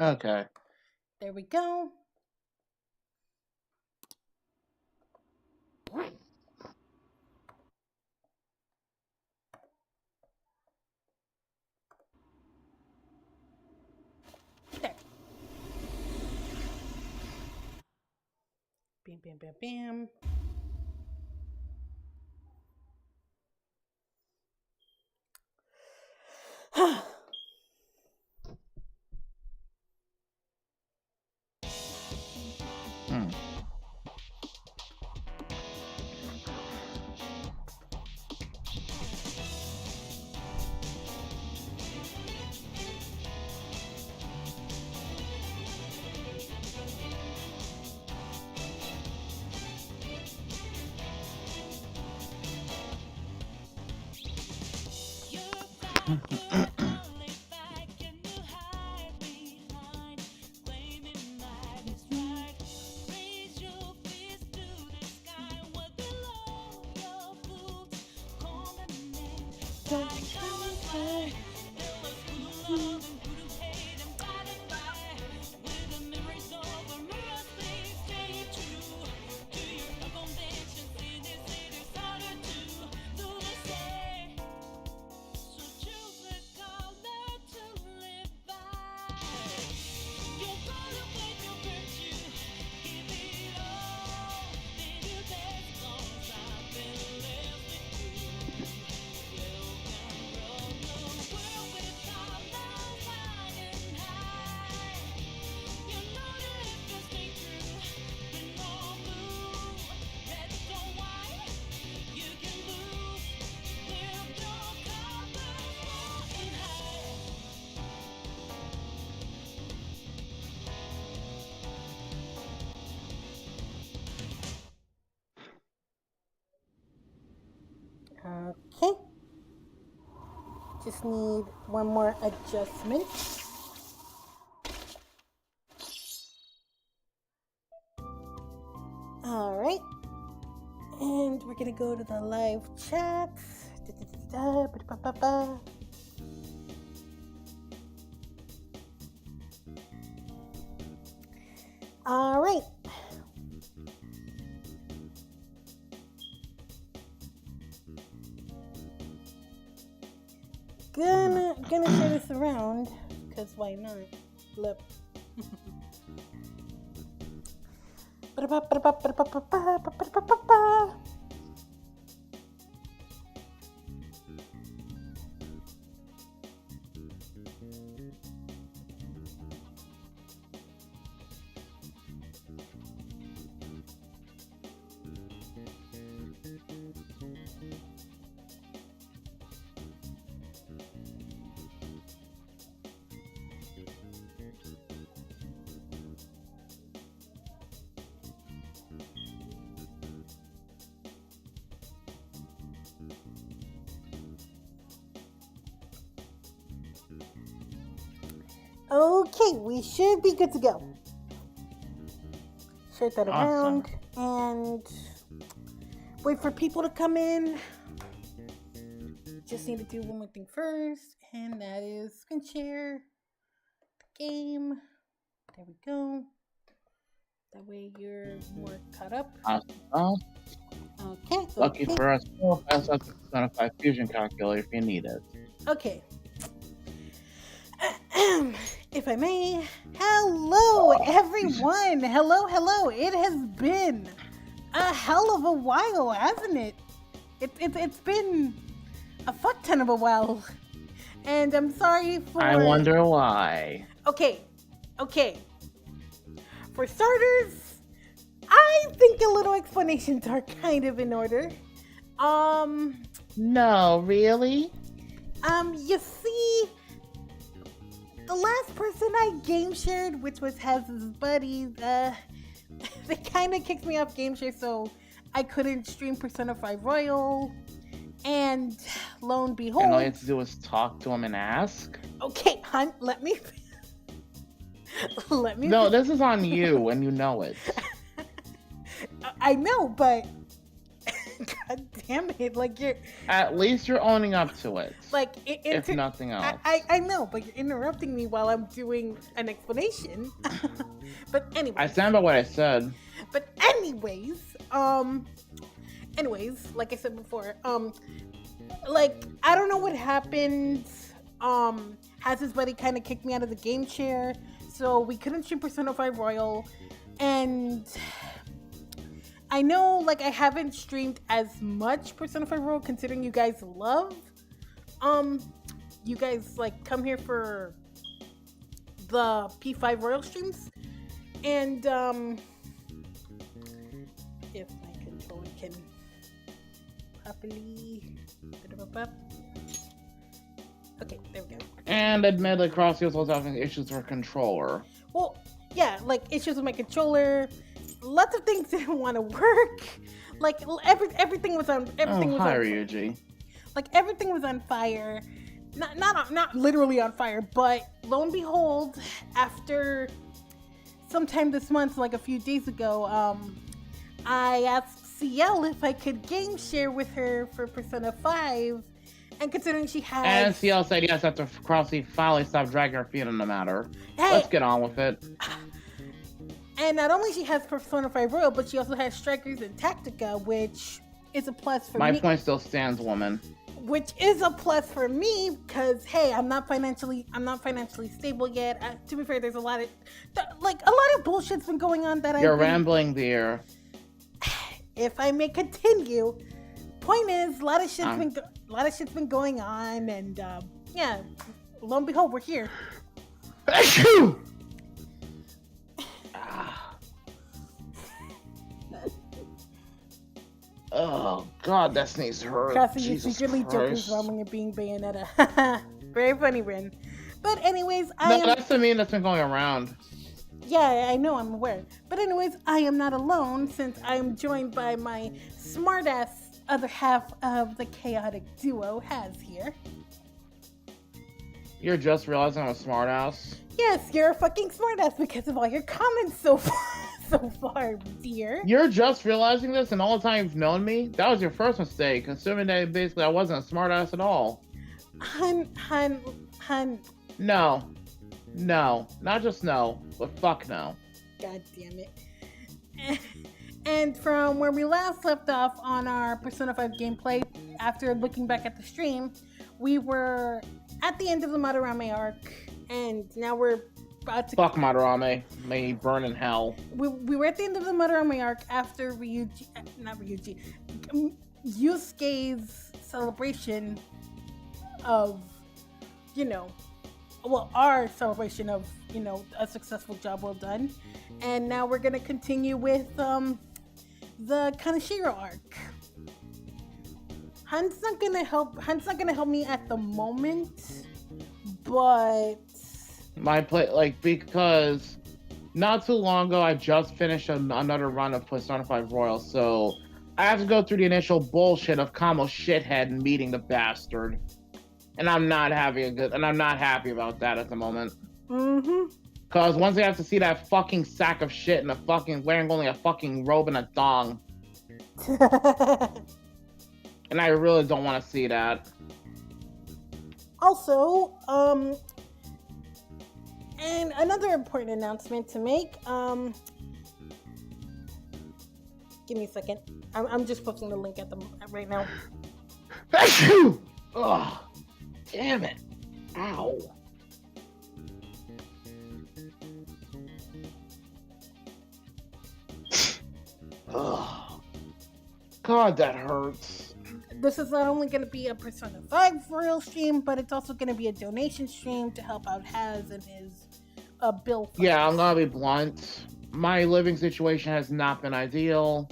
Okay. There we go. There. Bam, bam, bam, bam. Hmm. Okay. Just need one more adjustment. All right. And we're going to go to the live chat. All right. Gonna share this around because why not? Flip. Okay, we should be good to go. Share that Awesome. around and wait for people to come in. Just need to do one more thing first, and that is screen share the game. There we go. That way you're more caught up. Awesome. Okay. Lucky for us, we'll pass out the personified fusion calculator if you need it. Okay. If I may, hello everyone. Hello. It has been a hell of a while, hasn't it? It's been a fuck ton of a while. And I'm sorry for. I wonder why. Okay. For starters, I think a little explanations are kind of in order. No, really? You see, the last person I game shared, which was Haz's buddies, they kind of kicked me off game share, so I couldn't stream Persona 5 Royal. And lo and behold, And all you have to do is talk to him and ask? Okay, hun, let me. No, this is on you, and you know it. I know, but God damn it! Like you're At least you're owning up to it. like if nothing else. I know, but you're interrupting me while I'm doing an explanation. But anyway, I stand by what I said. But anyways, like I said before, like I don't know what happened. Has his buddy kind of kicked me out of the game chair, so we couldn't stream Persona 5 Royal, and I know like I haven't streamed as much Persona 5 Royal considering you guys love. You guys like come here for the P5 Royal streams, and if my controller can properly. Okay, there we go. And admittedly, Crossy was also having issues with her controller. Well, yeah, like issues with my controller. Lots of things didn't want to work. Like everything was on. Everything was hi, on. Ryuji. Like everything was on fire. Not literally on fire, but lo and behold, after sometime this month, like a few days ago, I asked CL if I could game share with her for Persona 5. And considering she has... And CL said yes after Crossy finally stopped dragging her feet on the matter. Hey. Let's get on with it. And not only she has Persona 5 Royal, but she also has Strikers and Tactica, which is a plus for me. My point still stands, woman. Which is a plus for me, because hey, I'm not financially stable yet. To be fair, there's a lot of bullshit's been going on that You're rambling, dear. If I may continue, point is, a lot of shit's been going on, and yeah, lo and behold, we're here. Oh God, that sneeze hurt. Crossy, you Jesus secretly Christ. joking while when you're being Bayonetta. Very funny, Rin. But anyways, that's the meme that's been going around. Yeah, I know, I'm aware. But anyways, I am not alone since I am joined by my smartass other half of the chaotic duo, Has here. You're just realizing I'm a smartass? Yes, you're a fucking smartass because of all your comments so far, dear. You're just realizing this, and all the time you've known me? That was your first mistake, assuming that basically I wasn't a smartass at all. Hun. No. No. Not just no, but fuck no. God damn it. And from where we last left off on our Persona 5 gameplay, after looking back at the stream, we were at the end of the Madarame arc, and now we're about to... Fuck Madarame. May he burn in hell. We were at the end of the Madarame arc after Yusuke's celebration of, our celebration of, a successful job well done. And now we're going to continue with the Kaneshiro arc. Han's not gonna help me at the moment, but because not too long ago I just finished another run of Persona 5 Royal, so I have to go through the initial bullshit of Kamo shithead and meeting the bastard, and I'm not happy about that at the moment. Mm-hmm. Cause once I have to see that fucking sack of shit and wearing only a fucking robe and a thong. And I really don't want to see that. Also, and another important announcement to make. Give me a second. I'm just posting the link right now. Ugh. Damn it. Ow. Ugh. God, that hurts. This is not only going to be a Persona 5 Royal stream, but it's also going to be a donation stream to help out Has and his bill funds. Yeah, I'm going to be blunt. My living situation has not been ideal.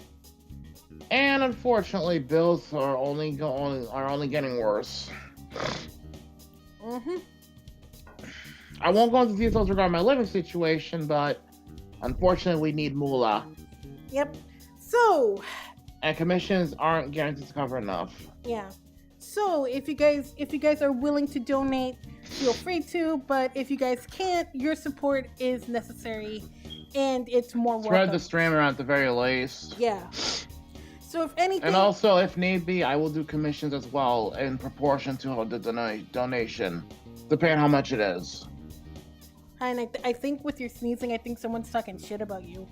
And unfortunately, bills are only getting worse. Mm-hmm. I won't go into details regarding my living situation, but unfortunately, we need moolah. Yep. So... And commissions aren't guaranteed to cover enough. Yeah. So if you guys are willing to donate, feel free to. But if you guys can't, your support is necessary, and it's more welcome. Spread the stream around at the very least. Yeah. So if anything, And also, if need be, I will do commissions as well in proportion to the donation, depending on how much it is. and I think with your sneezing, I think someone's talking shit about you.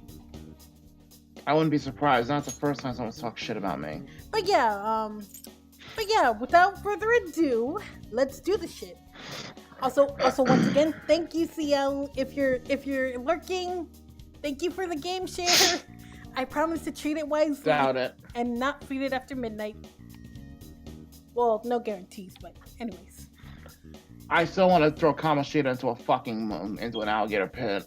I wouldn't be surprised. Not the first time someone's talked shit about me. But yeah, without further ado, let's do the shit. Also, once again, thank you, CL. If you're lurking, thank you for the game share. I promise to treat it wisely. Doubt it. And not feed it after midnight. Well, no guarantees, but anyways. I still want to throw Kamoshida into an alligator pit.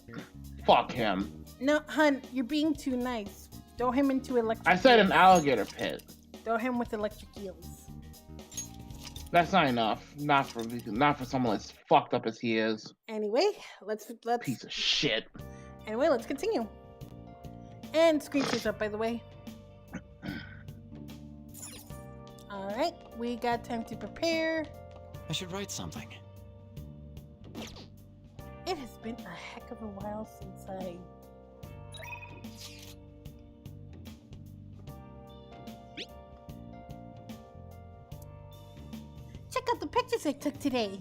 Fuck him. No, hun, you're being too nice. Throw him into electric. I said an alligator pit. Throw him with electric eels. That's not enough. Not for someone as fucked up as he is. Anyway, let's piece of shit. Anyway, let's continue. And screen share's up, by the way. Alright, we got time to prepare. I should write something. It has been a heck of a while since I... Check out the pictures I took today.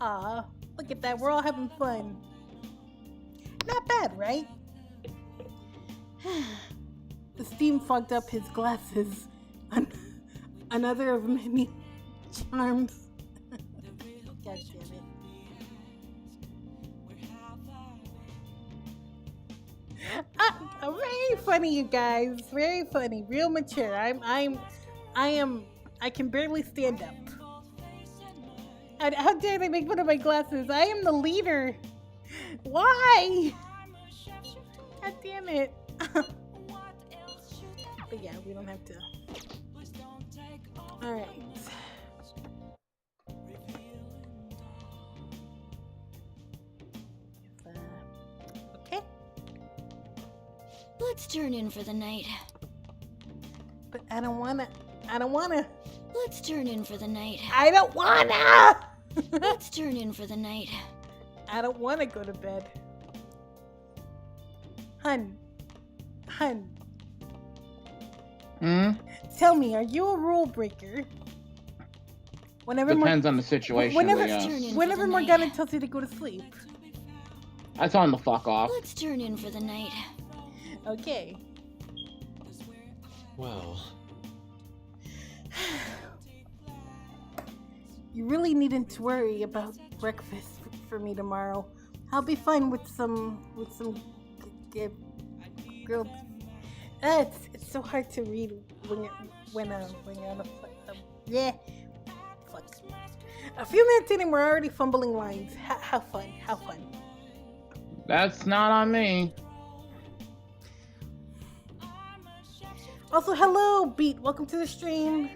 Aw, look at that. We're all having fun. Not bad, right? The steam fogged up his glasses. Another of many charms. God damn it. Very funny, you guys. Very funny. Real mature. I can barely stand up. How dare they make fun of my glasses? I am the leader. Why? God damn it. But yeah, we don't have to. Alright. Okay. Let's turn in for the night. But I don't wanna. Let's turn in for the night. I don't wanna! Let's turn in for the night. I don't wanna go to bed. Hun. Tell me, are you a rule breaker? Depends on the situation. Whenever Morgana tells you to go to sleep. I tell him to fuck off. Let's turn in for the night. Okay. Well, you really needn't to worry about breakfast for me tomorrow. I'll be fine with some grilled. It's so hard to read when you're on a yeah. Fuck. A few minutes in and we're already fumbling lines. How fun. That's not on me. Also, hello, Beat. Welcome to the stream.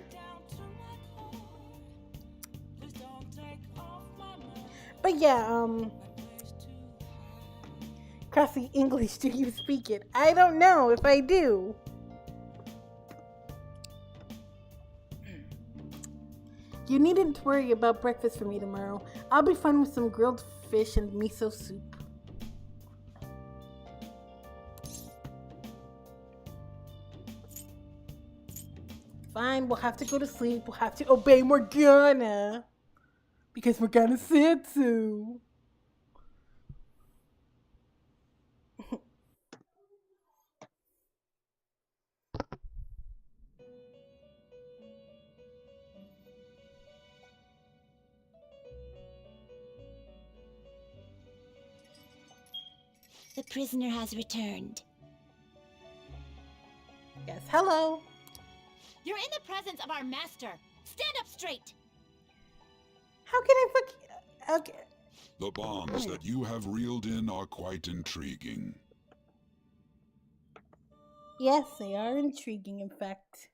But yeah, Crossy, English, do you speak it? I don't know if I do. You needn't worry about breakfast for me tomorrow. I'll be fine with some grilled fish and miso soup. Fine, we'll have to go to sleep. We'll have to obey Morgana. Because Morgana said so. The prisoner has returned. Yes, hello. You're in the presence of our master. Stand up straight. How can I fuck... Okay. The bonds that you have reeled in are quite intriguing. Yes, they are intriguing, in fact.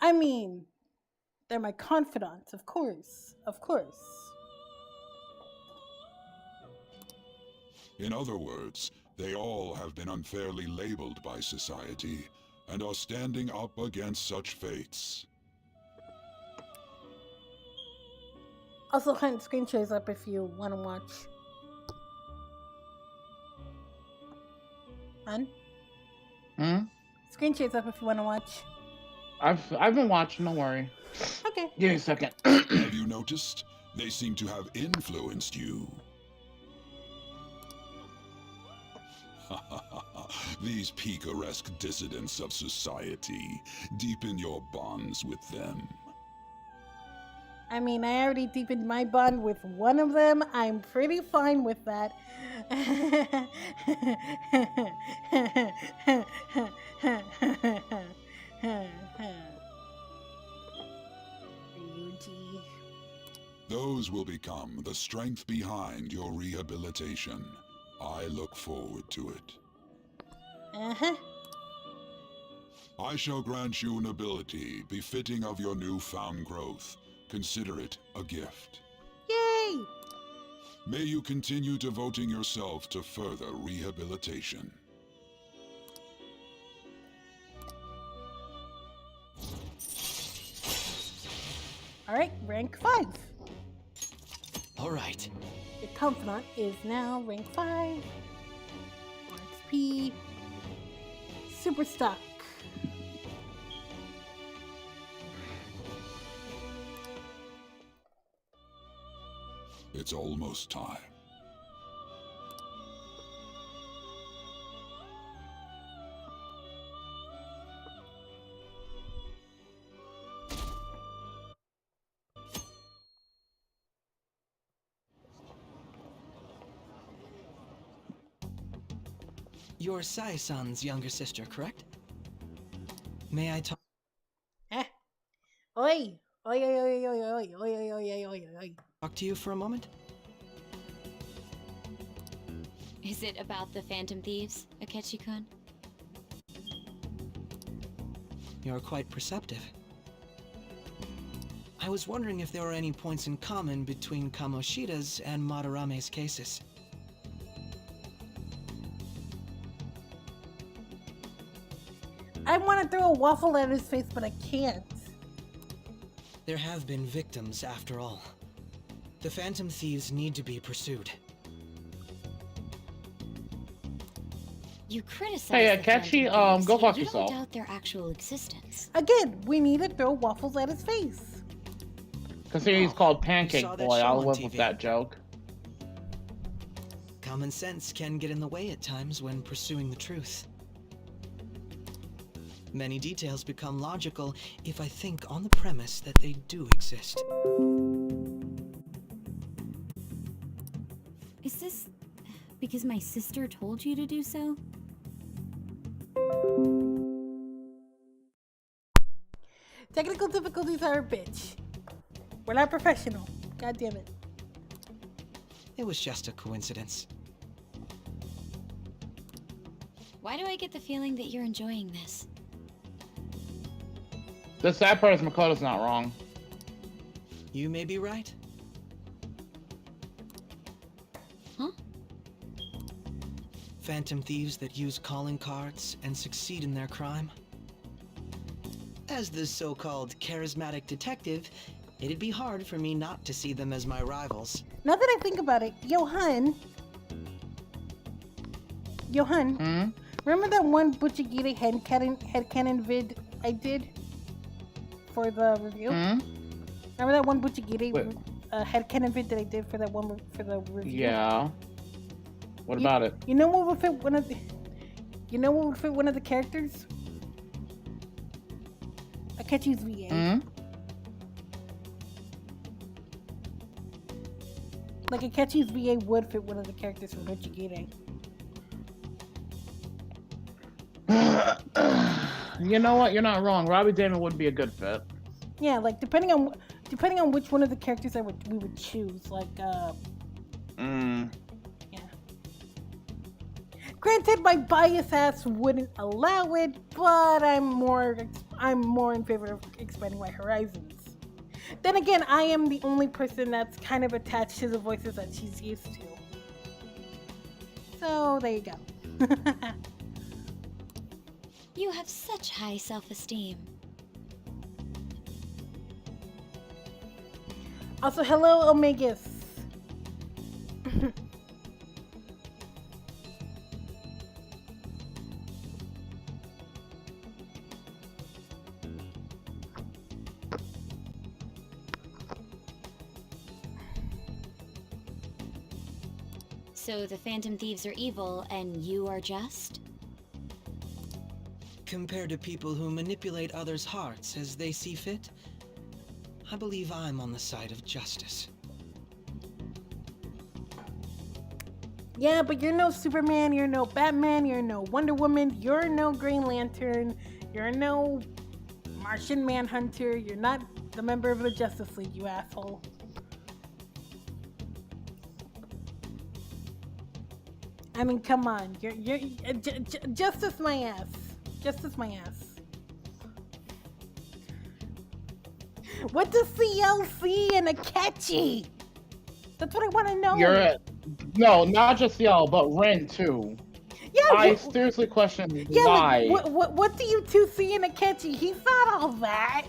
I mean, they're my confidants, of course. Of course. In other words, they all have been unfairly labeled by society and are standing up against such fates. Also, Hunt, screen shares up if you want to watch. Hunt? Screen shares up if you want to watch. I've been watching. Don't worry. Okay. Give me a second. Have you noticed? They seem to have influenced you. These picaresque dissidents of society. Deepen your bonds with them. I mean, I already deepened my bond with one of them. I'm pretty fine with that. Ryuji. Those will become the strength behind your rehabilitation. I look forward to it. Uh-huh. I shall grant you an ability befitting of your newfound growth. Consider it a gift. Yay! May you continue devoting yourself to further rehabilitation. Alright, rank 5. Alright. Your confidant is now rank 5. XP. Super stock. It's almost time. You're Sai-san's younger sister, correct? May I talk? Eh. Oi! Oi, oi, oi, oi, oi, oi, oi, oi, oi, oi. Talk to you for a moment? Is it about the Phantom Thieves, Akechi-kun? You're quite perceptive. I was wondering if there were any points in common between Kamoshida's and Madarame's cases. I want to throw a waffle at his face, but I can't. There have been victims, after all. The Phantom Thieves need to be pursued. You criticize Hey, the Akechi, Phantom Thieves, go yet fuck you yourself. don't doubt their actual existence. Again, we need to throw waffles at his face. Considering he's called Pancake saw that Boy, show I'll on live with TV. that joke. Common sense can get in the way at times when pursuing the truth. Many details become logical if I think on the premise that they do exist. Is this because my sister told you to do so? Technical difficulties are a bitch. We're not professional. God damn it. It was just a coincidence. Why do I get the feeling that you're enjoying this? The sad part is Makoto's not wrong. You may be right. Huh? Phantom thieves that use calling cards and succeed in their crime. As the so-called charismatic detective, it'd be hard for me not to see them as my rivals. Now that I think about it, Johan, remember that one Butchigiri headcanon vid I did for the review? Remember that one Butchigiri headcanon vid that I did for that one for the review? Yeah. What about it? You know what would fit one of the characters? Akechi's VA. Like Akechi's VA would fit one of the characters from Butchigiri. You know what? You're not wrong. Robbie Damon would be a good fit. Yeah, like depending on which one of the characters we would choose. Like yeah. Granted, my bias ass wouldn't allow it, but I'm more in favor of expanding my horizons. Then again, I am the only person that's kind of attached to the voices that she's used to. So there you go. You have such high self-esteem. Also, hello, Omegas. So the Phantom Thieves are evil, and you are just? Compared to people who manipulate others' hearts as they see fit, I believe I'm on the side of justice. Yeah, but you're no Superman, you're no Batman, you're no Wonder Woman, you're no Green Lantern, you're no Martian Manhunter, you're not the member of the Justice League, you asshole. I mean, come on, you're justice my ass. Justice my ass. What does CL see in Akechi? That's what I want to know. No, not just y'all, but Ren too. Yeah, I seriously question why. Like, what do you two see in Akechi? He's not all that.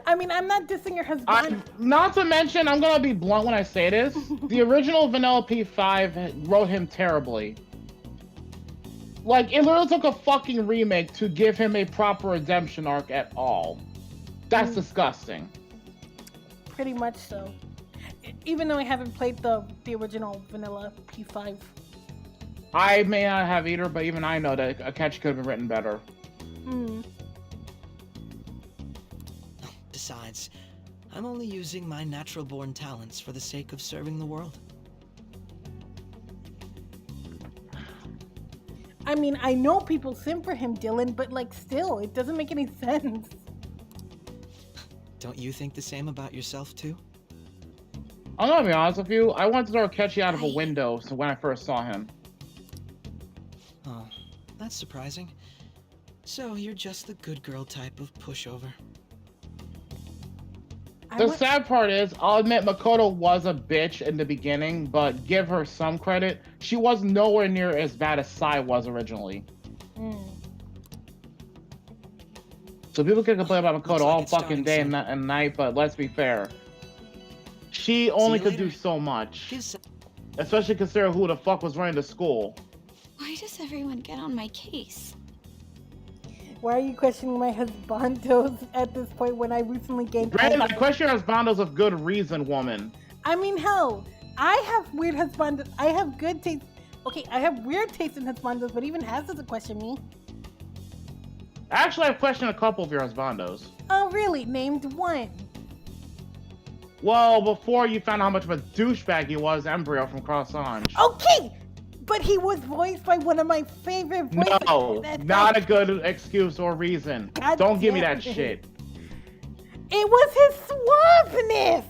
I mean, I'm not dissing your husband. Not to mention, I'm gonna be blunt when I say this. The original Vanellope 5 wrote him terribly. Like, it literally took a fucking remake to give him a proper redemption arc at all. That's disgusting. Pretty much so. Even though I haven't played the original Vanilla P5. I may not have either, but even I know that Akechi could have been written better. Besides, I'm only using my natural-born talents for the sake of serving the world. I mean, I know people simp for him, Dylan, but like still, it doesn't make any sense. Don't you think the same about yourself, too? I'm gonna be honest with you, I wanted to throw Akechi out of a window when I first saw him. Oh, that's surprising. So you're just the good girl type of pushover. The sad part is, I'll admit Makoto was a bitch in the beginning, but give her some credit. She was nowhere near as bad as Sai was originally. So people can complain about Makoto all fucking day and night, but let's be fair. She only could do so much. Especially considering who the fuck was running the school. Why does everyone get on my case? Why are you questioning my husbandos at this point when I recently gained... Granted, I question your husbandos of good reason, woman. I mean, hell, I have weird husbandos. I have good taste. Okay, I have weird taste in husbandos, but even Haz doesn't question me. Actually, I've questioned a couple of your husbandos. Oh, really? Named one. Well, before you found out how much of a douchebag he was, Embryo from Crossy. Okay! But he was voiced by one of my favorite voices. No, not a good excuse or reason. God Don't give me that it. shit. It was his suaveness!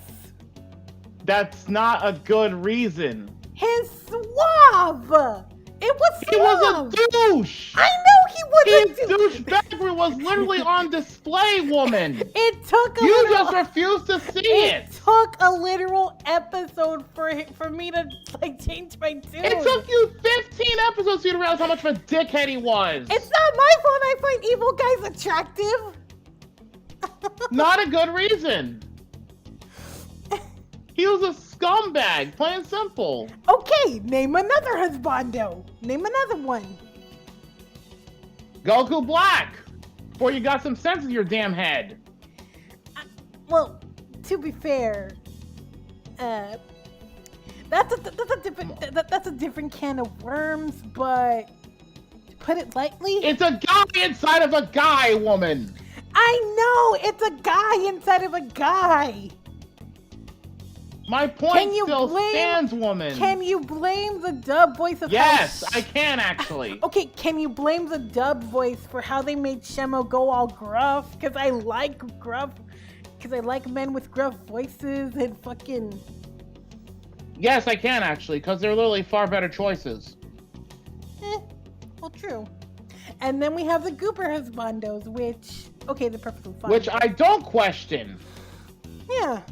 That's not a good reason. His suave! It was suave! He was a douche! I know he was His douchebaggery was literally on display, woman! It took a You little... just refused to see it! It took a literal episode for me to like change my tune. It took you 15 episodes for you to realize how much of a dickhead he was! It's not my fault I find evil guys attractive! Not a good reason! He was a scumbag, plain and simple. Okay, name another husbando. Name another one. Goku Black! Before you got some sense in your damn head. Well, to be fair, that's a different can of worms, but to put it lightly, It's a guy inside of a guy, woman! I know it's a guy inside of a guy. My point still stands, woman. Can you blame the dub voice of Yes, I can actually. Okay, can you blame the dub voice for how they made Shemo go all gruff? Because I like gruff. Because I like men with gruff voices and fucking... Yes, I can actually, because they're literally far better choices. Well, true. And then we have the Gooper husbandos, which... Okay, they're perfectly fine. Which I don't question. Yeah.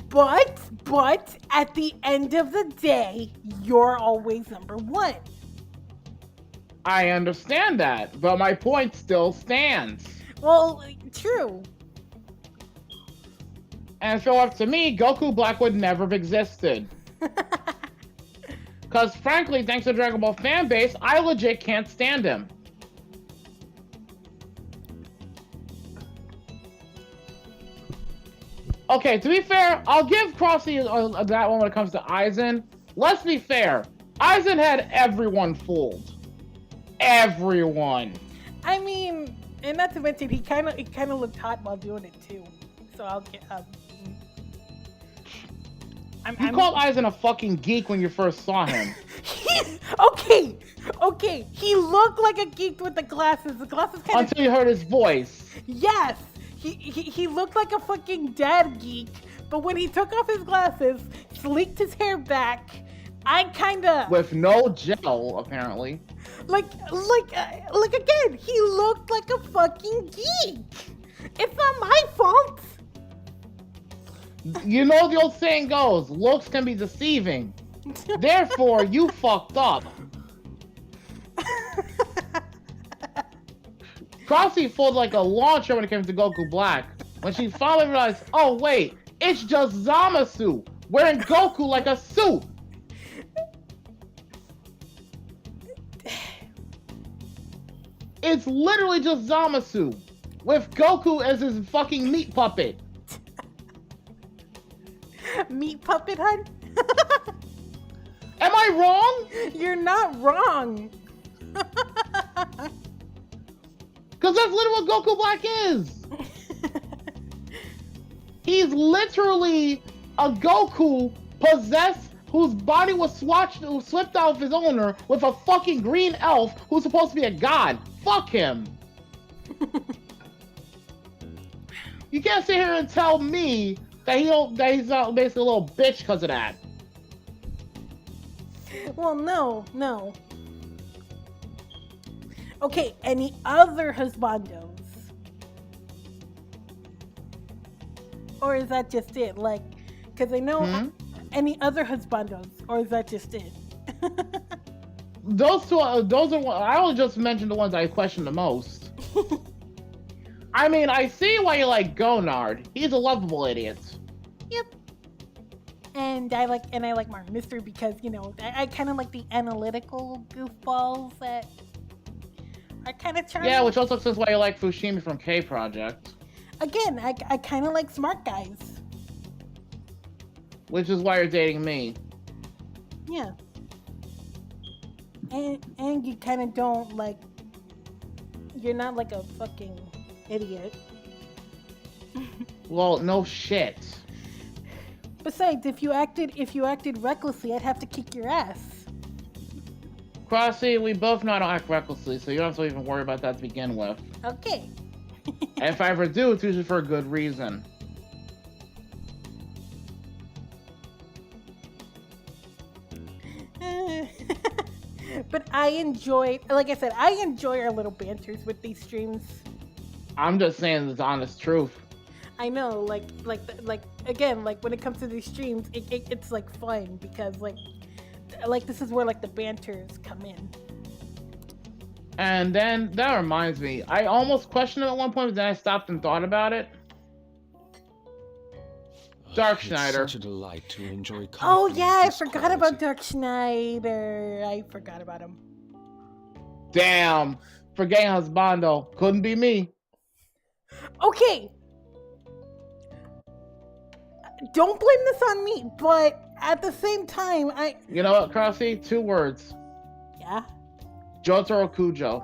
But, at the end of the day, you're always number one. I understand that, but my point still stands. Well, true. And so up to me, Goku Black would never have existed. Because frankly, thanks to Dragon Ball fan base, I legit can't stand him. Okay, to be fair, I'll give Crossy that one when it comes to Aizen. Let's be fair. Aizen had everyone fooled. Everyone. I mean, and not to mention, he kind of looked hot while doing it too. So I'll get. You called Aizen a fucking geek when you first saw him. Okay. He looked like a geek with the glasses. The glasses kind of. Until you heard his voice. Yes. He looked like a fucking dad geek, but when he took off his glasses, sleeked his hair back, I kinda with no gel, apparently. Like again, he looked like a fucking geek. It's not my fault. You know the old saying goes, looks can be deceiving. Therefore, you fucked up. Crossy folded like a launcher when it came to Goku Black. When she finally realized, oh wait, it's just Zamasu wearing Goku like a suit. It's literally just Zamasu with Goku as his fucking meat puppet. Meat puppet, hun? Am I wrong? You're not wrong. Because that's literally what Goku Black is. He's literally a Goku possessed whose body was swapped out of his owner with a fucking green elf who's supposed to be a god. Fuck him. You can't sit here and tell me that he's basically a little bitch because of that. Well, no. Okay, any other husbandos? Or is that just it? Like, because I know any other husbandos, or is that just it? Those are I only just mentioned the ones I question the most. I mean, I see why you like Gonard. He's a lovable idiot. Yep. And I like Martin Mystery because, you know, I kind of like the analytical goofballs that are kind of charming. Yeah, which also explains why you like Fushimi from K Project. Again, I kind of like smart guys. Which is why you're dating me. Yeah. And you kind of don't like, you're not like a fucking idiot. Well, no shit. Besides, if you acted recklessly, I'd have to kick your ass. Crossy, we both know I don't act recklessly, so you don't have to even worry about that to begin with. Okay. And if I ever do, it's usually for a good reason. But I enjoy, like I said, I enjoy our little banters with these streams. I'm just saying the honest truth. I know, like again, like when it comes to these streams, it's like fun because like this is where like the banters come in. And then that reminds me, I almost questioned it at one point, but then I stopped and thought about it. Dark Schneider. It's such a delight to enjoy Oh yeah, I this forgot quality. about Dark Schneider. I forgot about him. Damn, forgetting husbando. Couldn't be me. Okay. Don't blame this on me, but at the same time, You know what, Crossy? 2 words. Yeah. Jotaro Kujo.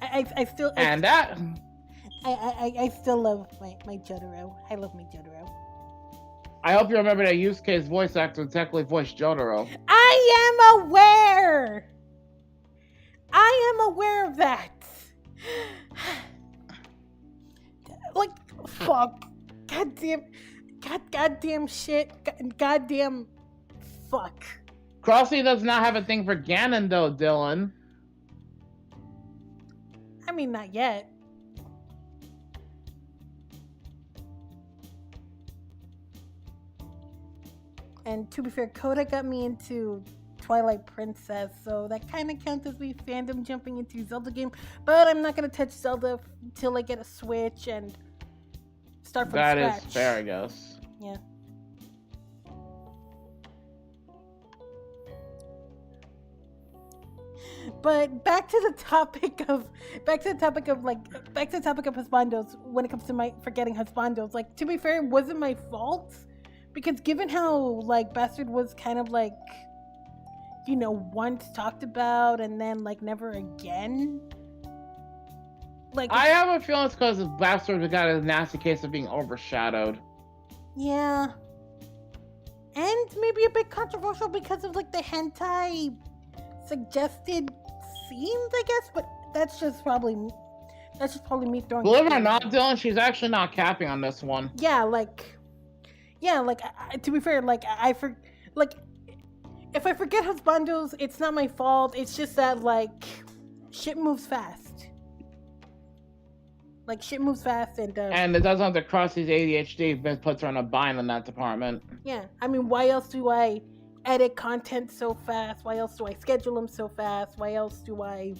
I still And that... I still love my Jotaro. I love my Jotaro. I hope you remember that Yusuke's voice actor technically voiced Jotaro. I am aware. I am aware of that. Like, fuck. Goddamn shit. Goddamn fuck. Crossy does not have a thing for Ganon, though, Dylan. I mean, not yet. And to be fair, Coda got me into Twilight Princess, so that kind of counts as me fandom jumping into Zelda game. But I'm not gonna touch Zelda till I get a Switch and start from That scratch. is fair, I guess. Yeah. But back to the topic of husbandos. When it comes to my forgetting husbandos, like, to be fair, it wasn't my fault, because given how like Bastard was kind of like, you know, once talked about and then like never again. Like, I have a feeling it's because Bastard got a nasty case of being overshadowed. yeah, and maybe a bit controversial because of like the hentai suggested scenes, I guess. But that's just probably me throwing. Believe it or not, Dylan, she's actually not capping on this one. Yeah, like, to be fair, like if I forget husbandos, it's not my fault. It's just that like shit moves fast. Like, shit moves fast, and it doesn't have to Crossy's ADHD, but puts her in a bind in that department. Yeah, I mean, why else do I edit content so fast? Why else do I schedule them so fast? Why else do I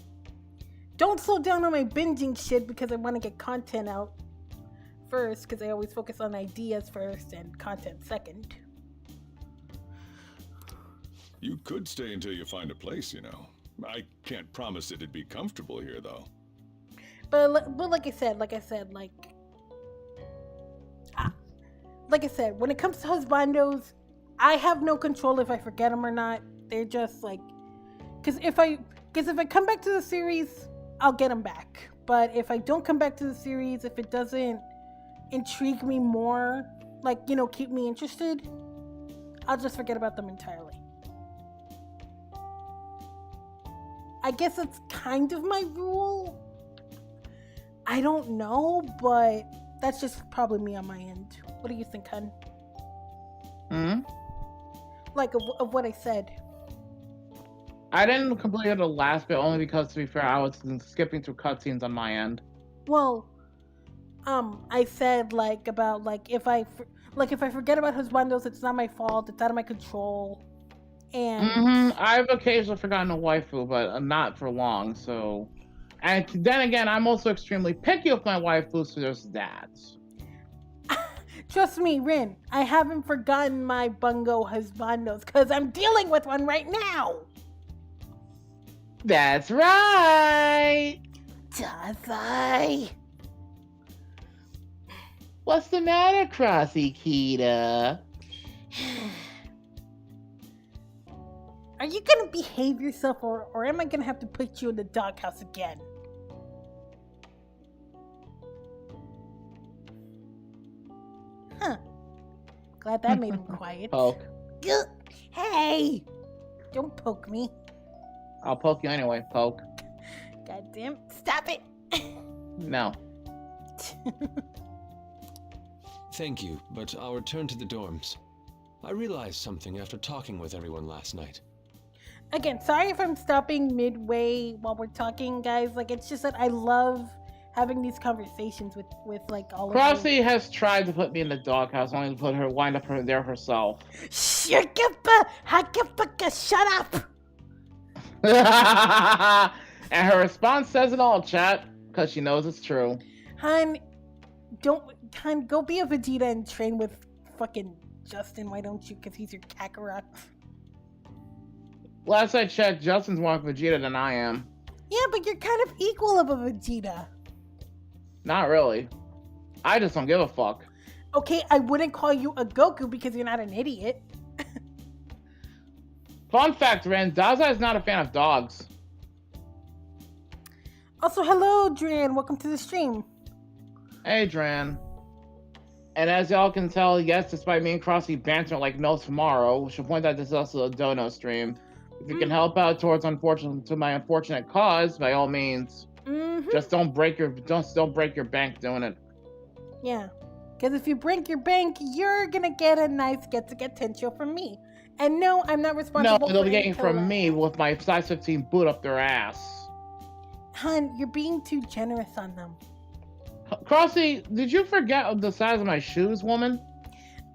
don't slow down on my binging shit because I want to get content out first, because I always focus on ideas first and content second. You could stay until you find a place, you know. I can't promise it'd be comfortable here, though. But like I said, when it comes to husbandos, I have no control if I forget them or not. They're just like, because if I come back to the series, I'll get them back. But if I don't come back to the series, if it doesn't intrigue me more, like, you know, keep me interested, I'll just forget about them entirely. I guess that's kind of my rule. I don't know, but that's just probably me on my end. What do you think, hun? Like, of what I said. I didn't complete the last bit only because, to be fair, I was skipping through cutscenes on my end. Well, I said, like, about, like, if I forget about husbandos, it's not my fault, it's out of my control, and... I've occasionally forgotten a waifu, but not for long, so... And then again, I'm also extremely picky with my waifus, so there's that. Trust me, Rin, I haven't forgotten my bungo husbandos, because I'm dealing with one right now! That's right! Does I? What's the matter, Crossy Kita? Are you gonna behave yourself, or am I gonna have to put you in the doghouse again? Huh. Glad that made him quiet. Poke. Hey! Don't poke me. I'll poke you anyway, poke. Goddamn. Stop it! No. Thank you, but I'll return to the dorms. I realized something after talking with everyone last night. Again, sorry if I'm stopping midway while we're talking, guys. Like, it's just that I love having these conversations with like, all of you. Crossy has tried to put me in the doghouse, only to wind up there herself. Shut up! And her response says it all, chat, because she knows it's true. Hun, go be a Vegeta and train with fucking Justin, why don't you? Because he's your Kakarot. Last I checked, Justin's more of a Vegeta than I am. Yeah, but you're kind of equal of a Vegeta. Not really. I just don't give a fuck. Okay, I wouldn't call you a Goku because you're not an idiot. Fun fact, Ren, Daza is not a fan of dogs. Also, hello, Dran. Welcome to the stream. Hey, Dran. And as y'all can tell, yes, despite me and Crossy bantering like no tomorrow, we should point out this is also a dono stream. If you can help out towards my unfortunate cause, by all means, just don't break your bank doing it. Yeah, because if you break your bank, you're gonna get a nice get-to-get-tencho from me. And no, I'm not responsible. No, they'll be getting from me with my size 15 boot up their ass. Hun, you're being too generous on them. Crossy, did you forget the size of my shoes, woman?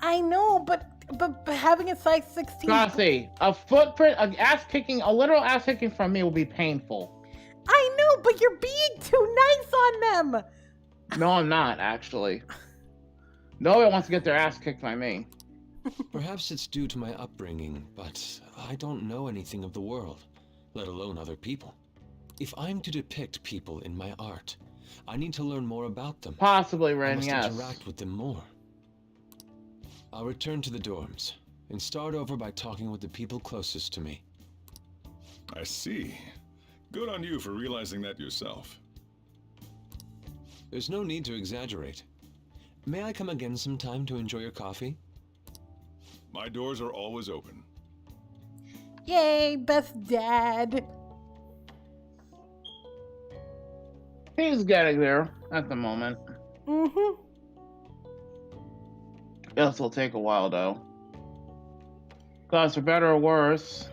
I know, but But having a size 16. Crossy, a footprint, a literal ass kicking from me will be painful. I know, but you're being too nice on them. No, I'm not, actually. Nobody wants to get their ass kicked by me. Perhaps it's due to my upbringing, but I don't know anything of the world, let alone other people. If I'm to depict people in my art, I need to learn more about them. Possibly, I Ren, must yes. interact with them more. I'll return to the dorms and start over by talking with the people closest to me. I see. Good on you for realizing that yourself. There's no need to exaggerate. May I come again sometime to enjoy your coffee? My doors are always open. Yay, best dad. He's getting there at the moment. Mm-hmm. This will take a while, though. Because for better or worse,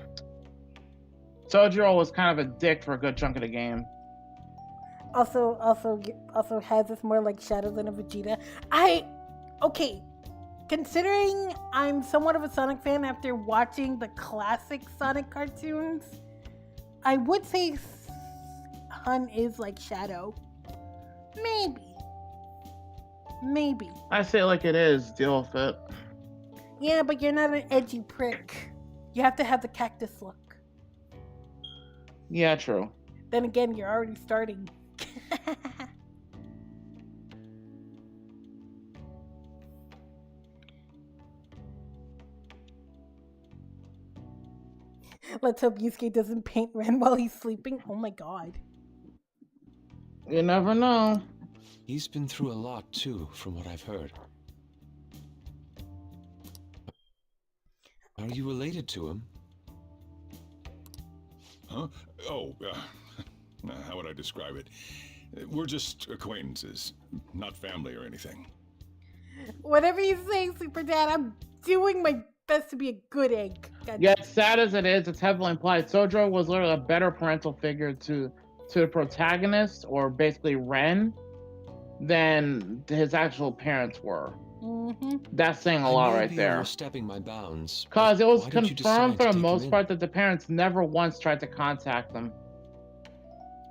Sojiro was kind of a dick for a good chunk of the game. Also has this more like Shadow than a Vegeta. Okay, considering I'm somewhat of a Sonic fan after watching the classic Sonic cartoons, I would say Hun is like Shadow. Maybe. I say it like it is, deal with it. Yeah, but you're not an edgy prick. You have to have the cactus look. Yeah, true. Then again, you're already starting. Let's hope Yusuke doesn't paint Ren while he's sleeping. Oh my god. You never know. He's been through a lot, too, from what I've heard. Are you related to him? Huh? Oh, how would I describe it? We're just acquaintances, not family or anything. Whatever you say, Super Dad, I'm doing my best to be a good egg. God. Yet, sad as it is, it's heavily implied Sojiro was literally a better parental figure to the protagonist, or basically Ren, than his actual parents were. Mm-hmm. That's saying a lot right there. Stepping my bounds. Because it was Why did you confirmed decide for to the take most him part that the parents never once tried to contact them.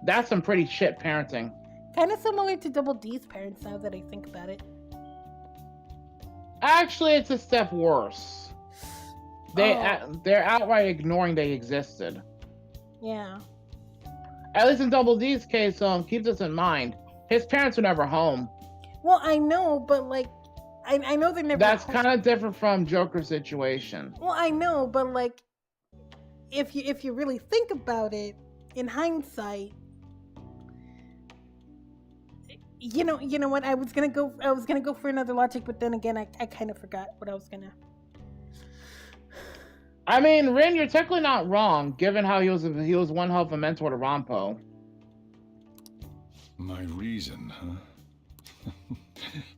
That's some pretty shit parenting. Kind of similar to Double D's parents now that I think about it. Actually, it's a step worse. They're outright ignoring they existed. Yeah. At least in Double D's case, keep this in mind. His parents were never home. Well, I know, but like, I know they're never. That's kind of different from Joker's situation. Well, I know, but like, if you really think about it, in hindsight, you know what? I was gonna go for another logic, but then again, I kind of forgot what I was gonna. I mean, Rin, you're technically not wrong, given how he was one hell of a mentor to Rampo. My reason, huh?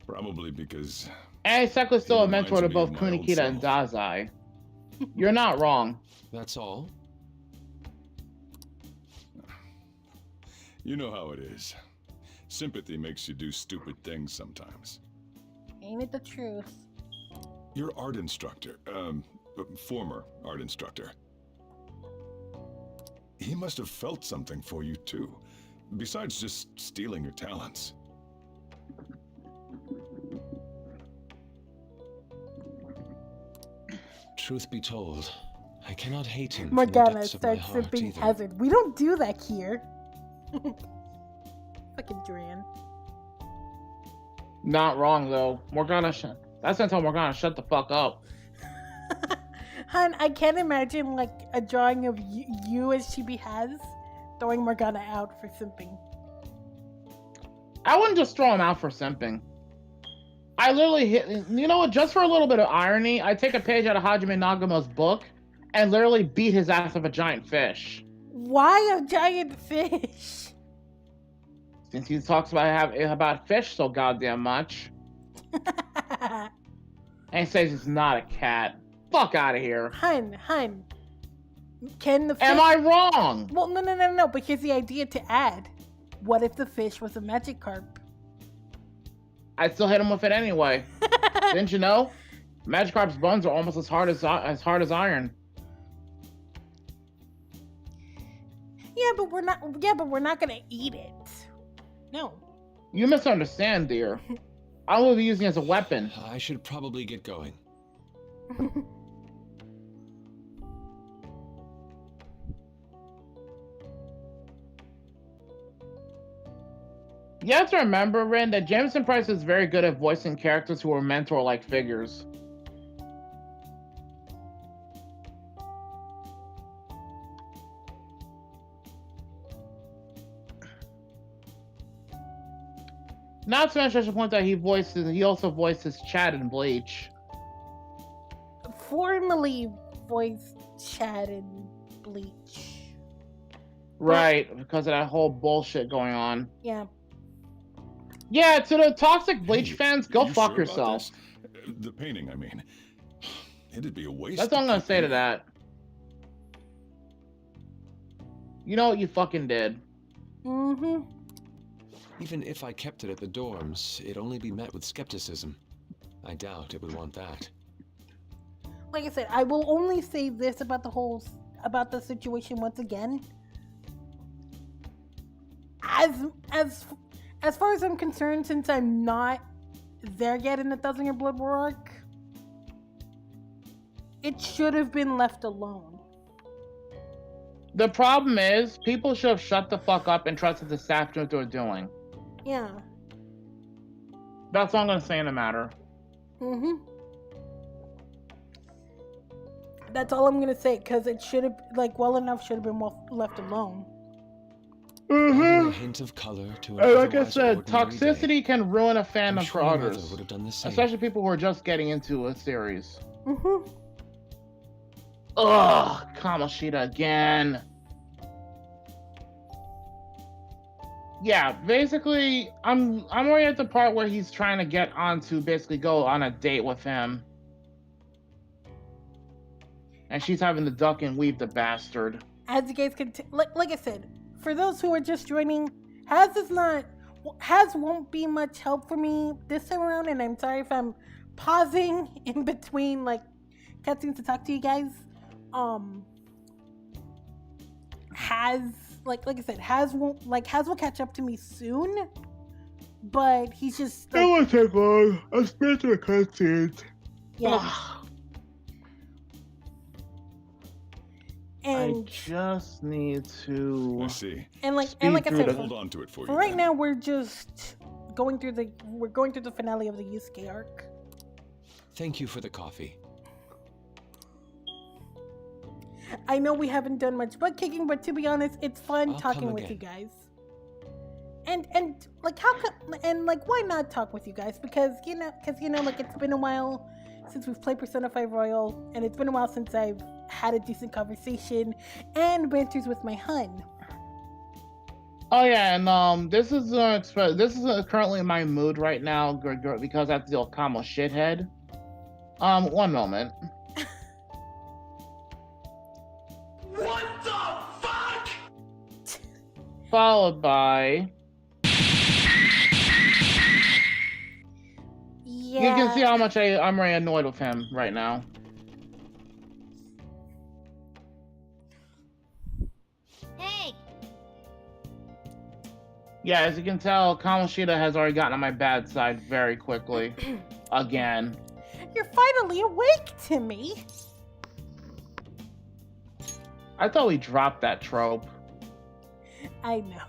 Probably because... And he's technically still a mentor to reminds both me of my old Kunikita and self. Dazai. You're not wrong. That's all? You know how it is. Sympathy makes you do stupid things sometimes. Ain't it the truth? Your art instructor, former art instructor. He must have felt something for you too, besides just stealing your talents. Truth be told, I cannot hate him from the Morgana depths of my starts heart sipping either. Hazard. We don't do that here. Fucking Duran. Not wrong, though. That's gonna tell Morgana shut the fuck up. Hun, I can't imagine like a drawing of you as Chibi has throwing Morgana out for simping. I wouldn't just throw him out for simping. I literally you know what, just for a little bit of irony, I take a page out of Hajime Nagamo's book and literally beat his ass with a giant fish. Why a giant fish? Since he talks about fish so goddamn much. And he says he's not a cat. Fuck out of here. Hun. Can the fish... Am I wrong? Well, no, but here's the idea to add. What if the fish was a magic carp? I'd still hit him with it anyway. Didn't you know? Magikarp's buns are almost as hard as iron. Yeah, but we're not. Yeah, but we're not gonna eat it. No. You misunderstand, dear. I will be using it as a weapon. I should probably get going. You have to remember, Rin, that Jameson Price is very good at voicing characters who are mentor-like figures. Not to mention, I should point out he also voices Chad in Bleach. Formerly voiced Chad in Bleach. Right, because of that whole bullshit going on. Yeah. Yeah, to the toxic Bleach Hey, fans, go you fuck sure about yourself. this? The painting, I mean. It'd be a waste. That's all I'm gonna keep say to it. that. You know what you fucking did. Mm-hmm. Even if I kept it at the dorms, it'd only be met with skepticism. I doubt it would want that. Like I said, I will only say this about the situation once again. As far as I'm concerned, since I'm not there yet in the Thousand Year Blood War arc, it should have been left alone. The problem is, people should have shut the fuck up and trusted the staff knew what they were doing. Yeah. That's all I'm gonna say in the matter. Mm-hmm. That's all I'm gonna say, because it should have, well enough, should have been left alone. Adding a hint of color to an And like I otherwise said, ordinary toxicity day. can ruin a I'm fandom sure for my mother others. would have done the same. Especially people who are just getting into a series. Mm-hmm. Ugh, Kamoshida again. Yeah, basically, I'm already at the part where he's trying to get on to basically go on a date with him. And she's having to duck and weave, the bastard. As you guys can, like I said, for those who are just joining, Has won't be much help for me this time around, and I'm sorry if I'm pausing in between cutscenes to talk to you guys. Has like I said, Has will catch up to me soon, but he's just It won't take long. I'll spit through the cutscenes. yeah. I And just need to. I see. and like speed I through said, the- Hold on to it for for you. right then. now we're just going through the finale of the Yusuke arc. Thank you for the coffee. I know we haven't done much butt kicking, but to be honest, it's fun I'll talking come with you again. guys. And why not talk with you guys? Because it's been a while since we've played Persona 5 Royal, and it's been a while since I've had a decent conversation and banters with my hun. Oh yeah, and this is currently my mood right now because I have to deal with Kamo shithead. One moment. What the fuck? Followed by. Yeah. You can see how much I'm really annoyed with him right now. Hey! Yeah, as you can tell, Kamoshida has already gotten on my bad side very quickly. Again. You're finally awake, Timmy. I thought we dropped that trope. I know.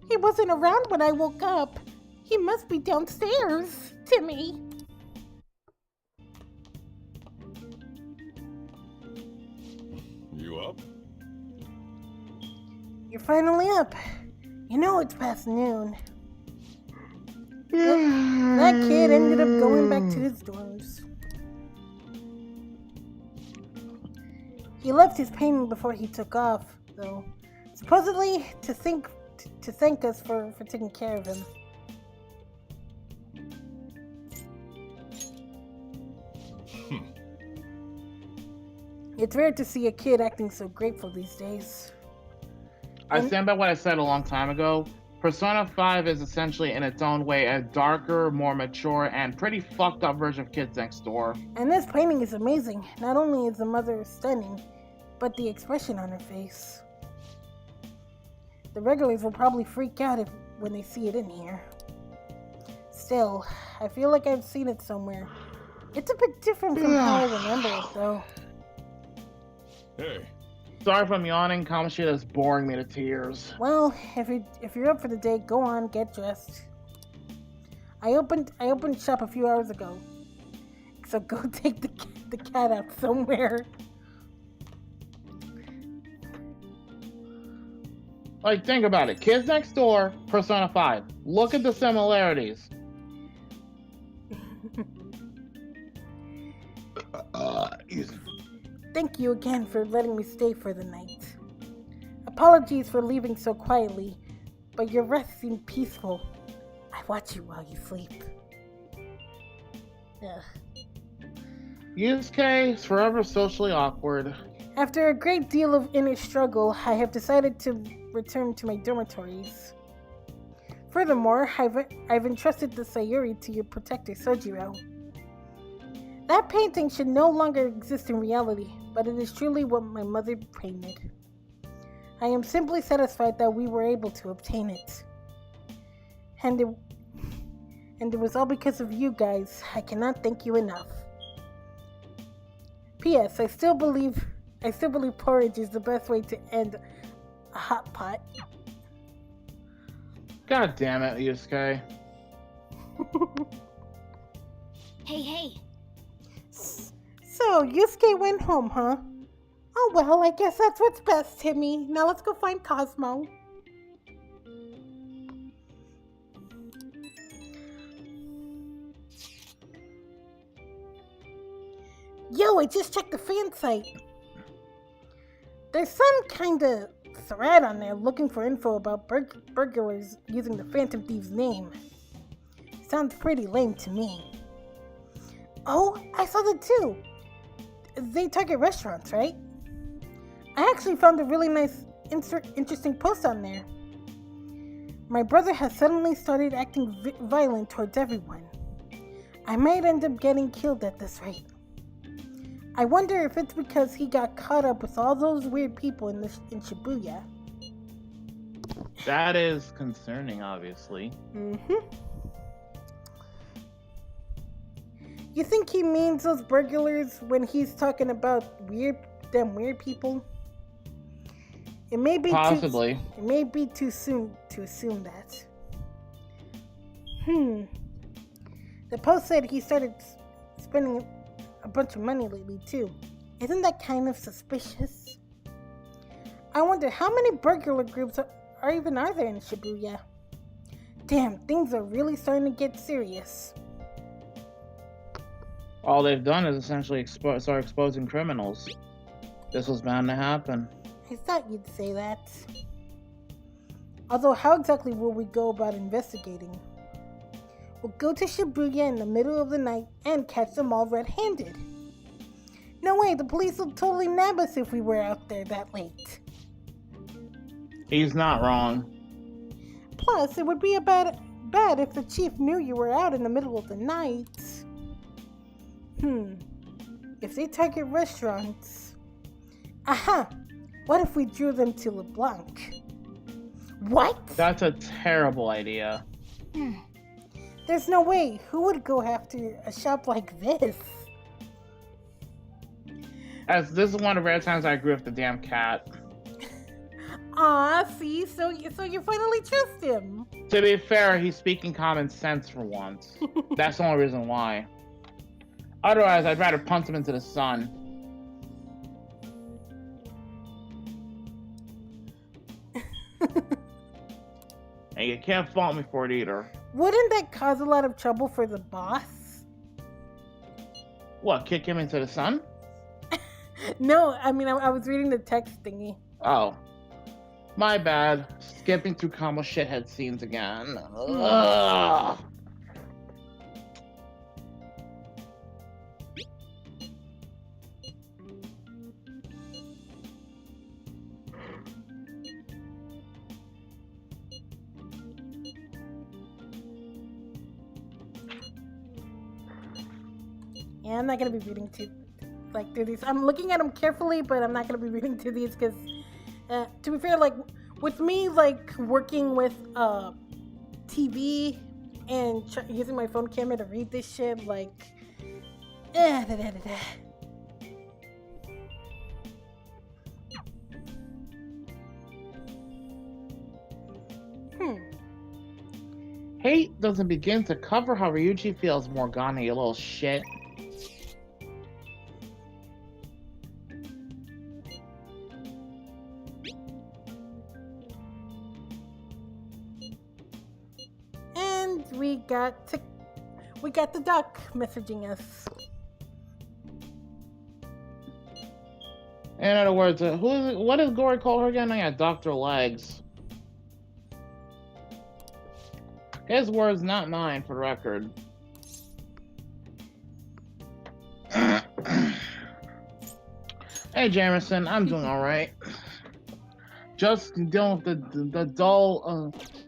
He wasn't around when I woke up. He must be downstairs, Timmy. You up? You're finally up. You know it's past noon. That kid ended up going back to his dorms. He left his painting before he took off, though. Supposedly to thank us for taking care of him. It's rare to see a kid acting so grateful these days. I And- stand by what I said a long time ago. Persona 5 is essentially, in its own way, a darker, more mature, and pretty fucked up version of Kids Next Door. And this painting is amazing. Not only is the mother stunning, but the expression on her face. The regulars will probably freak out when they see it in here. Still, I feel like I've seen it somewhere. It's a bit different from how I remember it, though. Hey, Sorry if I'm yawning, Kamoshida is boring me to tears. Well, if you're up for the day, go on, get dressed. I opened shop a few hours ago, so go take the cat out somewhere. Like, think about it. Kids Next Door, Persona 5. Look at the similarities. Thank you again for letting me stay for the night. Apologies for leaving so quietly, but your rest seemed peaceful. I watch you while you sleep. Ugh. Yusuke is forever socially awkward. After a great deal of inner struggle, I have decided to return to my dormitories. Furthermore, I've entrusted the Sayuri to your protector, Sojiro. That painting should no longer exist in reality, but it is truly what my mother painted. I am simply satisfied that we were able to obtain it. And it was all because of you guys. I cannot thank you enough. P.S. I still believe porridge is the best way to end a hot pot. God damn it, Yusuke. Hey. So, Yusuke went home, huh? Oh well, I guess that's what's best, Timmy. Now let's go find Cosmo. Yo, I just checked the fan site. There's some kind of thread on there looking for info about burglars using the Phantom Thieves name. Sounds pretty lame to me. Oh, I saw that too. They target restaurants, right? I actually found a really nice, interesting post on there. My brother has suddenly started acting violent towards everyone. I might end up getting killed at this rate. I wonder if it's because he got caught up with all those weird people in Shibuya. That is concerning, obviously. You think he means those burglars when he's talking about weird people? It may be Possibly. It may be too soon to assume that. The post said he started spending a bunch of money lately too. Isn't that kind of suspicious? I wonder how many burglar groups are there in Shibuya? Damn, things are really starting to get serious. All they've done is essentially start exposing criminals. This was bound to happen. I thought you'd say that. Although, how exactly will we go about investigating? We'll go to Shibuya in the middle of the night and catch them all red-handed. No way, the police will totally nab us if we were out there that late. He's not wrong. Plus, it would be bad if the chief knew you were out in the middle of the night. If they target restaurants... Aha! What if we drew them to LeBlanc? What? That's a terrible idea. There's no way. Who would go after a shop like this? As this is one of the rare times I agree with the damn cat. Aw, see? So you finally trust him. To be fair, he's speaking common sense for once. That's the only reason why. Otherwise, I'd rather punt him into the sun. And you can't fault me for it either. Wouldn't that cause a lot of trouble for the boss? What, kick him into the sun? No, I mean, I was reading the text thingy. Oh. My bad. Skipping through Kamo shithead scenes again. Ugh. Yeah, I'm not gonna be reading through these. I'm looking at them carefully, but I'm not gonna be reading through these because, to be fair, like with me, like working with TV and using my phone camera to read this shit, like, Hate doesn't begin to cover how Ryuji feels, Morgana, you little shit. And we got the duck messaging us. In other words, what does Gory call her again? Yeah, Dr. Legs. His words, not mine, for the record. Hey, Jamerson, I'm doing all right. Just dealing with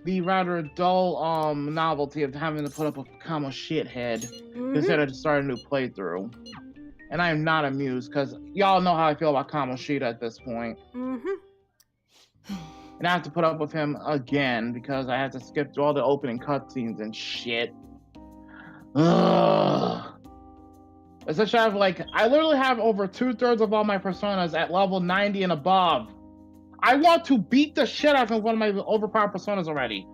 the rather dull novelty of having to put up a Kamo shithead instead of to start a new playthrough. And I am not amused because y'all know how I feel about Kamoshida at this point. And I have to put up with him again because I have to skip through all the opening cutscenes and shit. Ugh. Especially I literally have over 2/3 of all my personas at level 90 and above. I want to beat the shit out of one of my overpowered personas already.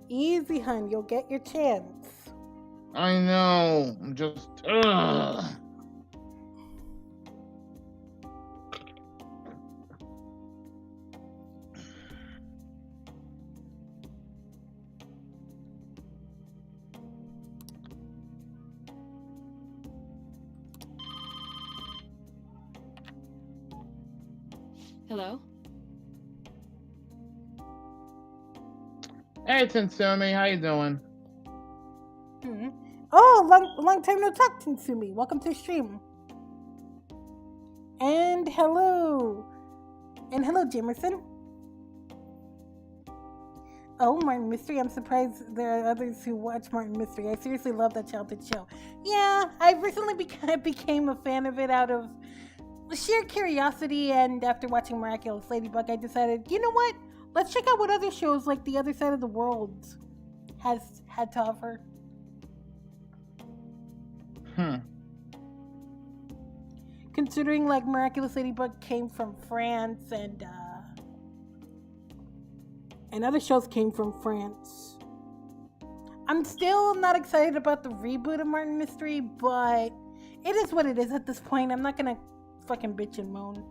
Easy, hun. You'll get your chance. I know. I'm just. Ugh. Hello? Hey, Tensumi, how you doing? Oh, long time no talk, Tensumi. Welcome to the stream. And hello, Jamerson. Oh, Martin Mystery. I'm surprised there are others who watch Martin Mystery. I seriously love that childhood show. Yeah, I recently became a fan of it out of sheer curiosity, and after watching Miraculous Ladybug, I decided, you know what? Let's check out what other shows like The Other Side of the World has had to offer. Considering like Miraculous Ladybug came from France and other shows came from France. I'm still not excited about the reboot of Martin Mystery, but it is what it is at this point. I'm not gonna fucking bitch and moan.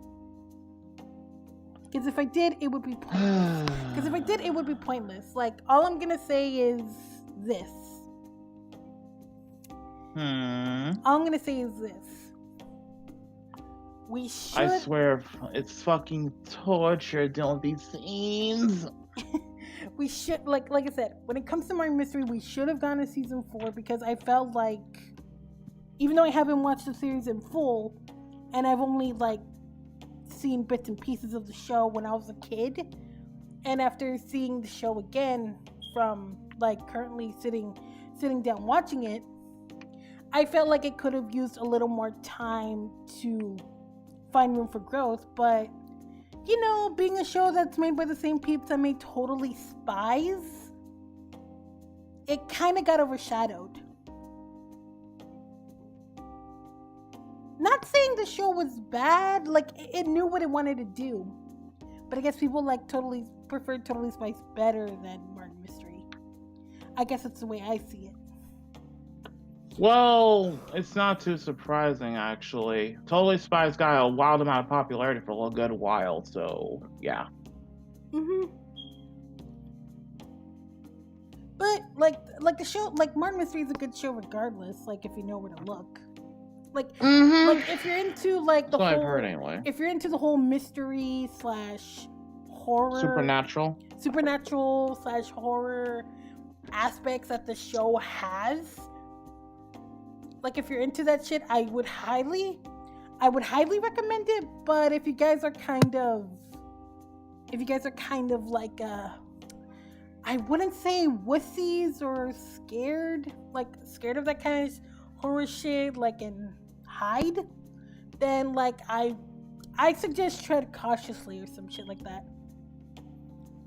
Because if I did, it would be pointless. Like, all I'm gonna say is this. All I'm gonna say is this. We should... I swear, it's fucking torture dealing with these scenes. We should, like I said, when it comes to Martin Mystery, we should have gone to season 4 because I felt like, even though I haven't watched the series in full, and I've only, like, seen bits and pieces of the show when I was a kid, and after seeing the show again from, like, currently sitting down watching it, I felt like it could have used a little more time to find room for growth, but, you know, being a show that's made by the same people that made Totally Spies, it kind of got overshadowed. Not saying the show was bad, like, it knew what it wanted to do, but I guess people preferred Totally Spies better than Martin Mystery. I guess that's the way I see it. Well, it's not too surprising, actually. Totally Spies got a wild amount of popularity for a good while, so yeah. But like the show, like Martin Mystery is a good show regardless. Like if you know where to look. Like if you're into like the That's what whole, I've heard anyway. If you're into the whole mystery / horror, Supernatural / horror aspects that the show has. Like if you're into that shit, I would highly recommend it. But if you guys are kind of like I wouldn't say wussies or scared of that kind of horror shit, like and hide, then like I suggest tread cautiously or some shit like that.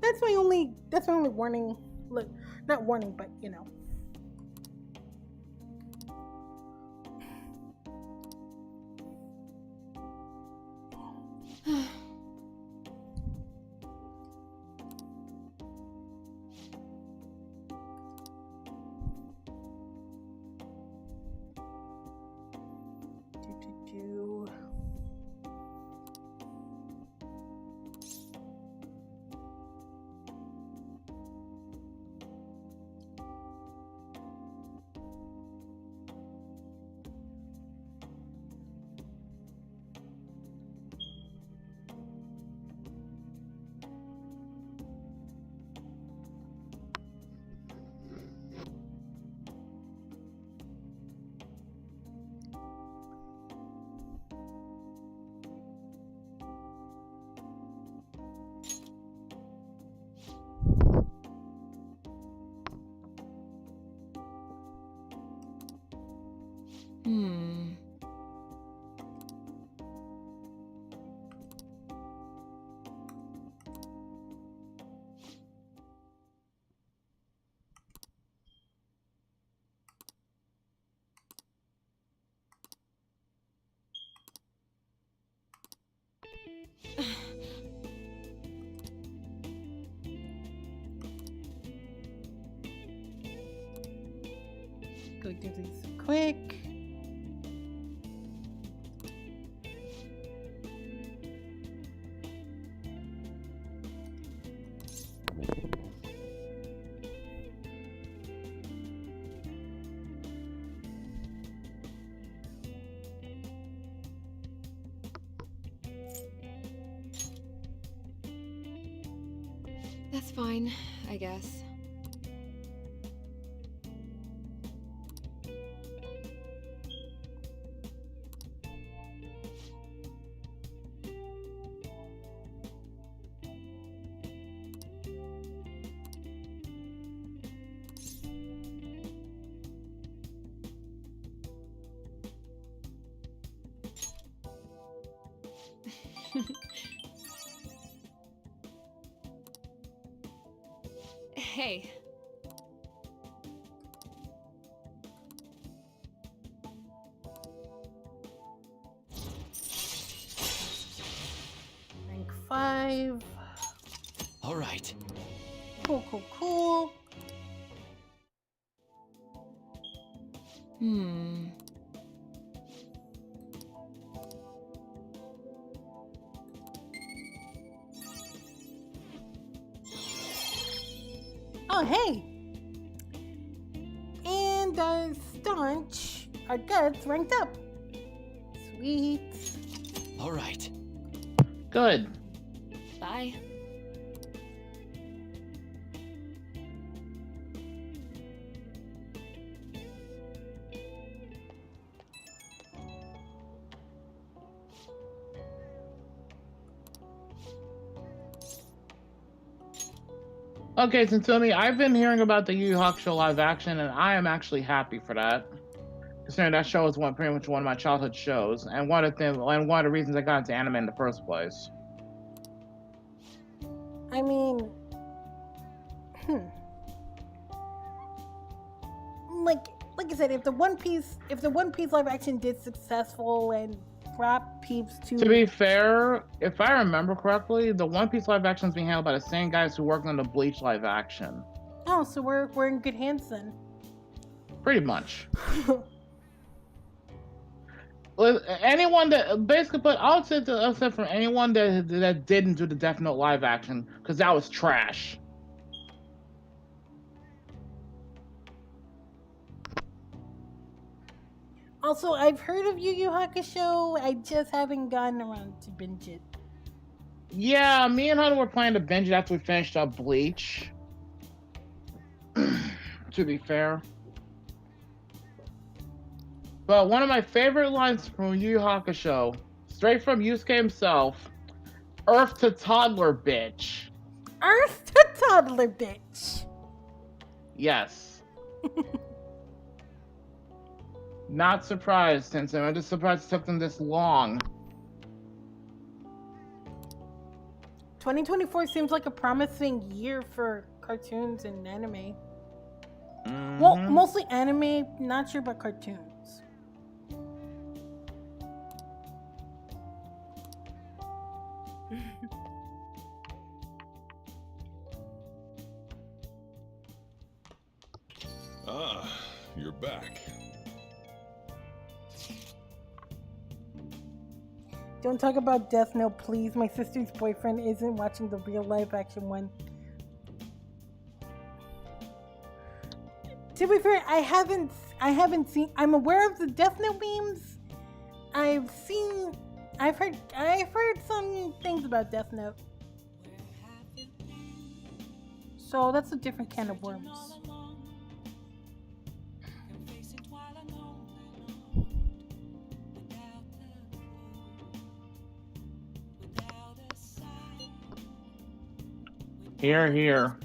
That's my only warning. Look, not warning, but you know. Do. Hmm. Go do these quick. That's fine, I guess. Hey. Rank 5. All right. Cool. Hmm. Oh, hey! And our staunch, our guts ranked up. Sweet. All right. Good. Bye. Okay, Santoni, I've been hearing about the Yu Yu Hakusho live action, and I am actually happy for that. Considering that show is pretty much one of my childhood shows, and one of the reasons I got into anime in the first place. I mean, like I said, if the One Piece live action did successful and brought peeps To be fair, if I remember correctly, the One Piece live action is being handled by the same guys who worked on the Bleach live action. Oh, so we're in good hands then. Pretty much. Anyone that basically, but I'll say from anyone that didn't do the Death Note live action, because that was trash. Also, I've heard of Yu Yu Hakusho. I just haven't gotten around to binge it. Yeah, me and Hunter were planning to binge it after we finished up Bleach. To be fair. But one of my favorite lines from Yu Yu Hakusho, straight from Yusuke himself, Earth to toddler bitch. Earth to toddler bitch. Yes. Not surprised, Sensei. I'm just surprised it took them this long. 2024 seems like a promising year for cartoons and anime. Mm-hmm. Well, mostly anime, not sure about cartoons. Ah, you're back. Don't talk about Death Note, please. My sister's boyfriend isn't watching the real live action one. To be fair, I haven't seen. I'm aware of the Death Note memes. I've heard some things about Death Note. So that's a different can of worms. Here, here.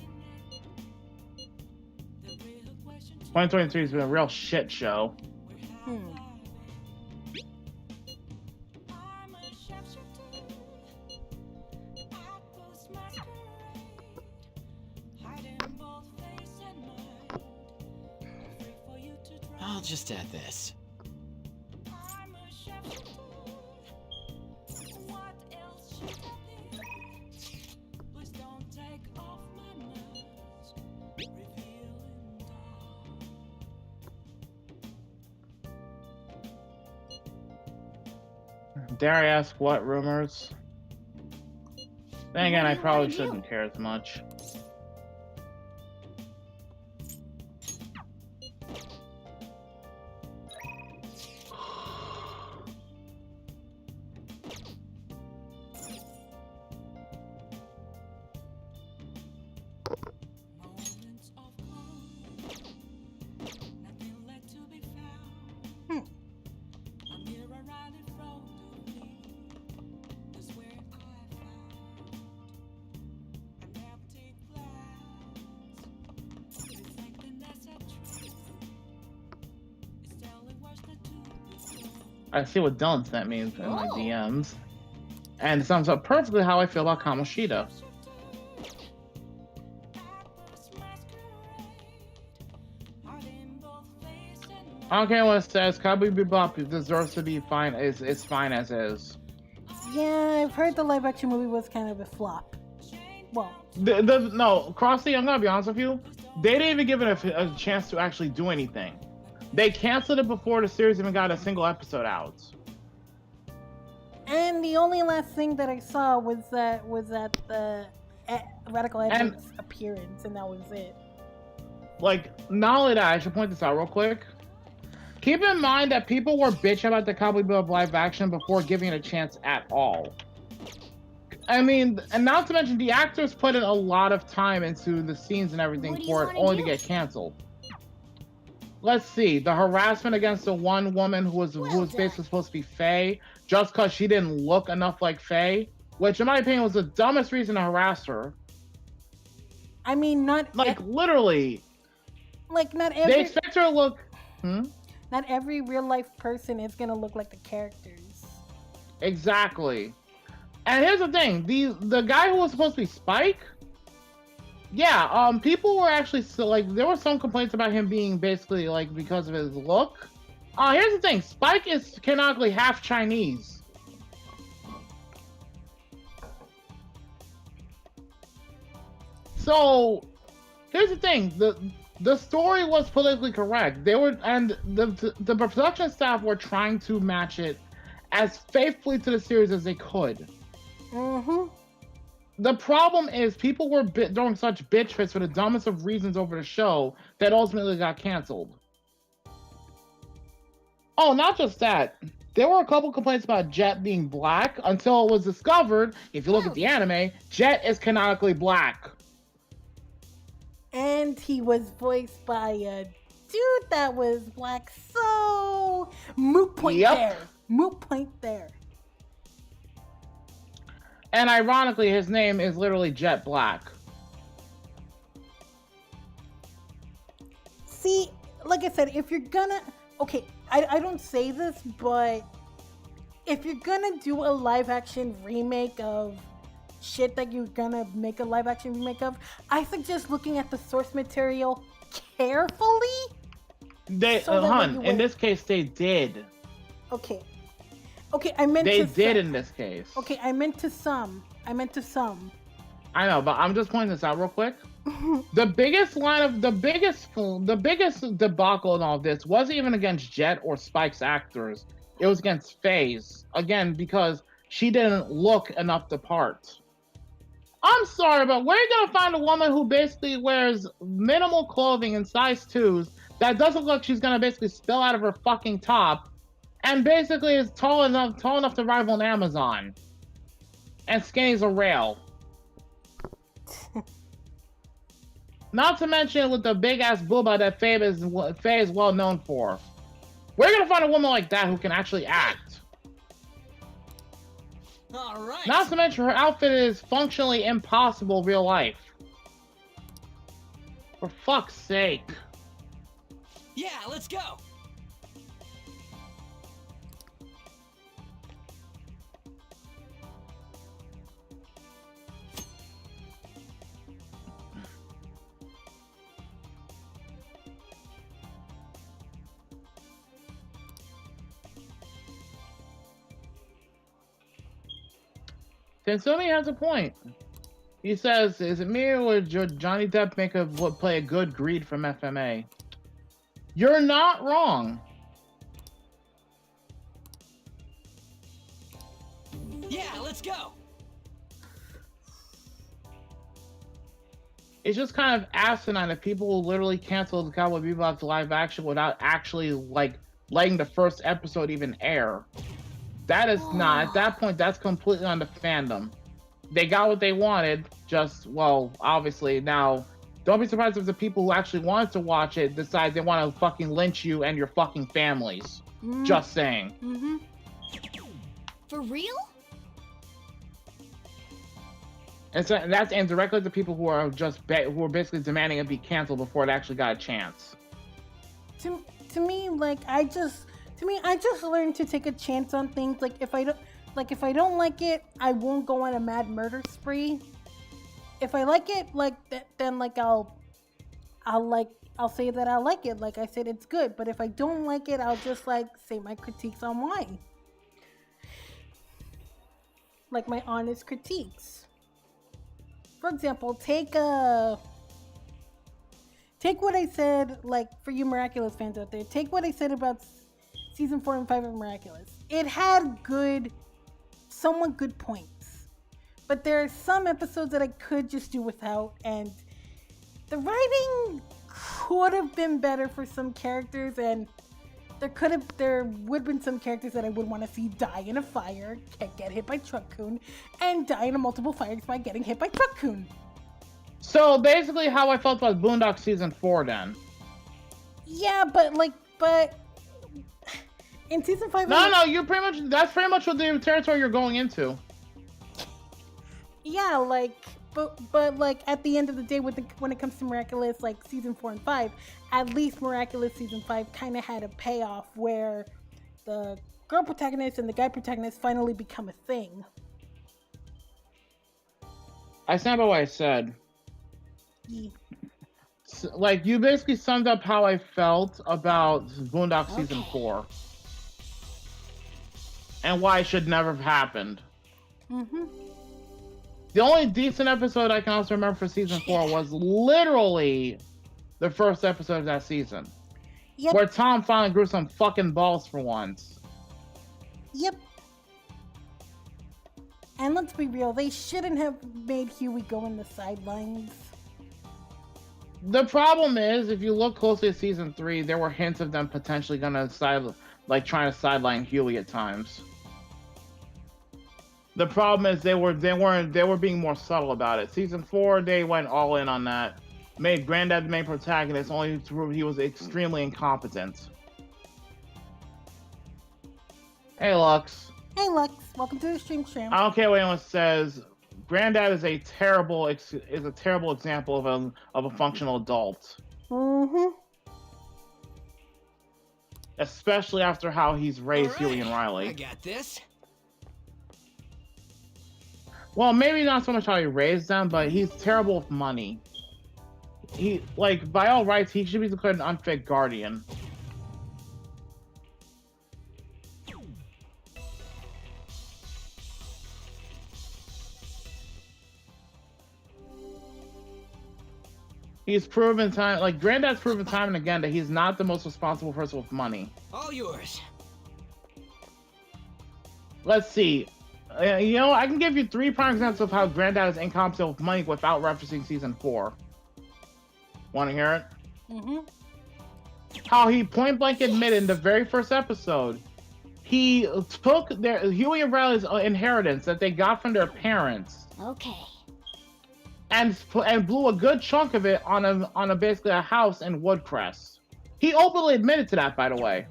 2023 has been a real shit show. I'll just add this. Dare I ask what rumors? Then again, I probably shouldn't care as much. I see what Dylan sent me in my DMs. And it sums up perfectly how I feel about Kamoshida. I don't care what it says, Cowboy Bebop deserves to be fine, it's fine as is. Yeah, I've heard the live action movie was kind of a flop. Well, no, Crossy, I'm gonna be honest with you. They didn't even give it a chance to actually do anything. They canceled it before the series even got a single episode out. And the only last thing that I saw was that the Radical Edge's appearance, and that was it. Like, not only that, I should point this out real quick. Keep in mind that people were bitching about the Cowboy Bebop live action before giving it a chance at all. I mean, and not to mention the actors put in a lot of time into the scenes and everything for it only to get canceled. Let's see, the harassment against the one woman who was basically supposed to be Faye, just because she didn't look enough like Faye, which in my opinion was the dumbest reason to harass her. I mean, not like literally. Like not every. They expect her to look. Not every real life person is gonna look like the characters. Exactly. And here's the thing: the guy who was supposed to be Spike. Yeah, people were actually like, there were some complaints about him being basically like because of his look. Here's the thing: Spike is canonically half Chinese. So, here's the thing: the story was politically correct. They were, and the production staff were trying to match it as faithfully to the series as they could. Mm-hmm. The problem is people were throwing such bitch fits for the dumbest of reasons over the show that ultimately got canceled. Oh, not just that. There were a couple complaints about Jet being black until it was discovered, if you look at the anime, Jet is canonically black. And he was voiced by a dude that was black, so moot point there. Moot point there. And ironically, his name is literally Jet Black. See, like I said, if you're gonna... Okay, I don't say this, but if you're gonna do a live action remake of shit that you're gonna make a live action remake of, I suggest looking at the source material carefully. They, So that when hun, you in wait- this case, they did. Okay. Okay, I meant They to did some. in this case. Okay, I meant to some. I know, but I'm just pointing this out real quick. The biggest debacle in all of this wasn't even against Jet or Spike's actors. It was against FaZe. Again, because she didn't look enough the part. I'm sorry, but where are you gonna find a woman who basically wears minimal clothing in size 2s that doesn't look like she's gonna basically spill out of her fucking top, and basically is tall enough to rival an Amazon, and skinny as a rail? Not to mention with the big ass booba that Faye is well known for. We're gonna find a woman like that who can actually act. All right. Not to mention her outfit is functionally impossible real life. For fuck's sake. Yeah, let's go. Tensumi has a point. He says, "Is it me or would Johnny Depp play a good Greed from FMA?" You're not wrong. Yeah, let's go. It's just kind of asinine that people will literally cancel the Cowboy Bebop's live action without actually letting the first episode even air. That is not, at that point, that's completely on the fandom. They got what they wanted, obviously now, don't be surprised if the people who actually wanted to watch it decide they want to fucking lynch you and your fucking families. Just saying. Mm-hmm. For real? And so that's aimed directly at the people who are basically demanding it be canceled before it actually got a chance. To me, I just learned to take a chance on things. If I don't like it, I won't go on a mad murder spree. If I like it, then I'll say that I like it. Like I said, it's good. But if I don't like it, I'll just say my critiques on why. Like my honest critiques. For example, take what I said, for you Miraculous fans out there, take what I said about season 4 and 5 of Miraculous. It had somewhat good points. But there are some episodes that I could just do without, and the writing could have been better for some characters, and there would have been some characters that I would want to see die in a fire, get hit by Truck-kun, and die in a multiple fires by getting hit by Truck-kun. So basically how I felt about Boondock season 4 then. Yeah, but in season 5... that's pretty much what the territory you're going into. Yeah, but at the end of the day, when it comes to Miraculous, season 4 and 5, at least Miraculous season 5 kind of had a payoff where the girl protagonist and the guy protagonist finally become a thing. I stand by what I said. Yeah. You basically summed up how I felt about Boondock season 4. And why it should never have happened. Mm-hmm. The only decent episode I can also remember for season 4 was literally the first episode of that season. Yep. Where Tom finally grew some fucking balls for once. Yep. And let's be real, they shouldn't have made Huey go in the sidelines. The problem is, if you look closely at season 3, there were hints of them potentially gonna trying to sideline Huey at times. The problem is they were being more subtle about it. Season 4, they went all in on that. Made Granddad the main protagonist only to prove he was extremely incompetent. Hey Lux. Hey Lux, welcome to the stream. I don't care what anyone says. Granddad is a terrible example of a functional adult. Mm-hmm. especially after how he's raised All Huey and right, Riley. I got this. Well, maybe not so much how he raised them, but he's terrible with money. He, like, by all rights, he should be declared an unfit guardian. He's proven time, like, Granddad's proven time and again that he's not the most responsible person with money. All yours. Let's see. You know, I can give you 3 prime examples of how Granddad is incompetent with money without referencing season 4. Want to hear it? Mm-hmm. How he point blank admitted in the very first episode, he took Huey and Riley's inheritance that they got from their parents Okay. and blew a good chunk of it on a basically a house in Woodcrest. He openly admitted to that, by the way.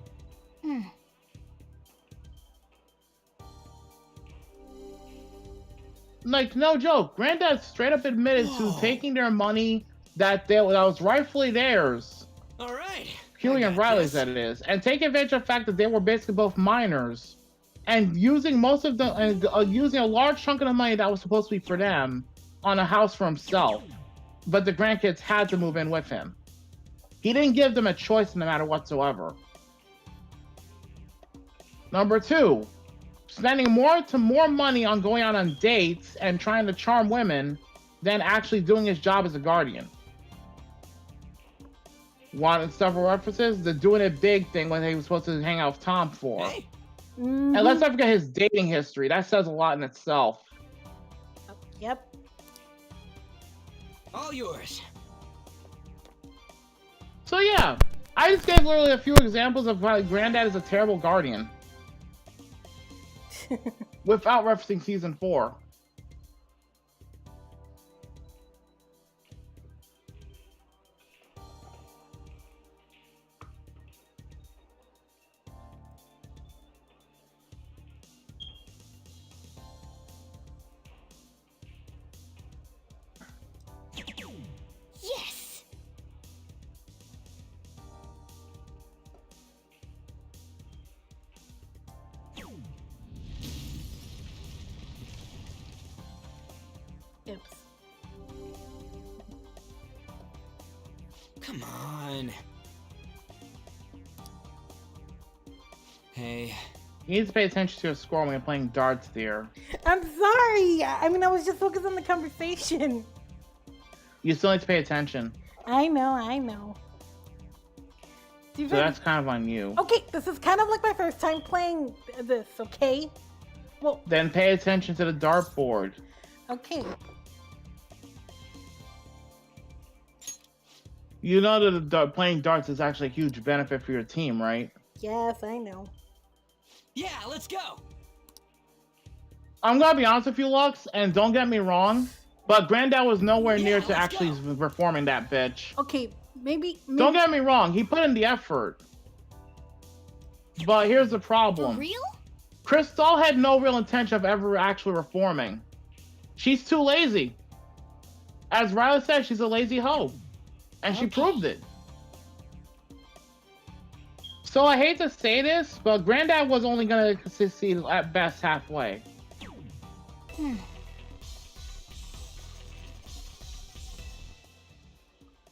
Like, no joke. Granddad straight up admitted to taking their money that was rightfully theirs. All right. Huey I and got Riley's this. that it is, and take advantage of the fact that they were basically both minors, and using most of the using a large chunk of the money that was supposed to be for them on a house for himself, but the grandkids had to move in with him. He didn't give them a choice no matter whatsoever. Number 2, spending more money on going out on dates and trying to charm women than actually doing his job as a guardian. Wanted several references, the doing it big thing when he was supposed to hang out with Tom for. Hey, Mm-hmm. And let's not forget his dating history. That says a lot in itself. Yep. all yours. So yeah, I just gave literally a few examples of why Granddad is a terrible guardian. Without referencing season 4. Yes! Oops. Come on. Hey, You need to pay attention to your score when you're playing darts there. I'm sorry. I mean, I was just focused on the conversation. You still need to pay attention. I know. So that's kind of on you. Okay, this is kind of like my first time playing this, okay? Well, Then pay attention to the dartboard. okay. You know that playing darts is actually a huge benefit for your team, right? Yes, I know. yeah, let's go. I'm gonna be honest with you, Lux, and don't get me wrong, but Granddad was nowhere Yeah, near to let's actually go. performing that bitch. Okay, maybe Don't get me wrong, he put in the effort. But here's the For problem. real? Crystal had no real intention of ever actually reforming. She's too lazy. As Riley said, she's a lazy hoe. And she Okay. proved it. So I hate to say this, but Granddad was only gonna succeed at best halfway.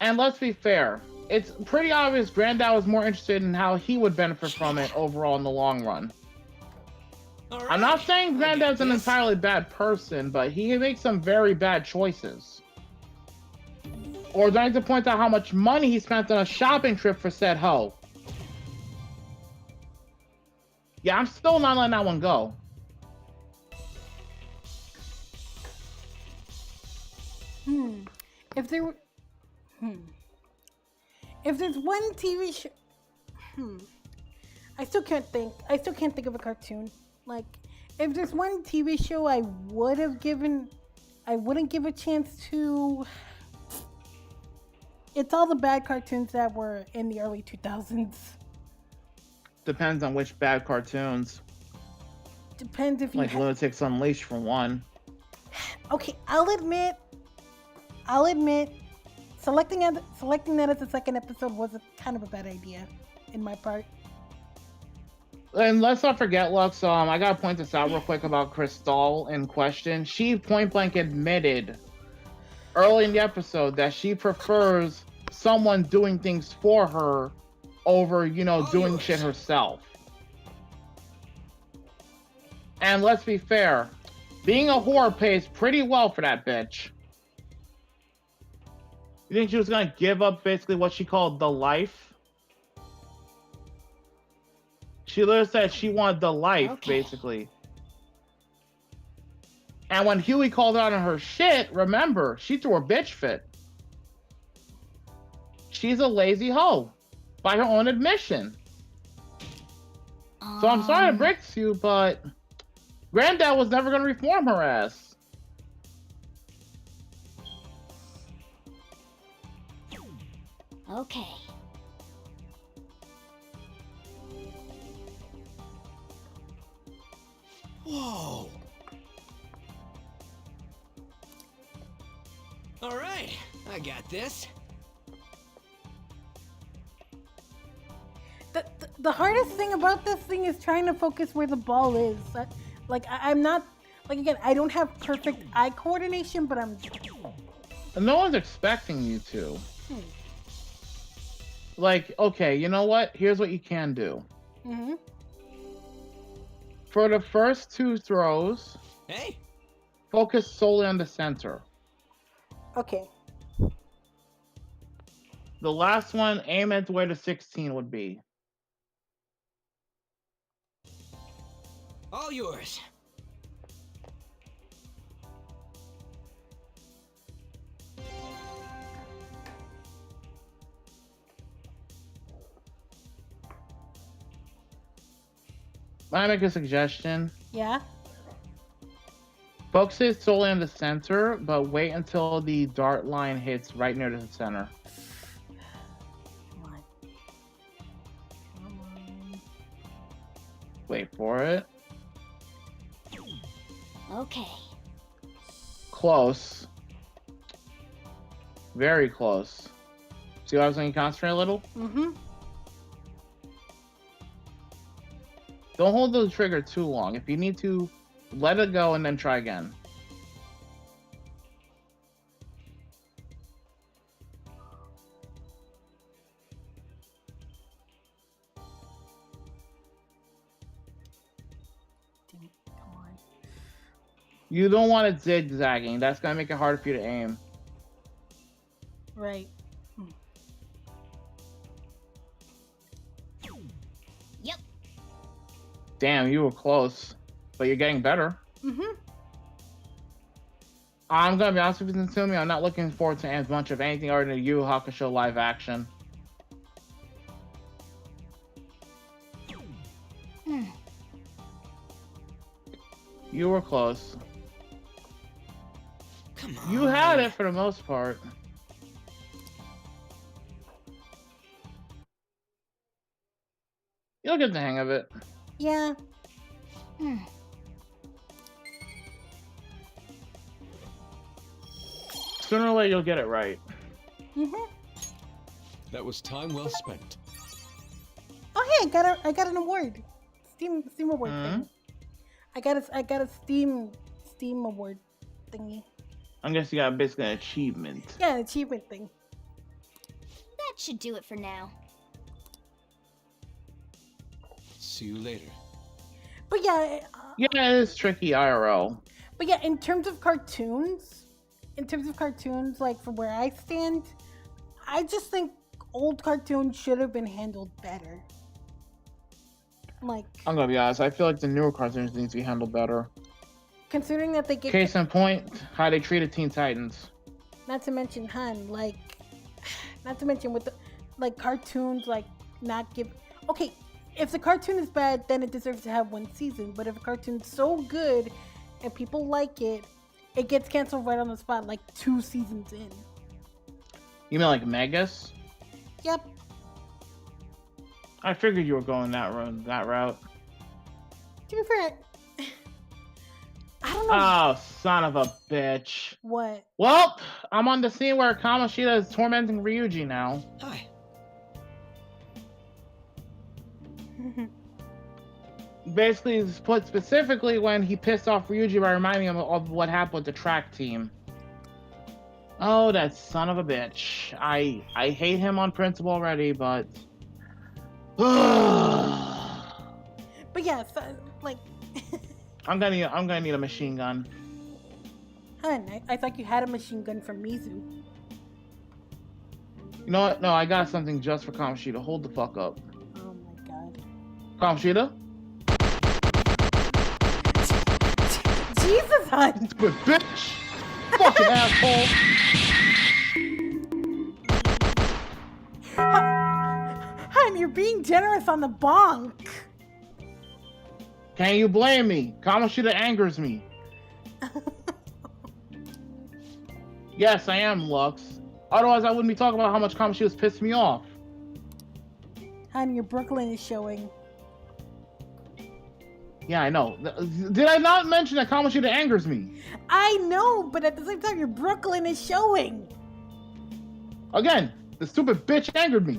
And let's be fair, it's pretty obvious Granddad was more interested in how he would benefit from it overall in the long run. All I'm not right, saying I Granddad's got an this. entirely bad person, but he makes some very bad choices. Or do I need to point out how much money he spent on a shopping trip for said hoe? Yeah, I'm still not letting that one go. If there were, if there's one TV show, I still can't think. I still can't think of a cartoon. Like, if there's one TV show I wouldn't give a chance to. It's all the bad cartoons that were in the early 2000s. Depends on which bad cartoons. Depends if you. Like Lunatics Unleashed for one. Okay, I'll admit, selecting that as the second episode was kind of a bad idea, in my part. And let's not forget, Lux, I gotta point this out real quick about Crystal in question. She point blank admitted early in the episode that she prefers someone doing things for her over, doing shit herself. And let's be fair, being a whore pays pretty well for that bitch. You think she was gonna give up basically what she called the life? She literally said she wanted the life, basically. And when Huey called out on her shit, remember, she threw a bitch fit. She's a lazy hoe, by her own admission. So I'm sorry to break to you, but Granddad was never gonna reform her ass. Okay. Whoa! All right, I got this. The hardest thing about this thing is trying to focus where the ball is. I'm not, again, I don't have perfect eye coordination, but I'm... No one's expecting you to. Okay, you know what? Here's what you can do. Mm-hmm. For the first 2 throws, Hey, focus solely on the center. Okay. The last one, aim at where the 16 would be. all yours. Might I make a suggestion? Yeah? Focus it solely on the center, but wait until the dart line hits right near the center. Come on. Come on. Wait for it. Okay. Close. Very close. See what I was saying? Concentrate a little? Mm-hmm. Don't hold the trigger too long. If you need to, let it go and then try again. Come on. You don't want it zigzagging. That's going to make it harder for you to aim. Right. Yep. Damn, you were close. But you're getting better. Mm-hmm. I'm going to be honest with you, Tsumi. I'm not looking forward to as much of anything other than Yu Yu Hakusho live action. You were close. Come on. You had it for the most part. You'll get the hang of it. Yeah. Sooner or later, you'll get it right. Mm-hmm. That was time well spent. Oh hey, I got an award. Steam award thing. I got a Steam award thingy. I guess you got basically an achievement. Yeah, an achievement thing. That should do it for now. See you later. But yeah, Yeah, it is tricky IRL. but yeah, in terms of cartoons, like from where I stand, I just think old cartoons should have been handled better. Like, I'm gonna be honest, I feel like the newer cartoons need to be handled better. considering that they get, Case in point, how they treated Teen Titans. not to mention Han, like, not to mention with the, like, cartoons, like, not give, okay, if the cartoon is bad, then it deserves to have one season, but if a cartoon's so good and people like it, it gets canceled right on the spot, like 2 seasons in. You mean like Megas? Yep. I figured you were going that route. To be fair, I don't know. Oh, son of a bitch. What? Well, I'm on the scene where Kamoshida is tormenting Ryuji now. Hi. basically it's put specifically when he pissed off Ryuji by reminding him of what happened with the track team. Oh, that son of a bitch. I hate him on principle already, but But yeah, so, like, I'm gonna need a machine gun. hun, I thought you had a machine gun from Mizu. You know what? No, I got something just for Kamoshida. Hold the fuck up. Oh my god. Kamoshida? Jesus, hun! Stupid bitch! Fucking asshole! Hun, you're being generous on the bonk. Can you blame me? Kamoshida angers me. Yes, I am, Lux. Otherwise, I wouldn't be talking about how much Kamoshida's pissed me off. Hun, your Brooklyn is showing. Yeah, I know. Did I not mention that Kamoshida angers me? I know, but at the same time, your Brooklyn is showing. Again, the stupid bitch angered me.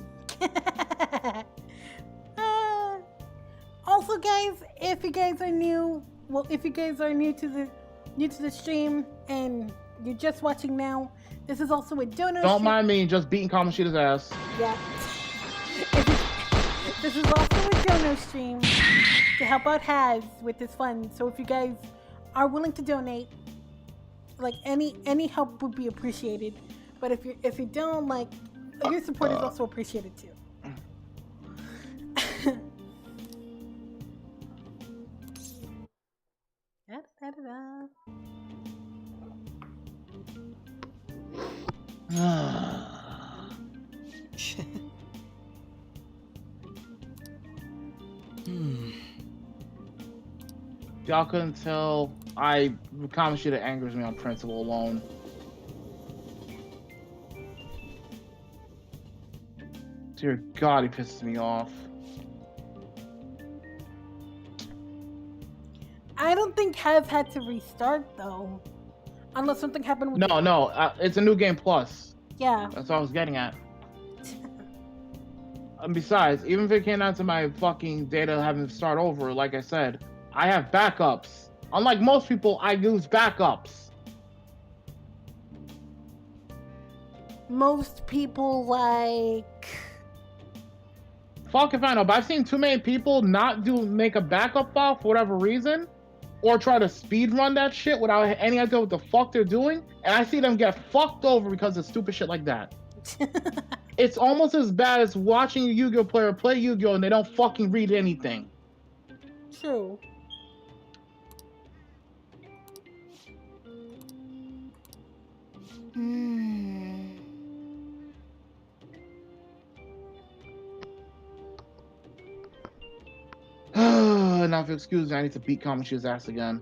Also, guys, if you guys are new to the stream and you're just watching now, this is also a dono. Don't mind me just beating Kamoshida's ass. Yeah. This is also a dono stream to help out Haz with his fund. So if you guys are willing to donate, like any help would be appreciated. But if you don't, like, your support is also appreciated too. Y'all couldn't tell. Kamoshida angers me on principle alone. Dear God, he pisses me off. I don't think Haz had to restart though, unless something happened with No, it's a new game plus. Yeah. That's what I was getting at. And besides, even if it came down to my fucking data having to start over, like I said, I have backups. Unlike most people, I use backups. Most people like. Fuck if I know, but I've seen too many people not make a backup file for whatever reason, or try to speed run that shit without any idea what the fuck they're doing, and I see them get fucked over because of stupid shit like that. It's almost as bad as watching a Yu-Gi-Oh player play Yu-Gi-Oh and they don't fucking read anything. True. Now, if you excuse me, I need to beat Kamoshida's ass again.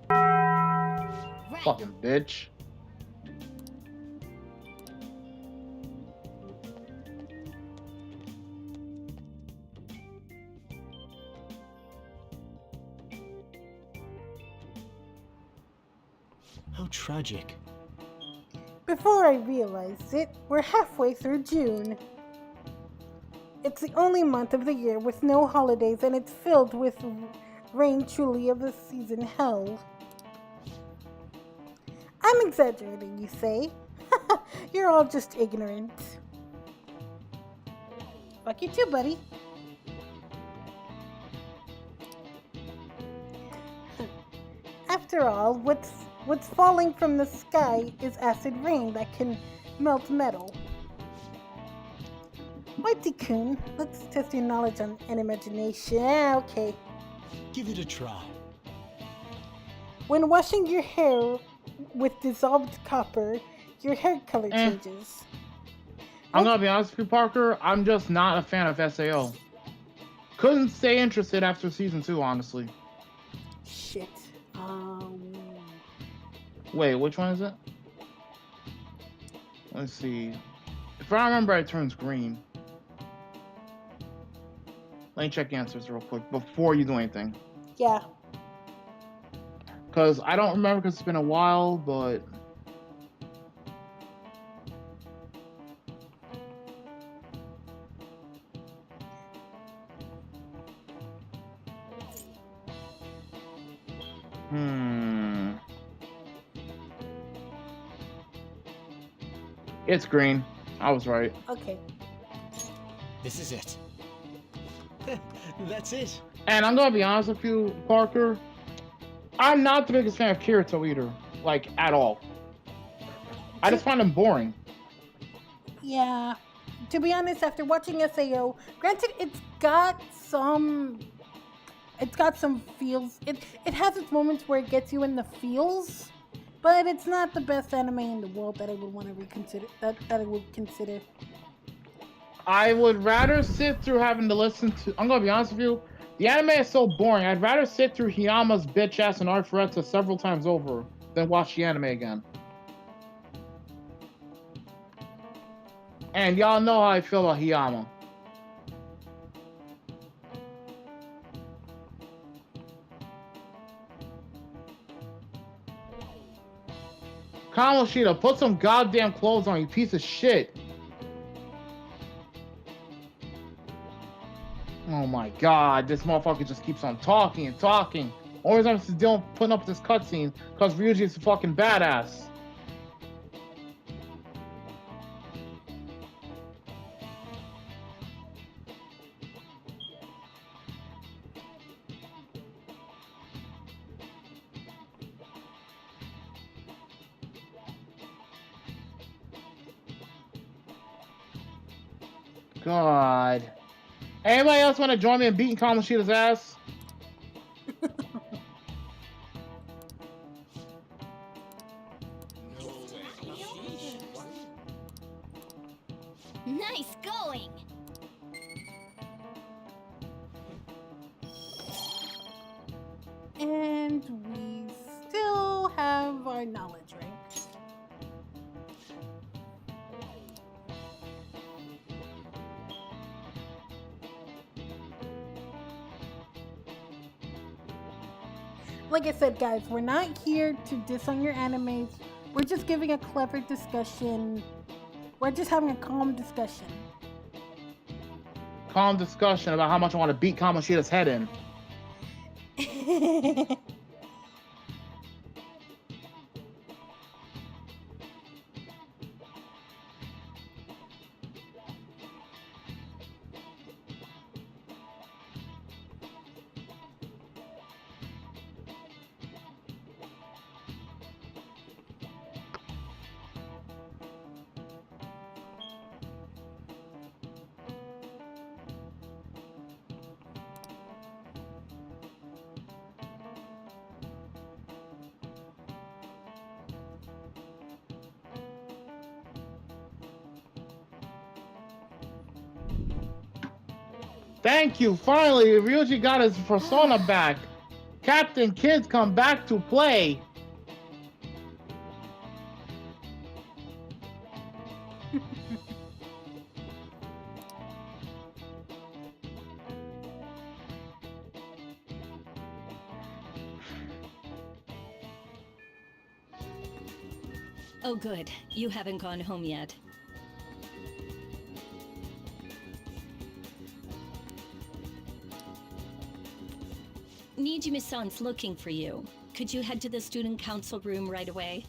Right. Fucking bitch. How tragic. Before I realized it, we're halfway through June. It's the only month of the year with no holidays, and it's filled with rain, truly of the season hell. I'm exaggerating, you say? You're all just ignorant. Fuck you too, buddy. After all, what's falling from the sky is acid rain that can melt metal. Mighty-kun, let's test your knowledge and imagination. Okay. Give it a try. When washing your hair with dissolved copper, your hair color changes. I'm gonna be honest with you, Parker. I'm just not a fan of SAO. Couldn't stay interested after season 2, honestly. Shit. Wait, which one is it? Let's see. If I remember, it turns green. Let me check answers real quick before you do anything. Yeah. Because I don't remember because it's been a while, but... It's green. I was right. Okay. This is it. That's it. And I'm gonna be honest with you, Parker. I'm not the biggest fan of Kirito either, like at all. I just find him boring. Yeah. To be honest, after watching SAO, granted, it's got some feels. It has its moments where it gets you in the feels, but it's not the best anime in the world that I would want to reconsider. That I would consider. I would rather sit through having to listen to. I'm gonna be honest with you. The anime is so boring. I'd rather sit through Hiyama's bitch ass and Artfretta several times over than watch the anime again. And y'all know how I feel about Hiyama. Kamoshida, put some goddamn clothes on, you piece of shit. Oh my god, this motherfucker just keeps on talking and talking. Always I'm still putting up this cutscene because Ryuji is a fucking badass. God. Anybody else want to join me in beating Kamoshida's ass? Nice going! And we still have our knowledge rank. Like I said, guys, we're not here to diss on your animes. We're just giving a clever discussion. We're just having a calm discussion. Calm discussion about how much I want to beat Kamoshida's head in. Thank you. Finally, Ryuji got his persona back. Captain Kidd's come back to play. Oh good, you haven't gone home yet. Nijimi-san's looking for you. Could you head to the student council room right away?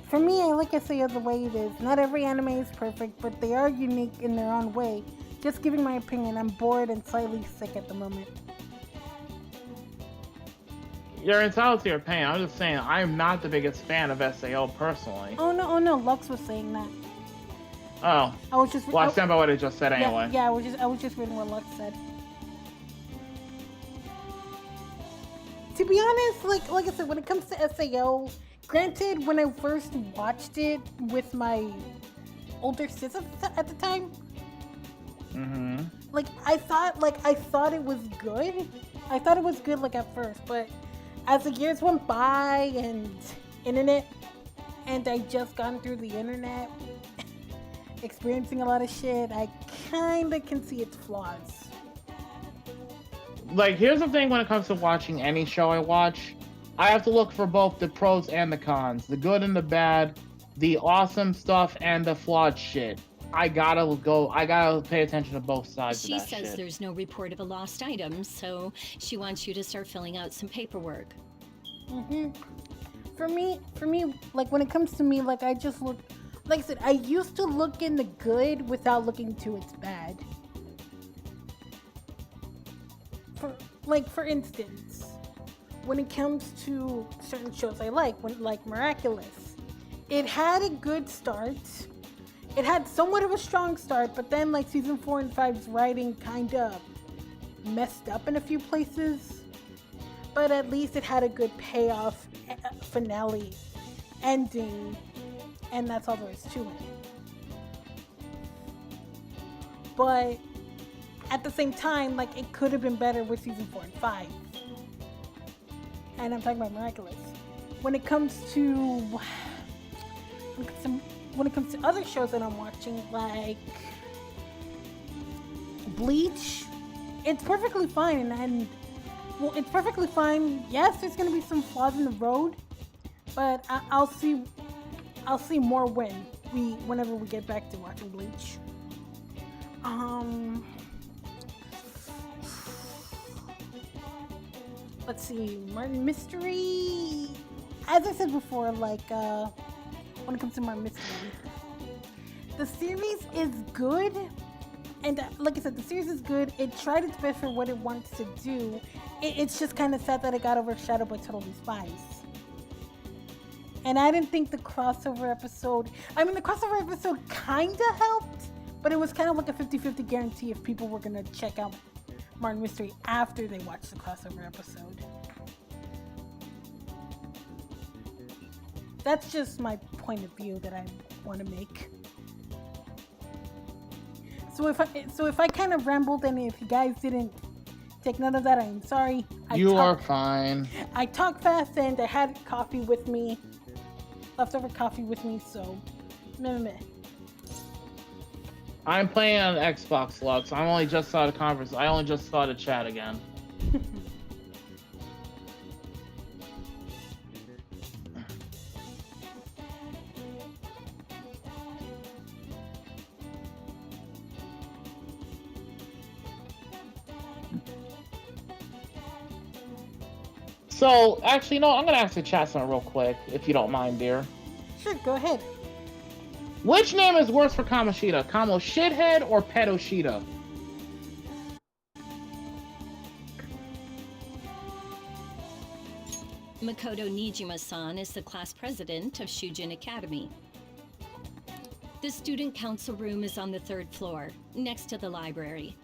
For me, I like to say it the way it is. Not every anime is perfect, but they are unique in their own way. Just giving my opinion, I'm bored and slightly sick at the moment. You're entitled to your opinion. I'm just saying, I'm not the biggest fan of SAO personally. Oh no, Lux was saying that. Oh. I was just. Well, I stand by what I just said anyway. Yeah, I was just reading what Lux said. To be honest, like I said, when it comes to SAO, granted, when I first watched it with my older sister at the time, I thought it was good. I thought it was good at first, but as the years went by and I just gone through the internet, experiencing a lot of shit, I kinda can see its flaws. Here's the thing when it comes to watching any show I watch. I have to look for both the pros and the cons. The good and the bad. The awesome stuff and the flawed shit. I gotta pay attention to both sides of that shit. She says there's no report of a lost item, so she wants you to start filling out some paperwork. For me, like when it comes to me, like I just look, like I said, I used to look in the good without looking to its bad. For instance, when it comes to certain shows I like Miraculous, it had a good start. It had somewhat of a strong start, but then like season 4 and 5's writing kind of messed up in a few places. But at least it had a good payoff finale ending, and that's all there is to it. But at the same time, like it could have been better with season 4 and 5. And I'm talking about Miraculous. When it comes to other shows that I'm watching, like Bleach, it's perfectly fine, and well, it's perfectly fine. Yes, there's gonna be some flaws in the road, but I'll see more whenever we get back to watching Bleach. Let's see, Martin Mystery. As I said before, like when it comes to Martin Mystery, the series is good, and like I said, the series is good. It tried its best for what it wants to do. It's just kind of sad that it got overshadowed by Totally Spies. And I didn't think the crossover episode... I mean, the crossover episode kind of helped, but it was kind of like a 50-50 guarantee if people were going to check out Martin Mystery after they watched the crossover episode. That's just my point of view that I want to make. So if I kind of rambled, and if you guys didn't take note of that, I'm sorry. You are fine. I talk fast, and I had coffee with me, leftover coffee with me, so meh. I'm playing on Xbox, Lux. I only just saw the conference. I only just saw the chat again. So, actually, no, I'm going to ask the chat something real quick, if you don't mind, dear. Sure, go ahead. Which name is worse for Kamoshida? Kamo Shithead or Pedoshida? Makoto Nijima-san is the class president of Shujin Academy. The student council room is on the 3rd floor, next to the library.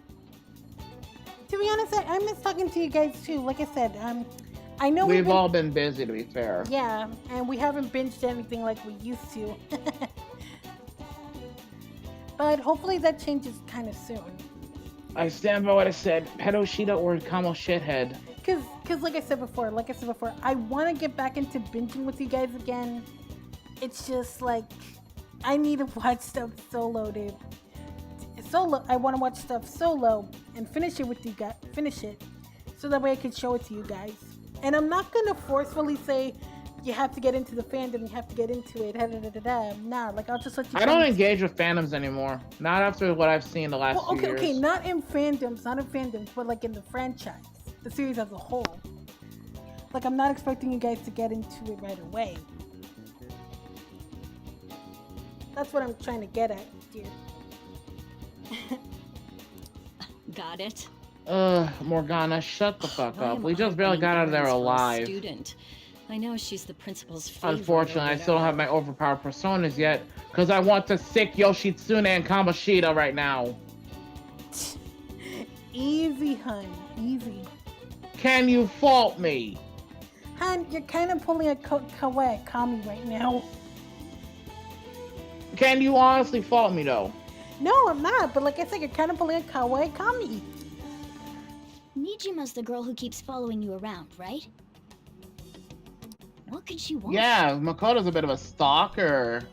To be honest, I miss talking to you guys too. Like I said, I know we've all been busy, to be fair. Yeah, and we haven't binged anything like we used to. But hopefully that changes kind of soon. I stand by what I said. Pedoshida or Kamo Shithead. Cause like I said before, I want to get back into binging with you guys again. It's just like I need to watch stuff solo, dude. I want to watch stuff solo and finish it with you guys. Finish it, so that way I can show it to you guys. And I'm not gonna forcefully say you have to get into the fandom, you have to get into it. Nah, like I'll just let you. I don't engage with fandoms anymore. Not after what I've seen the last few years. Okay, not in fandoms, but like in the franchise, the series as a whole. Like I'm not expecting you guys to get into it right away. That's what I'm trying to get at, dear. Got it. Morgana, shut the fuck Why up. am We I just barely being got out of there Aaron's first alive. Student? I know she's the principal's favorite. Unfortunately, I still don't have my overpowered personas yet, because I want to sick Yoshitsune and Kamoshida right now. Easy, hun. Easy. Can you fault me? Han, you're kind of pulling a kawaii Kami right now. Can you honestly fault me, though? No, I'm not, but like I said, you're kind of pulling a kawaii Kami. Nijima's the girl who keeps following you around, right? What could she want? Yeah, Makoto's a bit of a stalker.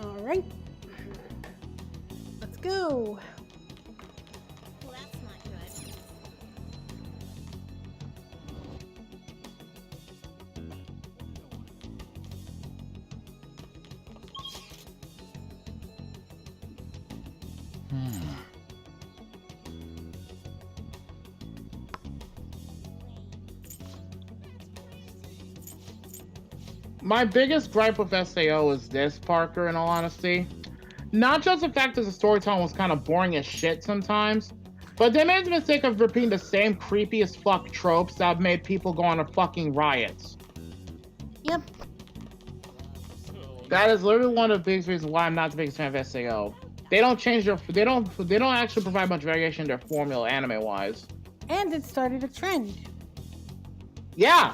Alright. Let's go. Well, that's not good. My biggest gripe with SAO is this, Parker, in all honesty. Not just the fact that the storytelling was kind of boring as shit sometimes, but they made the mistake of repeating the same creepy as fuck tropes that have made people go on a fucking riots. Yep. That is literally one of the biggest reasons why I'm not the biggest fan of SAO. They don't change their, they don't actually provide much variation in their formula anime-wise. And it started a trend. Yeah.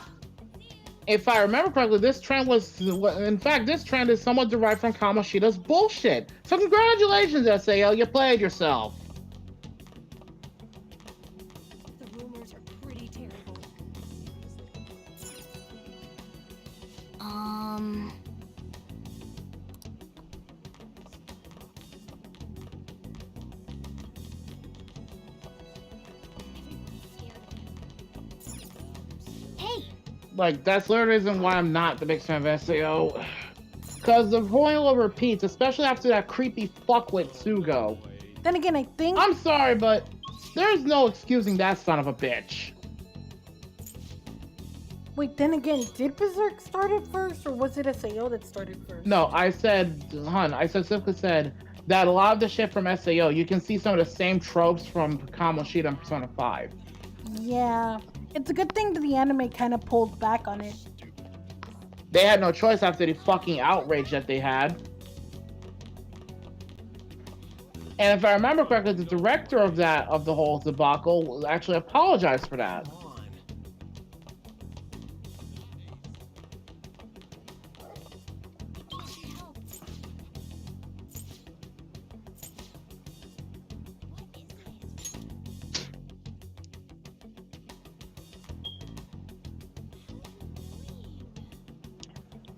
If I remember correctly, this trend was, in fact, this trend is somewhat derived from Kamoshida's bullshit. So congratulations, SAO, you played yourself. The rumors are pretty terrible. Hey! Like, that's the reason why I'm not the biggest fan of SAO. Because the formula repeats, especially after that creepy fuckwit Sugo. Then again, I think... I'm sorry, but there's no excusing that son of a bitch. Wait, then again, did Berserk start it first, or was it SAO that started first? No, I specifically said that a lot of the shit from SAO, you can see some of the same tropes from Kamoshida and Persona 5. Yeah. It's a good thing that the anime kind of pulled back on it. They had no choice after the fucking outrage that they had. And if I remember correctly, the director of the whole debacle actually apologized for that.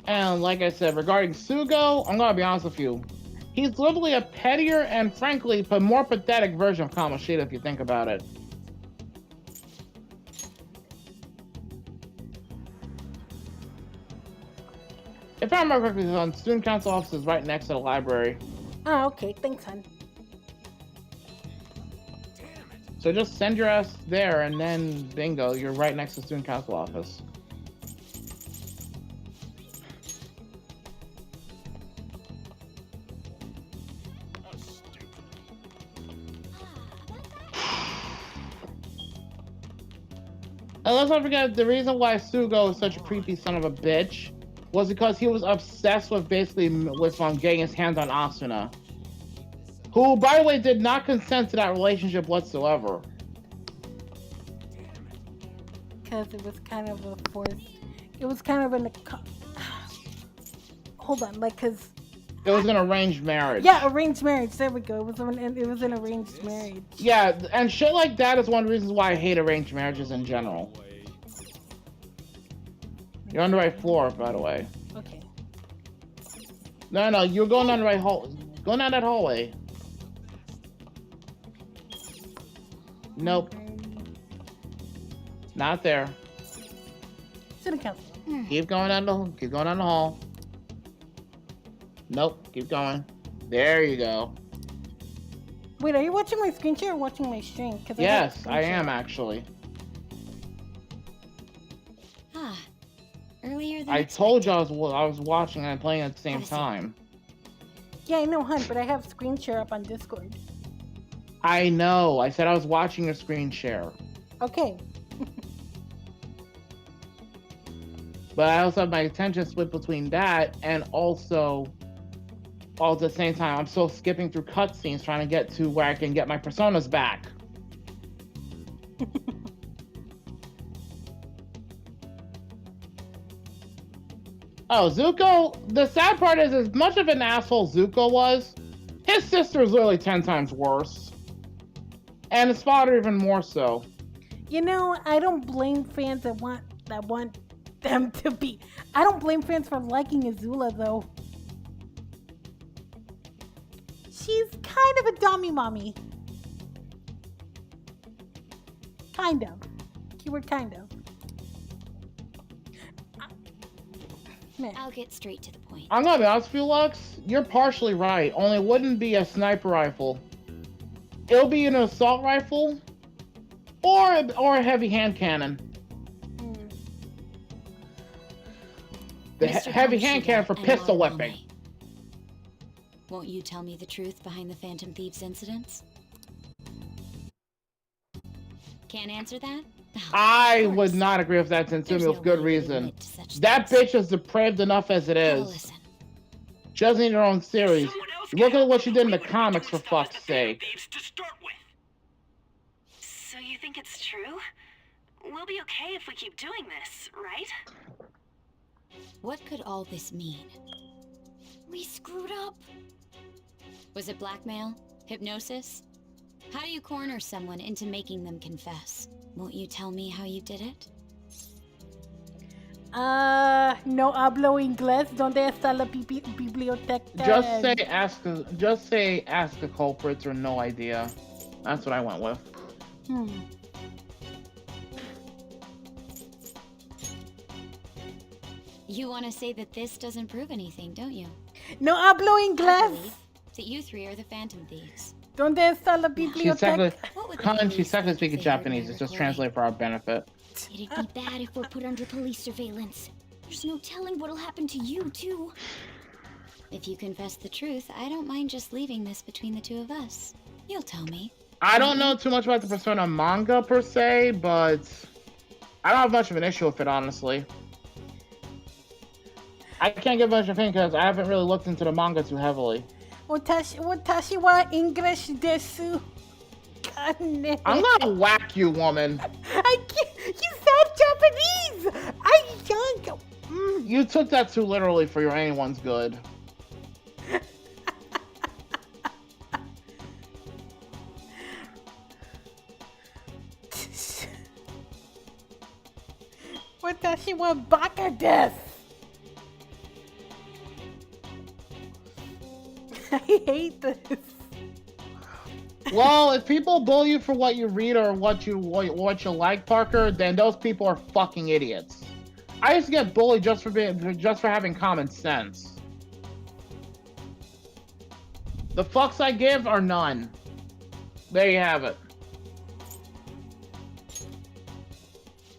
And like I said, regarding Sugo, I'm gonna be honest with you. He's literally a pettier and frankly, but more pathetic version of Kamoshida if you think about it. If I remember correctly, the student council office is right next to the library. Ah, okay. Thanks, hon. So just send your ass there and then bingo, you're right next to the student council office. And let's not forget, the reason why Sugo is such a creepy son of a bitch was because he was obsessed with getting his hands on Asuna. Who, by the way, did not consent to that relationship whatsoever. Because it was kind of a forced... It was kind of an... Hold on, like, because... It was an arranged marriage. Yeah, arranged marriage. There we go. It was an arranged marriage. Yeah, and shit like that is one of the reasons why I hate arranged marriages in general. You're on the right floor, by the way. Okay. No, you're going down the right hall. Go down that hallway. Nope. Not there. Student council. Keep going down the hall. Nope, keep going. There you go. Wait, are you watching my screen share or watching my stream? Yes, I am actually. Earlier than I told you I was watching and playing at the same time. Yeah, I know, hun, but I have screen share up on Discord. I know. I said I was watching your screen share. Okay. But I also have my attention split between that and also all at the same time. I'm still skipping through cutscenes trying to get to where I can get my personas back. Oh, Zuko, the sad part is, as much of an asshole Zuko was, his sister is literally 10 times worse. And his father even more so. You know, I don't blame fans that want them to be... I don't blame fans for liking Azula, though. She's kind of a dummy mommy. Kind of. Keyword kind of. I'll get straight to the point. I'm gonna be honest with you, Lux. You're partially right. Only it wouldn't be a sniper rifle. It'll be an assault rifle or a heavy hand cannon. The Mr. heavy hand cannon for Kamoshida pistol and whipping. Maruome. Won't you tell me the truth behind the Phantom Thieves incidents? Can't answer that? Oh, I of would course. not agree with that, Tensumi, There's with no good way you'd reason. admit to such That things. bitch is depraved enough as it Now is. listen. She doesn't need her own series. Someone else Look can at what help she us, did in but the we wouldn't be comics, for doing stuff as fuck's the Phantom sake. Thieves to start with. So you think it's true? We'll be okay if we keep doing this, right? What could all this mean? We screwed up. Was it blackmail? Hypnosis? How do you corner someone into making them confess? Won't you tell me how you did it? No hablo inglés. ¿Dónde está la biblioteca? Just say ask the culprits or no idea. That's what I went with. You want to say that this doesn't prove anything, don't you? No hablo I inglés. believe that you three are the Phantom Thieves. ¿Dónde está la biblioteca? What would the She's police technically think speaking if they heard Japanese. my It's just recording? translated for our benefit. It'd be bad if we're put under police surveillance. There's no telling what'll happen to you, too. If you confess the truth, I don't mind just leaving this between the two of us. You'll tell me. I don't know too much about the Persona manga per se, but I don't have much of an issue with it, honestly. I can't give much of an opinion because I haven't really looked into the manga too heavily. Watashi wa English desu. Kane. I'm gonna whack you, woman. I can't. You said Japanese. I can't. You took that too literally for your anyone's good. Watashi wa baka desu. I hate this. Well, if people bully you for what you read or what you like, Parker, then those people are fucking idiots. I used to get bullied just for having common sense. The fucks I give are none. There you have it.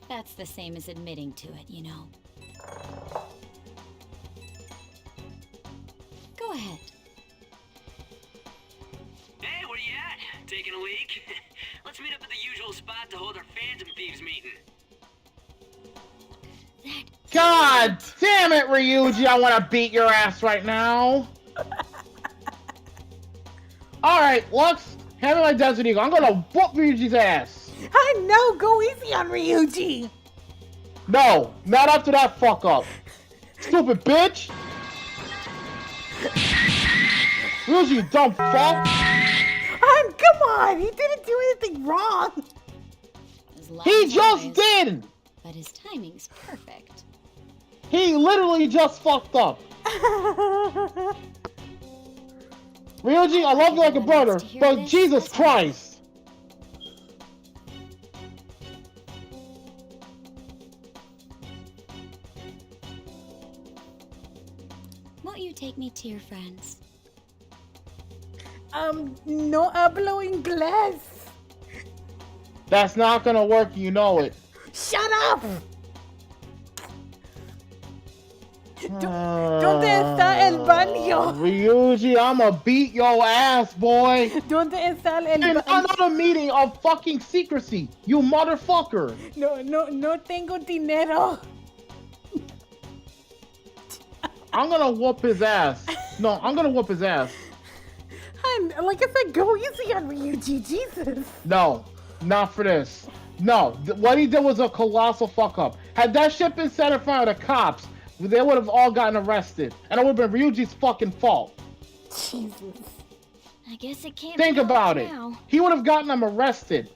That's the same as admitting to it, you know. Go ahead. Hey, where you at? Taking a leak? Let's meet up at the usual spot to hold our Phantom Thieves meeting. God damn it, Ryuji, I want to beat your ass right now. Alright, Lux, hand me my Desert Eagle. I'm gonna whoop Ryuji's ass. I know. Go easy on Ryuji. No, not after that fuck up. Stupid bitch. Ryuji, you dumb fuck. Come on. He didn't do anything wrong. As loud He as just always, did. But his timing's perfect. He literally just fucked up. Ryuji, I love you like a brother, but Jesus Christ. Won't you take me to your friends? No hablo inglés. That's not gonna work, you know it. Shut up. ¿Dónde está el baño? Ryuji, I'ma beat your ass, boy. ¿Dónde está el In baño? another meeting of fucking secrecy, you motherfucker. No tengo dinero. I'm gonna whoop his ass. No, I'm gonna whoop his ass. Like I said, go easy on Ryuji, Jesus. No, not for this. No, what he did was a colossal fuck up. Had that shit been set in front of the cops, they would have all gotten arrested. And it would have been Ryuji's fucking fault. Jesus. I guess it can't Think be about helped it. now. He would have gotten them arrested.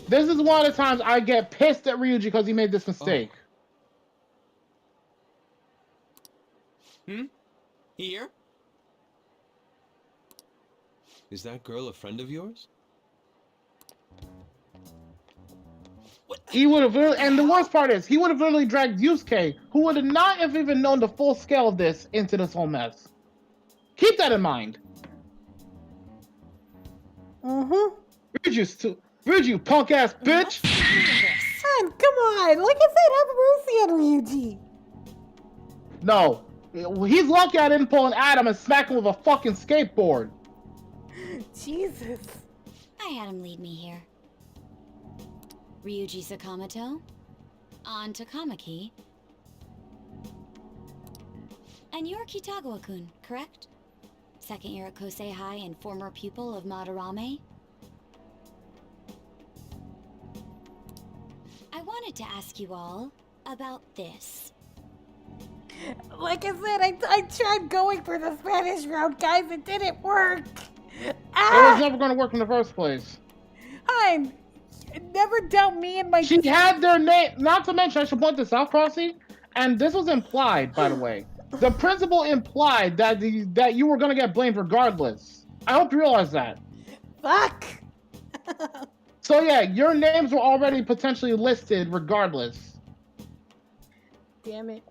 This is one of the times I get pissed at Ryuji because he made this mistake. Here? Is that girl a friend of yours? He would have, and the worst part is, he would have literally dragged Yusuke, who would have not have even known the full scale of this, into this whole mess. Keep that in mind. Mm-hmm. Ryuji, you punk ass bitch! Son, come on! Like I said, have mercy on Ryuji. No. He's lucky I didn't pull an Adam and smack him with a fucking skateboard. Jesus. I had him lead me here. Ryuji Sakamoto. On to Kamaki. And you're Kitagawa-kun, correct? Second year at Kosei High and former pupil of Madarame? I wanted to ask you all about this. Like I said, I tried going for the Spanish route, guys. It didn't work. It was never going to work in the first place. Hun, never doubt me and my... She had their name... Not to mention, I should point this out, Crossy. And this was implied, by the way. The principal implied that you were going to get blamed regardless. I hope you realize that. Fuck. So yeah, your names were already potentially listed regardless. Damn it.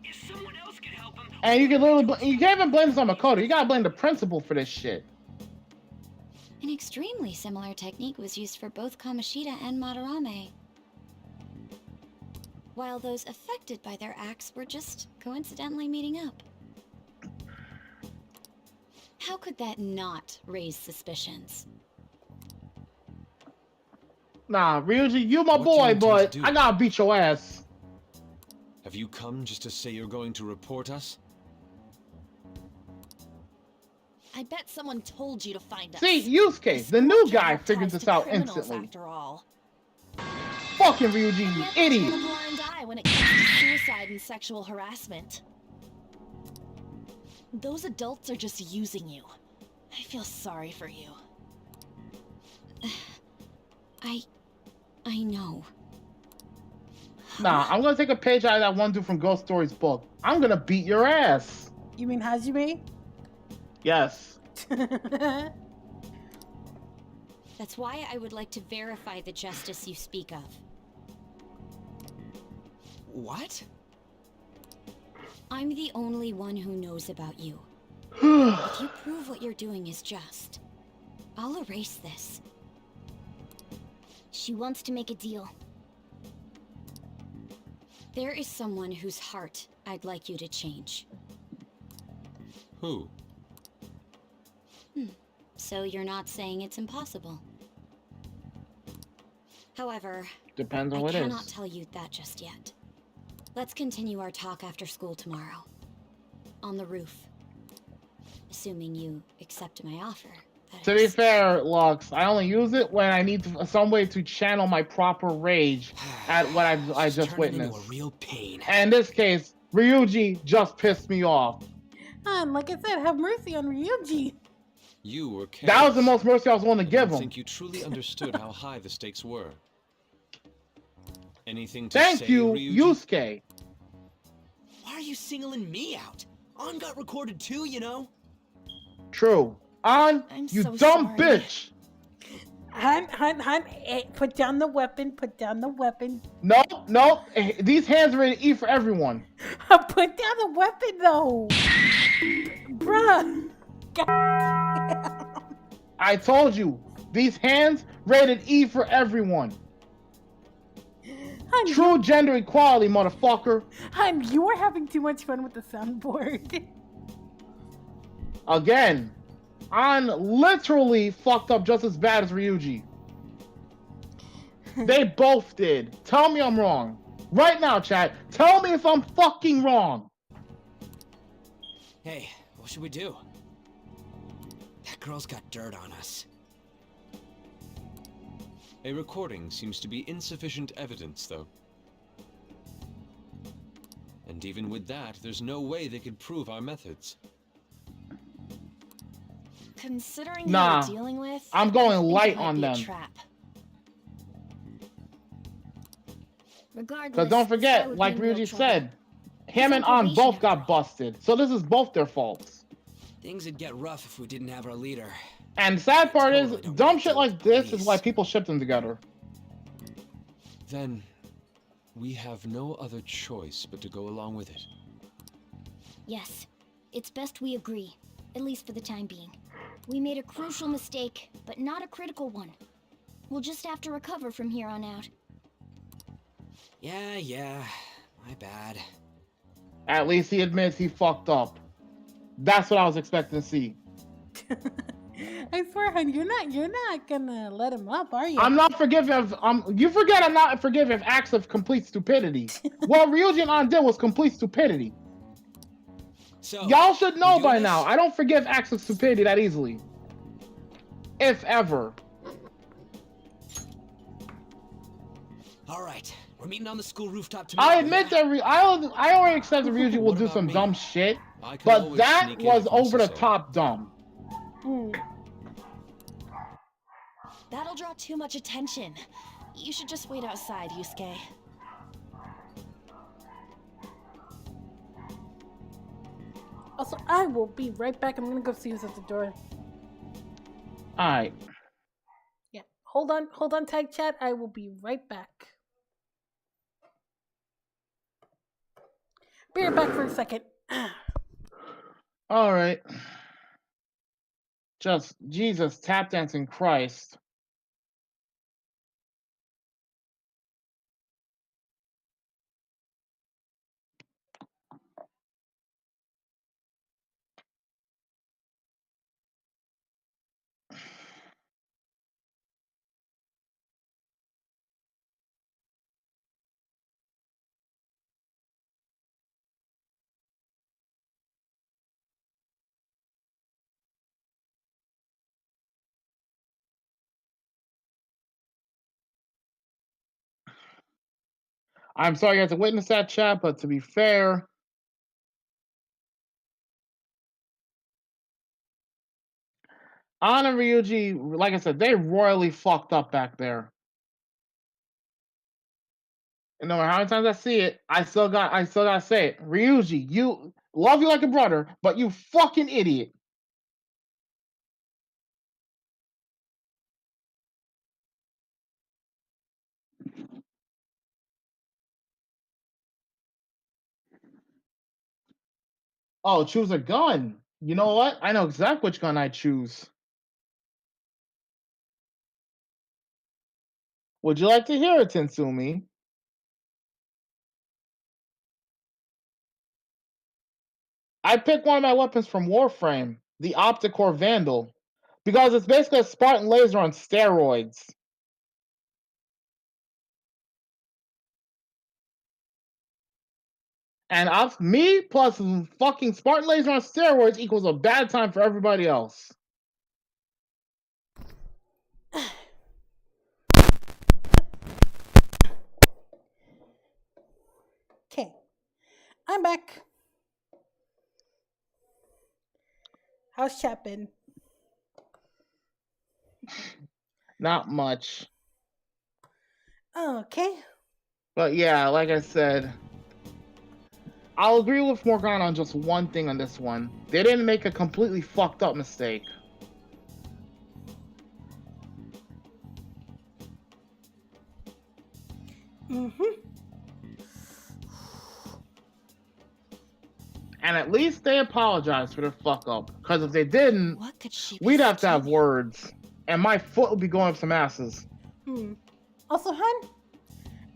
If someone else can help him, And you can literally... You can't even blame this on Makoto. You gotta blame the principal for this shit. An extremely similar technique was used for both Kamoshida and Madarame. While those affected by their acts were just coincidentally meeting up. How could that not raise suspicions? Nah, Ryuji, you my What do boy, you intend but to do? I gotta beat your ass. Have you come just to say you're going to report us? I bet someone told you to find us. See, Yusuke, the new guy, figured this out instantly. After all. Fucking Ryuji, you Turn a idiot. blind eye when it comes to suicide and sexual harassment. Those adults are just using you. I feel sorry for you. I know. Nah, I'm gonna take a page out of that one dude from Ghost Story's book. I'm gonna beat your ass. You mean Hajime? Yes. That's why I would like to verify the justice you speak of. What? I'm the only one who knows about you. If you prove what you're doing is just, I'll erase this. She wants to make a deal. There is someone whose heart I'd like you to change. Who? So you're not saying it's impossible. However, Depends on I what it cannot is. tell you that just yet. Let's continue our talk after school tomorrow. On the roof. Assuming you accept my offer. that To be is. fair, Lux, I only use it when I need some way to channel my proper rage at what I just Turning into witnessed. a real pain. And in this case, Ryuji just pissed me off. Han, like I said, have mercy on Ryuji. You were careless. That was the most mercy I was willing to I give don't him. think you truly understood how high the stakes were. Anything to Thank say, you, Ryuji? Yusuke. Why are you singling me out? On got recorded too, you know? True. On, I'm you so dumb sorry. bitch. Han, put down the weapon, put down the weapon. No. These hands are rated E for everyone. Put down the weapon, though. Bruh. God. I told you. These hands rated E for everyone. Han, True gender equality, motherfucker. Han, you are having too much fun with the soundboard. Again, On literally fucked up just as bad as Ryuji. They both did. Tell me I'm wrong. Right now, chat. Tell me if I'm fucking wrong. Hey, what should we do? That girl's got dirt on us. A recording seems to be insufficient evidence, though. And even with that, there's no way they could prove our methods. Considering Nah, who we're dealing with, I'm going I think light it might on be a them. trap. Regardless, Because don't forget, that would like be real Ryuji trouble. said, him He's and on On probation both after got all. busted. So this is both their faults. Things would get rough if we didn't have our leader. And the sad part Totally is, don't dumb want shit to like this is police. why people ship them together. Then, we have no other choice but to go along with it. Yes, it's best we agree, at least for the time being. We made a crucial mistake, but not a critical one. We'll just have to recover from here on out. Yeah, my bad. At least he admits he fucked up. That's what I was expecting to see. I swear, hon, you're not gonna let him up, are you? I'm not forgiving of you forget I'm not forgiving of acts of complete stupidity. What Ryuji and An did was complete stupidity. So Y'all should know by this? now. I don't forgive acts of stupidity that easily. If ever. All right, we're meeting on the school rooftop tomorrow. I admit that I already accept that Ryuji will do some dumb shit, but that was over the top dumb. That'll draw too much attention. You should just wait outside, Yusuke. Also, I will be right back. I'm gonna go see who's at the door. Alright. Yeah. Hold on, tag chat. I will be right back. Be right back for a second. Alright. Just Jesus tap dancing Christ. I'm sorry you had to witness that, chat, but to be fair, An and Ryuji, like I said, they royally fucked up back there. And no matter how many times I see it, I still gotta say it. Ryuji, you love you like a brother, but you fucking idiot. Oh, choose a gun. You know what? I know exactly which gun I choose. Would you like to hear it, Tensumi? I picked one of my weapons from Warframe, the Opticore Vandal, because it's basically a Spartan laser on steroids. And me plus fucking Spartan laser on steroids equals a bad time for everybody else. Okay. I'm back. How's chat been? Not much. Okay. But yeah, like I said, I'll agree with Morgana on just one thing on this one. They didn't make a completely fucked up mistake. And at least they apologized for their fuck up. Because if they didn't, we'd have to have words. And my foot would be going up some asses. Also, hun,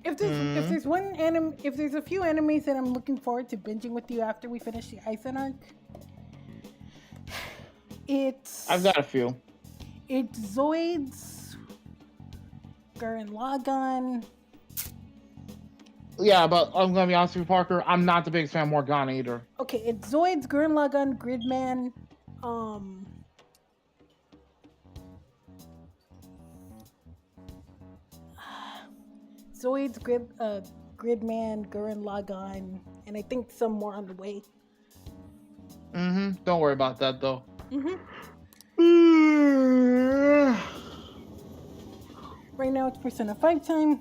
if there's a few enemies that I'm looking forward to binging with you after we finish the Aizen arc, I've got a few. It's Zoids, Gurren Lagann. Yeah, but I'm gonna be honest with you, Parker. I'm not the biggest fan of Morgana either. Okay, it's Zoids, Gurren Lagann, Gridman, Zoids, Gridman, Gurren Lagann, and I think some more on the way. Don't worry about that though. Right now it's Persona 5 time.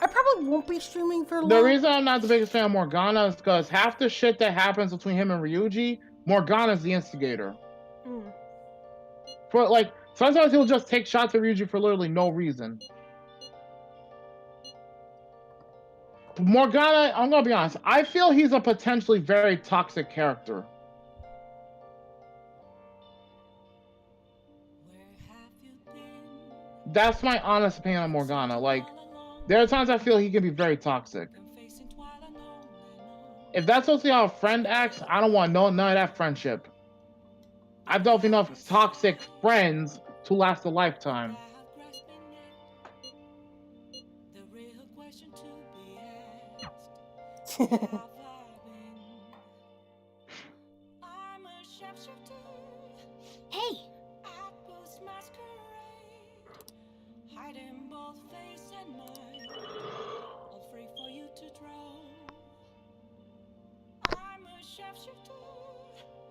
I probably won't be streaming for long. The reason I'm not the biggest fan of Morgana is because half the shit that happens between him and Ryuji, Morgana's the instigator. For like, sometimes he'll just take shots at Ryuji for literally no reason. Morgana, I'm gonna be honest, I feel he's a potentially very toxic character. That's my honest opinion on Morgana. Like, there are times I feel he can be very toxic. If that's supposed to be how a friend acts, I don't want none of that friendship. I've dealt enough toxic friends to last a lifetime. Hey!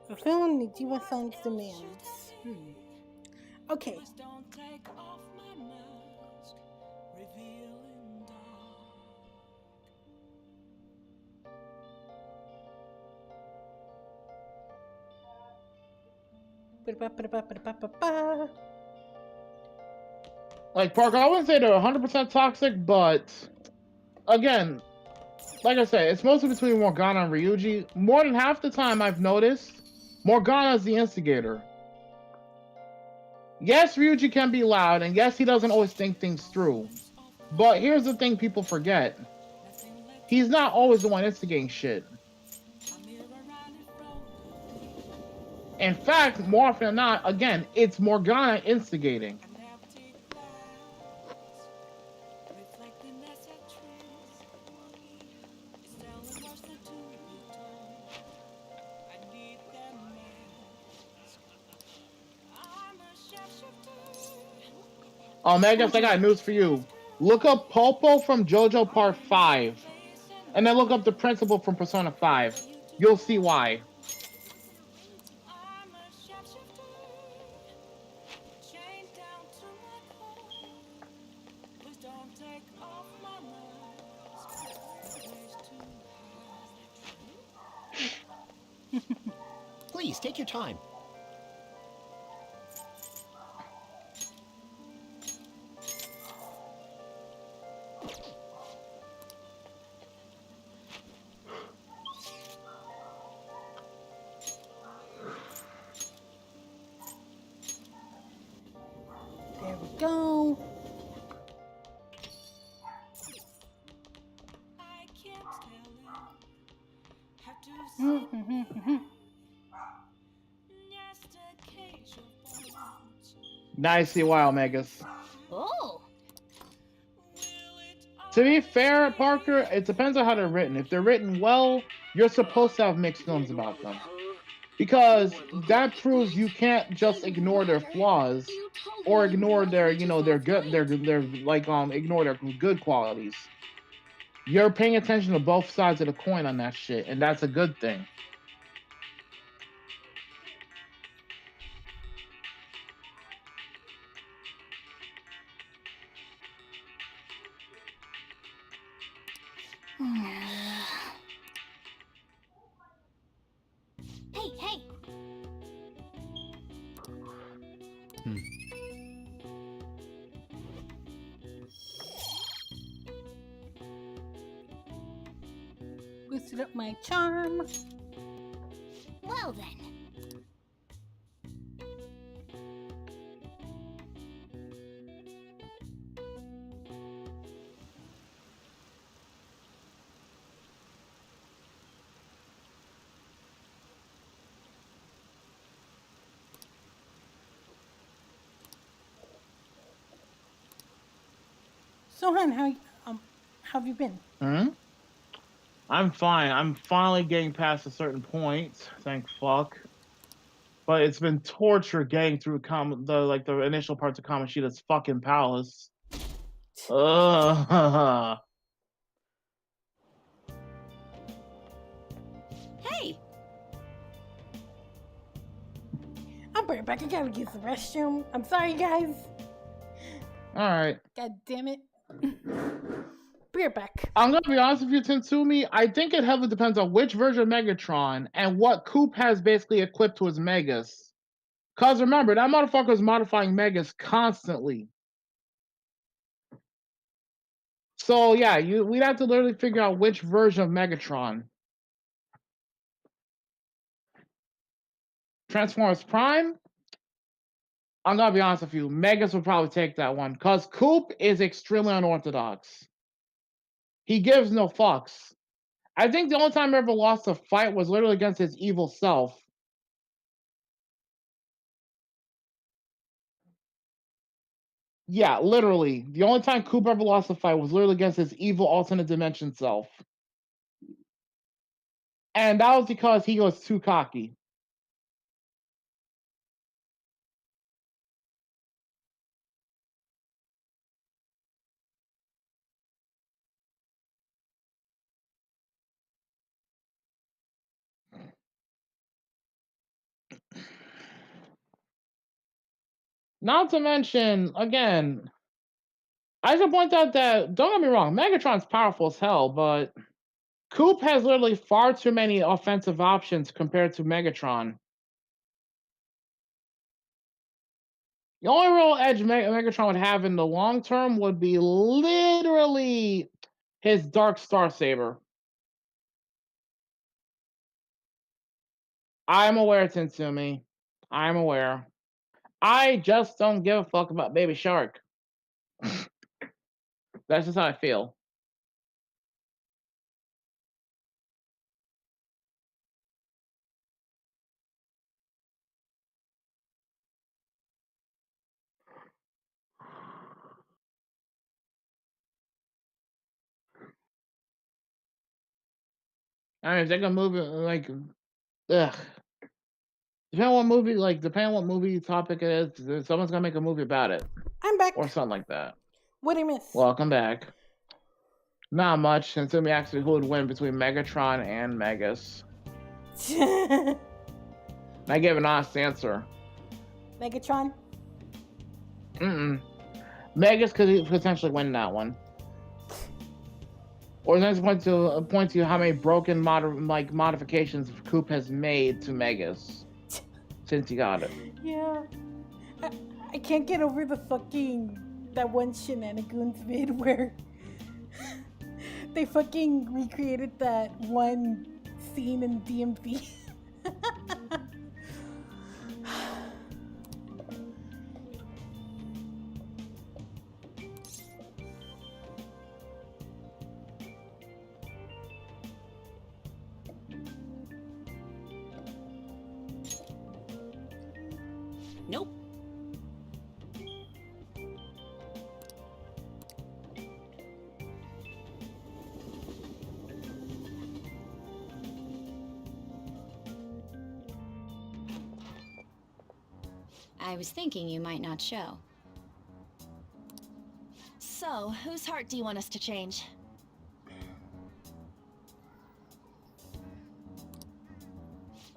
Fulfilling Nijiwa-san's demands. Okay. Like, Parker, I wouldn't say they're 100% toxic, but again, like I said, it's mostly between Morgana and Ryuji. More than half the time I've noticed, Morgana is the instigator. Yes, Ryuji can be loud, and yes, he doesn't always think things through. But here's the thing people forget. He's not always the one instigating shit. In fact, more often than not, again, it's Morgana instigating. Oh, Megas, I got news for you. Look up Popo from JoJo Part 5. And then look up the principal from Persona 5. You'll see why. Please, take your time. There we go. Nicely wild, Megas. Oh! To be fair, Parker, it depends on how they're written. If they're written well, you're supposed to have mixed feelings about them. Because that proves you can't just ignore their flaws or ignore their, their good, ignore their good qualities. You're paying attention to both sides of the coin on that shit, and that's a good thing. Hey! Boosted up my charm. Well then. Sohan, how have you been? I'm fine. I'm finally getting past a certain point, thank fuck. But it's been torture getting through the initial parts of Kamoshida's fucking palace. Ugh. Hey! I'll bring it back. I gotta use the restroom. I'm sorry, guys. Alright. God damn it. Be right back. I'm gonna be honest with you, Tensumi. I think it heavily depends on which version of Megatron and what Coop has basically equipped to his Megas. Cause remember, that motherfucker's modifying Megas constantly. So yeah, we'd have to literally figure out which version of Megatron. Transformers Prime? I'm gonna be honest with you. Megas would probably take that one because Coop is extremely unorthodox. He gives no fucks. I think the only time he ever lost a fight was literally against his evil self. Yeah, literally. The only time Coop ever lost a fight was literally against his evil alternate dimension self. And that was because he was too cocky. Not to mention, again, I should point out that, don't get me wrong, Megatron's powerful as hell, but Coop has literally far too many offensive options compared to Megatron. The only real edge Megatron would have in the long term would be literally his Dark Star Saber. I'm aware, Tensumi. I'm aware. I just don't give a fuck about Baby Shark. That's just how I feel. I mean, if they're gonna move it, like, ugh. Depending on what movie topic it is, someone's gonna make a movie about it. I'm back. Or something like that. What did I miss? Welcome back. Not much. Tensumi actually who would win between Megatron and Megas. I gave an honest answer. Megatron? Megas could potentially win that one. Or let's point to how many broken modifications Coop has made to Megas since he got it. Yeah. I can't get over that one shenanigans vid where they fucking recreated that one scene in DMV. Nope. I was thinking you might not show. So, whose heart do you want us to change?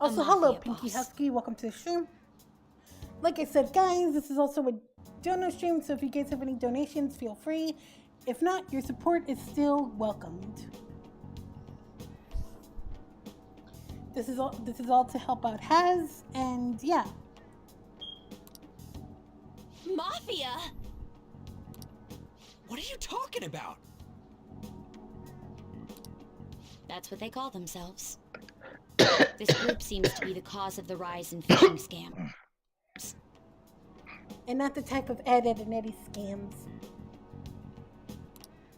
Also, hello, Pinky Husky. Welcome to the stream. Like I said, guys, this is also a dono stream, so if you guys have any donations, feel free. If not, your support is still welcomed. This is all to help out Haz, and yeah. Mafia? What are you talking about? That's what they call themselves. This group seems to be the cause of the rise in phishing scams. And not the type of Ed and Eddie scams.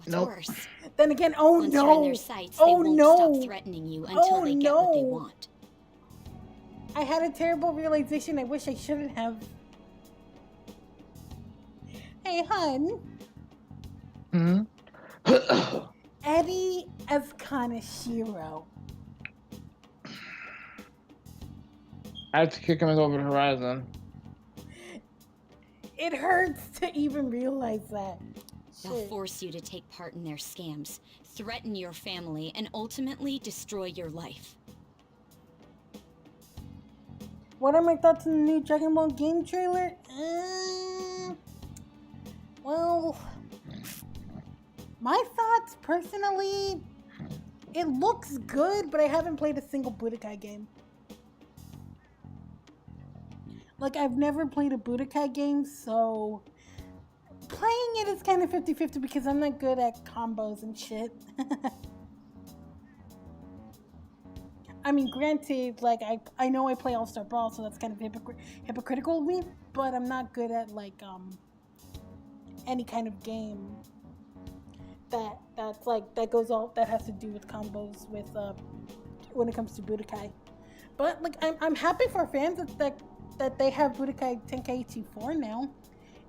What's worse? Then again, Once you're in their sights, they won't stop threatening you until they get what they want. I had a terrible realization I wish I shouldn't have. Hey, hun. Eddie as Kaneshiro. I have to kick him over the horizon. It hurts to even realize that. They'll force you to take part in their scams, threaten your family, and ultimately destroy your life. What are my thoughts on the new Dragon Ball game trailer? Well, my thoughts personally, it looks good, but I haven't played a single Budokai game. Like, I've never played a Budokai game, so playing it is kind of 50-50 because I'm not good at combos and shit. I mean, granted, like I know I play All Star Brawl, so that's kind of hypocritical of me. But I'm not good at like any kind of game that's like that goes all that has to do with combos with when it comes to Budokai. But like I'm happy for fans that they have Budokai Tenkaichi 4 now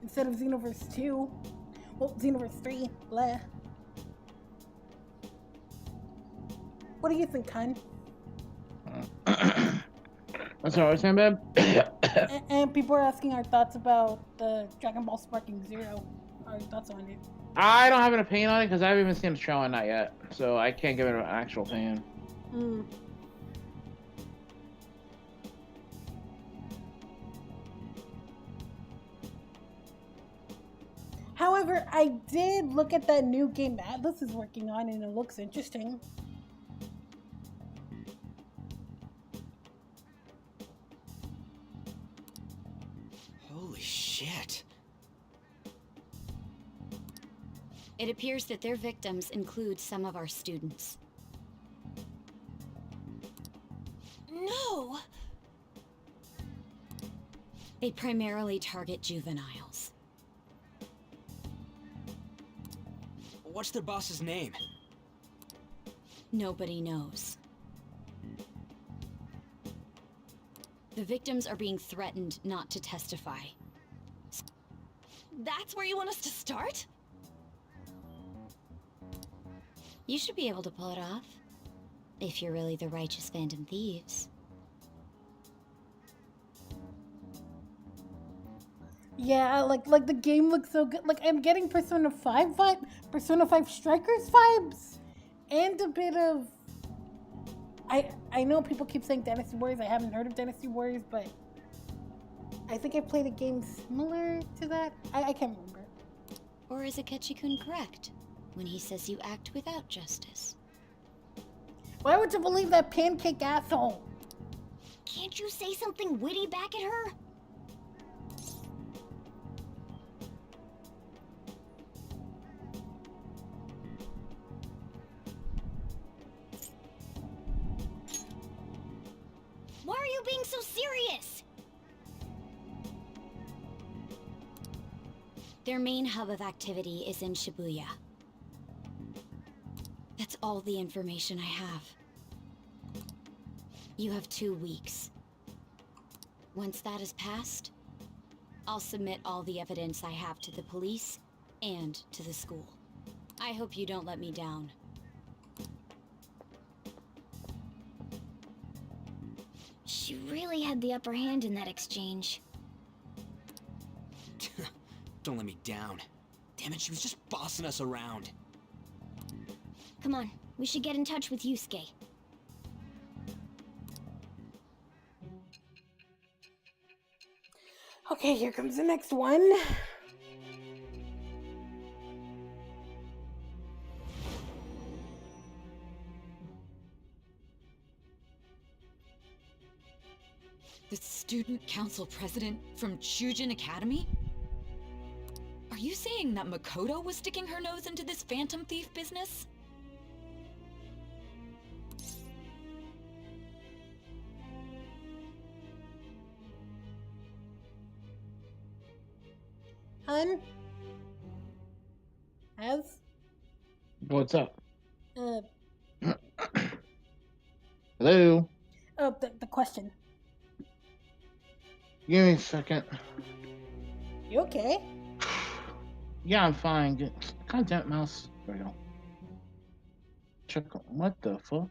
instead of Xenoverse 2. Well, Xenoverse 3. Bleh. What do you think, Hun? That's what I was saying, babe. And people are asking our thoughts about the Dragon Ball Sparking Zero. Our thoughts on it. I don't have an opinion on it because I haven't even seen the show on that yet, so I can't give it an actual opinion. However, I did look at that new game Atlas is working on, and it looks interesting. Holy shit. It appears that their victims include some of our students. No! They primarily target juveniles. What's their boss's name? Nobody knows. The victims are being threatened not to testify. That's where you want us to start? You should be able to pull it off. If you're really the righteous Phantom Thieves. Yeah, like the game looks so good. Like I'm getting Persona 5 Persona 5 Strikers vibes, and a bit of. I know people keep saying Dynasty Warriors. I haven't heard of Dynasty Warriors, but I think I played a game similar to that. I can't remember. Or is Akechi-kun correct when he says you act without justice? Why would you believe that pancake asshole? Can't you say something witty back at her? Why are you being so serious? Their main hub of activity is in Shibuya. That's all the information I have. You have 2 weeks. Once that is passed, I'll submit all the evidence I have to the police and to the school. I hope you don't let me down. She really had the upper hand in that exchange. Don't let me down. Damn it, she was just bossing us around. Come on, we should get in touch with Yusuke. Okay, here comes the next one. The student council president from Shujin Academy? Are you saying that Makoto was sticking her nose into this phantom thief business? Hun? As? What's up? Uh, Hello? oh, the question. Give me a second. You okay? Yeah, I'm fine. God damn it, mouse. There we go. Check. What the fuck?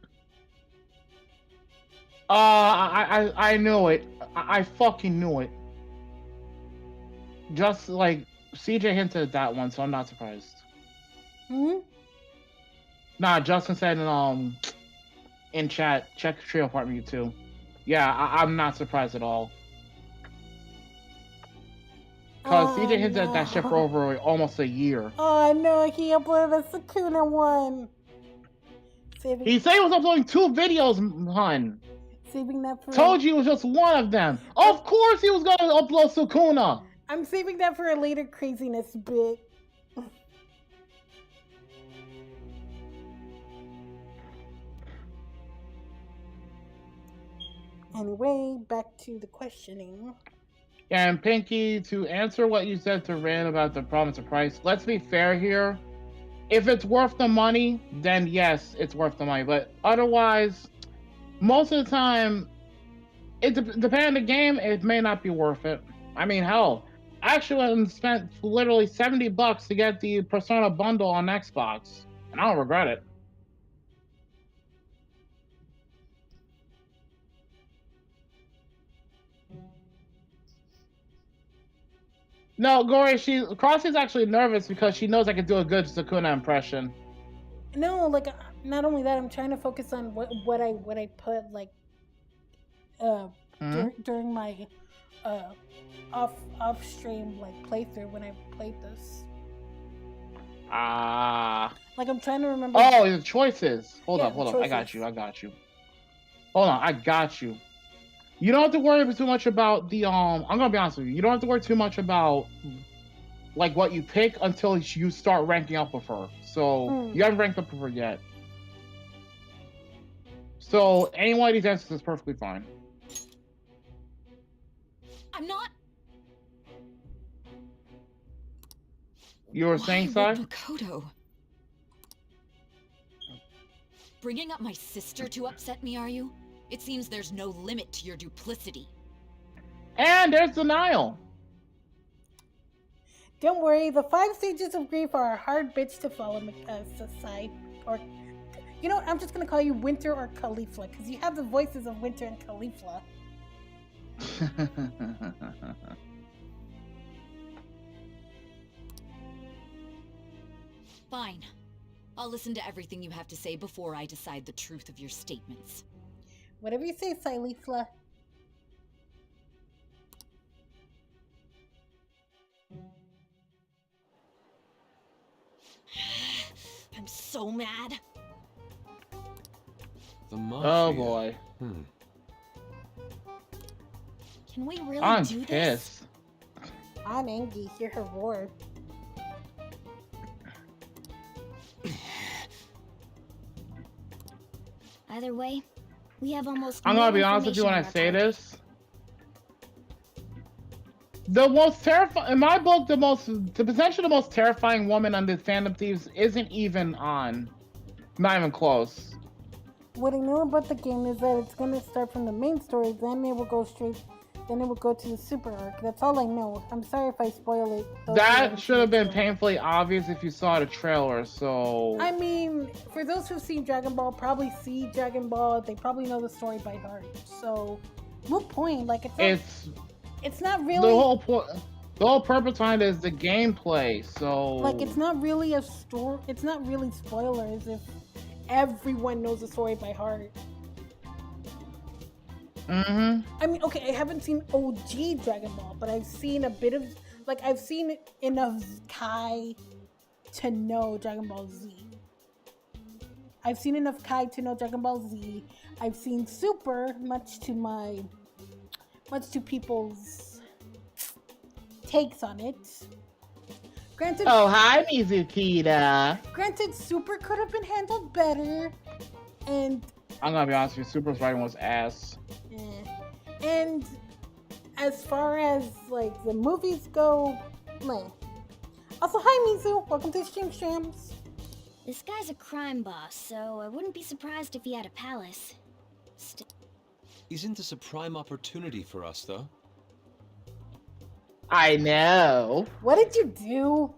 I knew it. I fucking knew it. Just like CJ hinted at that one, so I'm not surprised. Nah, Justin said in chat, check Trio Apartment you too. Yeah, I'm not surprised at all. Cause CJ hinted at that shit for over almost a year. Oh no, he uploaded a Sakuna one. He said he was uploading 2 videos, hun. Saving that for. Told you it was just one of them. Of course he was gonna upload Sukuna. I'm saving that for a later craziness bit. Anyway, back to the questioning. Yeah, and Pinky, to answer what you said to Rin about the promise of price, let's be fair here. If it's worth the money, then yes, it's worth the money. But otherwise, most of the time, depending on the game, it may not be worth it. I mean, hell, I actually went and spent literally $70 to get the Persona bundle on Xbox, and I don't regret it. No, Gory, Crossy's actually nervous because she knows I can do a good Sukuna impression. No, like not only that, I'm trying to focus on what I put like during my off stream like playthrough when I played this. Like I'm trying to remember. Oh, the choices. Hold up. Choices. I got you. Hold on, I got you. You don't have to worry too much about the I'm gonna be honest with you. You don't have to worry too much about like what you pick until you start ranking up with her. So you haven't ranked up with her yet. So any one of these answers is perfectly fine. I'm not. You were saying, Sai? Makoto? Bringing up my sister to upset me, are you? It seems there's no limit to your duplicity. And there's denial. Don't worry, the 5 stages of grief are a hard bitch to follow, Sai. Or, you know what, I'm just gonna call you Winter or Caulifla, because you have the voices of Winter and Caulifla. Fine. I'll listen to everything you have to say before I decide the truth of your statements. Whatever you say, Caulifla. I'm so mad. The mafia. Oh boy. Can we really I'm do pissed. this? I'm angry. Hear her roar. Either way, we have almost. I'm gonna be honest with you when I say this. The most terrifying, in my book, the potentially the most terrifying woman on the Phantom Thieves isn't even on. Not even close. What I know about the game is that it's gonna start from the main story, then it will go to the super arc. That's all I know. I'm sorry if I spoil it. That should have been painfully obvious if you saw the trailer, so... I mean, for those who've seen Dragon Ball, probably see Dragon Ball, they probably know the story by heart. So, what point? Like, it's not really... The whole purpose behind it is the gameplay, so... Like, it's not really a story, it's not really spoilers if everyone knows the story by heart. I mean, okay, I haven't seen OG Dragon Ball, but I've seen a bit of, like, I've seen enough Kai to know Dragon Ball Z. I've seen enough Kai to know Dragon Ball Z. I've seen Super, much to people's takes on it. Granted. Oh, hi, Mizukita. Granted, Super could have been handled better, and I'm gonna be honest with you, Super's writing was ass. And as far as like the movies go, meh. Also, hi Mizu, welcome to Stream Shams. This guy's a crime boss, so I wouldn't be surprised if he had a palace. Isn't this a prime opportunity for us, though? I know. What did you do?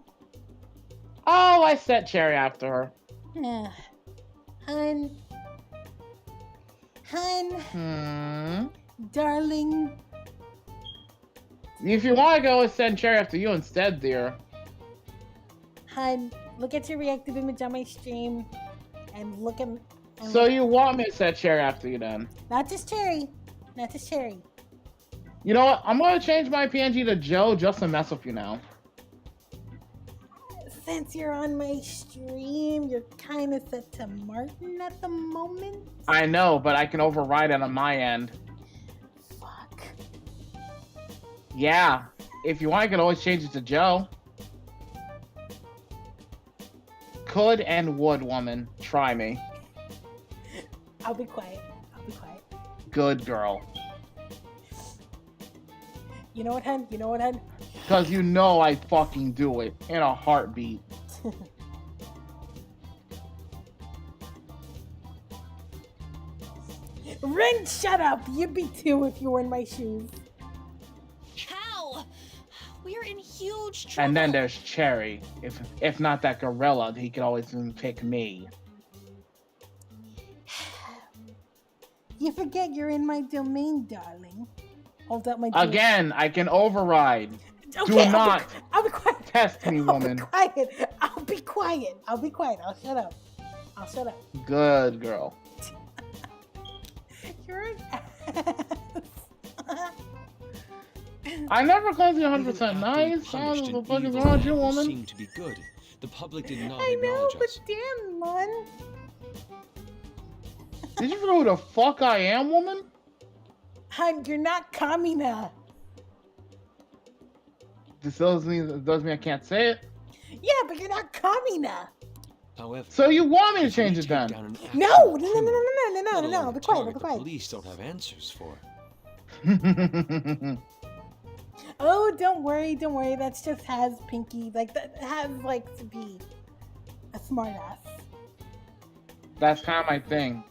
Oh, I set Cherry after her. Hun. Darling. If you want to go, send Cherry after you instead, dear. Hun, look at your reactive image on my stream, and look at. So you want me to set Cherry after you then? Not just Cherry. Not just Cherry. You know what? I'm gonna change my PNG to Joe just to mess with you now. Since you're on my stream, you're kind of set to Martin at the moment. I know, but I can override it on my end. Fuck. Yeah. If you want, I can always change it to Joe. Could and would, woman. Try me. I'll be quiet. I'll be quiet. Good girl. You know what, hun? You know what, hun? Because you know I fucking do it in a heartbeat. Ren, shut up! You'd be too if you were in my shoes. How? We're in huge trouble. And then there's Cherry. If not that gorilla, he could always pick me. You forget you're in my domain, darling. Hold up my Again, I can override. Okay, Do not I'll be quiet. test me, woman. I'll be quiet. I'll be quiet. I'll be quiet. I'll shut up. I'll shut up. Good girl. You're an ass. I never called you 100% nice. How the fuck is wrong with you, woman? Seemed to be good. The public did not I know, acknowledge but us. damn, man. Did you know who the fuck I am, woman? Hun, you're not Kamina. This doesn't mean I can't say it. Yeah, but you're not Kamina. However, so you want me to if change we it take then? down an No, actual no, no, no, criminal, no, no, no, let no, no. alone Be a quiet, be target quiet. the police don't have answers for. Oh, don't worry, don't worry. That's just has Pinky. Like that has like to be a smartass. That's kind of my thing.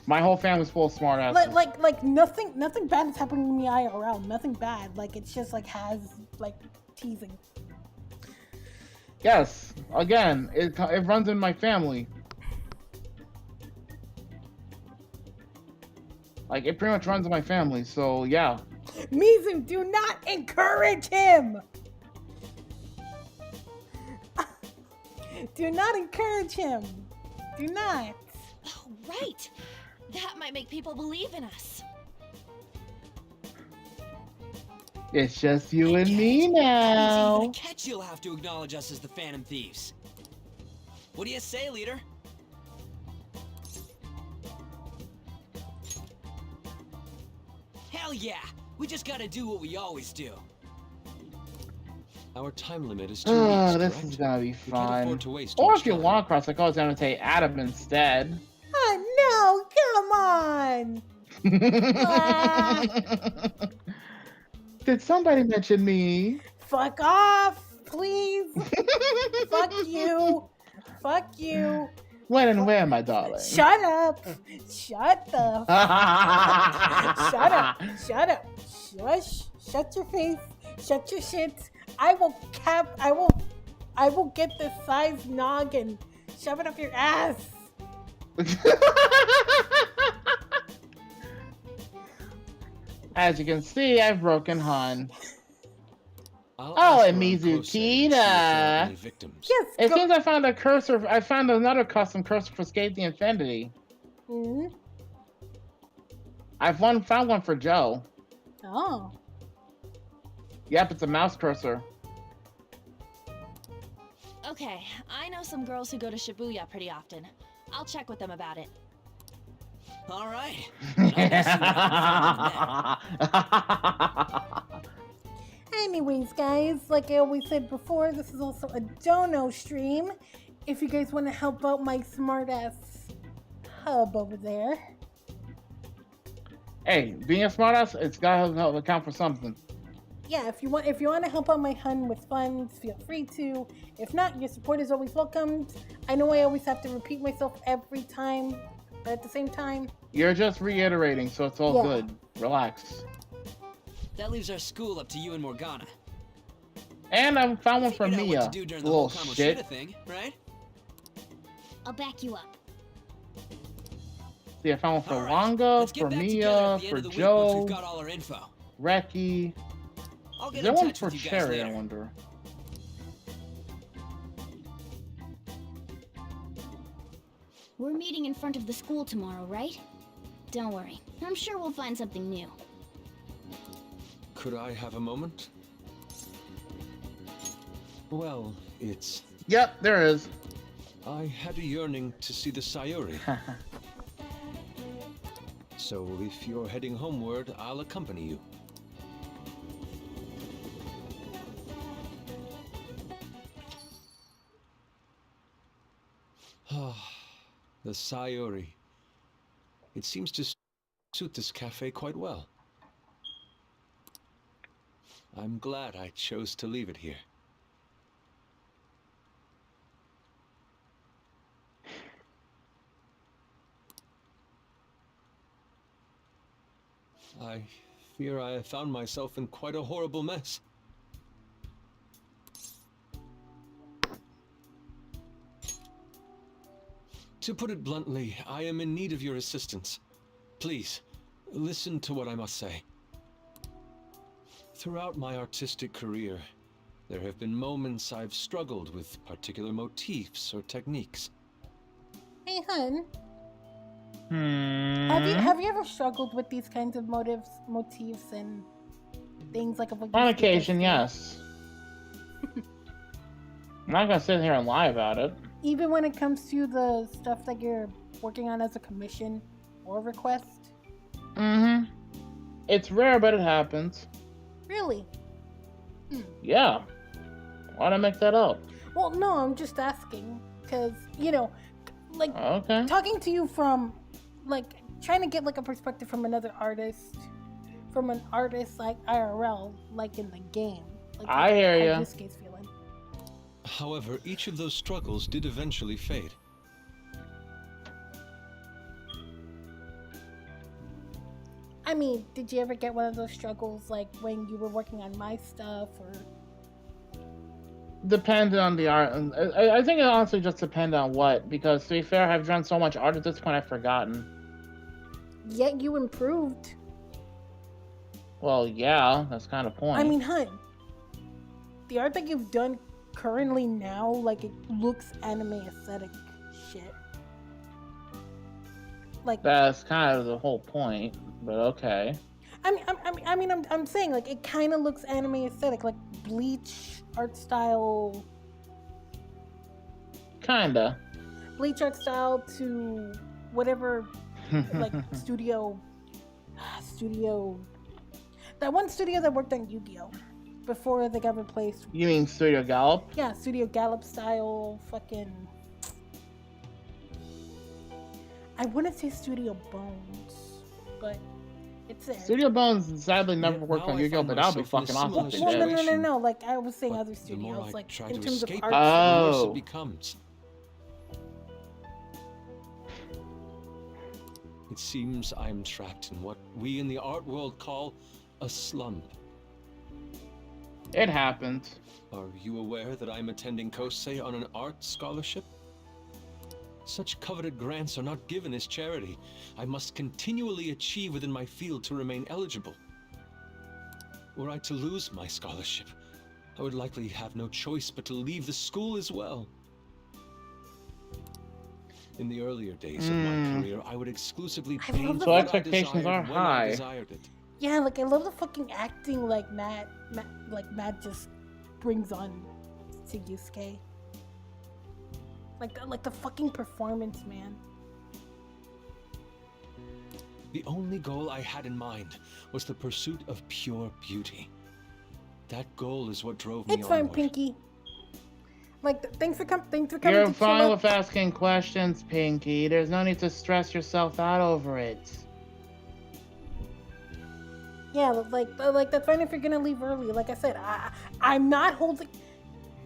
My whole family's full of smartasses. Like nothing bad is happening to me IRL. Nothing bad. Like it's just like has like teasing. Yes. Again, it runs in my family. Like it pretty much runs in my family. So yeah. Mizu, do not encourage him. Do not encourage him. Do not. Oh, right. That might make people believe in us. It's just you and me Even now. a catch, you'll have to acknowledge us as the Phantom Thieves. What do you say, leader? Hell yeah! We just gotta do what we always do. Our time limit is 2 Oh, weeks, this correct? is gonna be We can't fun. afford to waste Or much if you time. want Cross, I was gonna say Adam instead. Oh no! Come on. Did somebody mention me? Fuck off, please. Fuck you. Fuck you. When and where, my darling? Shut up. Shut the. Shut up. Shut up. Shush. Shut your face. Shut your shit. I will get this size nog and shove it up your ass. As you can see, I've broken Han. I'll Oh, ask and around Crossy and see if there are Mizukita. any victims. Yes. It go- seems I found a cursor. I found another custom cursor for Escape the Infinity. Mhm. Found one for Joe. Oh. Yep, it's a mouse cursor. Okay, I know some girls who go to Shibuya pretty often. I'll check with them about it. All right. And I guess you have fun with that. Anyways, guys, like I always said before, this is also a dono stream. If you guys want to help out my smartass hub over there. Hey, being a smartass, it's gotta account for something. Yeah, if you want to help out my hun with funds, feel free to. If not, your support is always welcomed. I know I always have to repeat myself every time, but at the same time, You're just reiterating, so it's all Yeah. good. Relax. That leaves our school up to you and Morgana. And I found one for Figured out what Mia. to do during the Little whole shit. Kamoshida thing, right? I'll back you up. See, I found one for All right, Longo, let's get for back together Mia, at the end for of the week once Joe, we've got all our info. Reki. I'll Is get there in one touch for with you guys Cherry, I later. wonder? We're meeting in front of the school tomorrow, right? Don't worry. I'm sure we'll find something new. Could I have a moment? Well, it's... Yep, there is. I had a yearning to see the Sayuri. So if you're heading homeward, I'll accompany you. The Sayuri. It seems to suit this cafe quite well. I'm glad I chose to leave it here. I fear I have found myself in quite a horrible mess. To put it bluntly, I am in need of your assistance. Please, listen to what I must say. Throughout my artistic career, there have been moments I've struggled with particular motifs or techniques. Hey, hun. Hmm. Have you ever struggled with these kinds of motifs and things like On occasion, yes. I'm not gonna sit here and lie about it. Even when it comes to the stuff that you're working on as a commission or request? Mm-hmm. It's rare, but it happens. Really? Yeah. Why'd I make that up? Well, no, I'm just asking. Because, you know, like, Okay. talking to you from, like, trying to get, like, a perspective from another artist, from an artist, like, IRL, like, in the game. Like, I hear how ya. this case feeling. However, each of those struggles did eventually fade. I mean, did you ever get one of those struggles, like, when you were working on my stuff, or... Depending on the art. I think it honestly just depends on what, because to be fair, I've done so much art at this point I've forgotten. Yet you improved. Well, yeah, that's kind of point. I mean, hun, the art that you've done currently now, like, it looks anime aesthetic shit. Like, that's kind of the whole point, but okay. I'm saying, like, it kind of looks anime aesthetic, like Bleach art style. Kinda. Bleach art style to whatever, like, studio. That one studio that worked on Yu-Gi-Oh! Before they got replaced. You mean Studio Gallop? Yeah, Studio Gallop style, fucking... I wouldn't say Studio Bones, but it's there. Studio Bones sadly never worked on Yu-Gi-Oh, but that'll be fucking awesome. Well, no. Like, I was saying other The more studios, I like, try in to terms of escape art. it, the worse Oh. it becomes. It seems I'm trapped in what we in the art world call a slump. It happens. Are you aware that I'm attending Crossy on an art scholarship? Such coveted grants are not given as charity. I must continually achieve within my field to remain eligible. Were I to lose my scholarship, I would likely have no choice but to leave the school as well. In the earlier days of my career, I would exclusively paint So what expectations I are desired when I high. desired it. Yeah, like, I love the fucking acting, like, Matt just brings on to Yusuke. Like the fucking performance, man. The only goal I had in mind was the pursuit of pure beauty. That goal is what drove me It's fine, onward. Pinky. Like, thanks for coming You're to chill fine out. with asking questions, Pinky. There's no need to stress yourself out over it. Yeah, like that's fine if you're gonna leave early. Like I said, I'm not holding.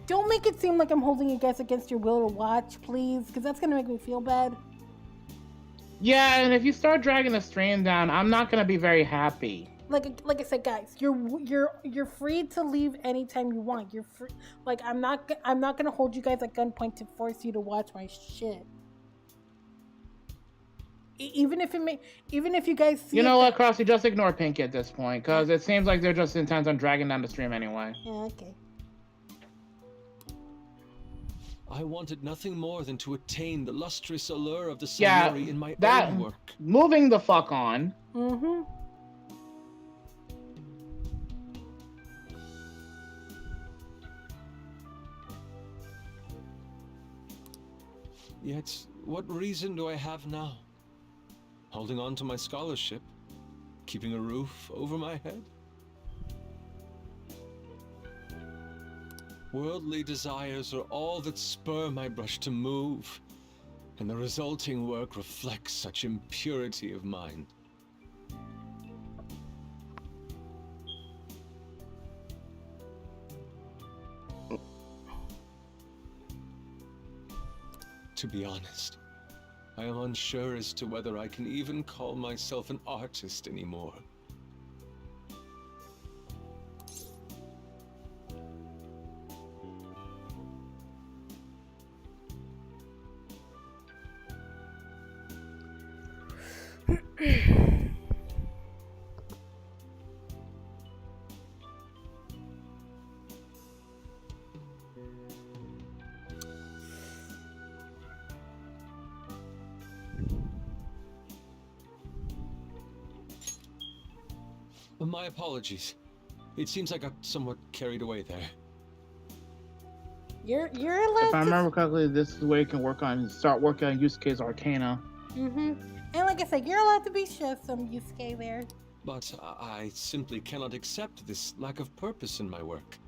Don't make it seem like I'm holding you guys against your will to watch, please, because that's gonna make me feel bad. Yeah, and if you start dragging the stream down, I'm not gonna be very happy. Like I said, guys, you're free to leave anytime you want. You're free. Like, I'm not gonna hold you guys at gunpoint to force you to watch my shit. Even if you guys see. You know what, Crossy? Just ignore Pinky at this point, because it seems like they're just intent on dragging down the stream anyway. Yeah, okay. I wanted nothing more than to attain the lustrous allure of the Yeah, Sayuri in my that own work. moving the fuck on. Mm-hmm. Yet, what reason do I have now? Holding on to my scholarship? Keeping a roof over my head? Worldly desires are all that spur my brush to move, and the resulting work reflects such impurity of mind. To be honest, I am unsure as to whether I can even call myself an artist anymore. My apologies. It seems I got somewhat carried away there. You're allowed If I to. remember correctly, this is where you can start working on use case Arcana. And like I said, you're allowed to be sure some Yusuke there. But I simply cannot accept this lack of purpose in my work.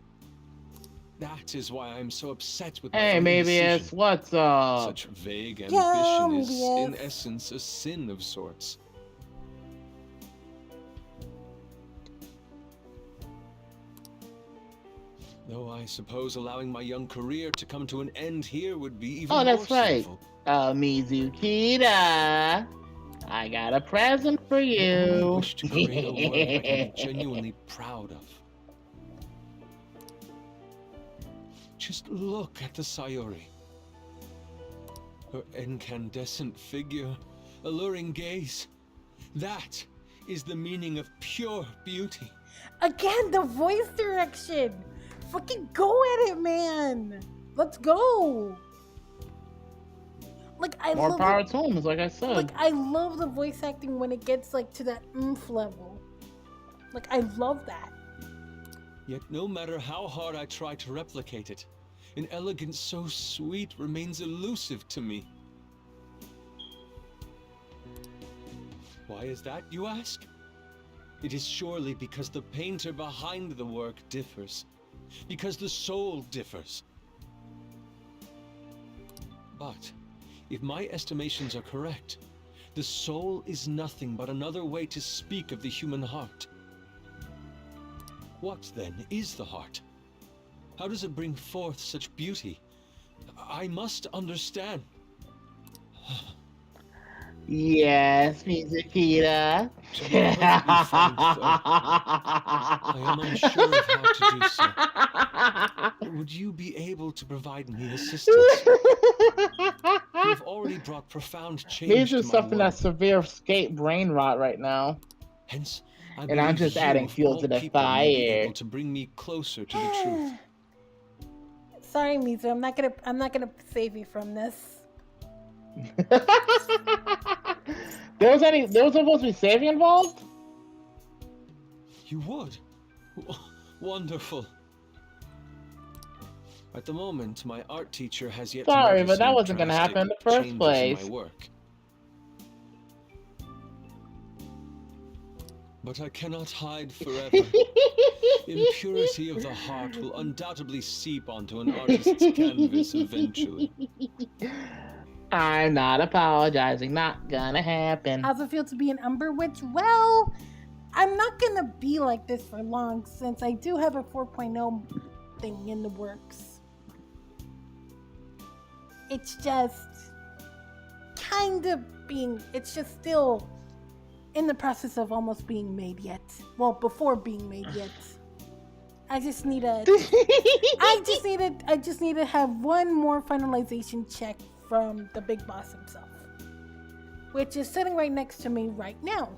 That is why I'm so upset with my Hey, own Moebius, decision. what's up? Such vague Yeah, ambition is, Moebius. in essence, a sin of sorts. Though I suppose allowing my young career to come to an end here would be even more That's right. sinful. Mizukita, I got a present for I you. wish to create a work I can be genuinely proud of. Just look at the Sayori. Her incandescent figure, alluring gaze. That is the meaning of pure beauty. Again, the voice direction. Fucking go at it, man. Let's go. Like I More love power it. to him, like I said. Like I love the voice acting when it gets like to that oomph level. Like I love that. Yet no matter how hard I try to replicate it, an elegance so sweet remains elusive to me. Why is that, you ask? It is surely because the painter behind the work differs. Because the soul differs. But if my estimations are correct, the soul is nothing but another way to speak of the human heart. What, then, is the heart? How does it bring forth such beauty? I must understand. Yes, Mizukita. To be perfectly frank, though, I am unsure of how to do so. Would you be able to provide me assistance? You have already brought profound change Miz to is my suffering work. that severe skate brain rot right now. Hence, I And I'm believe just you adding of fuel all to the people may be fire. able to bring me closer to the truth. Sorry, Mizu. I'm not gonna save you from this. There was supposed to be saving involved? You would? Wonderful. At the moment, my art teacher has yet Sorry, to notice but that any wasn't gonna happen in the drastic first changes place. in my work. But I cannot hide forever. Impurity of the heart will undoubtedly seep onto an artist's canvas eventually. I'm not apologizing. Not gonna happen. How's it feel to be an Umber Witch? Well, I'm not gonna be like this for long since I do have a 4.0 thing in the works. It's just kind of it's just still in the process of almost being made yet. Well, before being made yet. I just need to have one more finalization check from the big boss himself, which is sitting right next to me right now.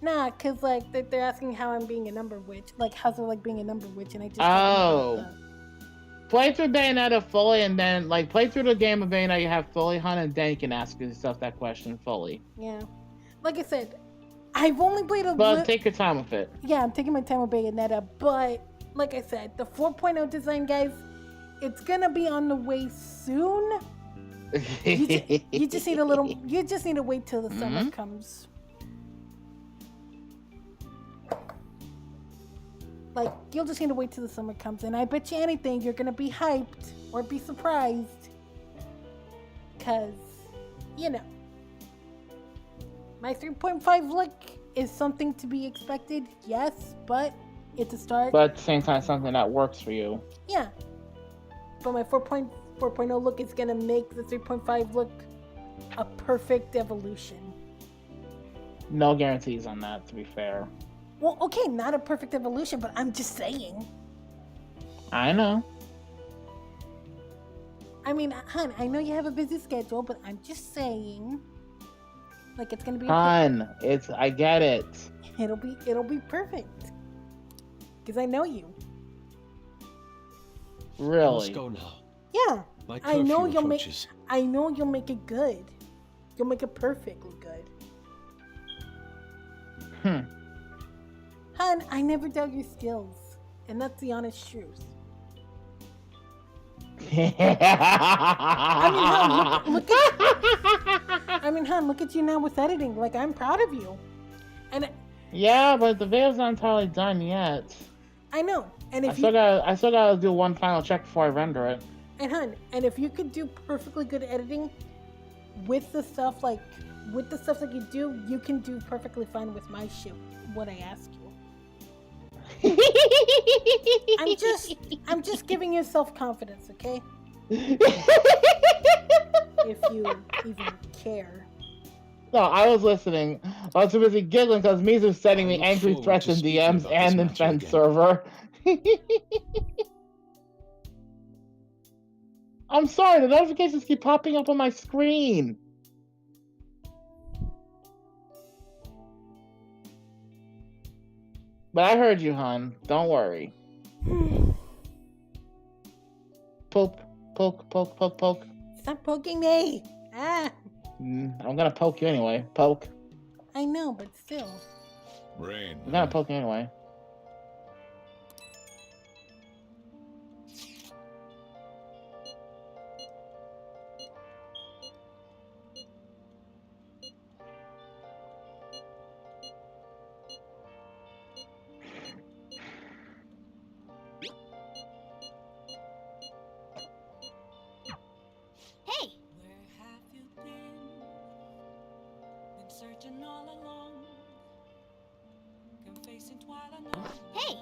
Nah, cause like they're asking how I'm being a number witch, like how's it like being a number witch, and I just play through Bayonetta fully, and then play through the game of Bayonetta you have fully, hun, and then you can ask yourself that question fully. Yeah, like I said, I've only played But take your time with it. Yeah, I'm taking my time with Bayonetta, but like I said, the 4.0 design, guys, it's gonna be on the way soon. You just need to wait till the summer comes. Like, you'll just need to wait till the summer comes, and I bet you anything you're gonna be hyped or be surprised. Cause, my 3.5 look is something to be expected, yes, but it's a start. But at the same time, something that works for you. Yeah. but my 4.0 look is gonna make the 3.5 look a perfect evolution. No guarantees on that, to be fair. Well, okay, not a perfect evolution, but I'm just saying. I know. I mean, hon, I know you have a busy schedule, but I'm just saying. Like, it's gonna be. Hon, I get it. It'll be perfect. Because I know you. Really? Let's go now. Yeah. My I know curfew approaches. you'll make it good. You'll make it perfectly good. Hun, I never doubt your skills. And that's the honest truth. I mean, hon, look at you now with editing. Like, I'm proud of you. And yeah, but the video's not entirely done yet. I know. And if I still gotta do one final check before I render it. And hon, and if you could do perfectly good editing with the stuff that you do, you can do perfectly fine with my shit. What I ask you. I'm just giving you self-confidence, okay? If you even care. No, I was listening. I was too busy giggling because Mizu's sending me angry threats in DMs and in Fence server. I'm sorry, the notifications keep popping up on my screen. But I heard you, hon. Don't worry. Poke. Stop poking me! Ah! I'm gonna poke you anyway. Poke. I know, but still. Rain. I'm gonna poke you anyway. Hey!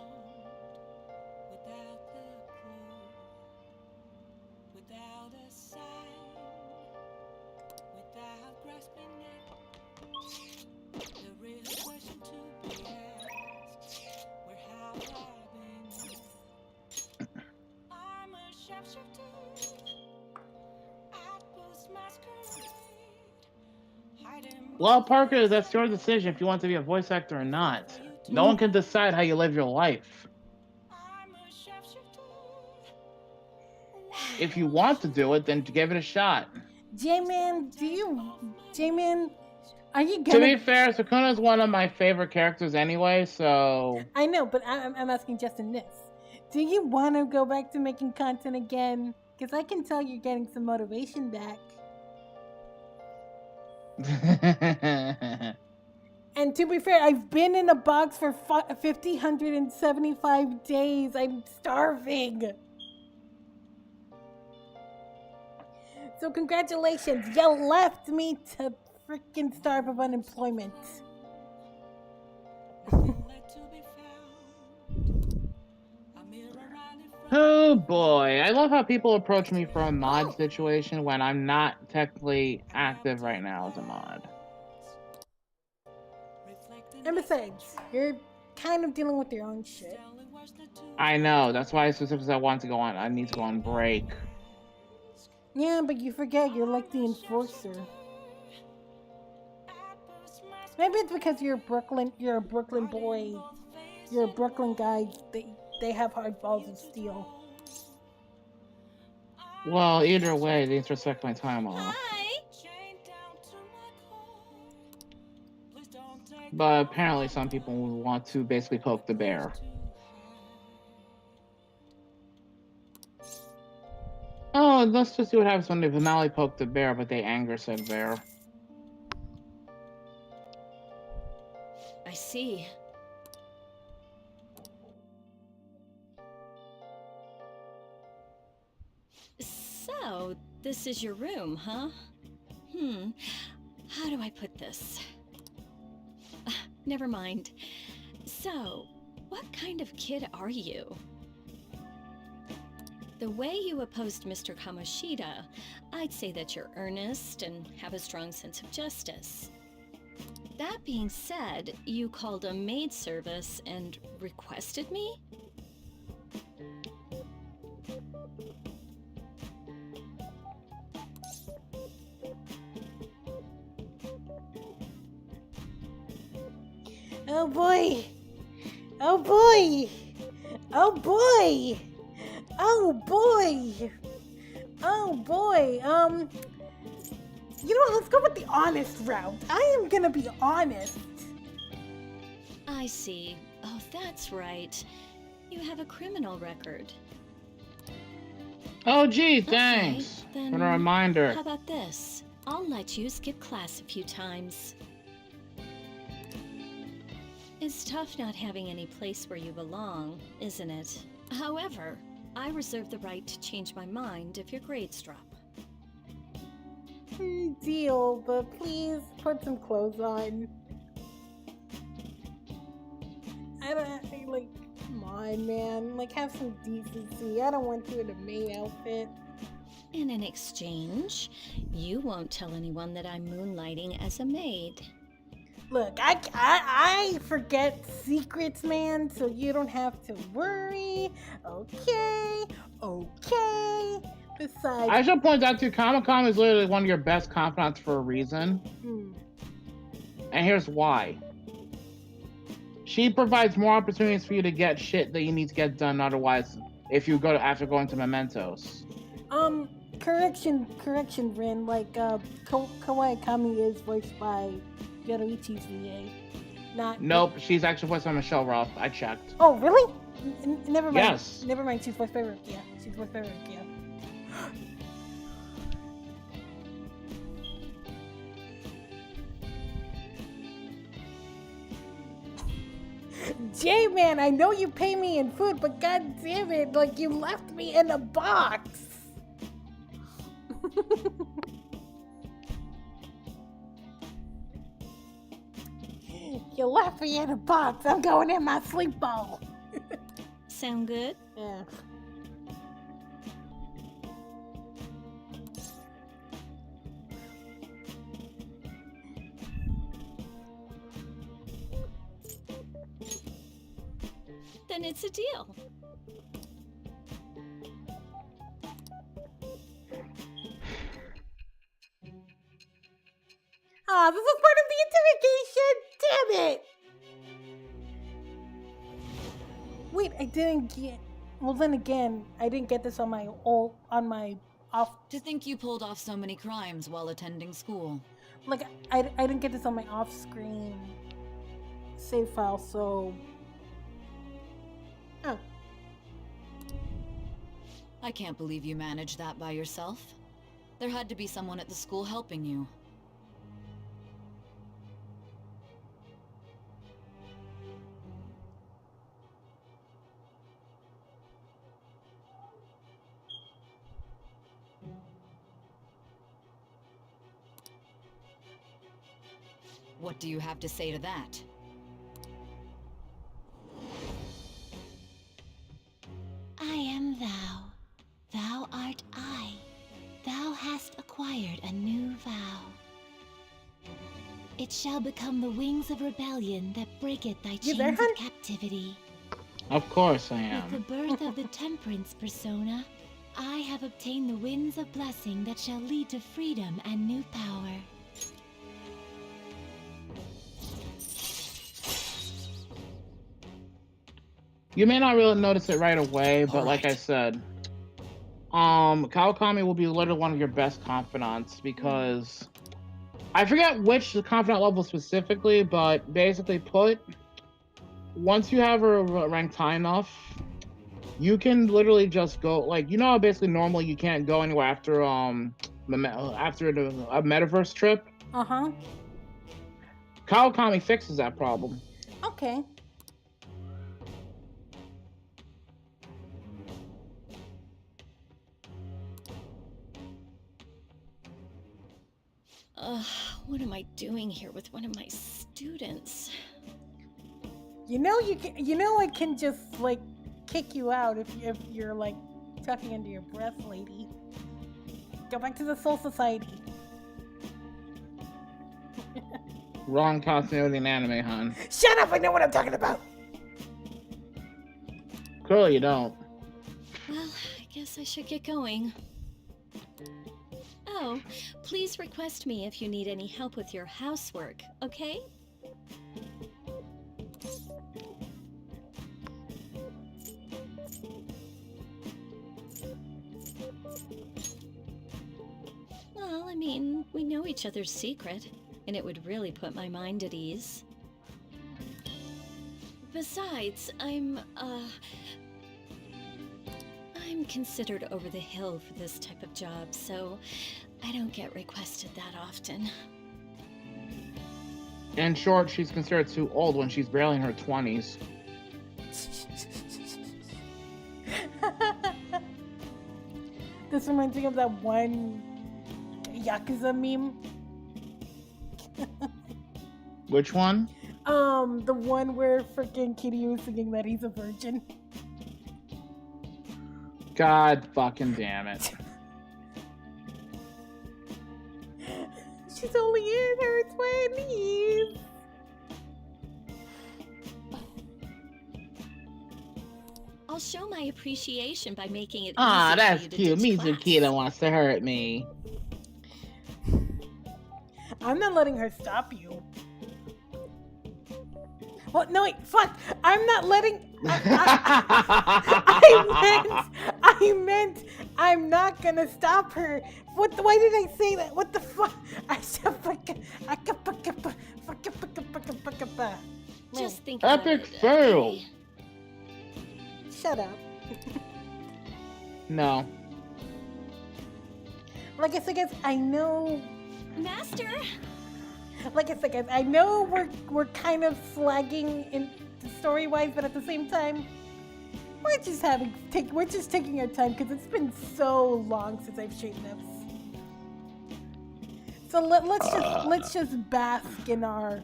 Well, Parker, that's your decision if you want to be a voice actor or not. No one can decide how you live your life. If you want to do it, then give it a shot. J-Man, are you gonna... To be fair, Sukuna's one of my favorite characters anyway, so... I know, but I'm asking Justin this. Do you want to go back to making content again? Because I can tell you're getting some motivation back. And to be fair, I've been in a box for 175 days. I'm starving. So congratulations, you left me to freaking starve of unemployment. Oh boy, I love how people approach me for a mod situation when I'm not technically active right now as a mod. And besides, you're kind of dealing with your own shit. I know, that's why specifically I want to go on. I need to go on break. Yeah, but you forget you're like the enforcer. Maybe it's because you're a Brooklyn boy. You're a Brooklyn guy. They have hard balls of steel. Well, either way, they intersect my time off. But apparently some people want to basically poke the bear. Oh, let's just see what happens when they finale poke the bear, but they anger said bear. I see. So, this is your room, huh? How do I put this? Never mind. So, what kind of kid are you? The way you opposed Mr. Kamoshida, I'd say that you're earnest and have a strong sense of justice. That being said, you called a maid service and requested me? Oh boy! Oh boy! Oh boy! Oh boy! Oh boy! You know what? Let's go with the honest route. I am gonna be honest. I see. Oh, that's right. You have a criminal record. Oh, gee, thanks Okay, for then the reminder. How about this? I'll let you skip class a few times. It's tough not having any place where you belong, isn't it? However, I reserve the right to change my mind if your grades drop. Deal, but please put some clothes on. Come on, man. Like, have some decency. I don't want you in a maid outfit. And in exchange, you won't tell anyone that I'm moonlighting as a maid. Look, I forget secrets, man, so you don't have to worry. Okay. Besides, I should point out too, Comic-Con is literally one of your best confidants for a reason. And here's why. She provides more opportunities for you to get shit that you need to get done otherwise if you go after going to Mementos. correction, Rin. Like, Kawaii Kami is voiced by Yoruichi's VA. Nope, she's actually voiced by Michelle Ruff. I checked. Oh, really? Never mind. Yes. Never mind. She's voiced by Rukia. She's voiced by Rukia. J-Man, I know you pay me in food, but god damn it, like, you left me in a box. You left me in a box. I'm going in my sleep bowl. Sound good? Yeah. Then it's a deal. Oh, this is part of the interrogation. Damn it. Wait, I didn't get. Well, then again, I didn't get this on my off. To think you pulled off so many crimes while attending school. Like, I didn't get this on my off-screen save file, so. Oh. I can't believe you managed that by yourself. There had to be someone at the school helping you. What do you have to say to that? I am thou. Thou art I. Thou hast acquired a new vow. It shall become the wings of rebellion that breaketh thy chains of captivity. Of course I With the am. birth of the temperance persona, I have obtained the winds of blessing that shall lead to freedom and new power. You may not really notice it right away, but like I said, Kawakami will be literally one of your best confidants because I forget which confidant level specifically, but basically put, once you have her ranked high enough, you can literally just go, like, you know how basically normally you can't go anywhere after a metaverse trip? Uh-huh. Kawakami fixes that problem. Okay. What am I doing here with one of my students? You know it can just like kick you out if you're like talking under your breath, lady. Go back to the Soul Society. Wrong costume in anime, hon. Shut up! I know what I'm talking about. Clearly you don't. Well, I guess I should get going. Oh, please request me if you need any help with your housework, okay? Well, I mean, we know each other's secret, and it would really put my mind at ease. Besides, I'm considered over the hill for this type of job, so I don't get requested that often. In short, she's considered too old when she's barely in her 20s. This reminds me of that one Yakuza meme. Which one? The one where freaking Kiryu is singing that he's a virgin. God fucking damn it. She's only in her 20s. I'll show my appreciation by making it Ah, easy that's for you to cute. ditch Me's a class. kid that wants to hurt me. I'm not letting her stop you. Well, no, wait, fuck. I'm not letting... I meant I'm not gonna stop her. Why did I say that? What the fuck? Just think Epic about it, fail. okay? Shut up. No. Like I said, guys, I know... Master! Like I said, guys, I know we're kind of slagging in story-wise, but at the same time, we're just taking our time because it's been so long since I've streamed this. So let's just bask in our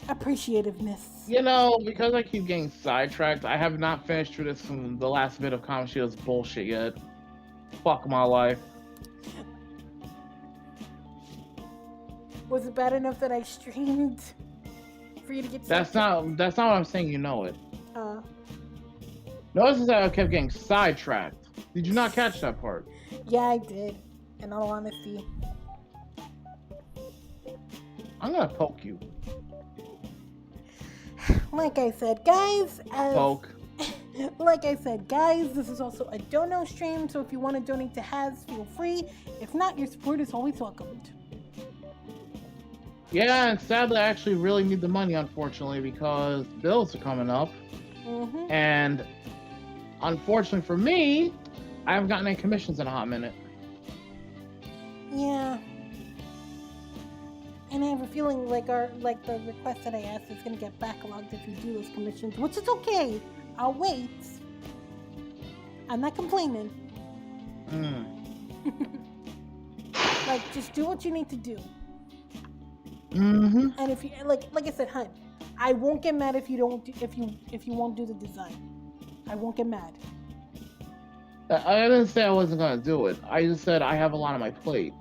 appreciativeness. You know, because I keep getting sidetracked, I have not finished through this from the last bit of Kamoshida's bullshit yet. Fuck my life. Was it bad enough that I streamed for you to get That's not what I'm saying, you know it. Notice that I kept getting sidetracked. Did you not catch that part? Yeah, I did. In all honesty. I'm gonna poke you. Like I said, guys, Poke. Like I said, guys, this is also a dono stream, so if you want to donate to Haz, feel free. If not, your support is always welcomed. Yeah, and sadly, I actually really need the money, unfortunately, because bills are coming up. Mm-hmm. And unfortunately for me, I haven't gotten any commissions in a hot minute. Yeah. And I have a feeling like the request that I asked is gonna get backlogged if you do those commissions, which is okay. I'll wait. I'm not complaining. Like, just do what you need to do. Mm-hmm. And if you like I said, hun, I won't get mad if you don't if you won't do the design. I won't get mad. I didn't say I wasn't gonna do it. I just said I have a lot on my plate.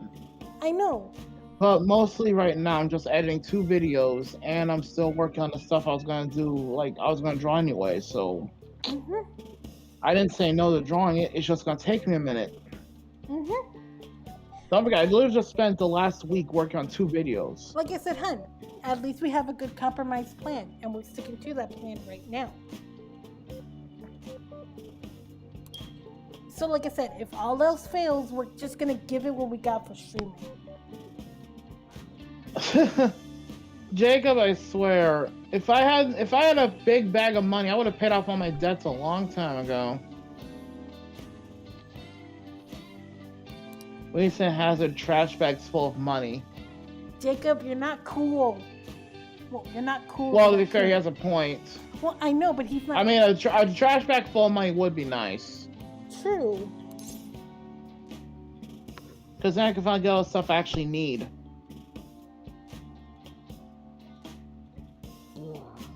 I know. But mostly right now, I'm just editing 2 videos, and I'm still working on the stuff I was gonna do. Like I was gonna draw anyway, so I didn't say no to drawing it. It's just gonna take me a minute. Don't forget, I literally just spent the last week working on 2 videos. Like I said, hun, at least we have a good compromise plan, and we're sticking to that plan right now. So like I said, if all else fails, we're just gonna give it what we got for streaming. Jacob, I swear, if I had a big bag of money, I would have paid off all my debts a long time ago. Lisa has her trash bags full of money. Jacob, you're not cool. Well, you're not cool. Well, to be fair, he has a point. Well, I know, but he's not. I mean, a trash bag full of money would be nice. True. Because then I can finally get all the stuff I actually need.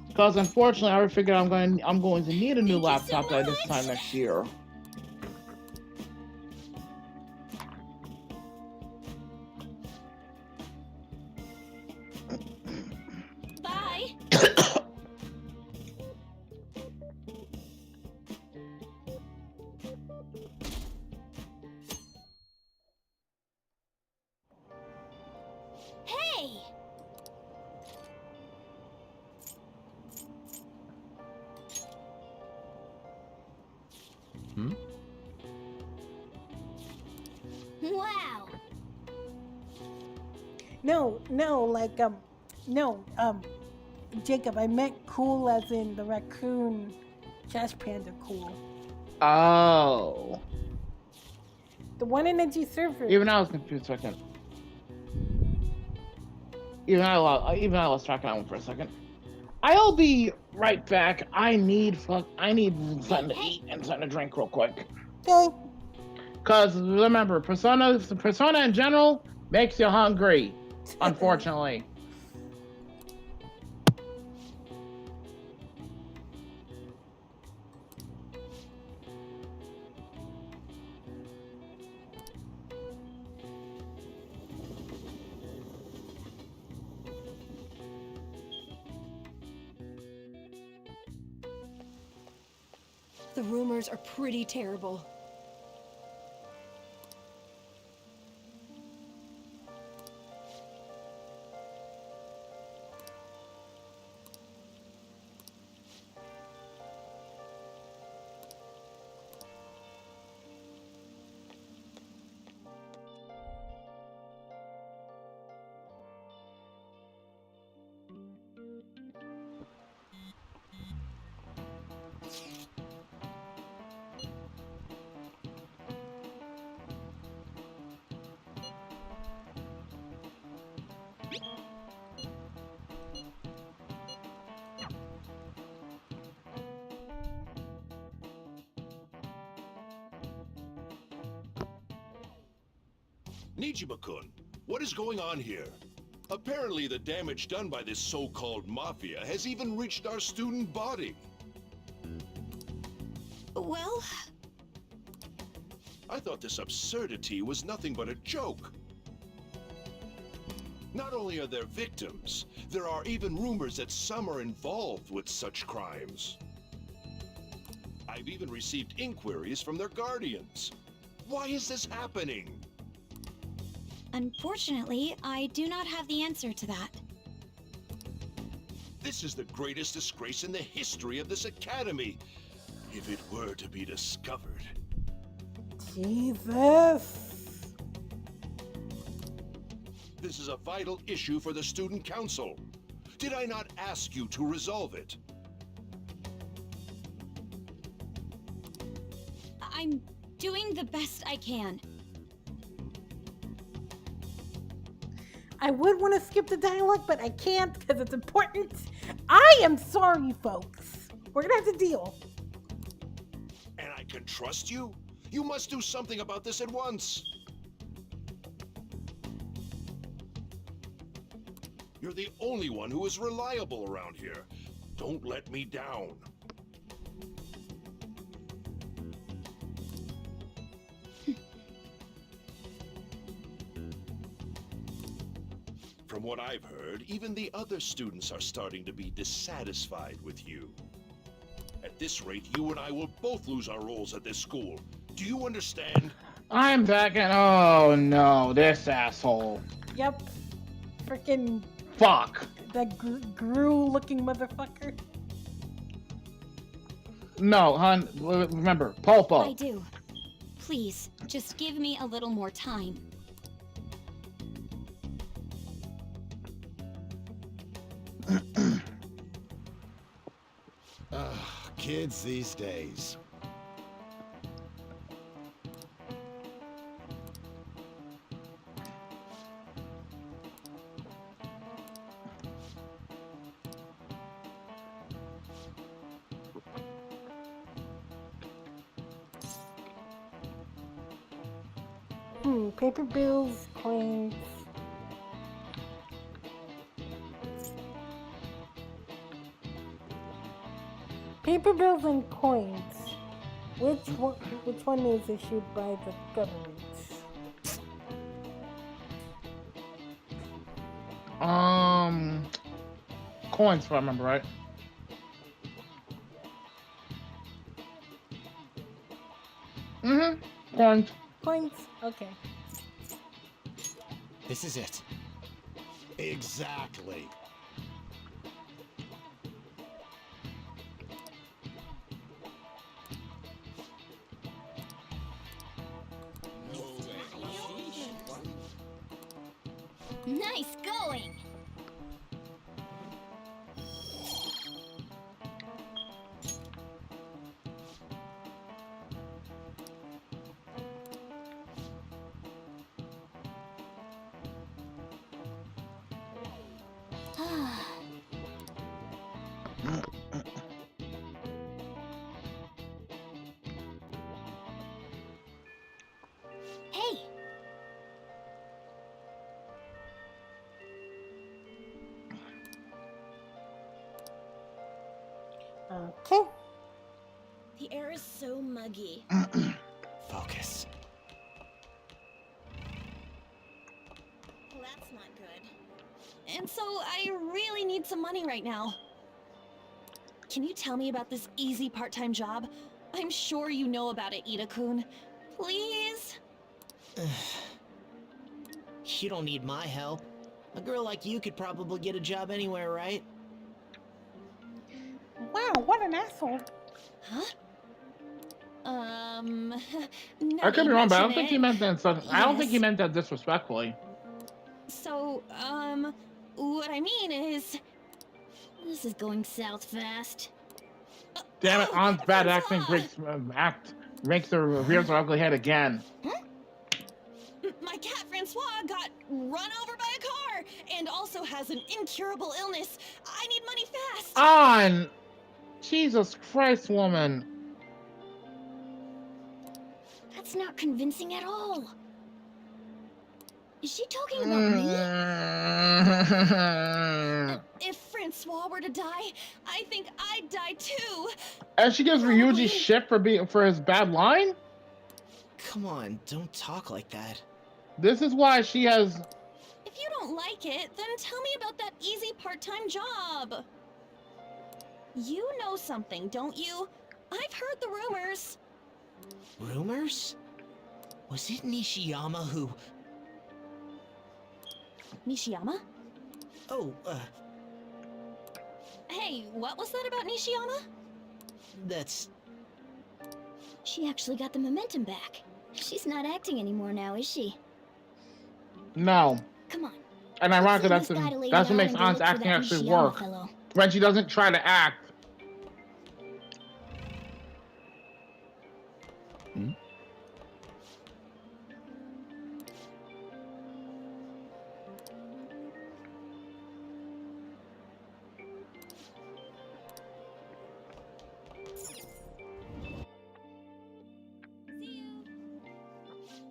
Because unfortunately, I already figured I'm going to need a new laptop by this time next year. Hmm? Wow. No, Jacob, I meant cool as in the raccoon trash panda cool. Oh. The one in NG server. Even I was confused for a second. Even I lost track of that one for a second. I'll be right back. I need something to eat and something to drink real quick. Okay. Cause remember, Persona in general makes you hungry, unfortunately. The rumors are pretty terrible. Nijima-kun, what is going on here? Apparently the damage done by this so-called mafia has even reached our student body. Well, I thought this absurdity was nothing but a joke. Not only are there victims, there are even rumors that some are involved with such crimes. I've even received inquiries from their guardians. Why is this happening? Unfortunately, I do not have the answer to that. This is the greatest disgrace in the history of this academy, if it were to be discovered. Jesus. This is a vital issue for the student council. Did I not ask you to resolve it? I'm doing the best I can. I would want to skip the dialogue, but I can't because it's important. I am sorry, folks. We're gonna have to deal. And I can trust you? You must do something about this at once. You're the only one who is reliable around here. Don't let me down. From what I've heard, even the other students are starting to be dissatisfied with you. At this rate, you and I will both lose our roles at this school. Do you understand? I'm back and oh no, this asshole. Yep. Freaking. Fuck. That Gru-looking motherfucker. No, hun, remember, Popo. I do. Please, just give me a little more time. Kids these days. Paper bills, coins. Paper bills and coins. Which one is issued by the government? Coins, if I remember right. Coins. Coins? Okay. This is it. Exactly. Nice going! Hey! Okay. The air is so muggy. Focus. Well, that's not good. And so I really need some money right now. Can you tell me about this easy part-time job? I'm sure you know about it, Ida-kun. Please? You don't need my help. A girl like you could probably get a job anywhere, right? Wow, what an asshole. Huh? I Now could you be wrong, but I don't mention think he it, meant that. I don't think he yes. meant that disrespectfully. So, what I mean is... This is going south fast. Damn it, Aunt's bad acting makes her rears her ugly head again. My cat Francois got run over by a car and also has an incurable illness. I need money fast. On! Jesus Christ, woman. That's not convincing at all. Is she talking about me? If Francois were to die, I think I'd die too. And she gives Ryuji shit for his bad line? Come on, don't talk like that. This is why she has... If you don't like it, then tell me about that easy part-time job. You know something, don't you? I've heard the rumors. Rumors? Was it Nishiyama who... Nishiyama? Oh, Hey, what was that about Nishiyama? That's... She actually got the momentum back. She's not acting anymore now, is she? No. Come on. And ironically, Let's that's send this guy to what Lady makes Island and go Aunt's look for acting that actually Nishiyama work. fellow. When she doesn't try to act.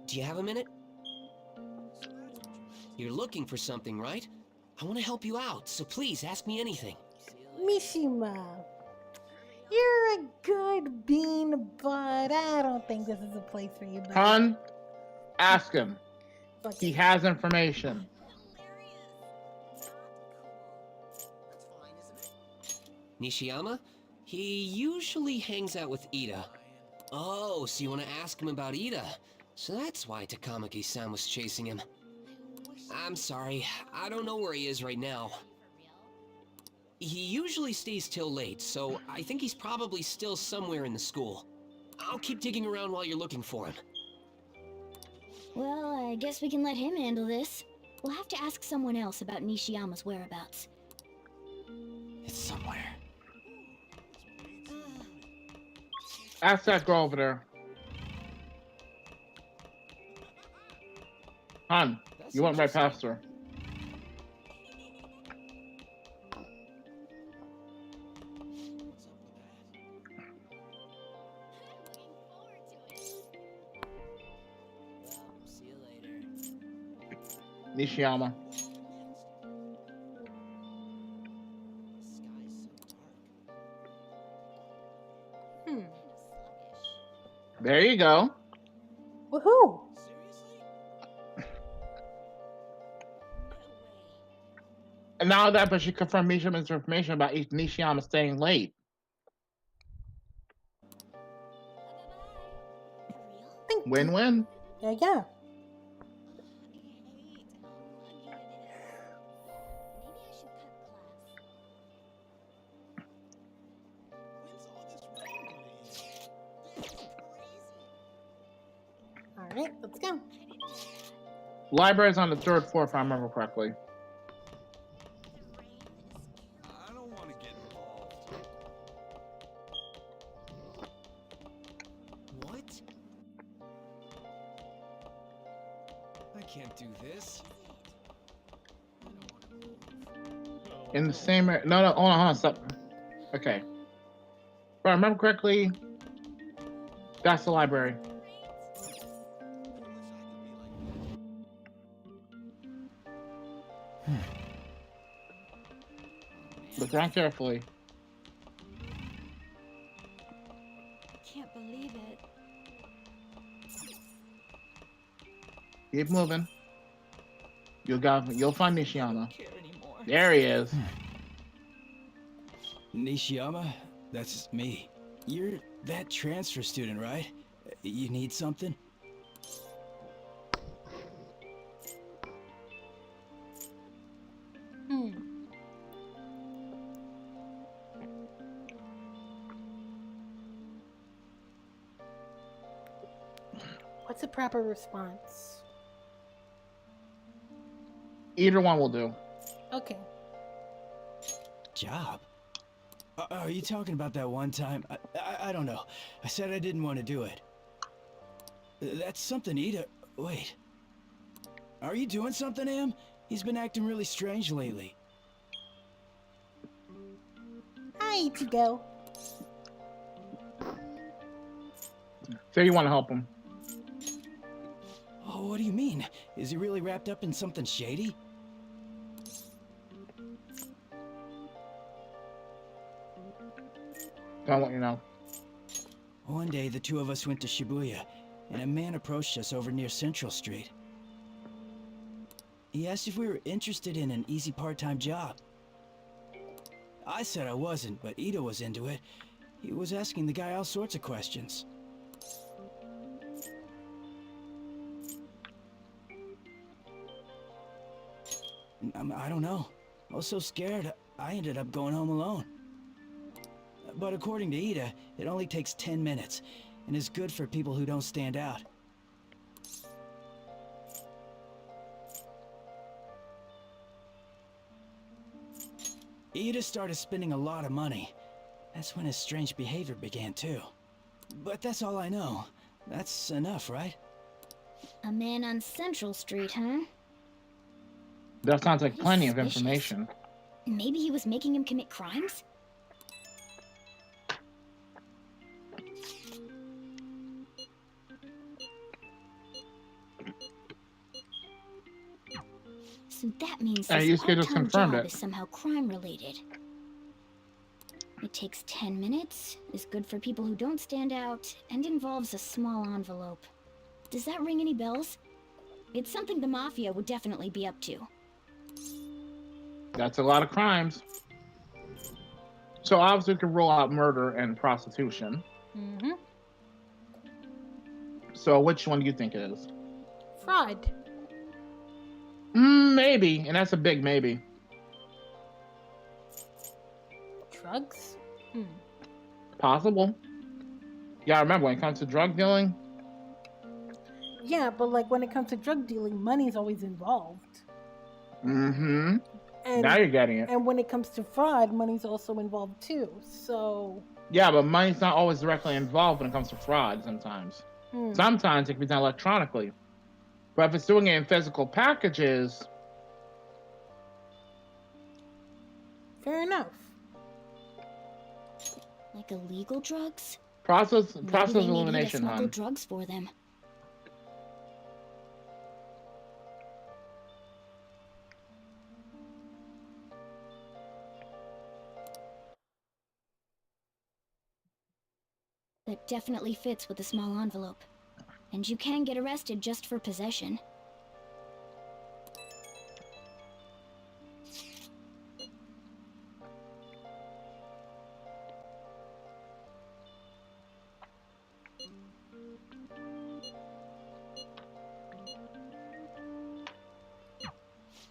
Do you have a minute? You're looking for something, right? I want to help you out, so please ask me anything. Mishima, you're a good bean, but I don't think this is a place for you, buddy. Hun, ask him. He has information. Nishiyama? He usually hangs out with Ida. Oh, so you want to ask him about Ida? So that's why Takamaki-san was chasing him. I'm sorry, I don't know where he is right now. He usually stays till late, so I think he's probably still somewhere in the school. I'll keep digging around while you're looking for him. Well, I guess we can let him handle this. We'll have to ask someone else about Nishiyama's whereabouts. It's somewhere. Ask that girl over there. Hun, you went right past her. Nishiyama. There you go. Woohoo! And now that, but she confirmed Mishima's information about Nishiyama staying late. Win-win. Yeah, yeah. Alright, let's go. Library's on the 3rd floor, if I remember correctly. I don't want to get involved. What? I can't do this. In the same area. No, hold on, stop. Okay. If I remember correctly, that's the library. Look around carefully. Can't believe it. Keep moving. You'll find Nishiyama. There he is. Nishiyama, that's me. You're that transfer student, right? You need something? What's the proper response? Either one will do. Okay. Job? Are you talking about that one time? I don't know. I said I didn't want to do it. That's something Ida... Wait. Are you doing something to him? He's been acting really strange lately. I need to go. So you want to help him? Oh, what do you mean? Is he really wrapped up in something shady? Don't want you know. One day, the two of us went to Shibuya, and a man approached us over near Central Street. He asked if we were interested in an easy part-time job. I said I wasn't, but Ida was into it. He was asking the guy all sorts of questions. I don't know. I was so scared, I ended up going home alone. But according to Ida, it only takes 10 minutes, and is good for people who don't stand out. Ida started spending a lot of money. That's when his strange behavior began, too. But that's all I know. That's enough, right? A man on Central Street, huh? That sounds like plenty of Suspicious. information. Maybe he was making him commit crimes? So that means you this just part-time confirmed job it. is somehow crime-related. It takes 10 minutes, is good for people who don't stand out, and involves a small envelope. Does that ring any bells? It's something the Mafia would definitely be up to. That's a lot of crimes. So obviously we can roll out murder and prostitution. Mm-hmm. So which one do you think it is? Fraud. Maybe, and that's a big maybe. Drugs? Possible. Yeah, remember when it comes to drug dealing? Yeah, but like when it comes to drug dealing, money's always involved. Mm-hmm. And, Now you're getting it. And when it comes to fraud, money's also involved too. So. Yeah, but money's not always directly involved when it comes to fraud sometimes. Sometimes it can be done electronically. But if it's doing it in physical packages... Fair enough. Like illegal drugs? Process Maybe they need Ida elimination, smuggle hon. drugs for them. That definitely fits with the small envelope. And you can get arrested just for possession.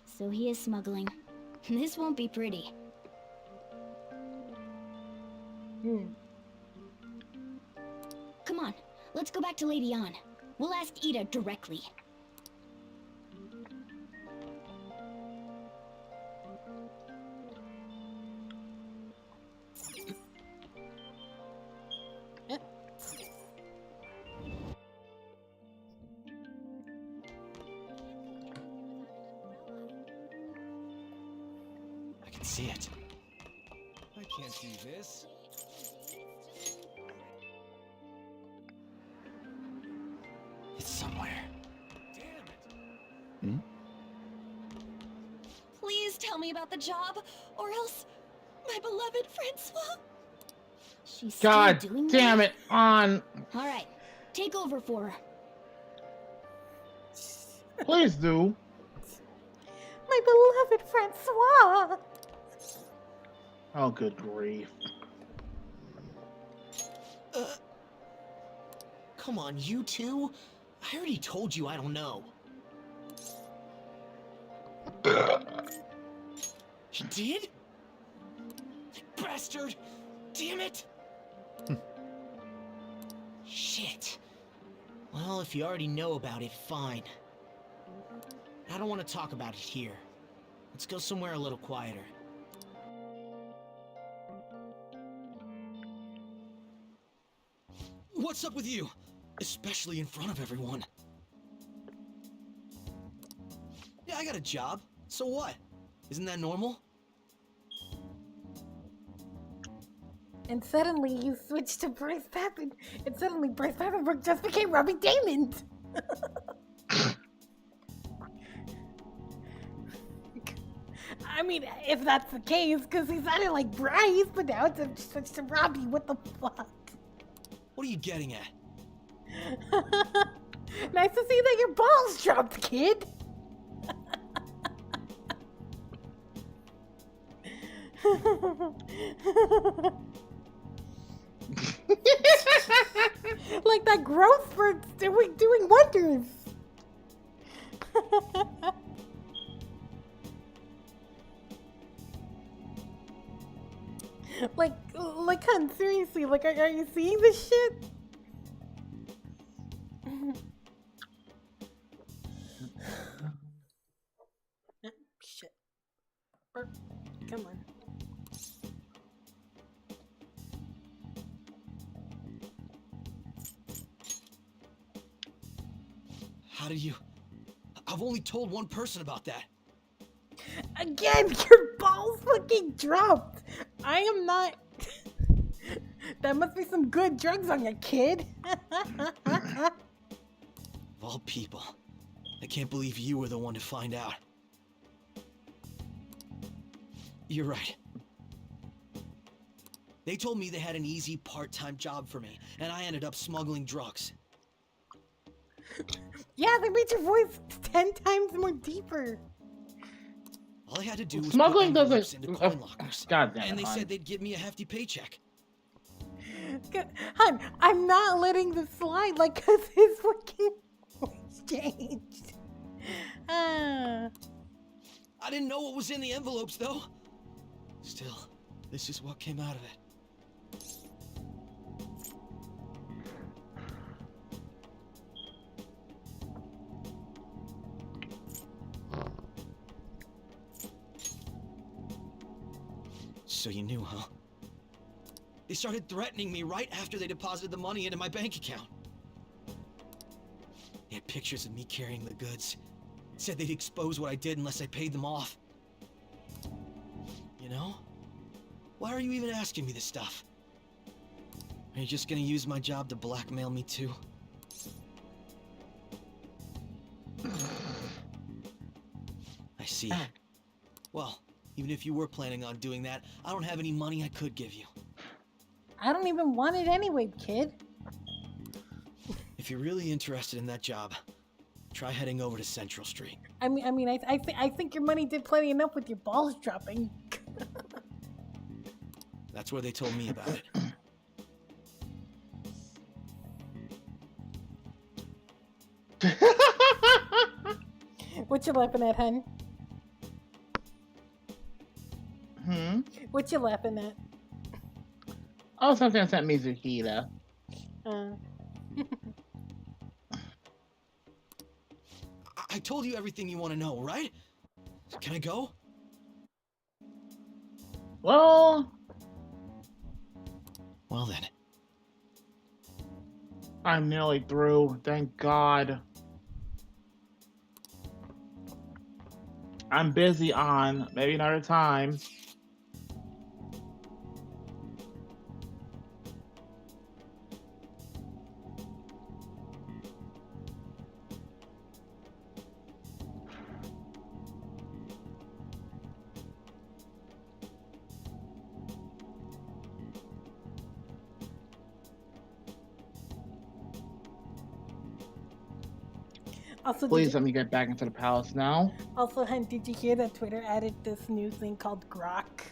So he is smuggling. This won't be pretty. Come on, let's go back to Lady An. We'll ask Ida directly. see it. I can't do this. It's somewhere. Hmm? Please tell me about the job, or else my beloved Francois. She's still God doing damn that? it, on. All right, take over for her. Please do. My beloved Francois. Oh, good grief. Come on, you two? I already told you I don't know. He did? Bastard! Damn it! Shit. Well, if you already know about it, fine. I don't want to talk about it here. Let's go somewhere a little quieter. What's up with you? Especially in front of everyone. Yeah, I got a job. So what? Isn't that normal? And suddenly you switched to Bryce Pappen, and suddenly Bryce Papenbrook just became Robbie Damon. I mean, if that's the case, because he sounded like Bryce, but now it's a switch to Robbie. What the fuck? What are you getting at? Nice to see that your balls dropped, kid. Like that growth spurt's doing wonders. like, hun, seriously, like, are you seeing this shit? Shit. Come on. How do you... I've only told one person about that. Again, your balls fucking dropped. I am not... That must be some good drugs on you, kid. Of all people, I can't believe you were the one to find out. You're right. They told me they had an easy part-time job for me, and I ended up smuggling drugs. Yeah, they made your voice 10 times more deeper. All I had to do was Smuggling put envelopes doesn't. into coin lockers, God damn it, and they hon. said they'd give me a hefty paycheck. Hun, I'm not letting this slide, like, cause his fucking voice changed. I didn't know what was in the envelopes, though. Still, this is what came out of it. So you knew, huh? They started threatening me right after they deposited the money into my bank account. They had pictures of me carrying the goods. Said they'd expose what I did unless I paid them off. You know? Why are you even asking me this stuff? Are you just gonna use my job to blackmail me too? I see. Well, even if you were planning on doing that, I don't have any money I could give you. I don't even want it anyway, kid. If you're really interested in that job, try heading over to Central Street. I think your money did plenty enough with your balls dropping. That's where they told me about it. What you laughing at, hun? What you laughing at? Oh, something sent me Zuhita. I told you everything you want to know, right? Can I go? Well, then. I'm nearly through. Thank God. I'm busy on. Maybe another time. Also, Please let me get back into the palace now. Also, Hun, did you hear that Twitter added this new thing called Grok?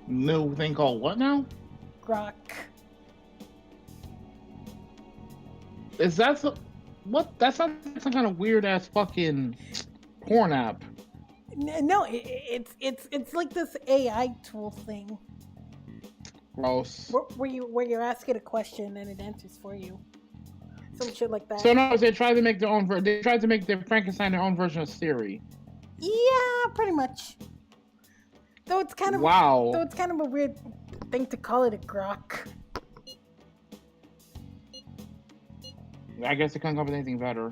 New thing called what now? Grok. Is that what? That sounds like some kind of weird ass fucking porn app. No, it's like this AI tool thing. Gross. Where you ask it a question and it answers for you. Some shit like that. So no, they tried to make their own. They tried to make their Frankenstein their own version of Siri. Yeah, pretty much. Though it's kind of wow. Though it's kind of a weird thing to call it a grok. I guess it can't come up with anything better.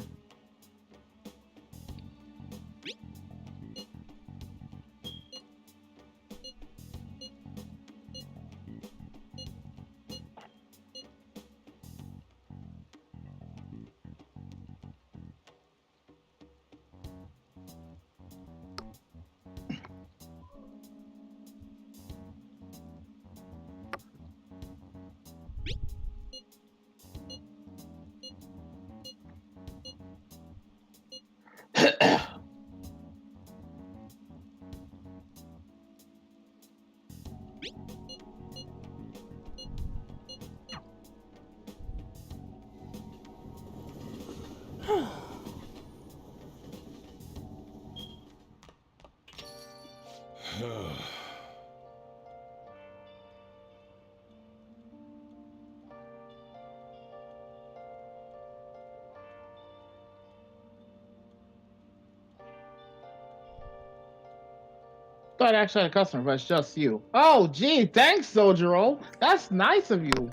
Thought I actually had a customer, but it's just you. Oh, gee, thanks, Sojiro. That's nice of you.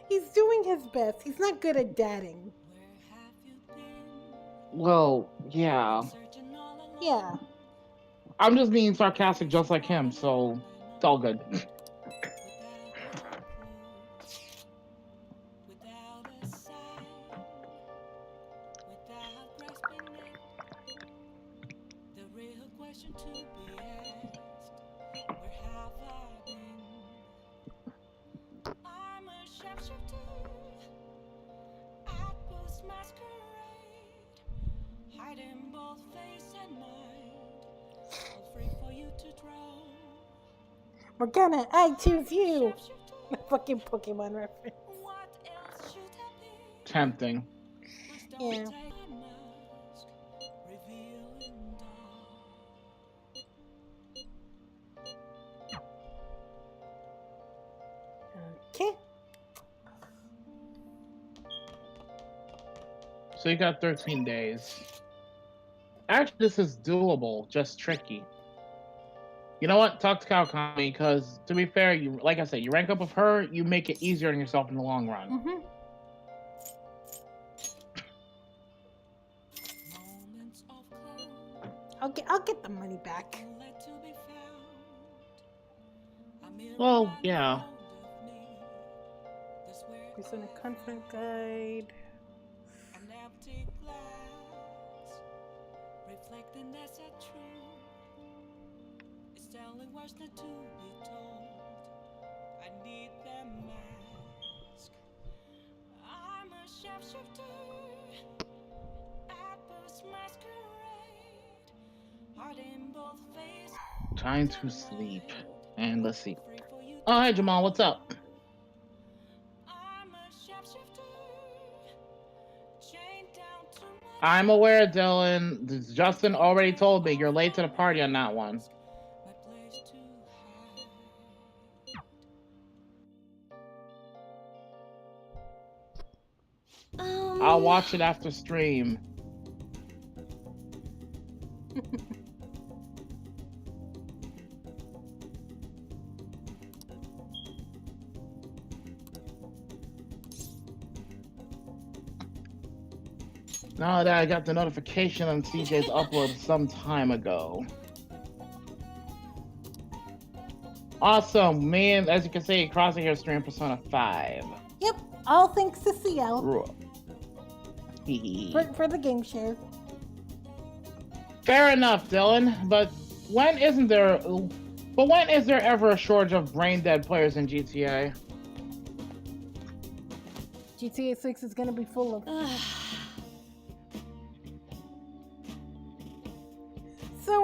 He's doing his best. He's not good at dadding. Well, yeah. Yeah. I'm just being sarcastic just like him, so it's all good. Morgana, I choose you. Fucking Pokemon reference. Tempting. Yeah. Okay. So you got 13 days. Actually, this is doable, just tricky. You know what? Talk to Kawakami, because to be fair, you like I said, you rank up with her, you make it easier on yourself in the long run. Mm-hmm. I'll get the money back. Well, yeah. Persona content guide. Reflecting that's a truth. It's telling words not to be told. I need that mask. I'm a shapeshifter at this masquerade. Heart in both faces. Time to sleep. And let's see. Oh, hey, Jamal, what's up? I'm aware, Dylan. Justin already told me you're late to the party on that one. I'll watch it after stream. Now that I got the notification on CJ's upload some time ago. Awesome, man. As you can see, Crossy here stream Persona 5. Yep, all thanks to CL. for the game share. Fair enough, Dylan. But when isn't there? But when is there ever a shortage of brain dead players in GTA? GTA 6 is gonna be full of.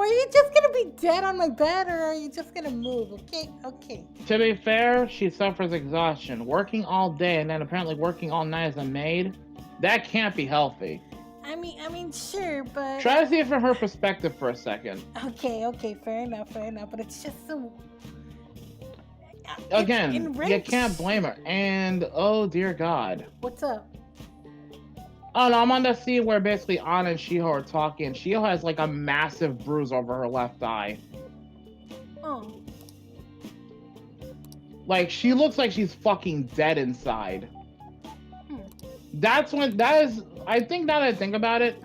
are you just gonna be dead on my bed, or are you just gonna move? Okay, okay. To be fair, she suffers exhaustion. Working all day and then apparently working all night as a maid, that can't be healthy. I mean, sure, but Try to see it from her perspective for a second. okay, fair enough. But it's just so. Again, you can't blame her. And oh dear God. What's up? Oh no, I'm on the scene where basically Anna and Shiho are talking. Shiho has like a massive bruise over her left eye. Oh. Like she looks like she's fucking dead inside. That is, I think now that I think about it,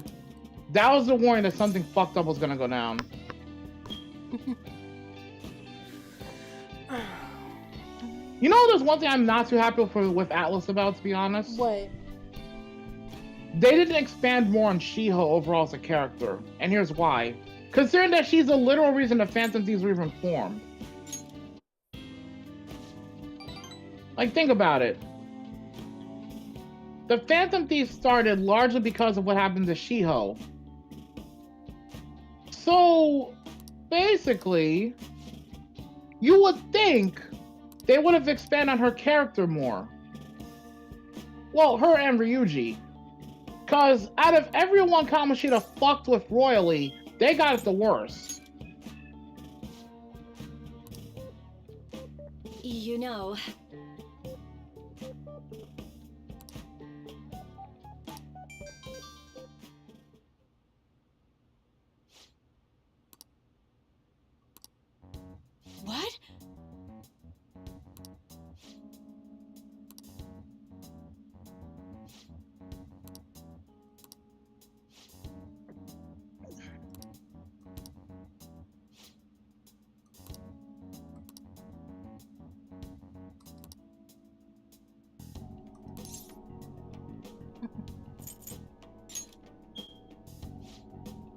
that was the warning that something fucked up was gonna go down. You know, there's one thing I'm not too happy with Atlas about, to be honest. What? They didn't expand more on Shiho overall as a character, and here's why. Considering that she's the literal reason the Phantom Thieves were even formed. Like, think about it. The Phantom Thieves started largely because of what happened to Shiho. So, basically, you would think they would have expanded on her character more. Well, her and Ryuji. Because out of everyone Kamoshida fucked with royally, they got it the worst. You know, What?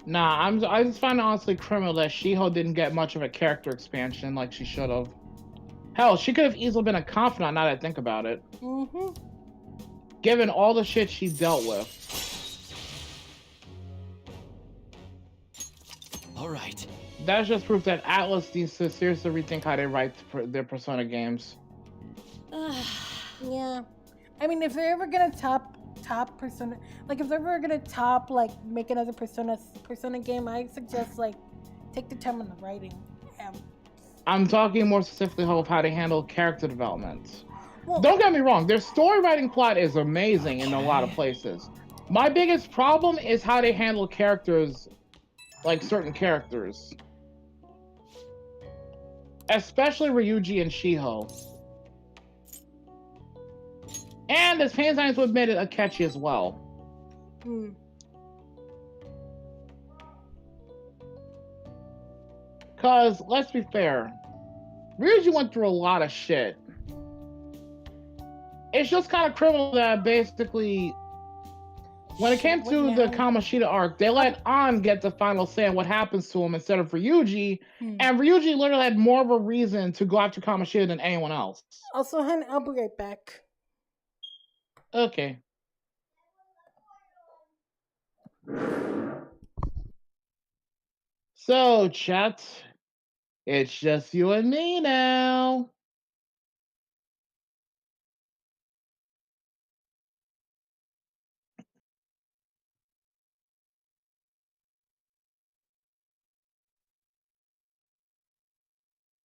Nah, I just find it honestly criminal that Shiho didn't get much of a character expansion like she should have. Hell, she could have easily been a confidant now that I think about it. Mm-hmm. Given all the shit she dealt with. Alright. That's just proof that Atlas needs to seriously rethink how they write their Persona games. Yeah. I mean, if they're ever gonna top Persona, like if they're ever gonna like make another Persona game, I suggest like take the time on the writing. I'm talking more specifically of how they handle character development. Well, don't get me wrong, their story writing plot is amazing in a lot of places. My biggest problem is how they handle characters, like certain characters. Especially Ryuji and Shiho. And as pains I to admit it, Akechi as well. Because, let's be fair, Ryuji went through a lot of shit. It's just kind of criminal that basically, when it came to the Kamoshida arc, they let An get the final say on what happens to him instead of Ryuji, and Ryuji literally had more of a reason to go after Kamoshida than anyone else. Also, honey, I'll be right back. Okay. So, chat, it's just you and me now.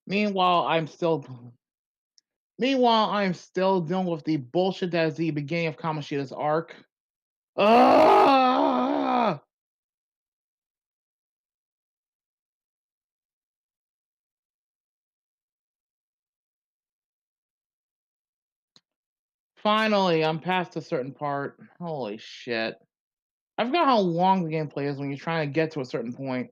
Meanwhile, I'm still dealing with the bullshit that is the beginning of Kamoshida's arc. Ah! Finally, I'm past a certain part. Holy shit. I forgot how long the gameplay is when you're trying to get to a certain point.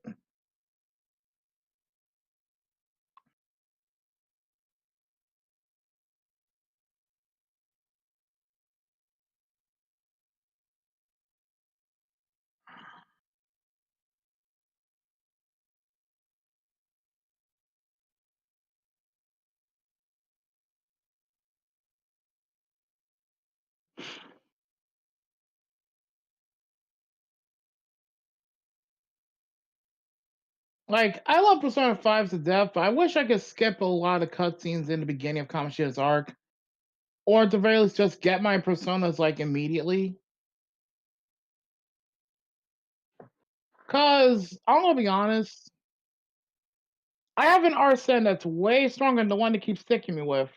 Like, I love Persona 5 to death, but I wish I could skip a lot of cutscenes in the beginning of Kamoshida's arc. Or at the very least, just get my personas, like, immediately. Because, I'm gonna be honest, I have an Arsene that's way stronger than the one they keep sticking me with.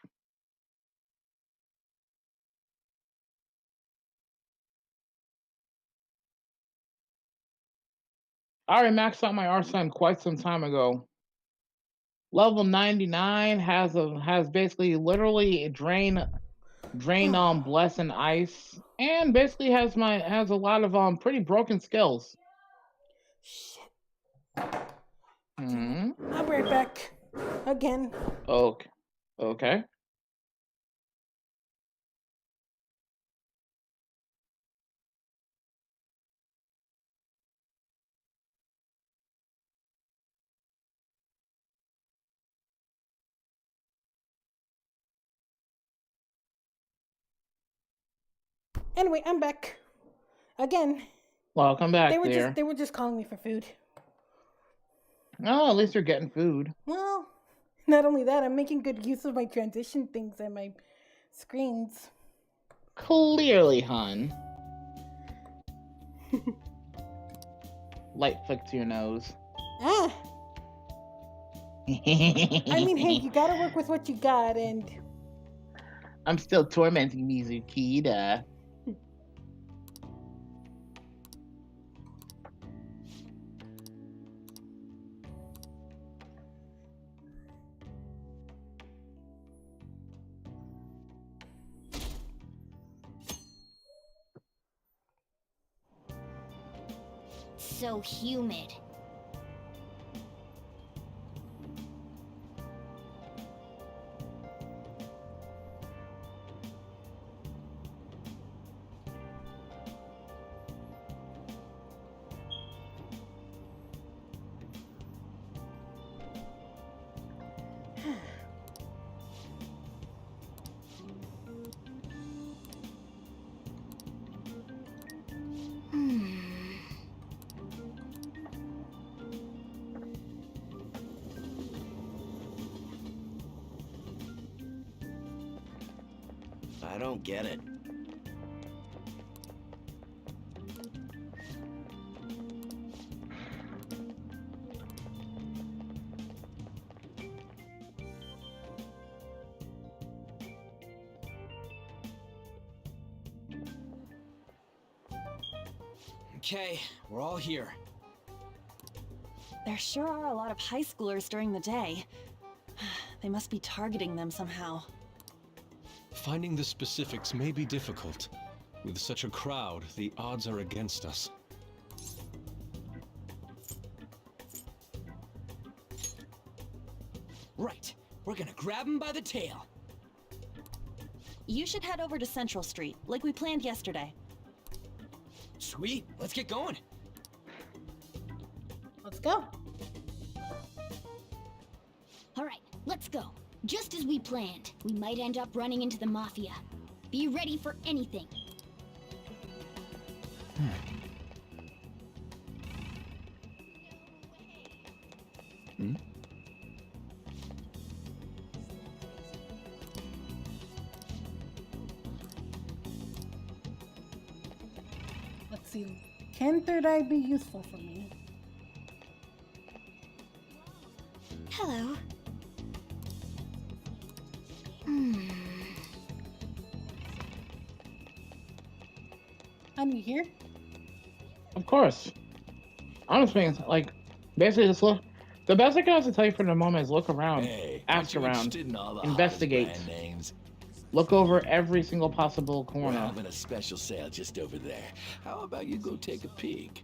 I already maxed out my Arsene quite some time ago. Level 99 has basically literally a drain bless and ice, and basically has a lot of pretty broken skills. Shit. Hmm. I'll be right back. Again. Okay. Okay. Anyway, I'm back. Again. Welcome back, They were just calling me for food. Oh, at least you're getting food. Well, not only that, I'm making good use of my transition things and my screens. Clearly, hun. Light flick to your nose. Ah! I mean, hey, you gotta work with what you got, and... I'm still tormenting Mizukida. So humid. I don't get it. Okay, we're all here. There sure are a lot of high schoolers during the day. They must be targeting them somehow. Finding the specifics may be difficult. With such a crowd, the odds are against us. Right, we're gonna grab him by the tail. You should head over to Central Street, like we planned yesterday. Sweet, let's get going. Let's go. All right, let's go. Just as we planned, we might end up running into the Mafia. Be ready for anything. Let's see. Can Third Eye be useful for me? Hello. I'm here. Of course. Honestly, like, basically, just look. The best I can also tell you for the moment is look around, Hey, ask aren't you around, interested in all the investigate, hottest brand names? look over every single possible We're corner. having a special sale just over there. How about you go take a peek?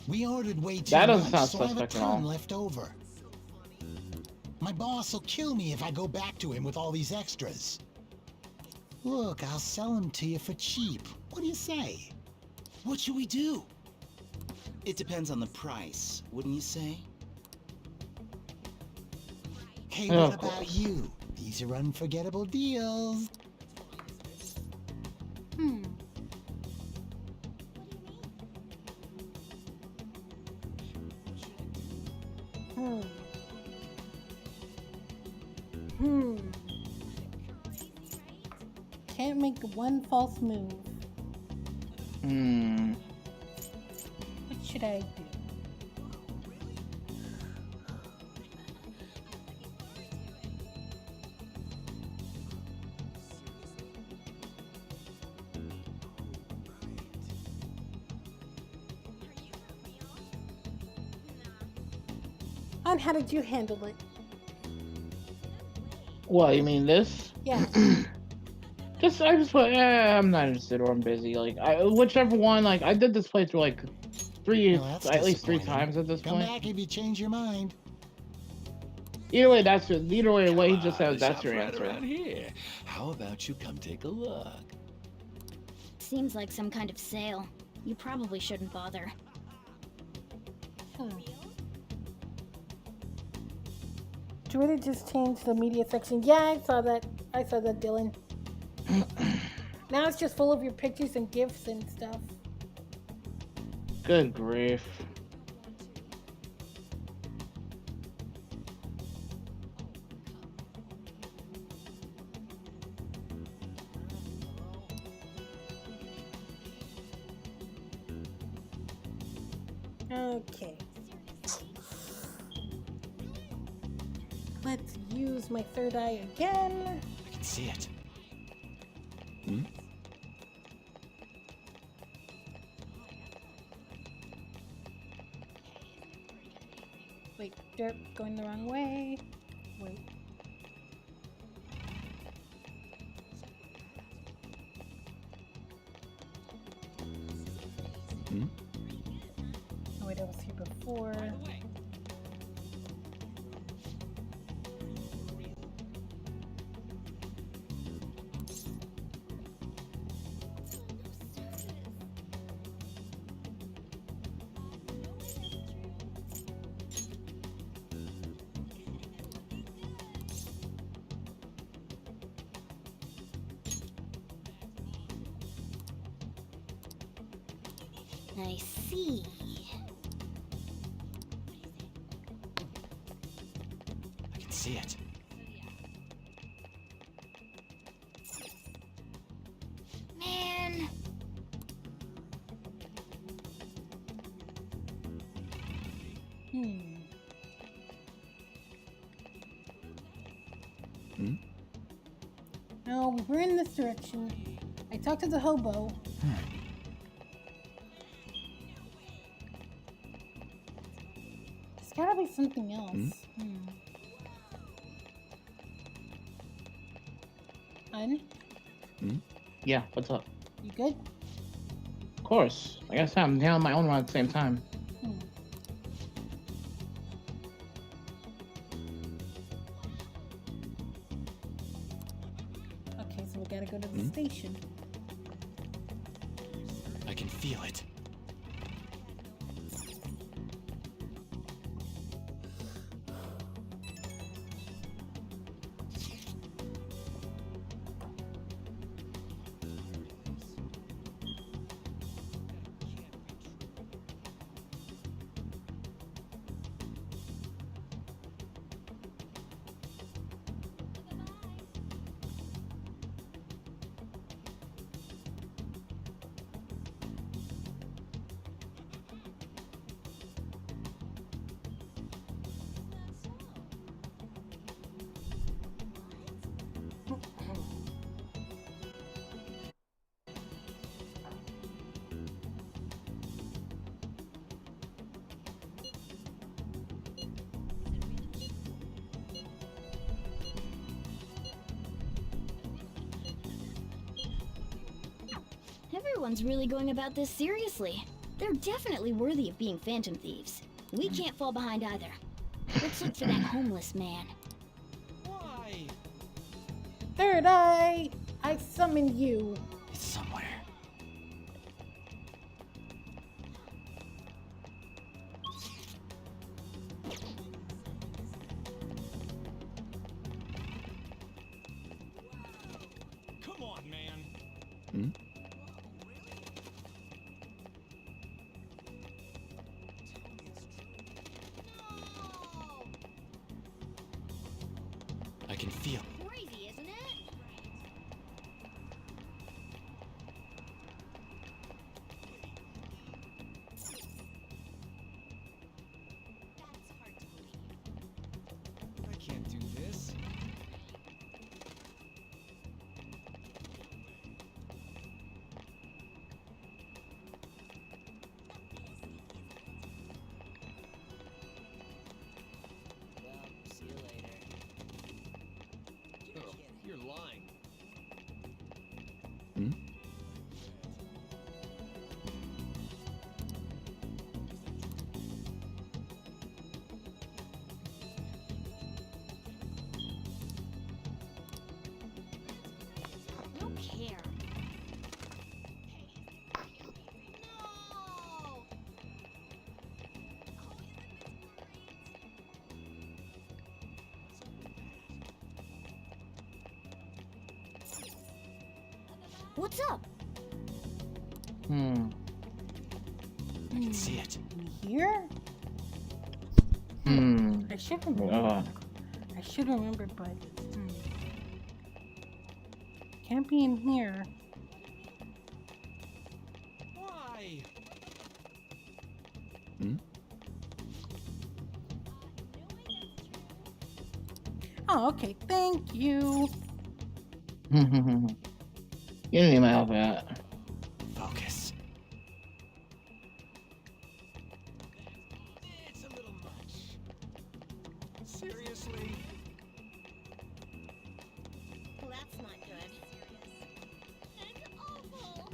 We ordered way too That doesn't much, sound so I have a suspect at all. ton left over. My boss will kill me if I go back to him with all these extras. Look, I'll sell them to you for cheap. What do you say? What should we do? It depends on the price, wouldn't you say? Hey, Oh, what of about course. you? These are unforgettable deals. Can't make one false move. What should I do? On how did you handle it? What, you mean this? Yeah. I just went, I'm not interested or I'm busy. Like, whichever one, like, I did this playthrough like at least three times at this Come point. back if you change your mind. Either way, what he just said, The that's shop's your right answer. around here. How about you come take a look? Seems like some kind of sale. You probably shouldn't bother. Do you really just change the media section? Yeah, I saw that, Dylan. Now it's just full of your pictures and gifs and stuff. Good grief. Okay. Let's use my third eye again. I can see it. Wait, derp, going the wrong way. Wait. Oh wait, I was here before. I see. I can see it. Man. No, we're in this direction. I talked to the hobo. There's gotta be something else. Hun? Yeah, what's up? You good? Of course. I guess I'm handling my own run at the same time. Okay, so we gotta go to the station. I can feel it. Everyone's really going about this seriously. They're definitely worthy of being phantom thieves. We can't fall behind either. Let's look for that homeless man. Why? Third eye! I summon you. It's somewhere. Come on, man. Hmm? I don't care. What's up? Hmm. I can see it. Here? I should remember. I should remember, but can't be in here. Why? Hmm? Oh, okay. Thank you. You don't need my help out. Focus. It's a little much. Seriously? Well, that's not good. That's awful.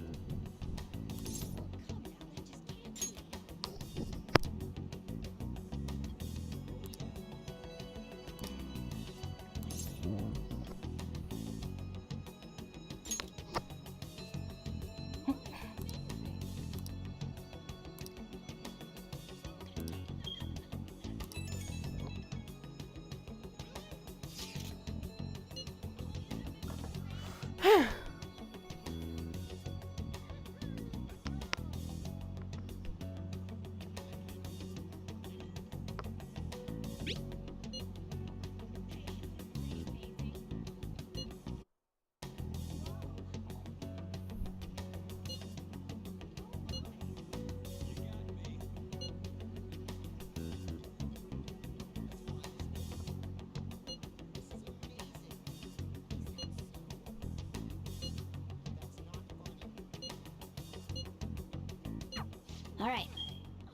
All right.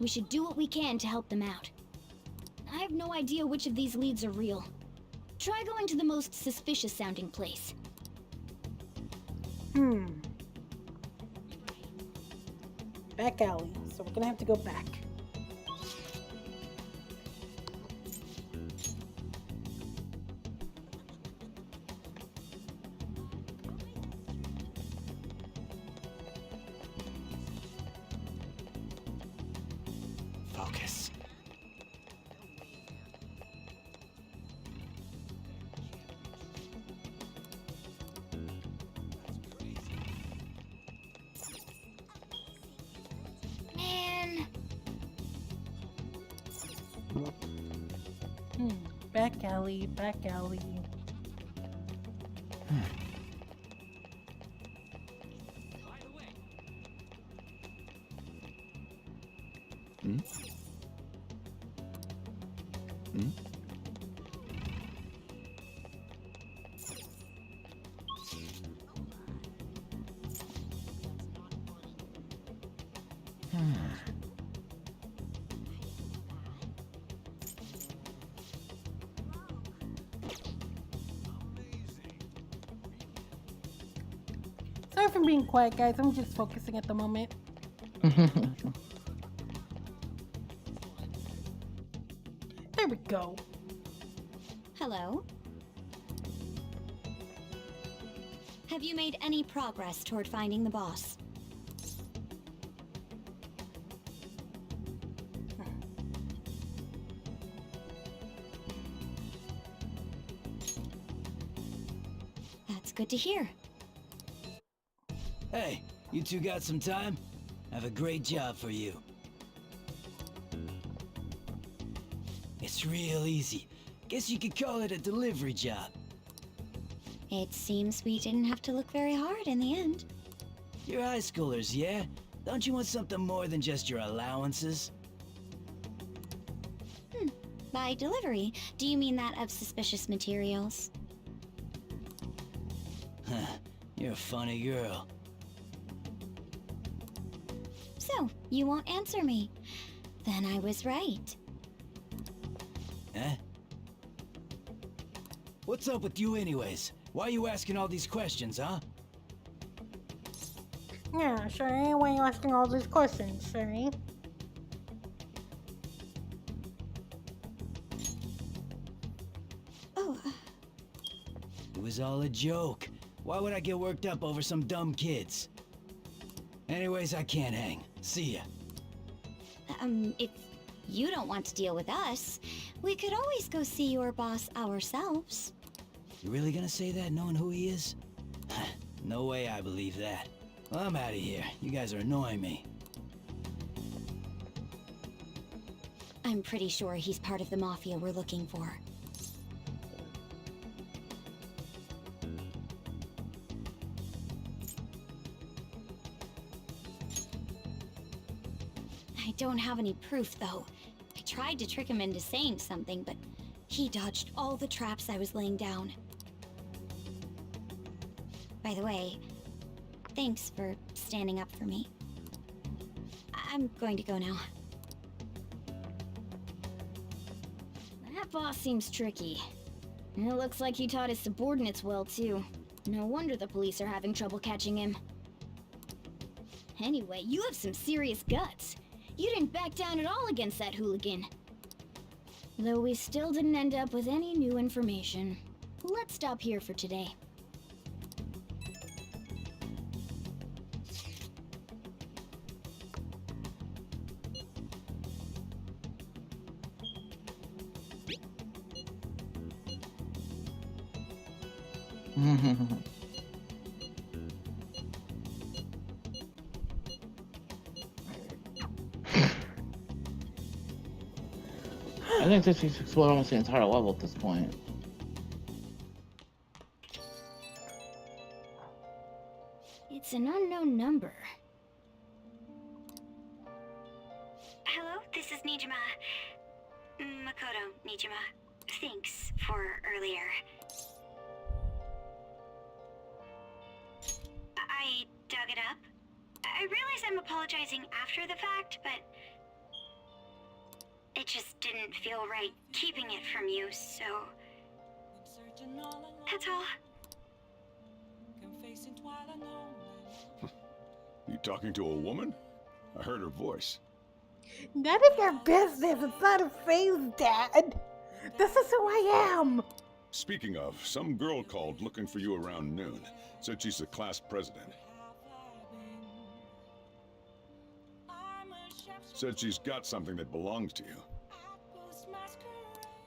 We should do what we can to help them out. I have no idea which of these leads are real. Try going to the most suspicious sounding place. Back alley. So we're gonna have to go back. Focus. Man. Back alley, back alley. Hmm? Hmm? Sorry for being quiet, guys. I'm just focusing at the moment. There we go. Hello? Have you made any progress toward finding the boss? That's good to hear. Hey, you two got some time? I have a great job for you. It's real easy. Guess you could call it a delivery job. It seems we didn't have to look very hard in the end. You're high schoolers, yeah? Don't you want something more than just your allowances? By delivery, do you mean that of suspicious materials? Huh, you're a funny girl. So, you won't answer me. Then I was right. Huh? What's up with you anyways? Why are you asking all these questions, huh? Yeah, sure ain't why you asking all these questions, sure ain't. It was all a joke. Why would I get worked up over some dumb kids? Anyways, I can't hang. See ya. If you don't want to deal with us, we could always go see your boss ourselves. You really gonna say that knowing who he is? No way I believe that. Well, I'm out of here. You guys are annoying me. I'm pretty sure he's part of the mafia we're looking for. I don't have any proof, though. I tried to trick him into saying something, but he dodged all the traps I was laying down. By the way, thanks for standing up for me. I'm going to go now. That boss seems tricky. It looks like he taught his subordinates well, too. No wonder the police are having trouble catching him. Anyway, you have some serious guts. You didn't back down at all against that hooligan. Though we still didn't end up with any new information. Let's stop here for today. I think this is explored almost the entire level at this point. It's an unknown number. Hello, this is Nijima. Makoto Nijima. Thanks for earlier. I dug it up. I realize I'm apologizing after the fact, but it just didn't feel right keeping it from you, so that's all. You talking to a woman? I heard her voice. None of your business. It's not a phase, Dad. This is who I am. Speaking of, some girl called looking for you around noon. Said she's the class president. Said she's got something that belongs to you.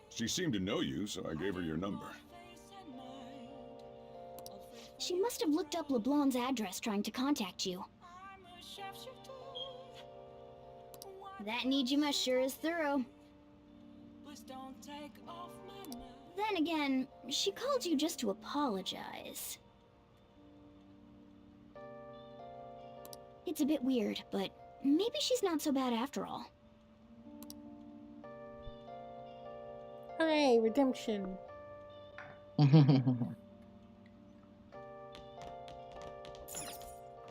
She seemed to know you, so I gave her your number. She must have looked up LeBlanc's address trying to contact you. That Nijima sure is thorough. Then again, she called you just to apologize. It's a bit weird, but maybe she's not so bad after all. Hooray, redemption.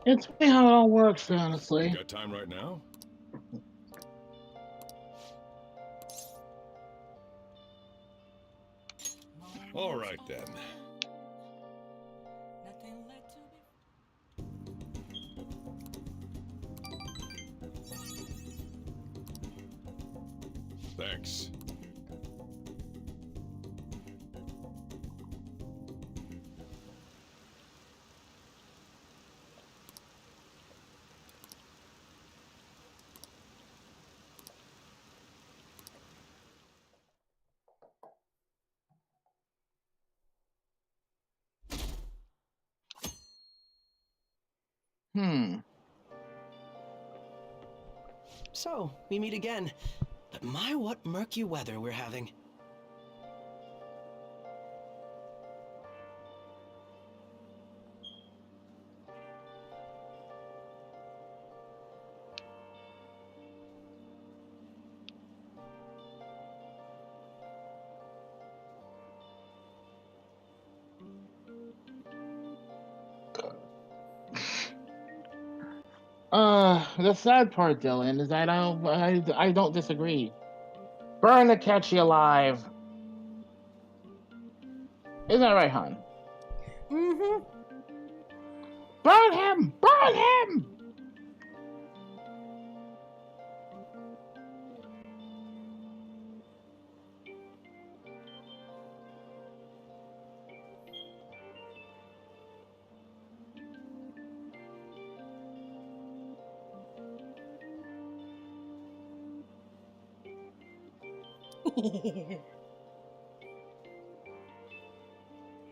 It's funny how it all works, honestly. You got time right now? All right then. Thanks. So, we meet again. But my, what murky weather we're having. The sad part, Dylan, is that I don't disagree. Burn to catch you alive. Isn't that right, hon? Mm-hmm. Burn him! Burn him!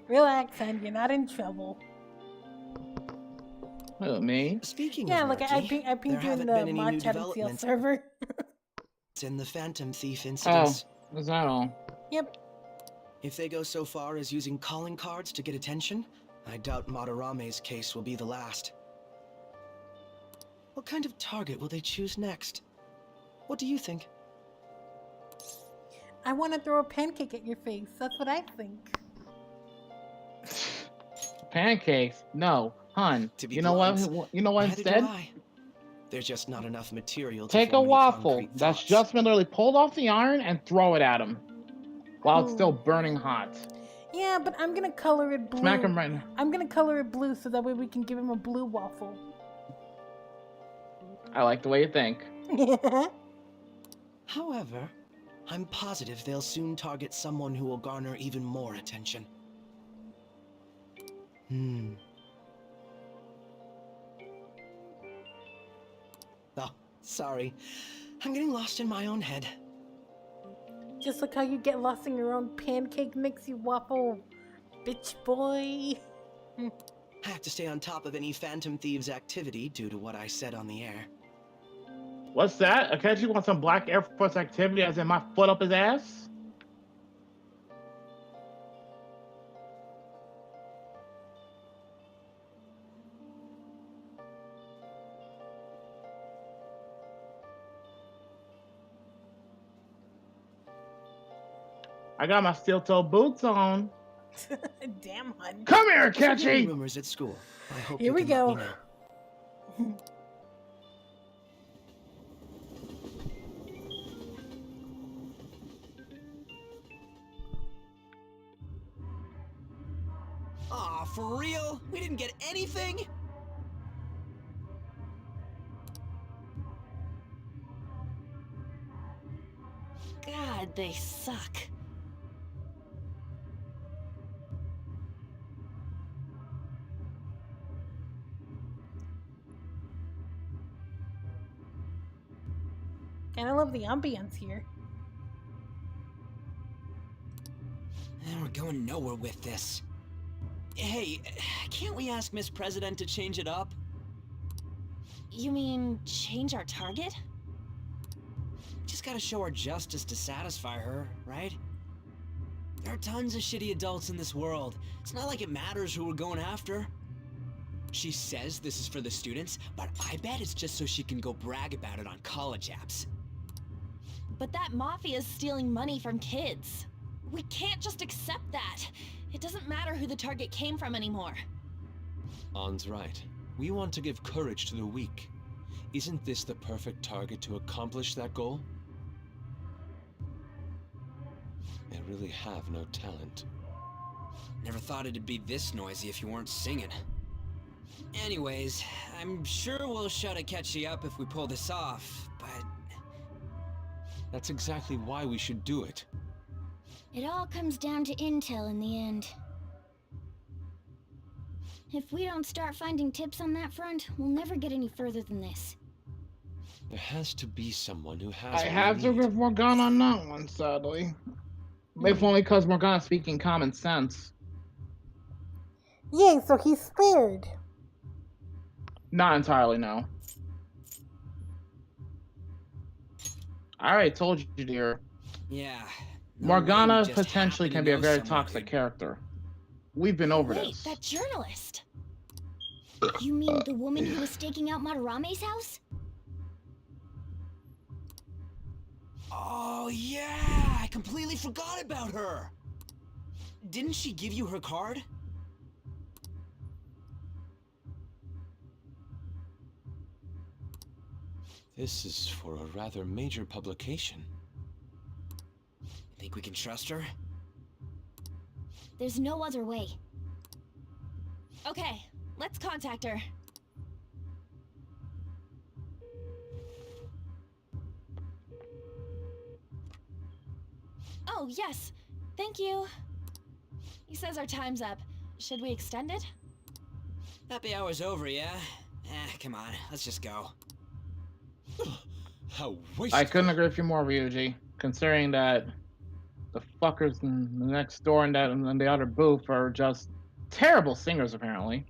Relax, son. You're not in trouble. Who, me? Speaking Yeah, of like Marky, I pinged you there in haven't the been any mod new chat and CL developments server. in the Phantom Thief Oh, incidents. is that all? Yep. If they go so far as using calling cards to get attention, I doubt Madarame's case will be the last. What kind of target will they choose next? What do you think? I want to throw a pancake at your face. That's what I think. Pancakes? No, hun. To be You know blunt, what? You know what neither do instead? I. There's just not enough material to Take a form any waffle concrete that's thoughts. just been literally pulled off the iron and throw it at him while it's still burning hot. Yeah, but I'm gonna color it blue. Smack him right now. I'm gonna color it blue so that way we can give him a blue waffle. I like the way you think. However, I'm positive they'll soon target someone who will garner even more attention. Oh, sorry. I'm getting lost in my own head. Just like how you get lost in your own pancake mix, you waffle, bitch boy. I have to stay on top of any Phantom Thieves activity due to what I said on the air. What's that? Akechi wants some Black Air Force activity as in my foot up his ass? I got my steel-toe boots on. Damn, hun. Come here, If you hear Akechi! rumors at school. I hope Here you we can let go. me know. Aw, for real? We didn't get anything? God, they suck. And I love the ambience here. And we're going nowhere with this. Hey, can't we ask Miss President to change it up? You mean change our target? Just gotta show our justice to satisfy her, right? There are tons of shitty adults in this world. It's not like it matters who we're going after. She says this is for the students, but I bet it's just so she can go brag about it on college apps. But that mafia's stealing money from kids. We can't just accept that. It doesn't matter who the target came from anymore. An's right. We want to give courage to the weak. Isn't this the perfect target to accomplish that goal? They really have no talent. Never thought it'd be this noisy if you weren't singing. Anyways, I'm sure we'll shut Akechi up if we pull this off, but... That's exactly why we should do it. It all comes down to intel in the end. If we don't start finding tips on that front, we'll never get any further than this. There has to be someone who has. I have to give Morgana on that one, sadly. If only because Morgana's speaking common sense. Yay, so he's spared. Not entirely, no. I already told you, dear. Yeah. Morgana just potentially happen can to be a know very someone toxic character. We've been over Wait, this. that journalist! You mean the woman who was staking out Madarame's house? Oh, yeah! I completely forgot about her! Didn't she give you her card? This is for a rather major publication. Think we can trust her? There's no other way. Okay, let's contact her. Oh, yes. Thank you. He says our time's up. Should we extend it? Happy hour's over, yeah? Come on, let's just go. How wasteful. I couldn't agree with you more, Ryuji. Considering that the fuckers in the next door and that and the other booth are just terrible singers, apparently.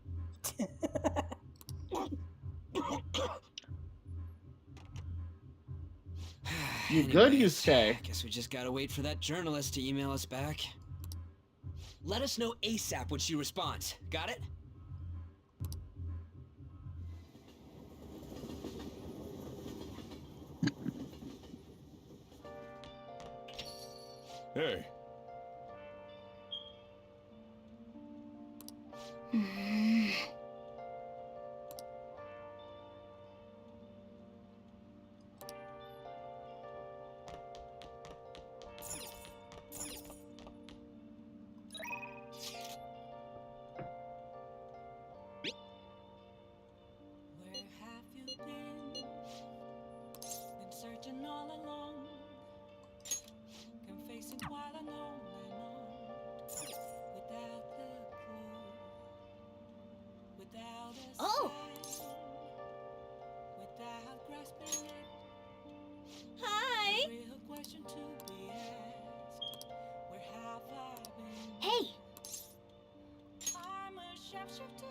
You good, you stay. Guess we just gotta wait for that journalist to email us back. Let us know ASAP when she responds. Got it? Hey. Where have you been? Been searching all along. Can face it while I know without the clue, without a Oh! sign, without grasping it. Hi! A real question to be asked. Where have I been? Hey! I'm a sharpshooter.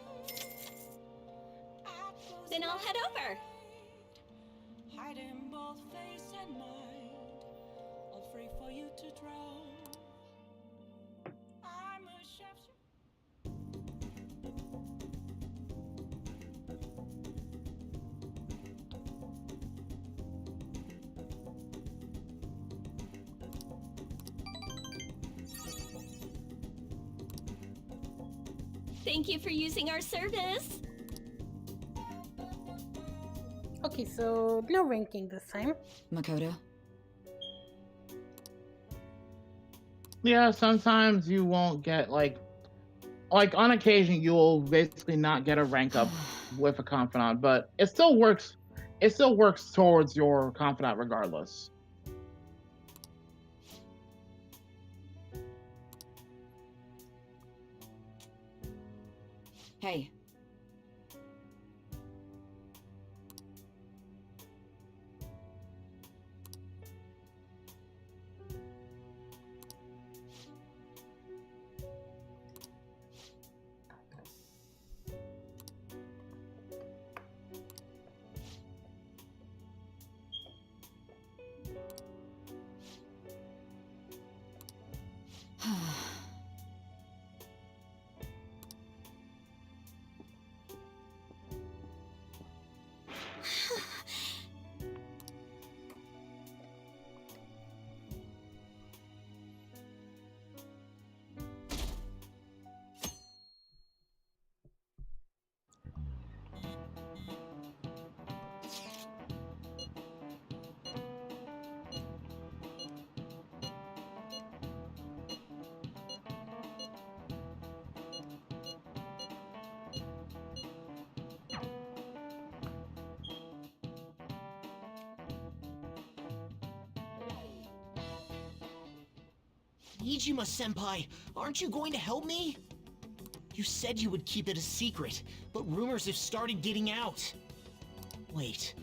Then I'll head over. Hiding both face and mind, all free for you to draw. I'm a sharpshooter. Thank you for using our service. Okay, so no ranking this time. Makoto? Yeah, sometimes you won't get like on occasion you'll basically not get a rank up with a confidant, but it still works. It still works towards your confidant regardless. Hey. Nijima-senpai, aren't you going to help me? You said you would keep it a secret, but rumors have started getting out. Wait,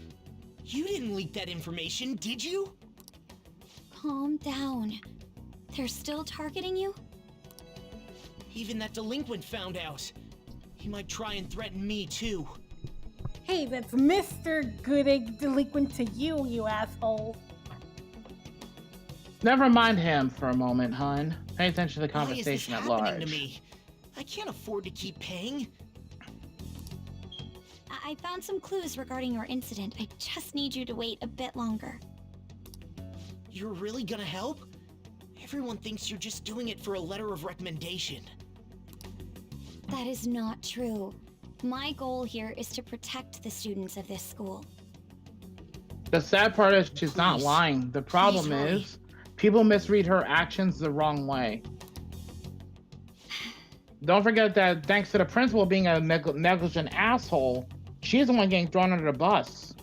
you didn't leak that information, did you? Calm down. They're still targeting you? Even that delinquent found out. He might try and threaten me too. Hey, that's Mr. Good Egg Delinquent to you, you asshole. Never mind him for a moment, hun. Pay attention to the Why is this conversation at happening large. to me? I can't afford to keep paying. I found some clues regarding your incident. I just need you to wait a bit longer. You're really gonna help? Everyone thinks you're just doing it for a letter of recommendation. That is not true. My goal here is to protect the students of this school. The sad part is she's not lying. The problem hurry. is people misread her actions the wrong way. Don't forget that thanks to the principal being a negligent asshole, she's the one getting thrown under the bus.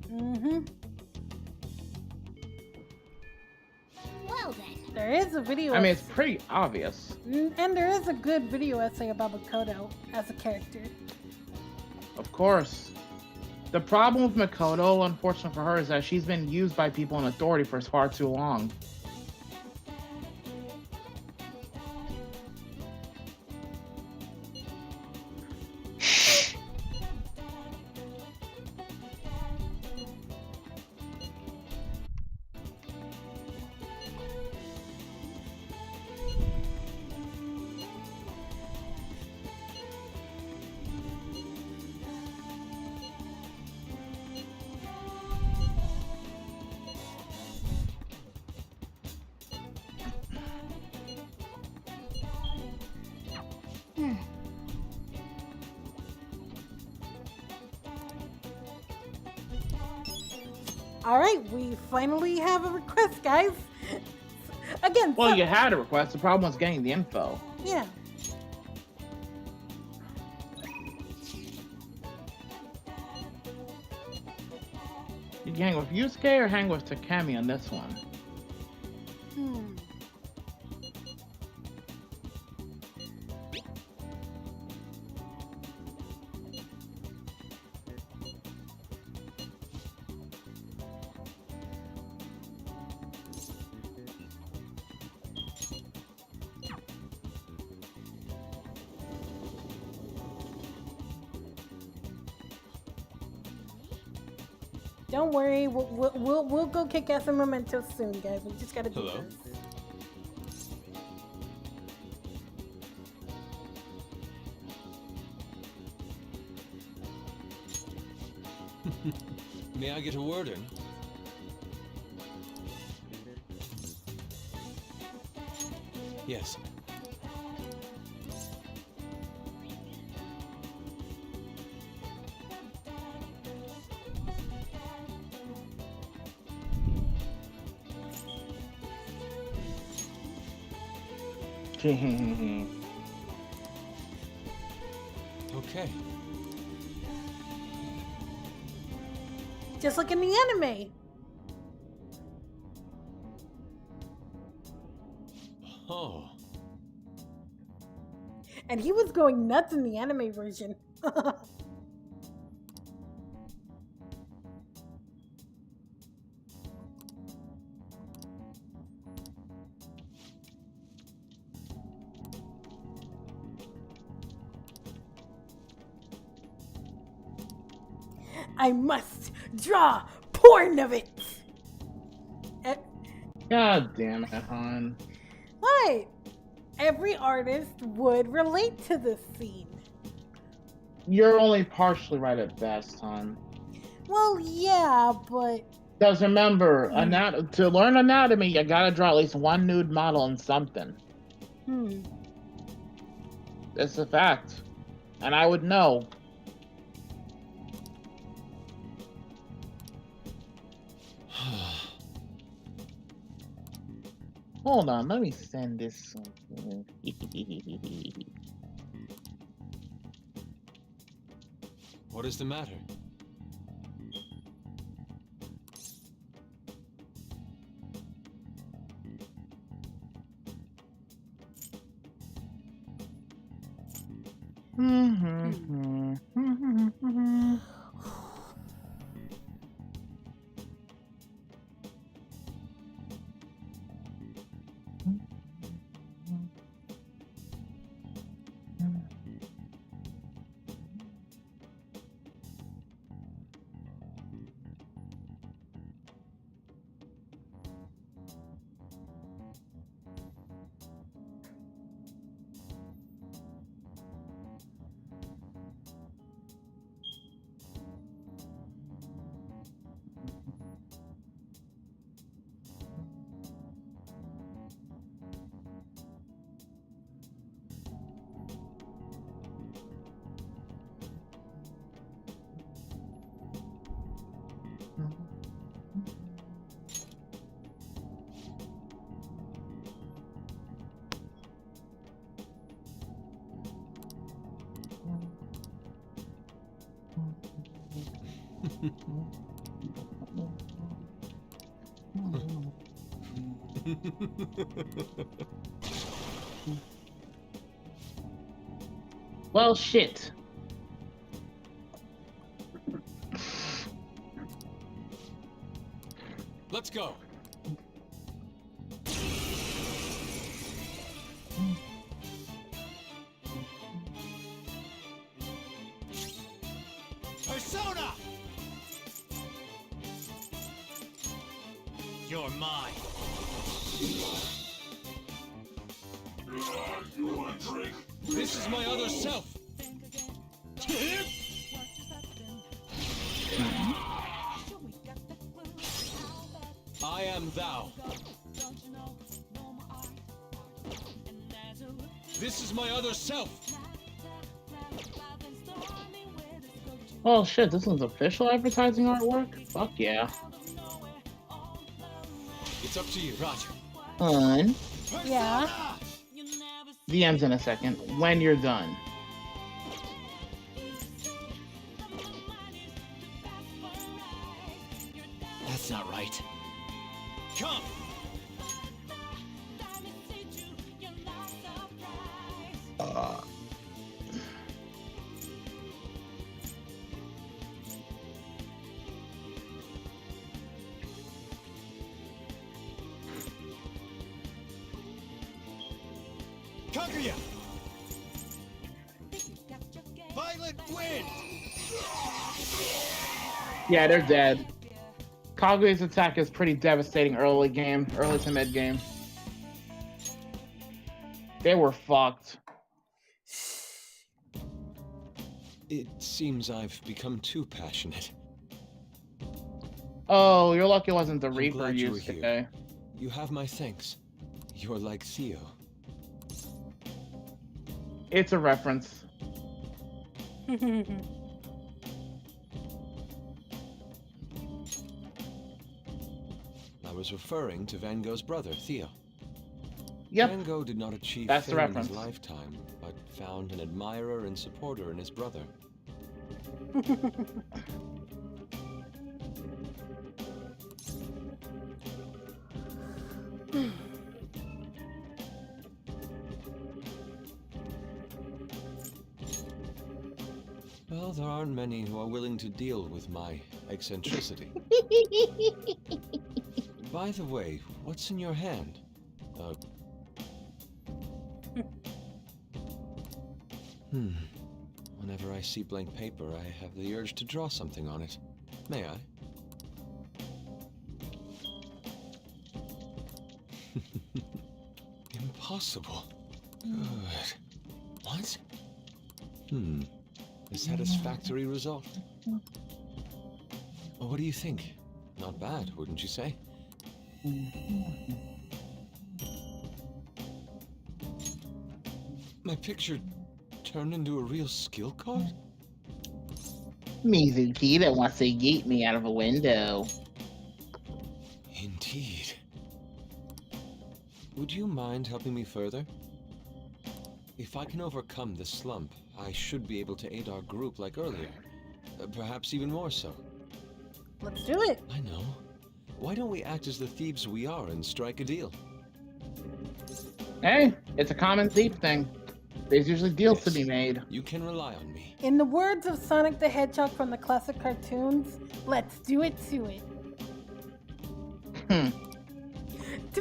Mm-hmm. Well then. There is a video. I mean, it's pretty obvious. And there is a good video essay about Makoto as a character. Of course. The problem with Makoto, unfortunately for her, is that she's been used by people in authority for far too long. All right, we finally have a request, guys. Again. Well, you had a request. The problem was getting the info. Yeah. Did you hang with Yusuke or hang with Takemi on this one? Don't worry, we'll go kick ass in Memento soon, guys. We just gotta do Hello? this. May I get a word in? Yes. Okay. Just like in the anime. Oh. And he was going nuts in the anime version. I must draw porn of it. God damn it, hon. What? Every artist would relate to this scene. You're only partially right at best, hon. Well, yeah, but... Because remember, to learn anatomy, you gotta draw at least one nude model in something. It's a fact. And I would know. Hold on, let me send this something. What is the matter? Well, shit. Let's go. Persona! You're mine. You want a drink? This is my other self. I am thou. This is my other self. Oh shit, this is official advertising artwork? Fuck yeah. It's up to you, Roger. Fun. Yeah. DM's in a second. When you're done. That's not right. Come! Kaguya! Violet wind! Yeah, they're dead. Kaguya's attack is pretty devastating early to mid game. They were fucked. It seems I've become too passionate. Oh, you're lucky it wasn't the I'm Reaper glad you were used here. today. You have my thanks. You're like Theo. It's a reference. I was referring to Van Gogh's brother, Theo. Yep. Van Gogh did not achieve That's the fame in his reference. lifetime, but found an admirer and supporter in his brother. Well, there aren't many who are willing to deal with my eccentricity. By the way, what's in your hand? Whenever I see blank paper, I have the urge to draw something on it. May I? Impossible. Good. What? A satisfactory result. Well, what do you think? Not bad, wouldn't you say? My picture turned into a real skill card? Mizuki that wants to yeet me out of a window. Indeed. Would you mind helping me further? If I can overcome this slump, I should be able to aid our group like earlier. Perhaps even more so. Let's do it. I know. Why don't we act as the thieves we are and strike a deal? Hey, it's a common thief thing. There's usually deals to be made. You can rely on me. In the words of Sonic the Hedgehog from the classic cartoons, let's do it to it.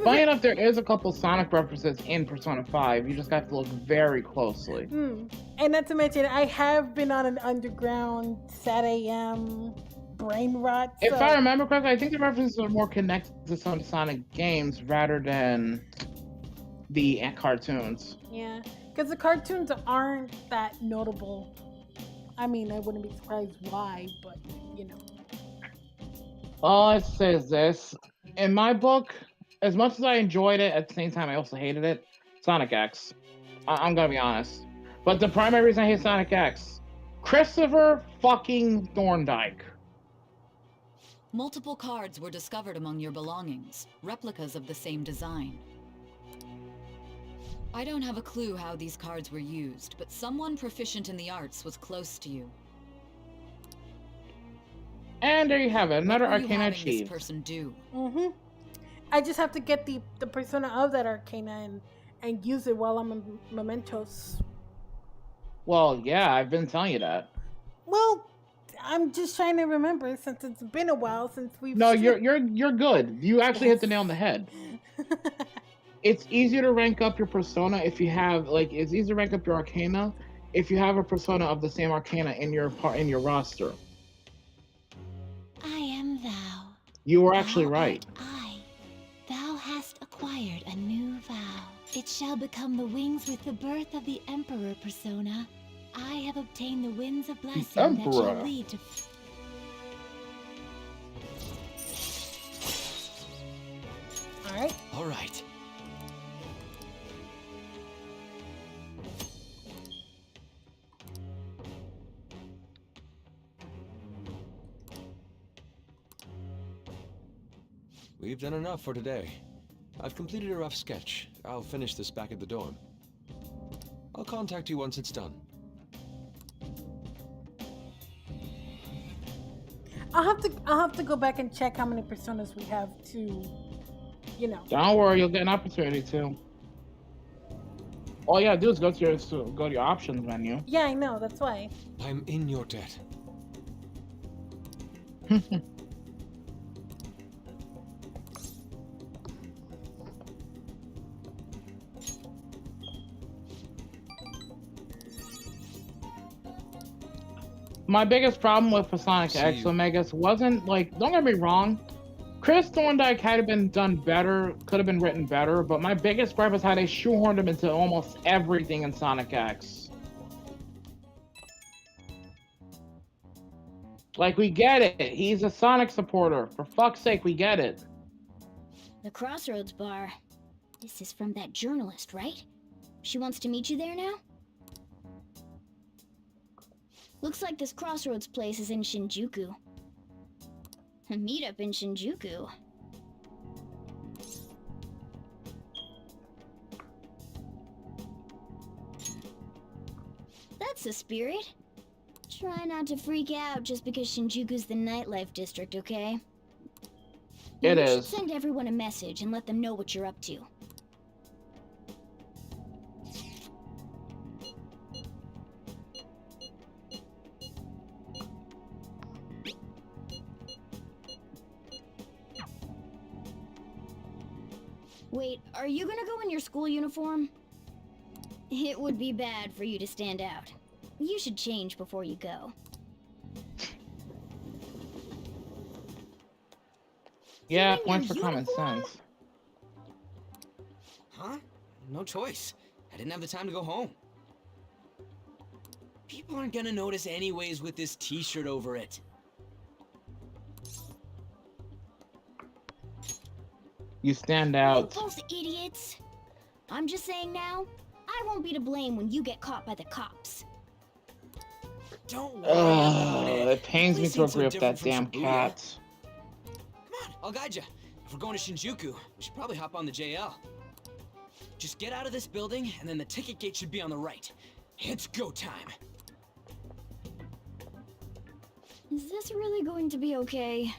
Funny enough, there is a couple Sonic references in Persona 5. You just have to look very closely. And not to mention, I have been on an underground Sat AM brain rot. If I remember correctly, I think the references are more connected to some Sonic games rather than the cartoons. Yeah, because the cartoons aren't that notable. I mean, I wouldn't be surprised why, but you know. All I say is this. In my book, as much as I enjoyed it, at the same time I also hated it, Sonic X. I'm gonna be honest. But the primary reason I hate Sonic X, Christopher fucking Thorndike. Multiple cards were discovered among your belongings, replicas of the same design. I don't have a clue how these cards were used, but someone proficient in the arts was close to you. And there you have it, another What were you Arcana having this achieved. person do? I just have to get the persona of that Arcana and use it while I'm in Mementos. Well, yeah, I've been telling you that. Well, I'm just trying to remember since it's been a while since we've. No, you're good. You actually hit the nail on the head. It's easier to rank up your persona if you have it's easier to rank up your Arcana if you have a persona of the same Arcana in your roster. I am thou. You were actually right. Thou hast acquired a new vow. It shall become the wings with the birth of the Emperor persona. I have obtained the winds of blessing that shall Emperor. lead to... Alright. Alright. We've done enough for today. I've completed a rough sketch. I'll finish this back at the dorm. I'll contact you once it's done. I'll have to go back and check how many personas we have to, Don't worry, you'll get an opportunity to. All you gotta do is go to your options menu. Yeah, I know. That's why. I'm in your debt. My biggest problem with Sonic X Omegas wasn't don't get me wrong, Chris Thorndike had been done better, could have been written better, but my biggest gripe was how they shoehorned him into almost everything in Sonic X. We get it. He's a Sonic supporter. For fuck's sake, we get it. The Crossroads bar. This is from that journalist, right? She wants to meet you there now? Looks like this Crossroads place is in Shinjuku. A meetup in Shinjuku. That's the spirit. Try not to freak out just because Shinjuku's the nightlife district, okay? It You should is. send everyone a message and let them know what you're up to. Wait, are you gonna go in your school uniform? It would be bad for you to stand out. You should change before you go. Yeah, points for common sense. Huh? No choice. I didn't have the time to go home. People aren't gonna notice anyways with this t-shirt over it. You stand out. You both idiots. I'm just saying now, I won't be to blame when you get caught by the cops. Don't worry about it. It pains me Police to ain't so agree with different that from damn Shibuya. cat. Come on, I'll guide you. If we're going to Shinjuku, we should probably hop on the JL. Just get out of this building, and then the ticket gate should be on the right. It's go time. Is this really going to be okay?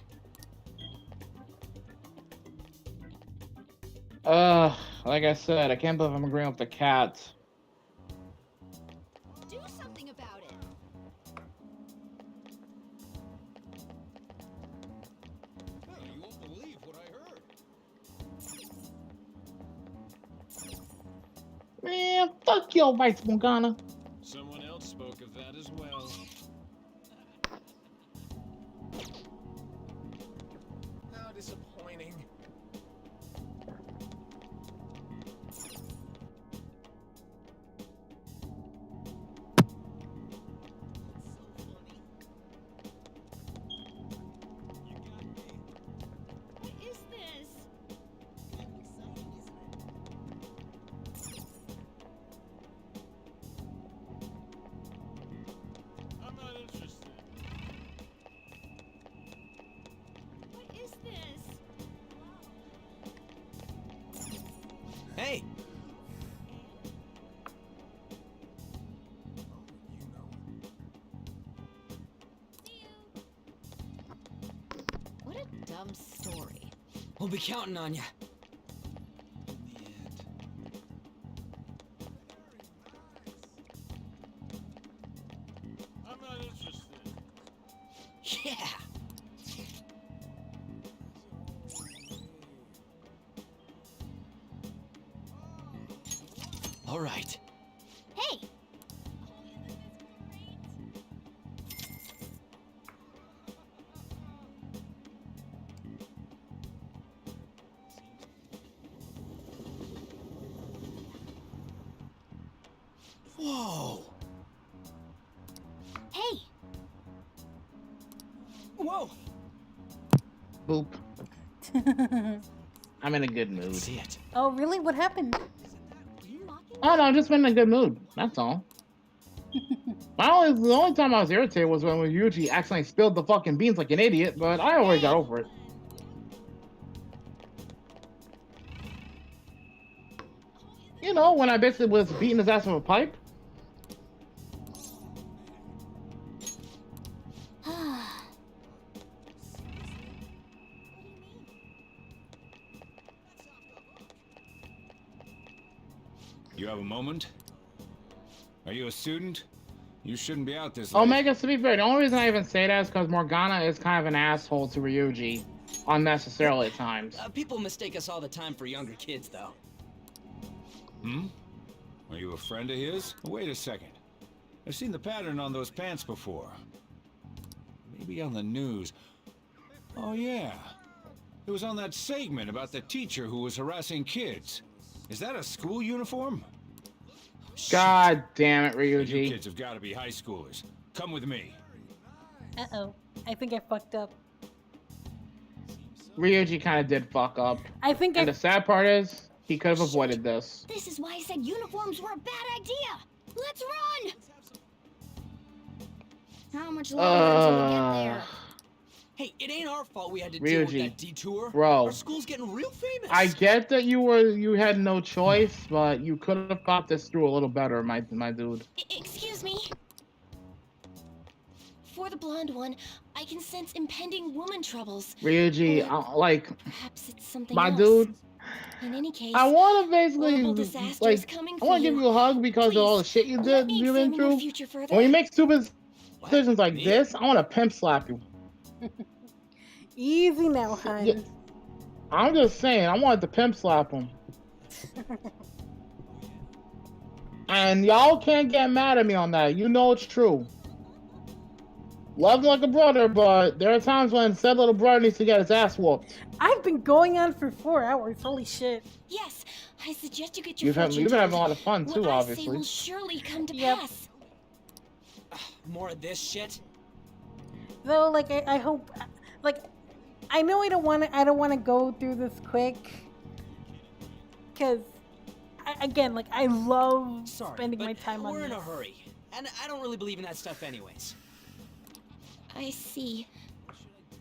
Like I said, I can't believe I'm agreeing with the cat. Do something about it. You won't believe what I heard. Man, fuck your rights, Morgana. Someone else spoke of that as well. How disappointing. What is this? dumb story. We'll be counting on you. I'm not interested. Yeah. All right. Hey! Whoa. Hey! Whoa. Boop. I'm in a good mood. See it. Oh, really? What happened? Oh no, I'm just been in a good mood. That's all. The only time I was irritated was when Yuji accidentally spilled the fucking beans like an idiot, but I already got over it. You know, when I basically was beating his ass with a pipe. You have a moment? Are you a student? You shouldn't be out this late. Omega, to be fair, the only reason I even say that is because Morgana is kind of an asshole to Ryuji, unnecessarily at times. People mistake us all the time for younger kids, though. Hmm? Are you a friend of his? Wait a second. I've seen the pattern on those pants before. Maybe on the news. Oh yeah. It was on that segment about the teacher who was harassing kids. Is that a school uniform? God damn it, You Ryuji. kids have got to be high schoolers. Come with me. Uh-oh. I think I fucked up. Ryuji kind of did fuck up. I think And the sad part is, he could have avoided this. This is why I said uniforms were a bad idea! Let's run! How much longer until we get there? Hey, it ain't our fault we had to deal with Ryuji, that detour. bro. Our school's getting real famous. I get that you had no choice, but you could have thought this through a little better, my dude. Excuse me? For the blonde one, I can sense impending woman troubles. Ryuji, Perhaps it's something my else. dude. In any case, I want to basically, horrible disasters like, coming I want for to give you a hug because of all the shit you've been examine your through. future further. When you make stupid decisions like this, I want to pimp slap you. Easy now, hon. Yeah. I'm just saying, I wanted to pimp slap him. And y'all can't get mad at me on that. You know it's true. Love him like a brother, but there are times when said little brother needs to get his ass whooped. I've been going on for 4 hours. Holy shit. Yes, I suggest you get your You've been having a lot of fun too, what I say obviously. will surely come to Yep. pass. More of this shit. Though, like, I hope, like, I know I don't want to go through this quick, because, again, like, I love spending my time on We're in this. a hurry, and I don't really believe in that stuff anyways. I see.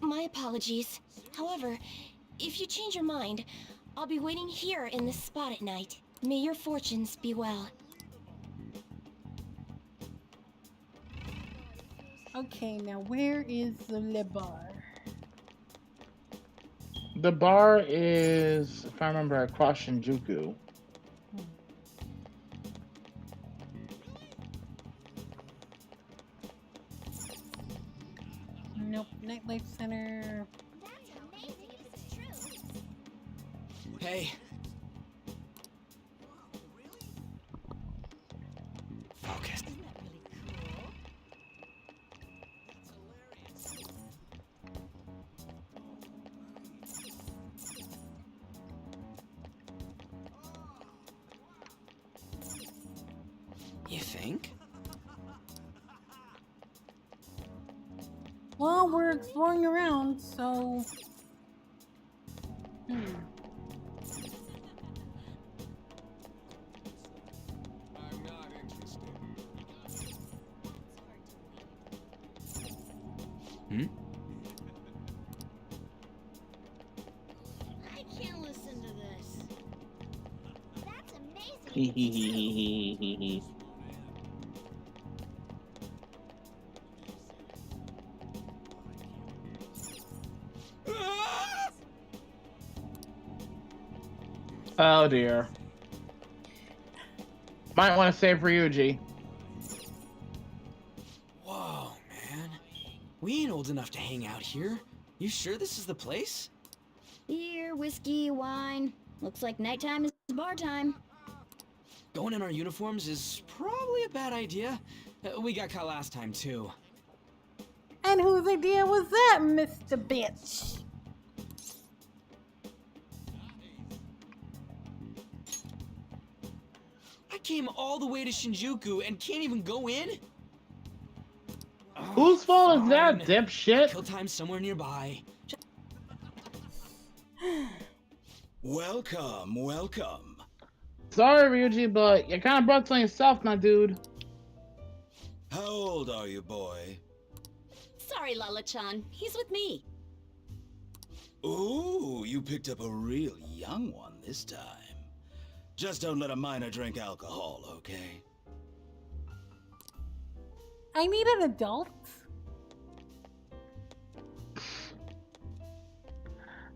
My apologies. However, if you change your mind, I'll be waiting here in this spot at night. May your fortunes be well. Okay, now where is the Le Bar? The bar is, if I remember, across Shinjuku. Nope, Nightlife Center. Hey. Focus. You think? Well, we're exploring around, so... I'm not interested. Hmm? I can't listen to this. That's amazing. Hehehehehehe. Oh dear. Might want to save Ryuji. Whoa, man. We ain't old enough to hang out here. You sure this is the place? Beer, whiskey, wine. Looks like nighttime is bar time. Going in our uniforms is probably a bad idea. We got caught last time, too. And whose idea was that, Mr. Bitch? I came all the way to Shinjuku and can't even go in? Whose fault is that, dipshit? Kill time somewhere nearby. Welcome, welcome. Sorry, Ryuji, but you kind of brought on yourself, my dude. How old are you, boy? Sorry, Lala-chan. He's with me. Ooh, you picked up a real young one this time. Just don't let a minor drink alcohol, okay? I need an adult.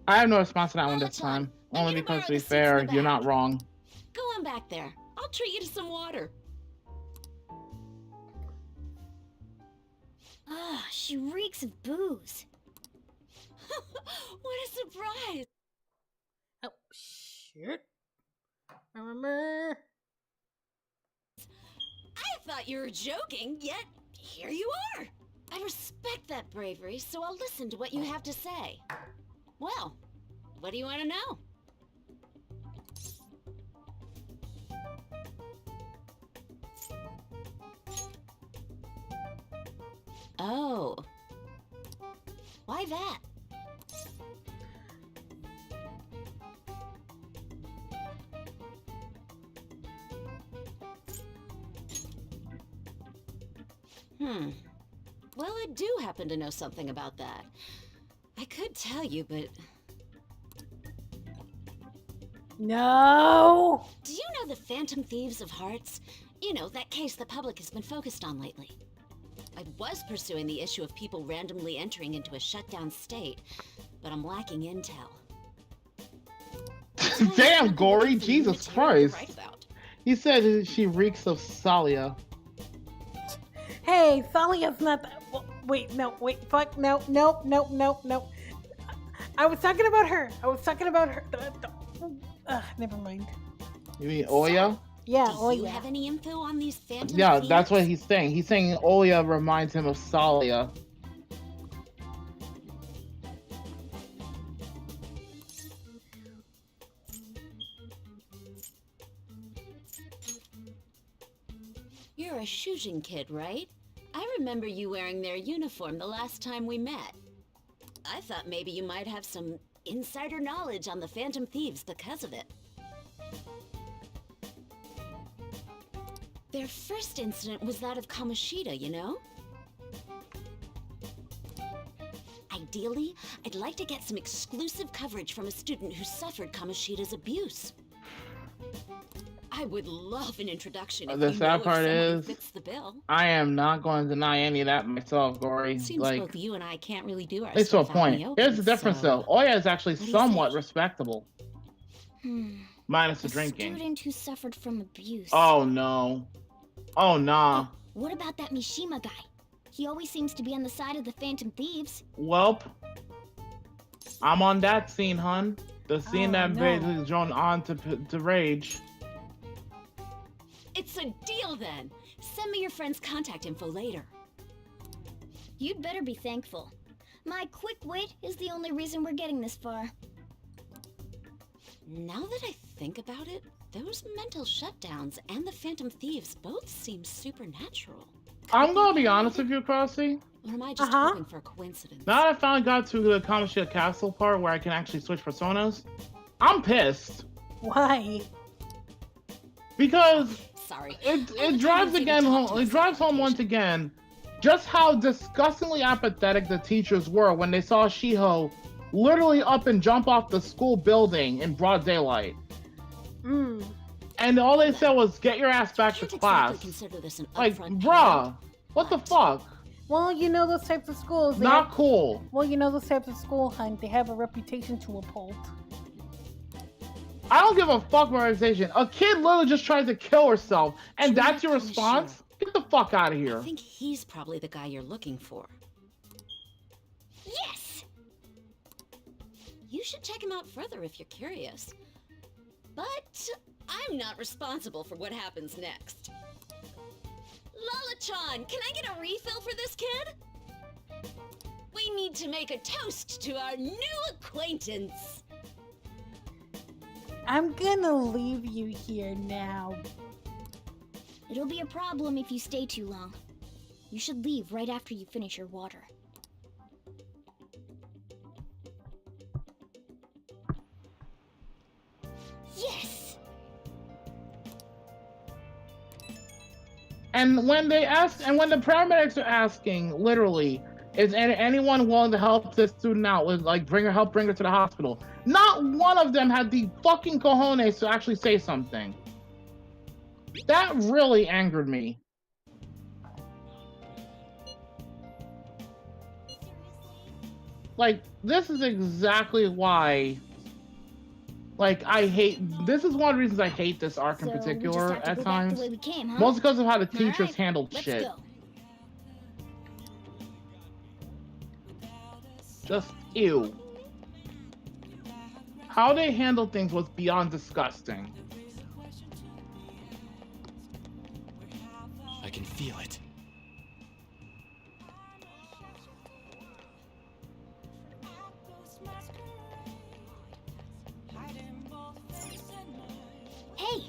I have no response to that one this time. Only because, to be fair, you're not wrong. Go on back there. I'll treat you to some water. Ah, she reeks of booze. What a surprise! Oh, shit. Remember? I thought you were joking, yet here you are. I respect that bravery, so I'll listen to what you have to say. Well, what do you want to know? Oh. Why that? Well, I do happen to know something about that. I could tell you, but... No! Do you know the Phantom Thieves of Hearts? You know, that case the public has been focused on lately. I was pursuing the issue of people randomly entering into a shutdown state, but I'm lacking intel. Damn, Gory, Jesus Christ. He said she reeks of Salia. Hey, Salia's not that. Wait, no, wait, fuck, no. I was talking about her. Never mind. You mean Oya? Yeah, Do you have any info on these Phantom Yeah, Thieves? that's what he's saying. He's saying Oya reminds him of Salia. You're a Shujin kid, right? I remember you wearing their uniform the last time we met. I thought maybe you might have some insider knowledge on the Phantom Thieves because of it. Their first incident was that of Kamoshida, you know? Ideally, I'd like to get some exclusive coverage from a student who suffered Kamoshida's abuse. I would love an introduction if The you know sad of part someone who is, fits the bill. I am not going to deny any of that myself, Gory. Seems Like, both you and I can't really do our at least to a stuff out in point. the open, Here's the difference, so... though. Oya is actually What do you somewhat say? respectable. Minus the A drinking. student who suffered from abuse. Oh, no. Oh, nah. What about that Mishima guy? He always seems to be on the side of the Phantom Thieves. Welp. I'm on that scene, hun. The scene that basically is drawn on to rage. It's a deal then. Send me your friend's contact info later. You'd better be thankful. My quick wit is the only reason we're getting this far. Now that I think about it, those mental shutdowns and the Phantom Thieves both seem supernatural. I'm gonna be honest with you, Crossy. Or am I just hoping for a coincidence? Now that I finally got to the Kamoshida Castle part where I can actually switch personas, I'm pissed. Why? Because sorry, it drives again home. It drives home once again just how disgustingly apathetic the teachers were when they saw Shiho literally up and jump off the school building in broad daylight. And all they said was, "Get your ass back to class." Consider this an Like, upfront bruh, what the fuck? Well, you know those types of schools. Not cool. Well, you know those types of school, hun. They have a reputation to uphold. I don't give a fuck about organization. A kid literally just tried to kill herself, and that's your response? Get the fuck out of here. I think he's probably the guy you're looking for. Yes! You should check him out further if you're curious. But I'm not responsible for what happens next. Lala-chan, can I get a refill for this kid? We need to make a toast to our new acquaintance. I'm gonna leave you here now. It'll be a problem if you stay too long. You should leave right after you finish your water. Yes! And when they ask, and when the paramedics are asking, literally, is anyone willing to help this student out with, like, help bring her to the hospital? Not one of them had the fucking cojones to actually say something. That really angered me. Like, this is exactly why, like, this is one of the reasons I hate this arc in particular at times. Mostly because of how the teachers handled shit. Go. Just ew. How they handled things was beyond disgusting. I can feel it. Hey!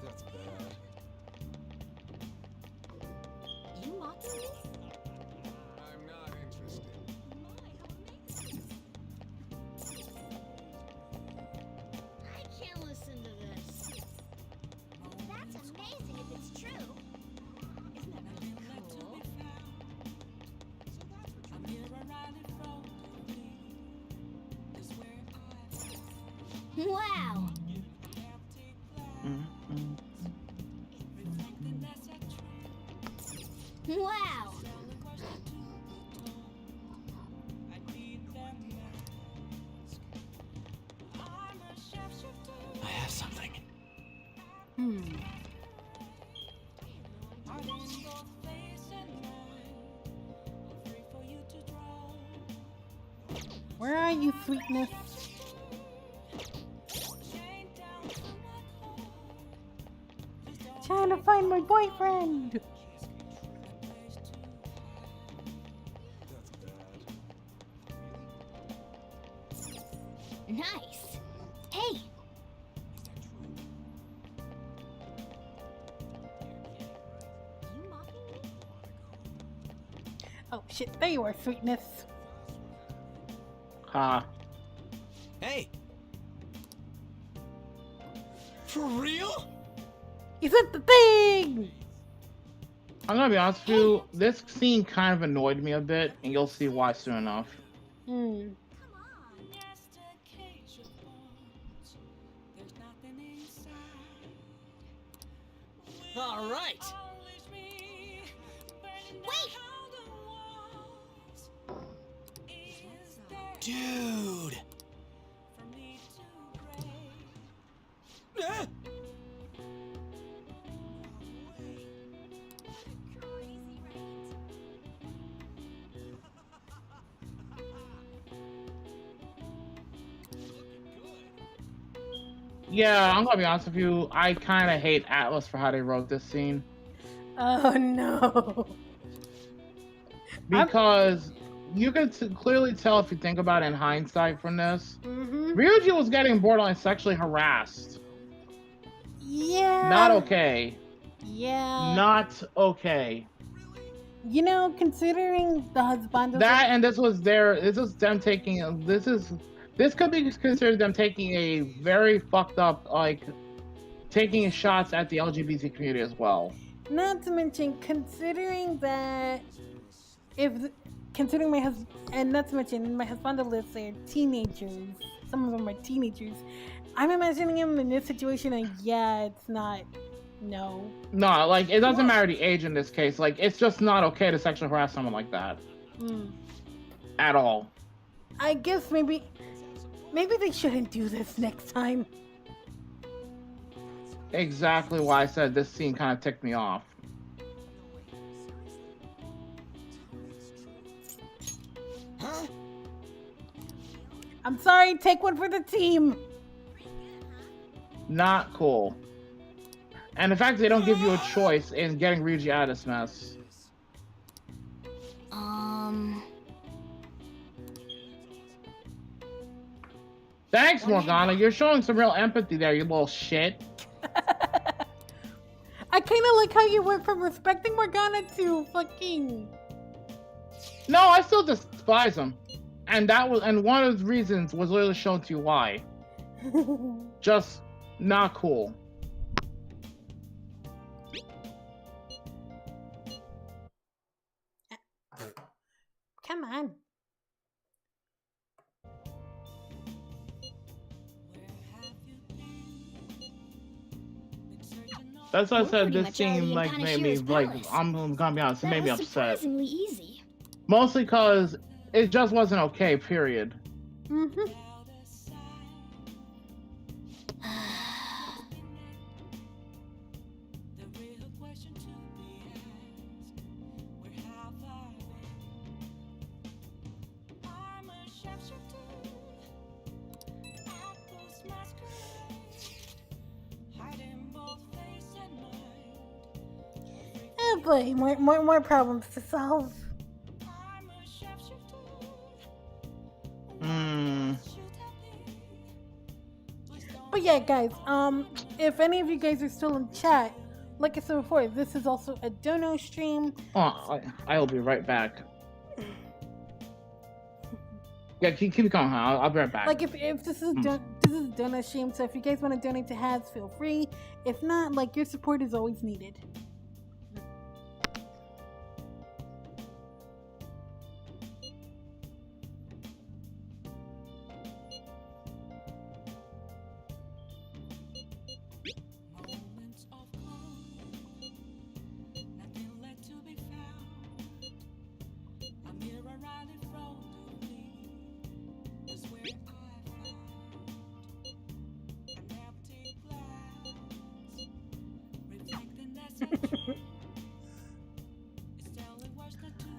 That's bad. You mocking me? I'm not interested. I can't listen to this. That's amazing if it's true. Isn't that really cool? Wow! Wow! I have something. Where are you, sweetness? Trying to find my boyfriend. Nice! Hey! You mocking me? Oh shit, there you are, sweetness. Hey! For real? Is it the thing? I'm gonna be honest with you, this scene kind of annoyed me a bit, and you'll see why soon enough. All right. Wait! Dude! Ah! Yeah, I'm gonna be honest with you, I kind of hate Atlas for how they wrote this scene. Oh no. Because you could clearly tell if you think about it in hindsight from this. Ryuji was getting borderline sexually harassed. Yeah. Not okay. Yeah. Not okay. You know, considering the husband That and this was them taking this could be considered them taking a very fucked up, like, taking shots at the LGBT community as well. Not to mention, considering that considering my husband, and not to mention my husband lives there, teenagers. Some of them are teenagers. I'm imagining him in this situation, and yeah, it's not. No. No, like it doesn't matter the age in this case. Like it's just not okay to sexually harass someone like that. At all. I guess maybe they shouldn't do this next time. Exactly why I said this scene kind of ticked me off. Huh? I'm sorry, take one for the team. Not cool. And the fact they don't give you a choice in getting Ryuji out of this mess. Thanks, Morgana. You're showing some real empathy there, you little shit. I kind of like how you went from respecting Morgana to fucking. No, I still despise him, and one of the reasons was literally shown to you why. Just not cool. Come on. That's why I said this scene like made me like I'm gonna be honest, it made me upset. Surprisingly easy. Mostly because it just wasn't okay. Period. Mm-hmm. Oh boy, more problems to solve. But yeah, guys, if any of you guys are still in chat, like I said before, this is also a dono stream. Oh, I'll be right back. Yeah, keep going. I'll be right back. Like if this is this is a dono stream, so if you guys want to donate to Haz, feel free. If not, like your support is always needed.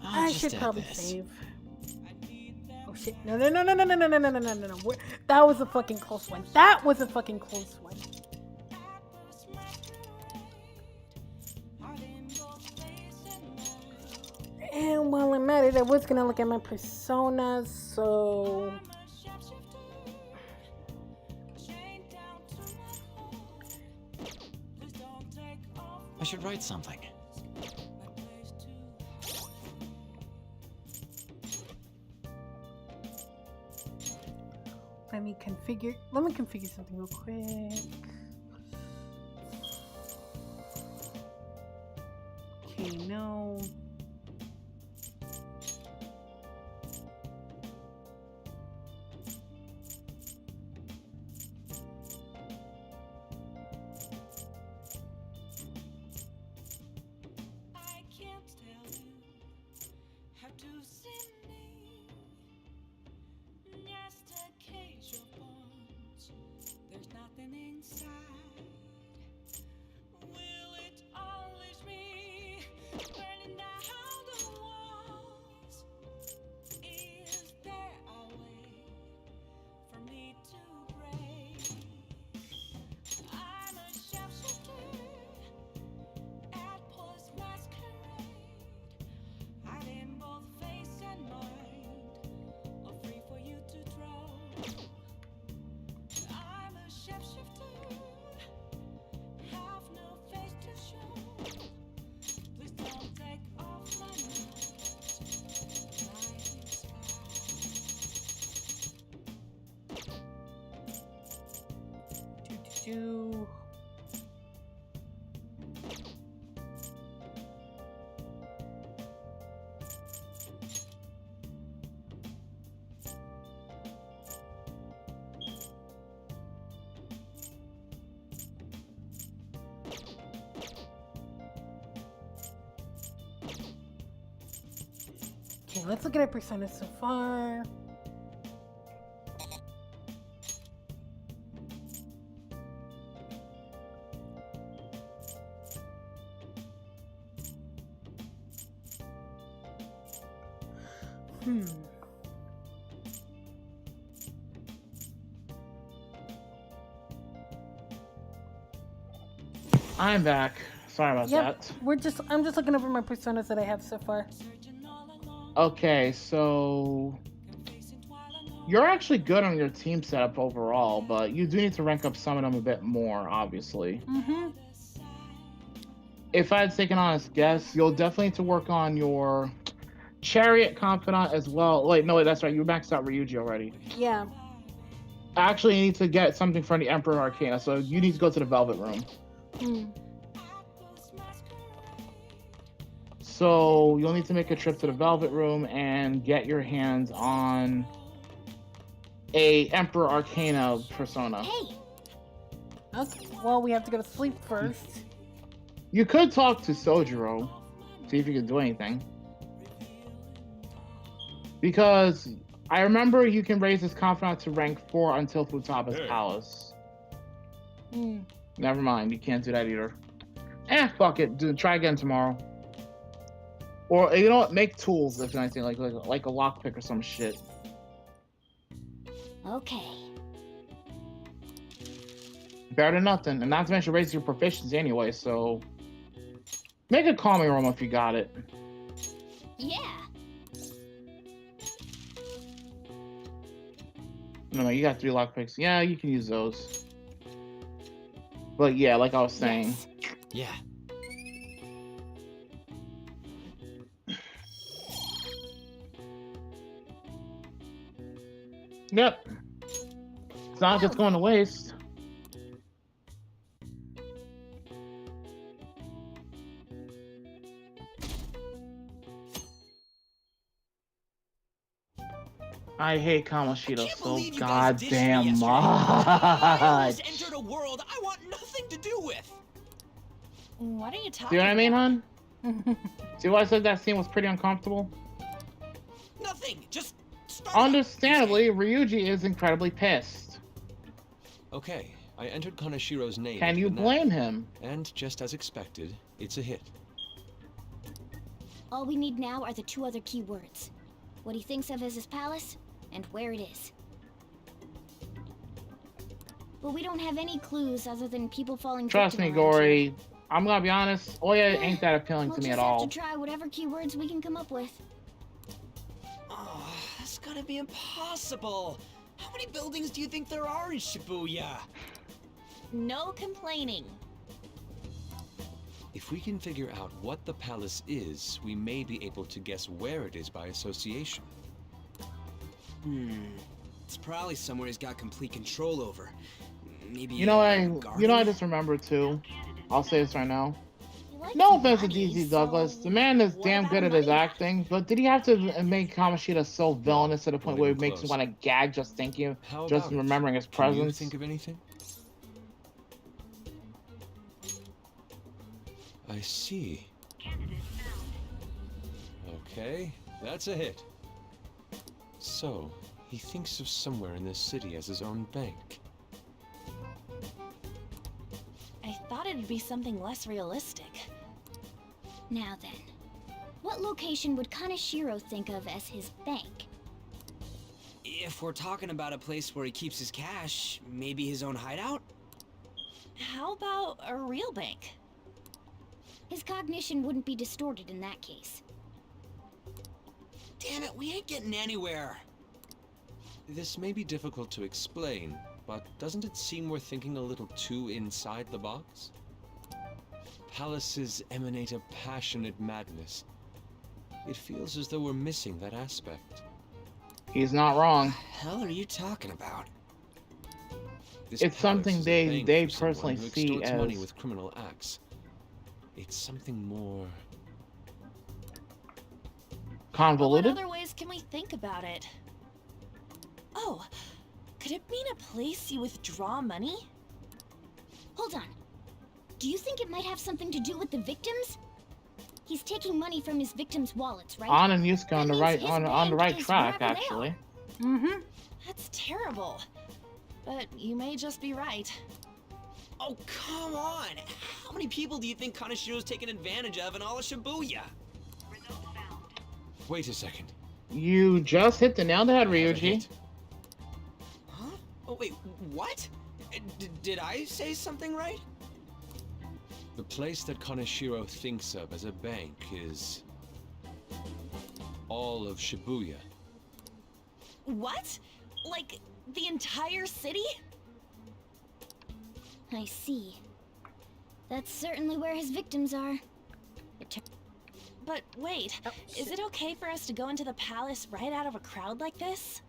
I should probably save. Oh shit! No! That was a fucking close one. That was a fucking close one. And while I'm at it, I was gonna look at my personas, so. I should write something. Let me configure something real quick. Okay, no. let's look at our personas so far. I'm back. Sorry about that. I'm just looking over my personas that I have so far. Okay, so you're actually good on your team setup overall, but you do need to rank up some of them a bit more, obviously. Mm-hmm. If I had to take an honest guess, you'll definitely need to work on your Chariot Confidant as well. Wait, no, that's right. You maxed out Ryuji already. Yeah. Actually, you need to get something from the Emperor Arcana, so you need to go to the Velvet Room. So you'll need to make a trip to the Velvet Room and get your hands on a Emperor Arcana persona. Hey. Okay. Well, we have to go to sleep first. You could talk to Sojiro, see if you can do anything. Because I remember you can raise his confidant to rank 4 until Futaba's Palace. Never mind, you can't do that either. Fuck it. Try again tomorrow. Or, you know what? Make tools, if anything, like a lockpick or some shit. Okay. Better than nothing. And not to mention raise your proficiency anyway, so... Make a calming room if you got it. Yeah. No, you got 3 lockpicks. Yeah, you can use those. But yeah, like I was saying. Yeah. Yep. It's not just going to waste. I hate Kamoshida so goddamn much. Entered a world I want nothing to do with. What are you talking See what I mean, about? hon? See why I said that scene was pretty uncomfortable? Nothing. Just understandably, Ryuji is incredibly pissed. Okay, I entered Kanashiro's name. Can you blame him? And just as expected, it's a hit. All we need now are the 2 other keywords. What he thinks of as his palace, and where it is. But we don't have any clues other than people falling Trust me, victim around Gory. here. I'm gonna be honest. Oya ain't that appealing to me at all. We'll just have to try whatever keywords we can come up with. Oh, that's gotta be impossible. How many buildings do you think there are in Shibuya? No complaining. If we can figure out what the palace is, we may be able to guess where it is by association. It's probably somewhere he's got complete control over. Maybe You know I just remembered too. I'll say this right now. No offense to DZ Douglas, the man is damn good at his acting, but did he have to make Kamoshida so villainous to the point where it makes you want to gag just thinking, just remembering his presence? Can you think of anything? I see. Okay, that's a hit. So, he thinks of somewhere in this city as his own bank. I thought it'd be something less realistic. Now then, what location would Kaneshiro think of as his bank? If we're talking about a place where he keeps his cash, maybe his own hideout? How about a real bank? His cognition wouldn't be distorted in that case. Damn it, we ain't getting anywhere. This may be difficult to explain, but doesn't it seem we're thinking a little too inside the box? Palaces emanate a passionate madness. It feels as though we're missing that aspect. He's not wrong. What the hell are you talking about? This something palace is a they bank for personally someone who see extorts as money with criminal acts. It's something more convoluted. What other ways can we think about it? Oh, could it mean a place you withdraw money? Hold on. Do you think it might have something to do with the victims? He's taking money from his victims' wallets, right? On and Yusuke on the That right means his on the bank right is track, wherever they actually. Mm-hmm. That's terrible. But you may just be right. Oh, come on! How many people do you think Kanashiro's taken advantage of in all of Shibuya? Wait a second. You just hit the nail on the head, I have a Ryuji. hit. Huh? Oh, wait, what? Did I say something right? The place that Kaneshiro thinks of as a bank is all of Shibuya. What? Like, the entire city? I see. That's certainly where his victims are. But wait, is it okay for us to go into the palace right out of a crowd like this?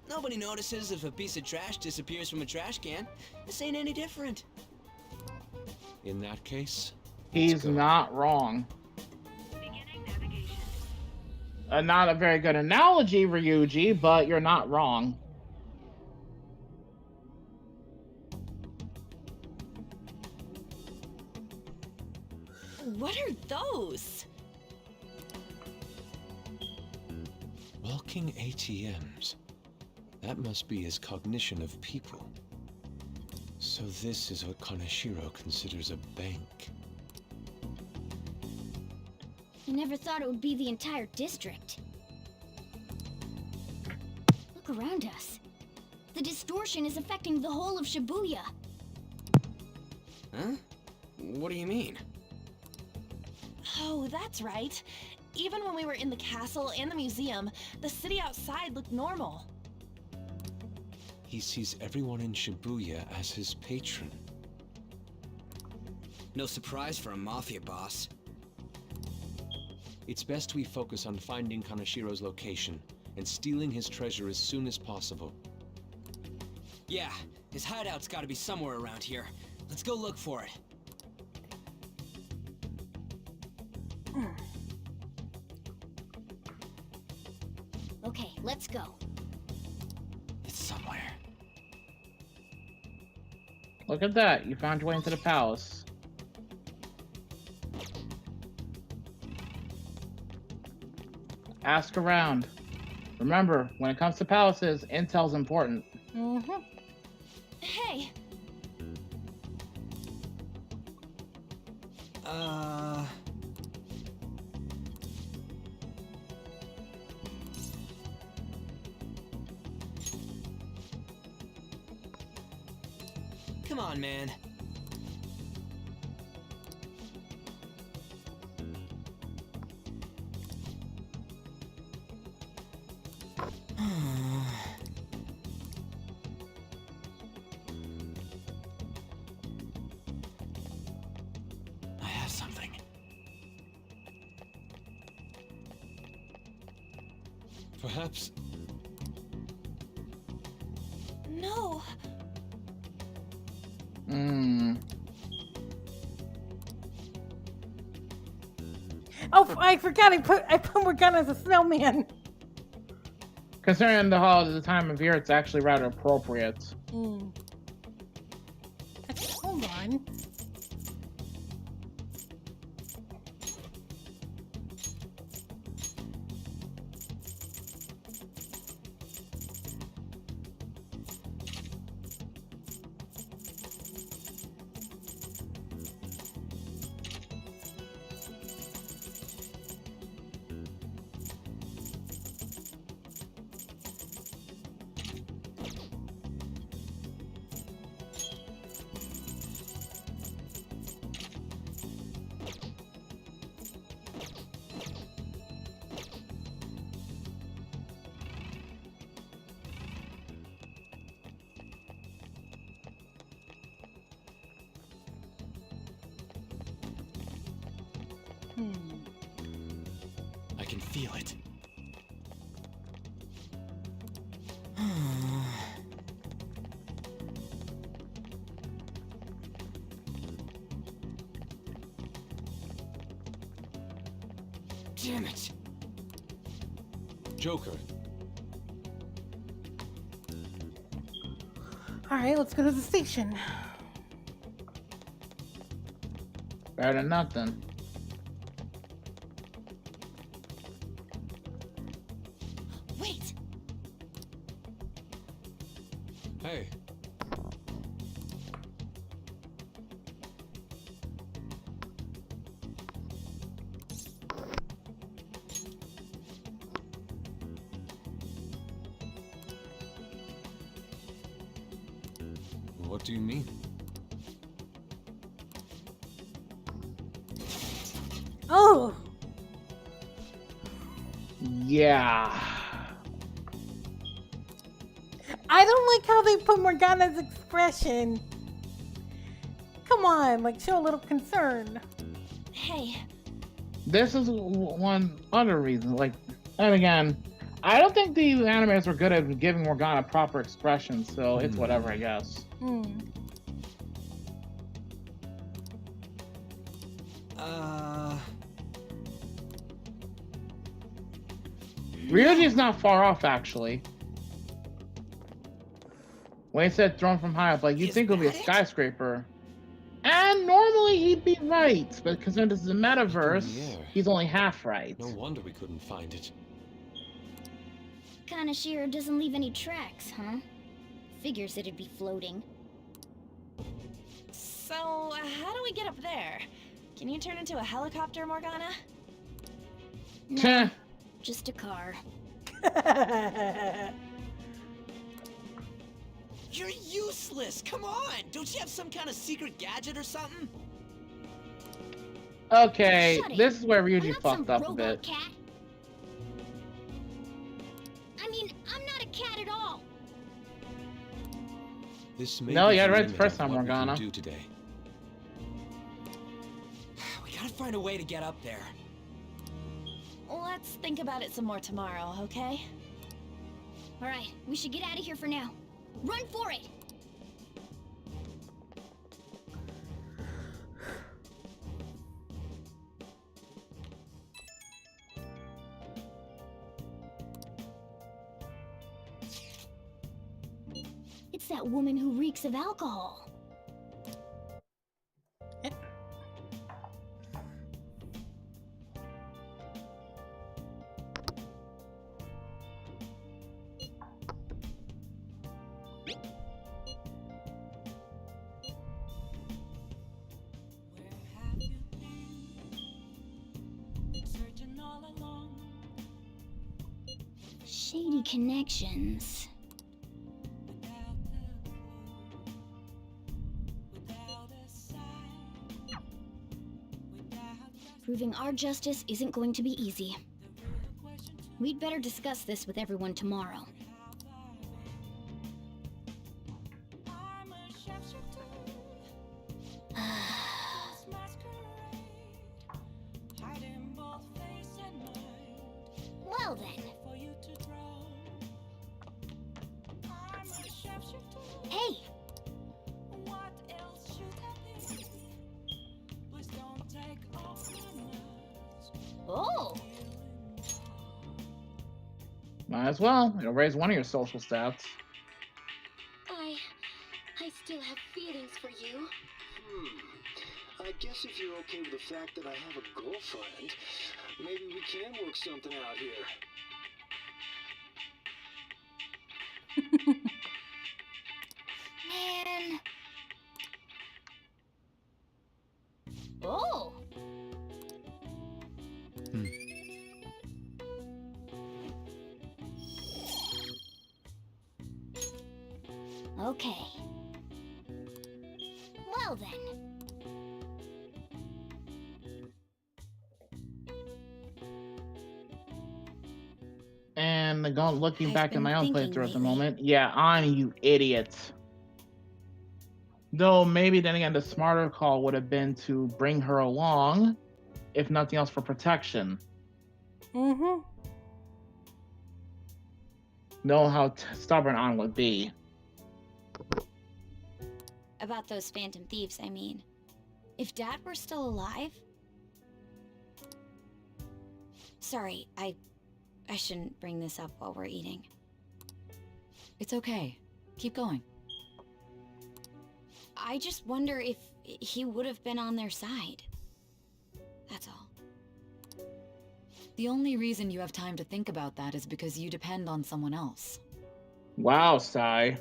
Nobody notices if a piece of trash disappears from a trash can. This ain't any different. In that case, He's not wrong. Not a very good analogy, Ryuji, but you're not wrong. What are those? walking ATMs. That must be his cognition of people. So this is what Kaneshiro considers a bank. I never thought it would be the entire district. Look around us. The distortion is affecting the whole of Shibuya. Huh? What do you mean? Oh, that's right. Even when we were in the castle and the museum, the city outside looked normal. He sees everyone in Shibuya as his patron. No surprise for a mafia boss. It's best we focus on finding Kaneshiro's location and stealing his treasure as soon as possible. Yeah, his hideout's gotta be somewhere around here. Let's go look for it. Okay, let's go. It's somewhere. Look at that. You found your way into the palace. Ask around. Remember, when it comes to palaces, intel's important. Mm-hmm. Hey! Come on, man. I have something. Perhaps... No! Oh, I forgot. I put Morgana as a snowman. Considering the time of year, it's actually rather appropriate. Mm. Hold on. I can feel it. Damn it! Joker. All right, let's go to the station. Better than nothing. Wait! Hey. What do you mean? Oh! Yeah. I don't like how they put Morgana's expression. Come on, like, show a little concern. Hey. This is one other reason. Like, and again, I don't think the animators were good at giving Morgana proper expression, so it's whatever, I guess. Ryuji's not far off, actually. When he said thrown from high up, like, you'd think it would be a skyscraper. And normally he'd be right, but considering this is a metaverse, he's only half right. No wonder we couldn't find it. Kanashiro doesn't leave any tracks, huh? Figures it'd be floating. So, how do we get up there? Can you turn into a helicopter, Morgana? No, just a car. You're useless! Come on! Don't you have some kind of secret gadget or something? Okay, this is where Ryuji fucked up a bit. Cat. I mean, I'm not a cat at all. This may No, be you had the it right the limit first of time, what we can Morgana. do today. We gotta find a way to get up there. Let's think about it some more tomorrow, okay? Alright, we should get out of here for now. Run for it! It's that woman who reeks of alcohol. Shady connections. Proving our justice isn't going to be easy. We'd better discuss this with everyone tomorrow. Well then. Hey! Oh! Might as well. It'll raise one of your social stats. I still have feelings for you. I guess if you're okay with the fact that I have a girlfriend, maybe we can work something out here. Man. Oh! Okay. Well then. And looking back at my own playthrough at the moment, yeah, I'm you idiot. Though maybe then again, the smarter call would have been to bring her along, if nothing else for protection. Know how stubborn An would be. About those phantom thieves, I mean. If Dad were still alive... Sorry, I shouldn't bring this up while we're eating. It's okay. Keep going. I just wonder if he would have been on their side. The only reason you have time to think about that is because you depend on someone else. Wow, Sai.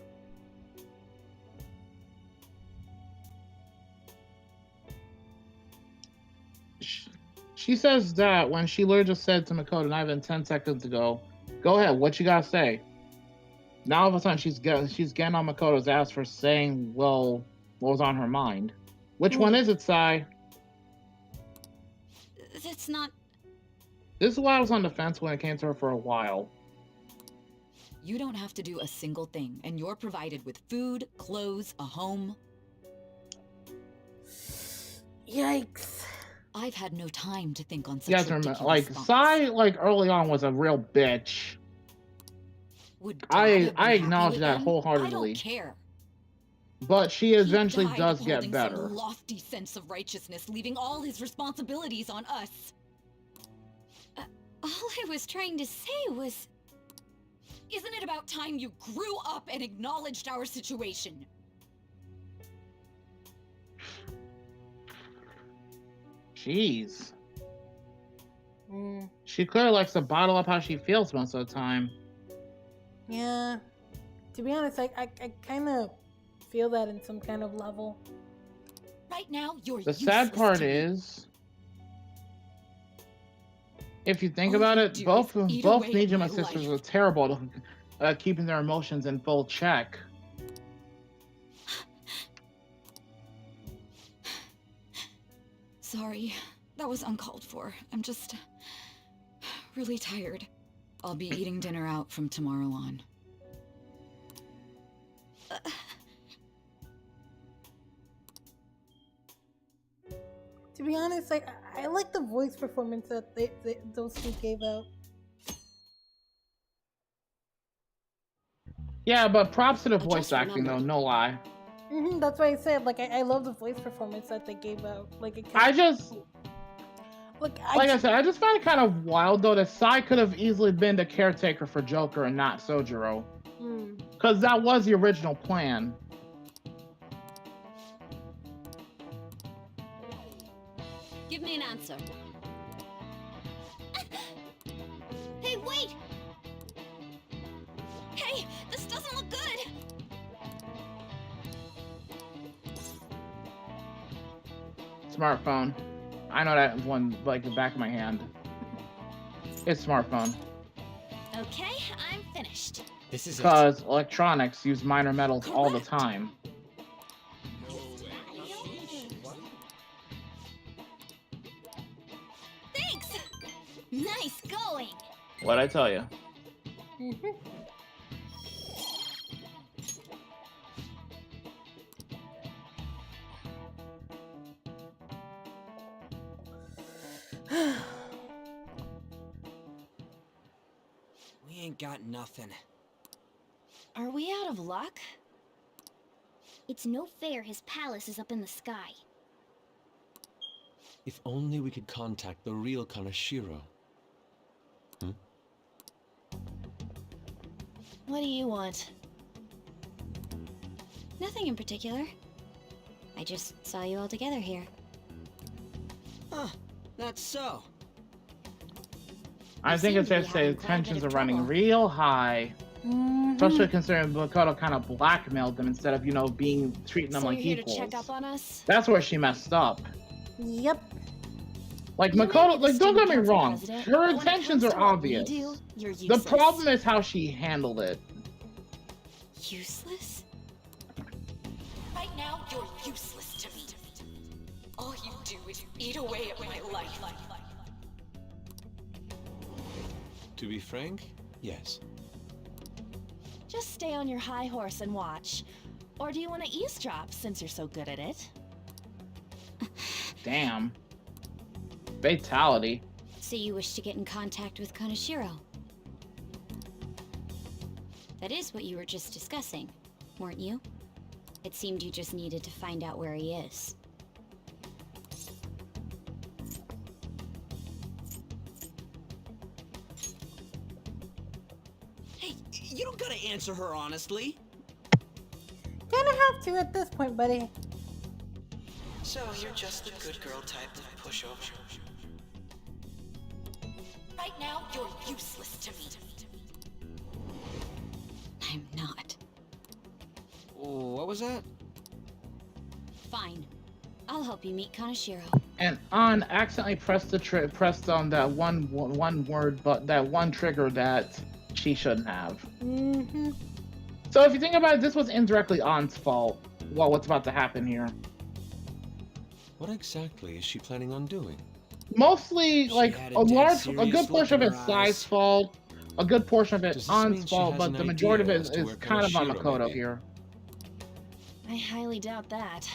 She says that when she literally just said to Makoto not even 10 seconds ago, go ahead, what you gotta say? Now all of a sudden she's getting on Makoto's ass for saying, well, what was on her mind. Which one is it, Sai? It's not... This is why I was on the fence when it came to her for a while. You don't have to do a single thing, and you're provided with food, clothes, a home. Yikes. I've had no time to think on such You guys ridiculous remember, like, thoughts. Sai, like, early on was a real bitch. Would I Dad have been happy acknowledge with that them? wholeheartedly. I don't care. But she eventually He died does get upholding better. Some lofty sense of righteousness, leaving all his responsibilities on us. All I was trying to say was... Isn't it about time you grew up and acknowledged our situation? Jeez. She clearly likes to bottle up how she feels most of the time. Yeah. To be honest, I kind of feel that in some kind of level. Right now, you're The sad useless part to me. is, if you think All about you it, do both is eat away at Nijima my sisters life. are terrible at keeping their emotions in full check. Sorry, that was uncalled for. I'm just really tired. I'll be eating dinner out from tomorrow on. To be honest, I like the voice performance that those two gave out. Yeah, but props to the I voice just acting though, remembered. no lie. That's why I said, like, I love the voice performance that they gave out. Like, it I just, like I said, I just find it kind of wild though that Sai could have easily been the caretaker for Joker and not Sojiro. Because that was the original plan. Give me an answer. Hey, wait! Hey, this doesn't look good! Smartphone. I know that one like the back of my hand. It's smartphone. Okay, I'm finished. This is Because electronics use minor metals all the time. Thanks! Nice going! What'd I tell you? We ain't got nothing. Are we out of luck? It's no fair his palace is up in the sky. If only we could contact the real Kaneshiro. What do you want? Nothing in particular. I just saw you all together here. Huh, that's so. I think it's fair to say tensions are running real high. Especially considering Makoto kind of blackmailed them instead of, treating them So like you're here equals. to check up on us? That's where she messed up. Yep. Like, You may Makoto, be the like, don't get me student wrong. council president, Her but when it intentions comes are to what we obvious. do, you're The useless. problem is how she handled it. Useless? Right now, you're useless to me. All you do is eat away at my life. To be frank, yes. Just stay on your high horse and watch. Or do you want to eavesdrop since you're so good at it? Damn. Fatality. So you wish to get in contact with Kaneshiro? That is what you were just discussing, weren't you? It seemed you just needed to find out where he is. Hey, you don't gotta answer her honestly. Kinda have to at this point, buddy. So you're just the good girl type of pushover. Right now, you're useless to me. I'm not. What was that? Fine. I'll help you meet Kanashiro. And An accidentally pressed that one word, but that one trigger that she shouldn't have. Mm-hmm. So if you think about it, this was indirectly An's fault. Well, what's about to happen here? What exactly is she planning on doing? Mostly, like had a good serious portion of look in it's her Sai's eyes. fault, a good portion of it Does this mean An's she fault, has but an the majority of idea it as to is where kind of on Kanashiro Makoto may be? here. I highly doubt that.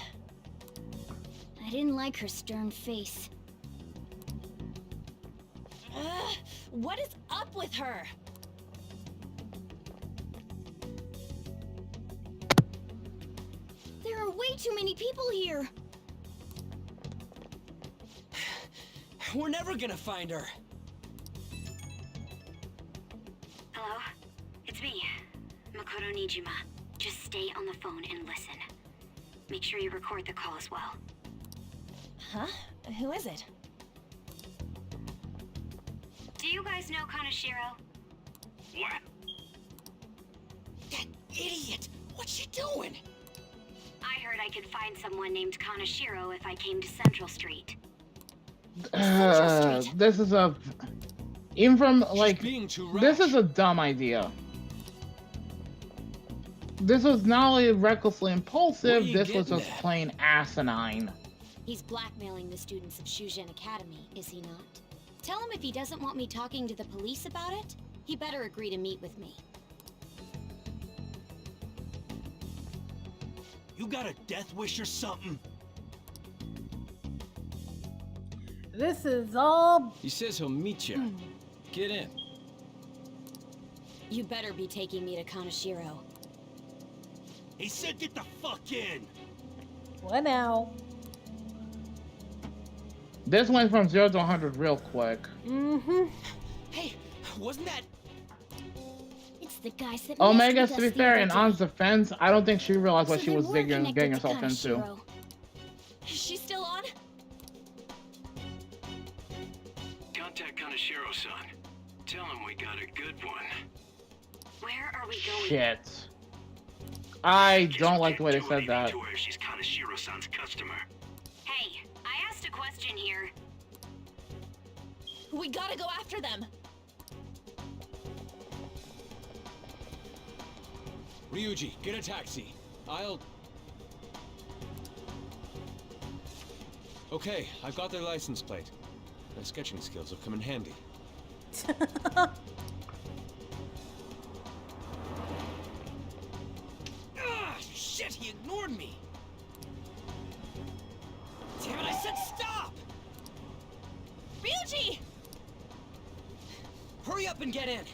I didn't like her stern face. What is up with her? There are way too many people here. We're never gonna find her. Hello? It's me, Makoto Nijima. Just stay on the phone and listen. Make sure you record the call as well. Huh? Who is it? Do you guys know Kanashiro? What? That idiot! What's she doing? I heard I could find someone named Kanashiro if I came to Central Street. This is a... Even from, like... being too This rash. is a dumb idea. This was not only recklessly impulsive, this was just plain asinine. He's blackmailing the students of Shujin Academy, is he not? Tell him if he doesn't want me talking to the police about it, he better agree to meet with me. You got a death wish or something? This is all. He says he'll meet you. Get in. You better be taking me to Kanashiro. He said get the fuck in! What now? This went from 0 to 100 real quick. Mm-hmm. Hey, wasn't that... It's the guys that Omega, messed to with be us fair, the in other An's day. defense, I don't think she realized what So she they was were getting connected to herself into. Kanashiro. Is she still on? Contact Kanashiro-san. Tell him we got a good one. Where are we going? Shit. I don't like the way they said that. To her, she's Kanashiro-san's customer. Hey, I asked a question here. We gotta go after them. Ryuji, get a taxi. I'll... Okay, I've got their license plate. My sketching skills have come in handy. Ah, shit, he ignored me! Damn it, I said stop! Ryuji! Hurry up and get in.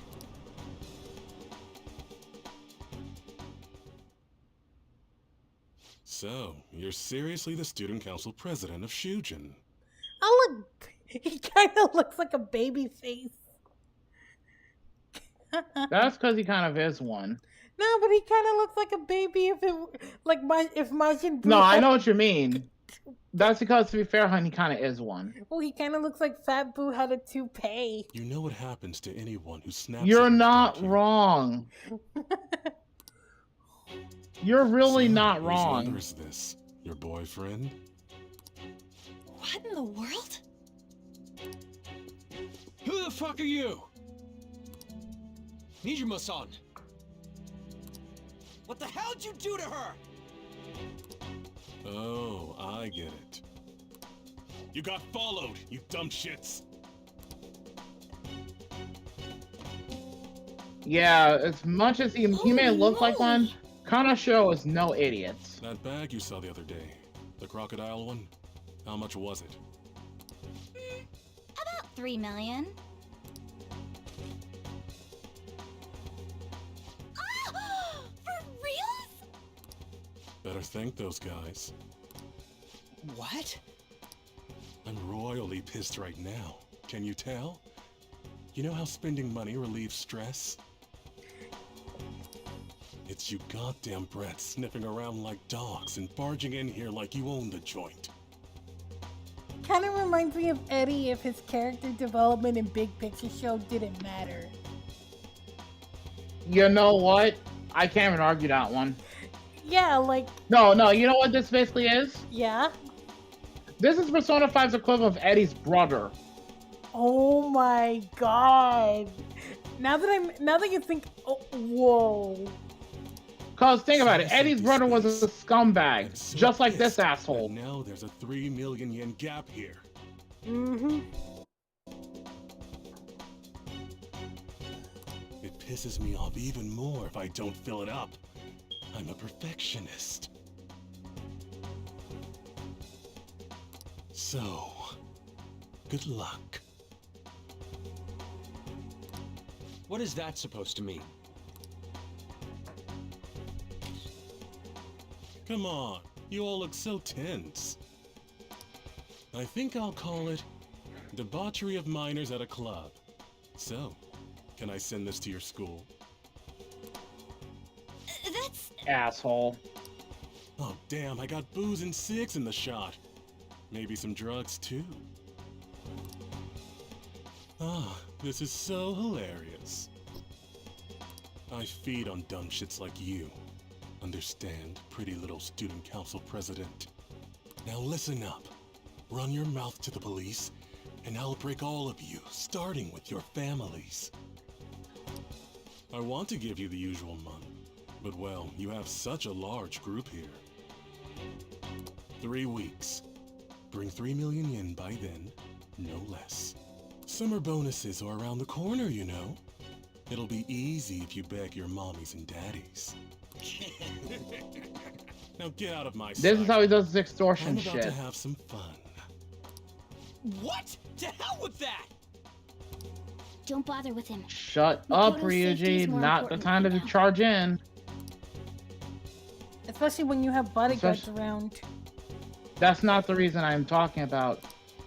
So, you're seriously the student council president of Shujin? Oh look, he kind of looks like a baby face. That's because he kind of is one. No, but he kind of looks like a baby if Majin Buu. No, I know what you mean. That's because, to be fair, honey, he kind of is one. Well, he kind of looks like Fat Boo had a toupee. You know what happens to anyone who snaps You're at you, not don't you? wrong. You're really So, not whose wrong. mother is this? Your boyfriend? What in the world? Who the fuck are you? Nijima-san. What the hell'd you do to her? Oh, I get it. You got followed, you dumb shits. Yeah, as much as he may look like one, Kanashiro is no idiot. That bag you saw the other day, the crocodile one, how much was it? About 3 million. For reals? Better thank those guys. What? I'm royally pissed right now. Can you tell? You know how spending money relieves stress? It's you goddamn brats sniffing around like dogs and barging in here like you own the joint. kind of reminds me of Eddie if his character development in Big Picture Show didn't matter. You know what? I can't even argue that one. Yeah, like... No, you know what this basically is? Yeah? This is Persona 5's equivalent of Eddie's brother. Oh my god. Now that you think... Oh, whoa. Cause think about it, Eddie's brother was a scumbag, So just like this pissed asshole. that now there's a 3 million yen gap here. Mm-hmm. It pisses me off even more if I don't fill it up. I'm a perfectionist. So, good luck. What is that supposed to mean? Come on, you all look so tense. I think I'll call it debauchery of minors at a club. So, can I send this to your school? That's... Asshole. Oh damn, I got booze and cigs in the shot. Maybe some drugs too. Ah, this is so hilarious. I feed on dumb shits like you. Understand, pretty little student council president. Now listen up. Run your mouth to the police, and I'll break all of you, starting with your families. I want to give you the usual month, but well, you have such a large group here. 3 weeks. Bring 3 million yen by then, no less. Summer bonuses are around the corner, you know. It'll be easy if you beg your mommies and daddies. Now get out of my sight. This is how he does his extortion I'm about shit. to have some fun. What? To hell with that! Don't bother with him. Shut up, Makoto's safety is Ryuji. more Not the important time to right now. charge in. Especially when you have bodyguards around. That's not the reason I'm talking about.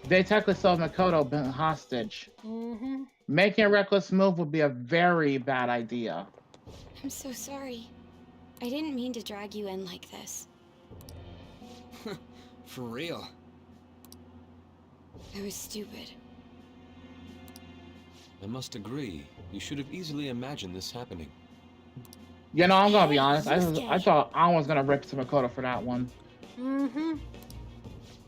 They technically still have Makoto been hostage. Mm-hmm. Making a reckless move would be a very bad idea. I'm so sorry. I didn't mean to drag you in like this. For real. I was stupid. I must agree. You should have easily imagined this happening. You know, I'm gonna be honest. I Yusuke. thought I was gonna rip to Makoto for that one. Mm-hmm.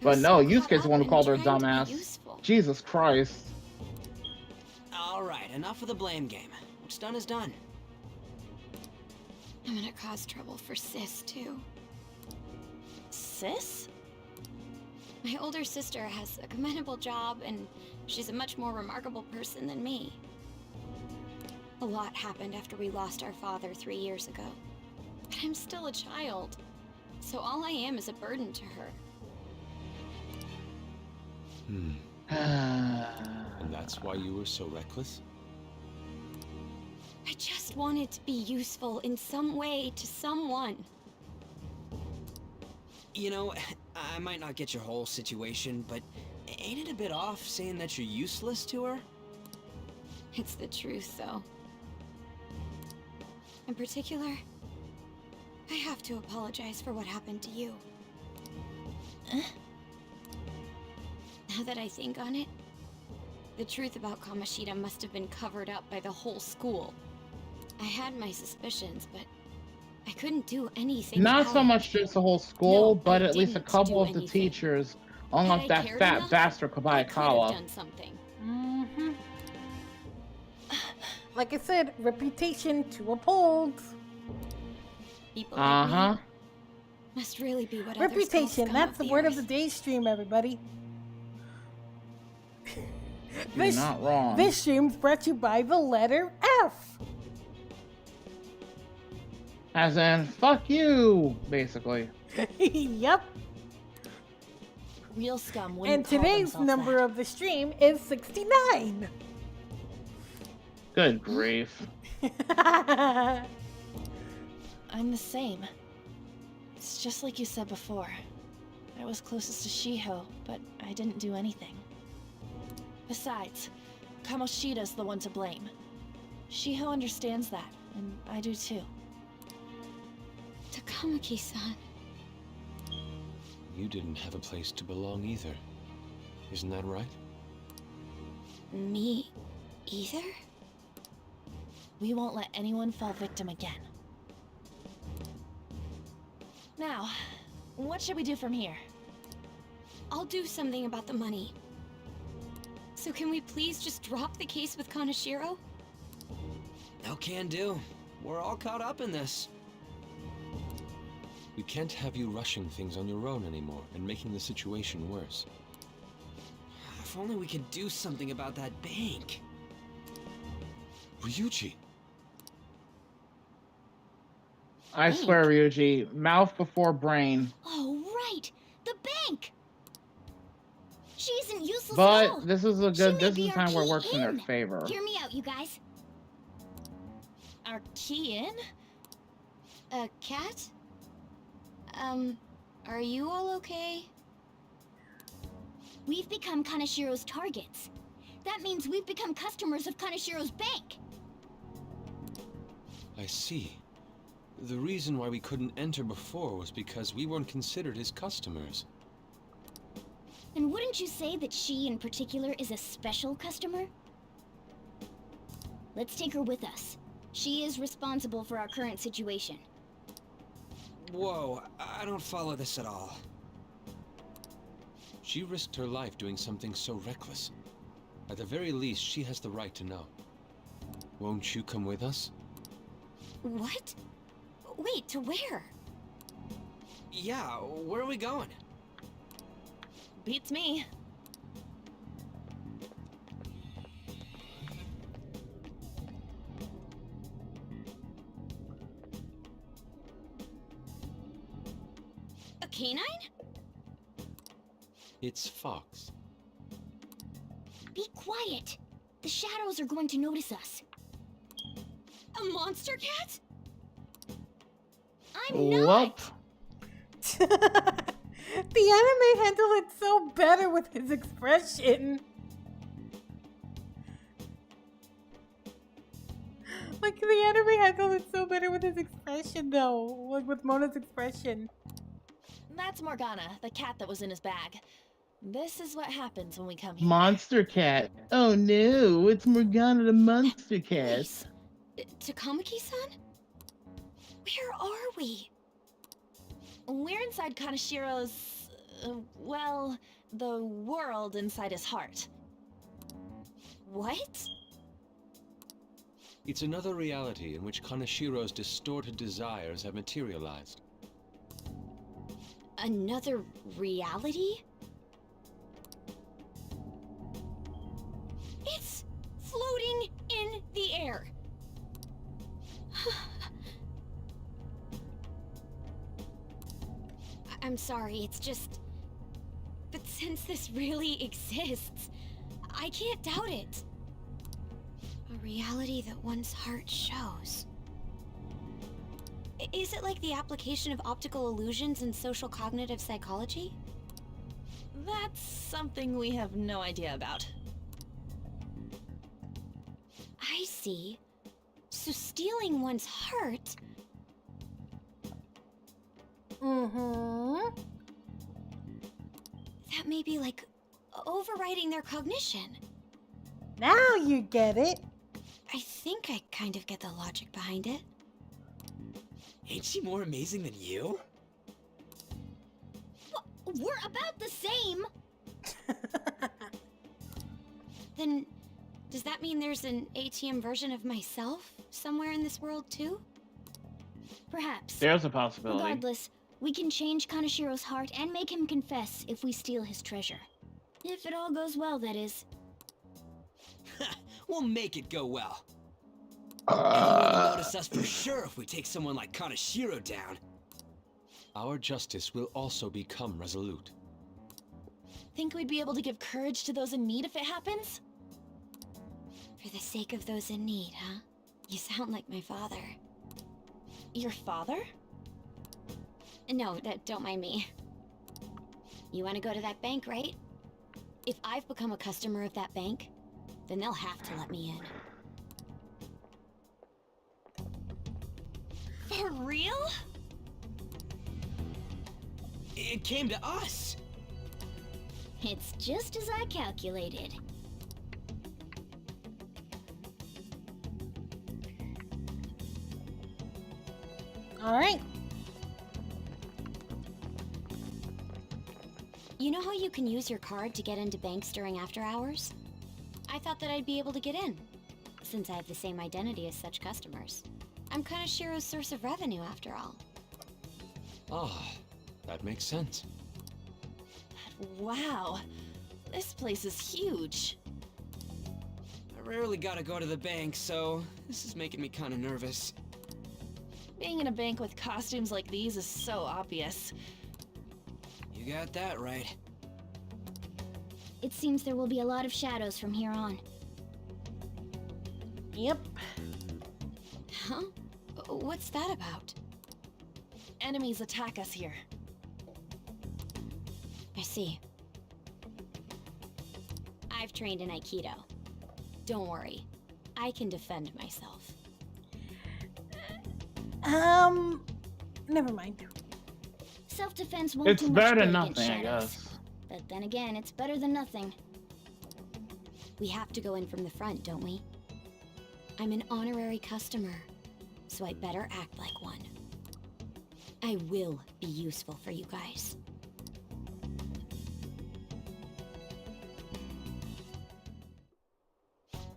But no, so caught Yusuke's the one who up called her in trying to be dumbass. useful. Jesus Christ. Alright, enough of the blame game. What's done is done. I'm gonna cause trouble for Sis, too. Sis? My older sister has a commendable job, and she's a much more remarkable person than me. A lot happened after we lost our father 3 years ago. But I'm still a child, so all I am is a burden to her. And that's why you were so reckless? I just wanted to be useful in some way to someone. You know, I might not get your whole situation, but ain't it a bit off saying that you're useless to her? It's the truth, though. In particular, I have to apologize for what happened to you. Now that I think on it, the truth about Kamoshida must have been covered up by the whole school. I had my suspicions, but I couldn't do anything. Not so much just the whole school, No, but I at least a didn't couple do of the anything. teachers, Had unlike I that cared fat enough, bastard I could have Kobayakawa. done something. Mm-hmm. Like I said, reputation to uphold. People like Uh-huh. me must really be what Reputation, that's the word of the day stream, everybody. You're not wrong. This stream brought you by the letter F. As in, fuck you, basically. Yep. Real scum wouldn't And call today's themselves number of the stream is 69. Good grief. that. I'm the same. It's just like you said before. I was closest to Shiho, but I didn't do anything. Besides, Kamoshida's the one to blame. Shiho understands that, and I do too. Takamaki-san. You didn't have a place to belong either. Isn't that right? Me either? We won't let anyone fall victim again. Now, what should we do from here? I'll do something about the money. So can we please just drop the case with Kaneshiro? No can do. We're all caught up in this. We can't have you rushing things on your own anymore and making the situation worse. If only we could do something about that bank. Ryuji! I swear, Ryuji, mouth before brain. Oh, right! The bank! She isn't useless at all! But this is a good, this is the time where it works in their favor. Hear me out, you guys. Our key in? Cat? Are you all okay? We've become Kaneshiro's targets. That means we've become customers of Kaneshiro's bank. I see. The reason why we couldn't enter before was because we weren't considered his customers. And wouldn't you say that she in particular is a special customer? Let's take her with us. She is responsible for our current situation. Whoa, I don't follow this at all. She risked her life doing something so reckless. At the very least, she has the right to know. Won't you come with us? What? Wait, to where? Yeah, where are we going? Beats me. A canine? It's Fox. Be quiet. The shadows are going to notice us. A monster cat? I'm not! The anime handled it so better with his expression. Like, the anime handled it so better with his expression, though. Like, with Mona's expression. That's Morgana, the cat that was in his bag. This is what happens when we come here. Monster cat. Oh no, it's Morgana the monster cat. Takamaki-san? Where are we? We're inside Kaneshiro's, well, the world inside his heart. What? It's another reality in which Kaneshiro's distorted desires have materialized. Another reality? It's floating in the air. I'm sorry, it's just... But since this really exists, I can't doubt it. A reality that one's heart shows. Is it like the application of optical illusions in social cognitive psychology? That's something we have no idea about. I see. So stealing one's heart... That may be like overriding their cognition. Now you get it. I think I kind of get the logic behind it. Ain't she more amazing than you? We're about the same. Then, does that mean there's an ATM version of myself somewhere in this world too? Perhaps. There's a possibility. Regardless, we can change Kaneshiro's heart and make him confess if we steal his treasure. If it all goes well, that is. We'll make it go well. Anyone will notice us for sure if we take someone like Kaneshiro down. Our justice will also become resolute. Think we'd be able to give courage to those in need if it happens? For the sake of those in need, huh? You sound like my father. Your father? No, don't mind me. You want to go to that bank, right? If I've become a customer of that bank, then they'll have to let me in. For real? It came to us. It's just as I calculated. Alright. You know how you can use your card to get into banks during after hours? I thought that I'd be able to get in, since I have the same identity as such customers. I'm Kanashiro's source of revenue, after all. Ah, that makes sense. Wow. This place is huge. I rarely gotta go to the bank, so this is making me kinda nervous. Being in a bank with costumes like these is so obvious. You got that right. It seems there will be a lot of shadows from here on. Yep. Huh? What's that about? Enemies attack us here. I see. I've trained in Aikido. Don't worry. I can defend myself. Never mind. Self-defense won't It's do much better than good against nothing, I shadows. guess. But then again, it's better than nothing. We have to go in from the front, don't we? I'm an honorary customer, so I better act like one. I will be useful for you guys.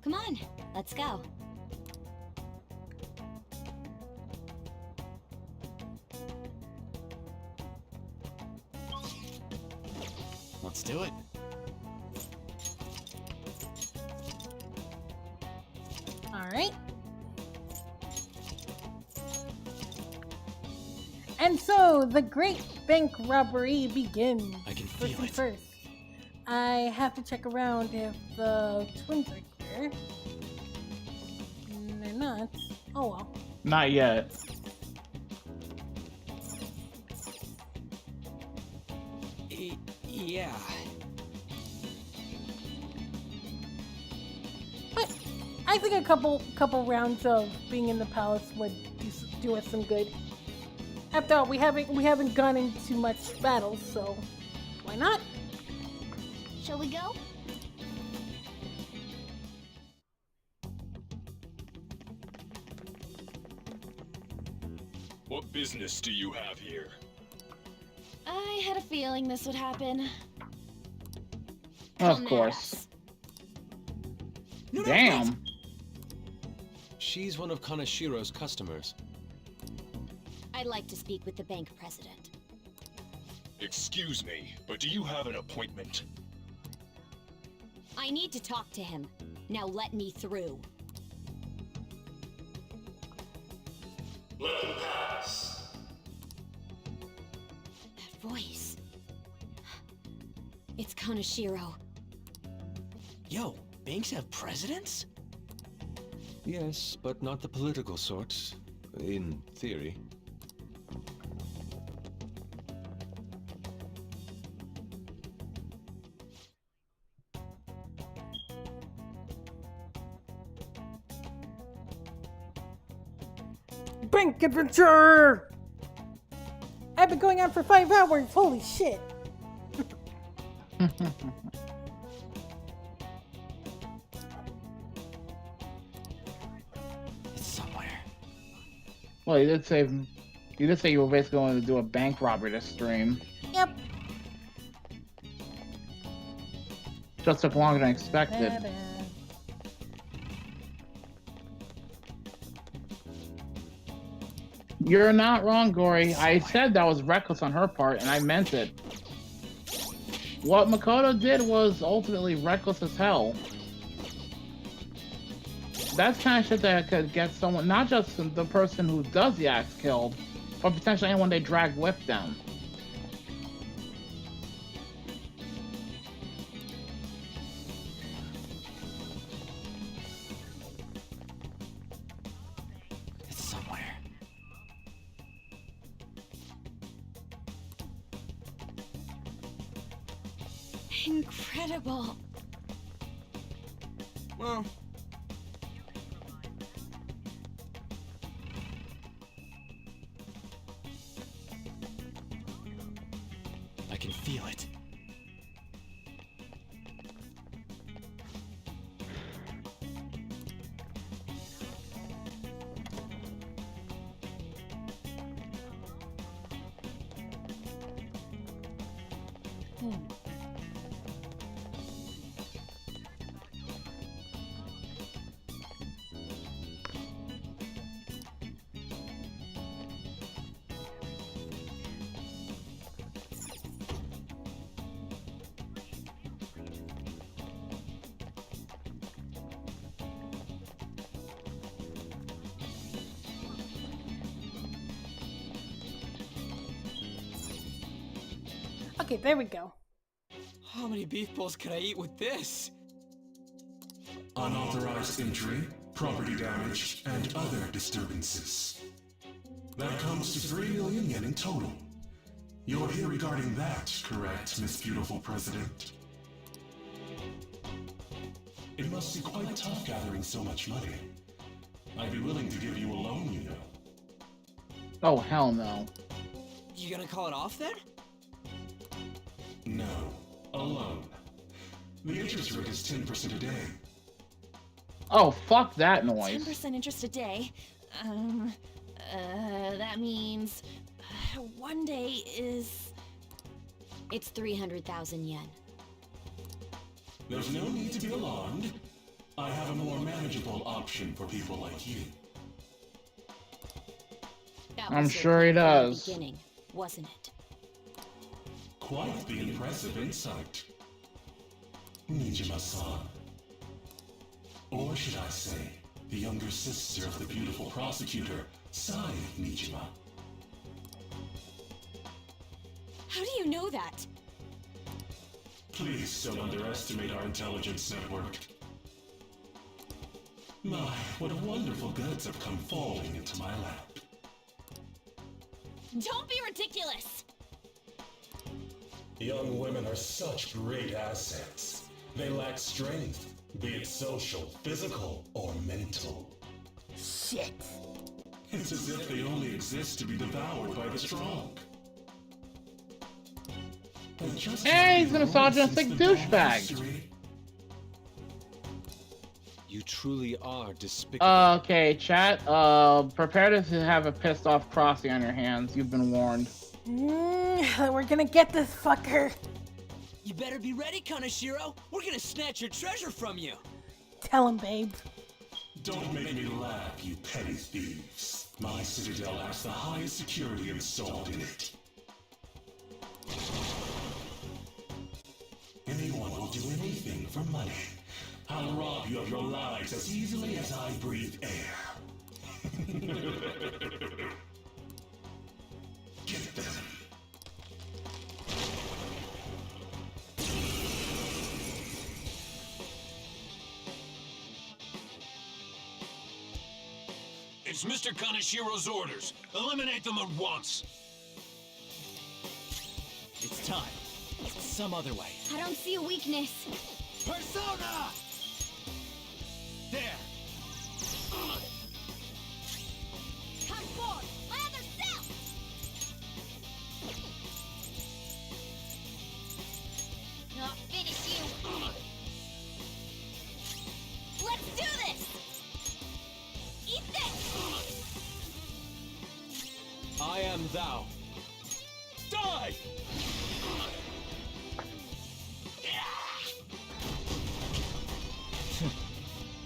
Come on, let's go. Let's do it. Alright. And so, the great bank robbery begins. I can First feel things it. first. I have to check around if the twins are here. They're not. Oh well. Not yet. Yeah. But I think a couple rounds of being in the palace would do us some good. After all, we haven't gone into much battles, so why not? Shall we go? What business do you have here? I had a feeling this would happen. Of course. Damn. She's one of Kanashiro's customers. I'd like to speak with the bank president. Excuse me, but do you have an appointment? I need to talk to him. Now let me through. Let him pass. That voice. It's Kanashiro. Yo, banks have presidents? Yes, but not the political sort, in theory. Bank adventure! I've been going on for 5 hours. Holy shit! It's somewhere. Well, you did say you were basically going to do a bank robbery this stream. Yep. Just took longer than expected. Da-da. You're not wrong, Gory. I said that was reckless on her part, and I meant it. What Makoto did was ultimately reckless as hell. That's kind of shit that could get someone, not just the person who does the acts killed, but potentially anyone they drag with them. It's somewhere. Incredible. Well, I can feel it. Okay, there we go. How many beef bowls could I eat with this? Unauthorized entry, property damage, and other disturbances. That comes to 3 million yen in total. You're here regarding that, correct, Miss Beautiful President? It must be quite tough gathering so much money. I'd be willing to give you a loan, you know. Oh, hell no. You gonna call it off then? No, a loan. The interest rate is 10% a day. Oh, fuck that noise. 10% interest a day. That means 1 day is... It's 300,000 yen. There's no need to be alarmed. I have a more manageable option for people like you. That I'm was your sure he plan from the does. beginning, wasn't it? Quite the impressive insight. Nijima-san. Or should I say, the younger sister of the beautiful prosecutor, Sai Nijima. How do you know that? Please don't underestimate our intelligence network. My, what wonderful goods have come falling into my lap. Don't be ridiculous! Young women are such great assets. They lack strength, be it social, physical, or mental. Shit. It's as if they only exist to be devoured by the strong. Hey, he's a misogynistic douchebag. You truly are despicable. Okay, chat. Prepare to have a pissed off Crossy on your hands. You've been warned. We're gonna get this fucker. You better be ready, Kaneshiro. We're gonna snatch your treasure from you. Tell him, babe. Don't make me laugh, you petty thieves. My citadel has the highest security installed in it. Anyone will do anything for money. I'll rob you of your lives as easily as I breathe air. Get them. It's Mr. Kaneshiro's orders. Eliminate them at once. It's time. Some other way. I don't see a weakness. Persona! There. Come forward! My other self! I'll finish you! Let's do this! Eat this! I am thou. Die!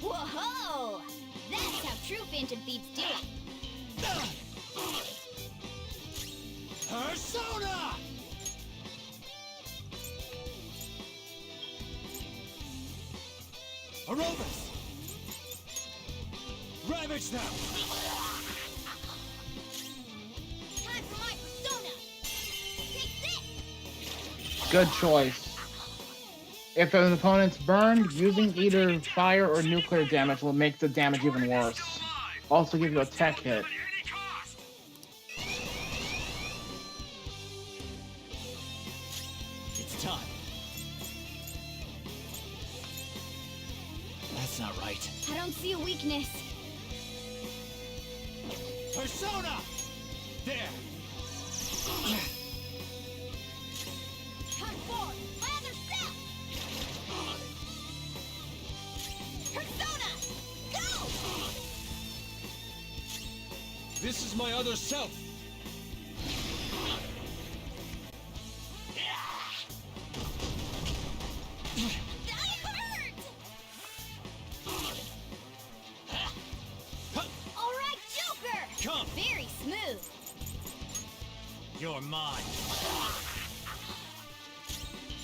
Whoa! That's how true Phantom Thieves do it! Persona! Arovas! Ravage them! Time for my persona! Take this! Good choice. If an opponent's burned, using either fire or nuclear damage will make the damage even worse. Also give you a tech hit. It's time. That's not right. I don't see a weakness. Persona! There! Come forward! My other self! Persona! Go! This is my other self. You're mine.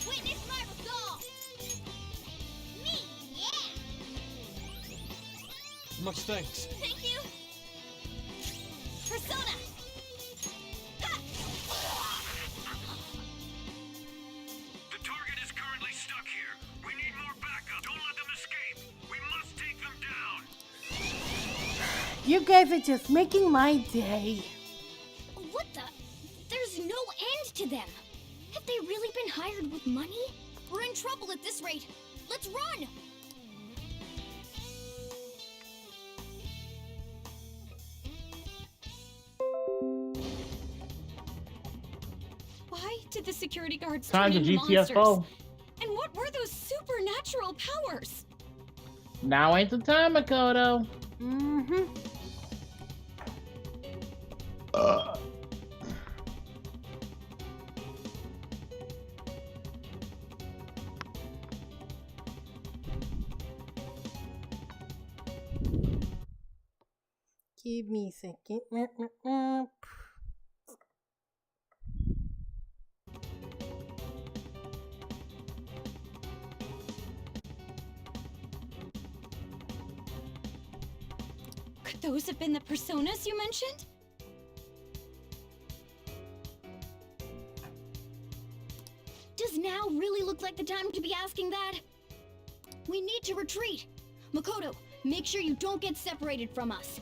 Witness my resolve! Me, yeah! Much thanks. Thank you! Persona! The target is currently stuck here. We need more backup. Don't let them escape. We must take them down. You guys are just making my day. What the? There's no end to them! Have they really been hired with money? We're in trouble at this rate. Let's run! Why did the security guards Time turn to into GTFO. monsters? And what were those supernatural powers? Now ain't the time, Makoto. Mm-hmm. Give me a second. Could those have been the personas you mentioned? Does now really look like the time to be asking that? We need to retreat. Makoto, make sure you don't get separated from us.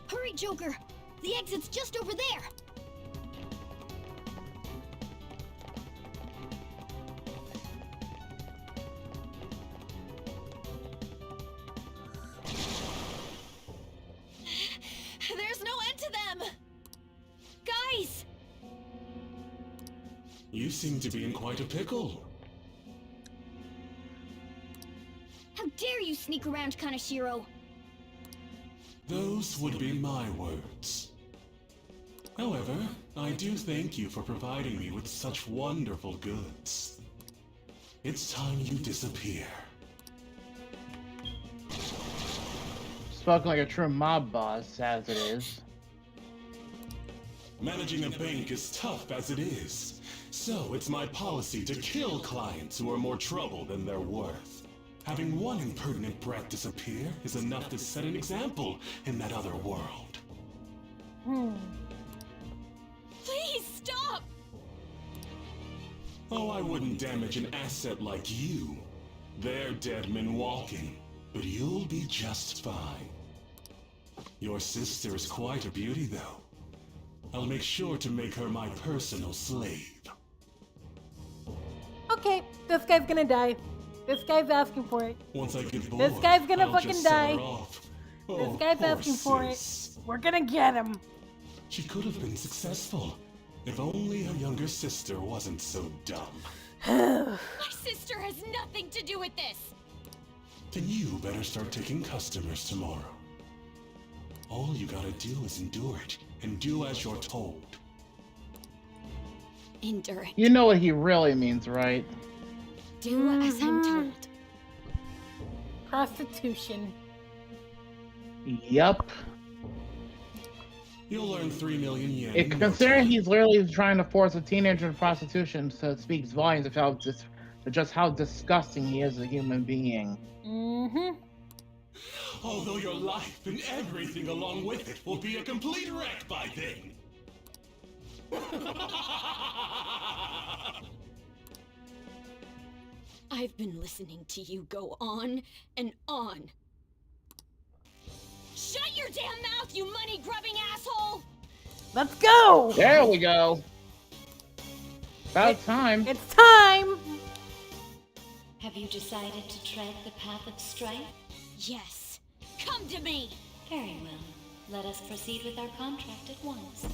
Hurry, Joker. The exit's just over there. There's no end to them! Guys! You seem to be in quite a pickle. How dare you sneak around Kaneshiro? Those would be my words. However, I do thank you for providing me with such wonderful goods. It's time you disappear. Spoken like a true mob boss, as it is. Managing a bank is tough as it is, so it's my policy to kill clients who are more trouble than they're worth. Having one impertinent brat disappear is enough to set an example in that other world. Please stop! Oh, I wouldn't damage an asset like you. They're dead men walking, but you'll be just fine. Your sister is quite a beauty, though. I'll make sure to make her my personal slave. Okay, this guy's gonna die. This guy's asking for it. Once I get bored, This guy's gonna I'll fucking just sell her die. off. This Oh, guy's poor asking for it. sis. We're gonna get him. She could have been successful, if only her younger sister wasn't so dumb. My sister has nothing to do with this! Then you better start taking customers tomorrow. All you gotta do is endure it, and do as you're told. Endure it. You know what he really means, right? Do as I'm told. Prostitution. Yup. You'll earn 3 million yen. It, considering he's literally trying to force a teenager into prostitution, so it speaks volumes of how just how disgusting he is as a human being. Mm-hmm. Although your life and everything along with it will be a complete wreck by then. I've been listening to you go on and on. Shut your damn mouth, you money-grubbing asshole! Let's go! There we go. About time. It's time! Have you decided to tread the path of strife? Yes. Come to me! Very well. Let us proceed with our contract at once.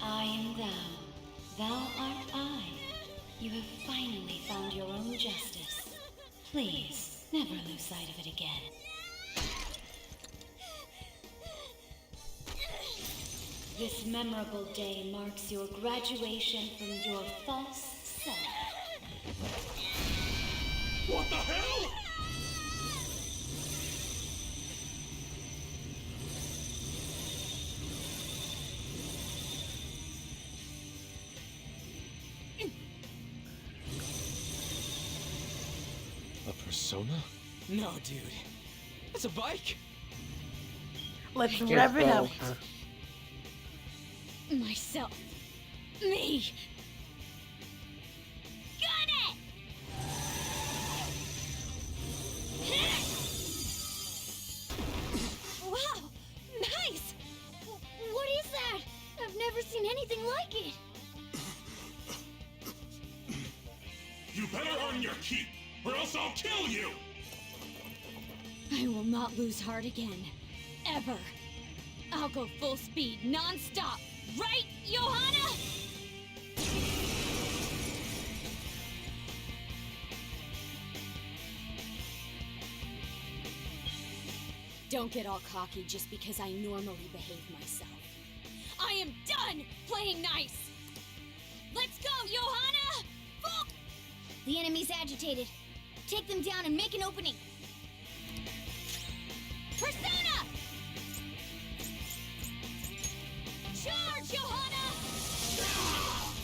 I am thou. Thou art I. You have finally found your own justice. Please, never lose sight of it again. This memorable day marks your graduation from your false self. What the hell? Persona? No, dude. That's a bike. Let's It's rev it up. both. Myself. Me. Got it! Wow! Nice! What is that? I've never seen anything like it. You better earn your keep, or else I'll kill you! I will not lose heart again. Ever. I'll go full speed, non-stop. Right, Johanna? Don't get all cocky just because I normally behave myself. I am done playing nice! Let's go, Johanna! Full... The enemy's agitated. Take them down and make an opening. Persona! Charge, Johanna!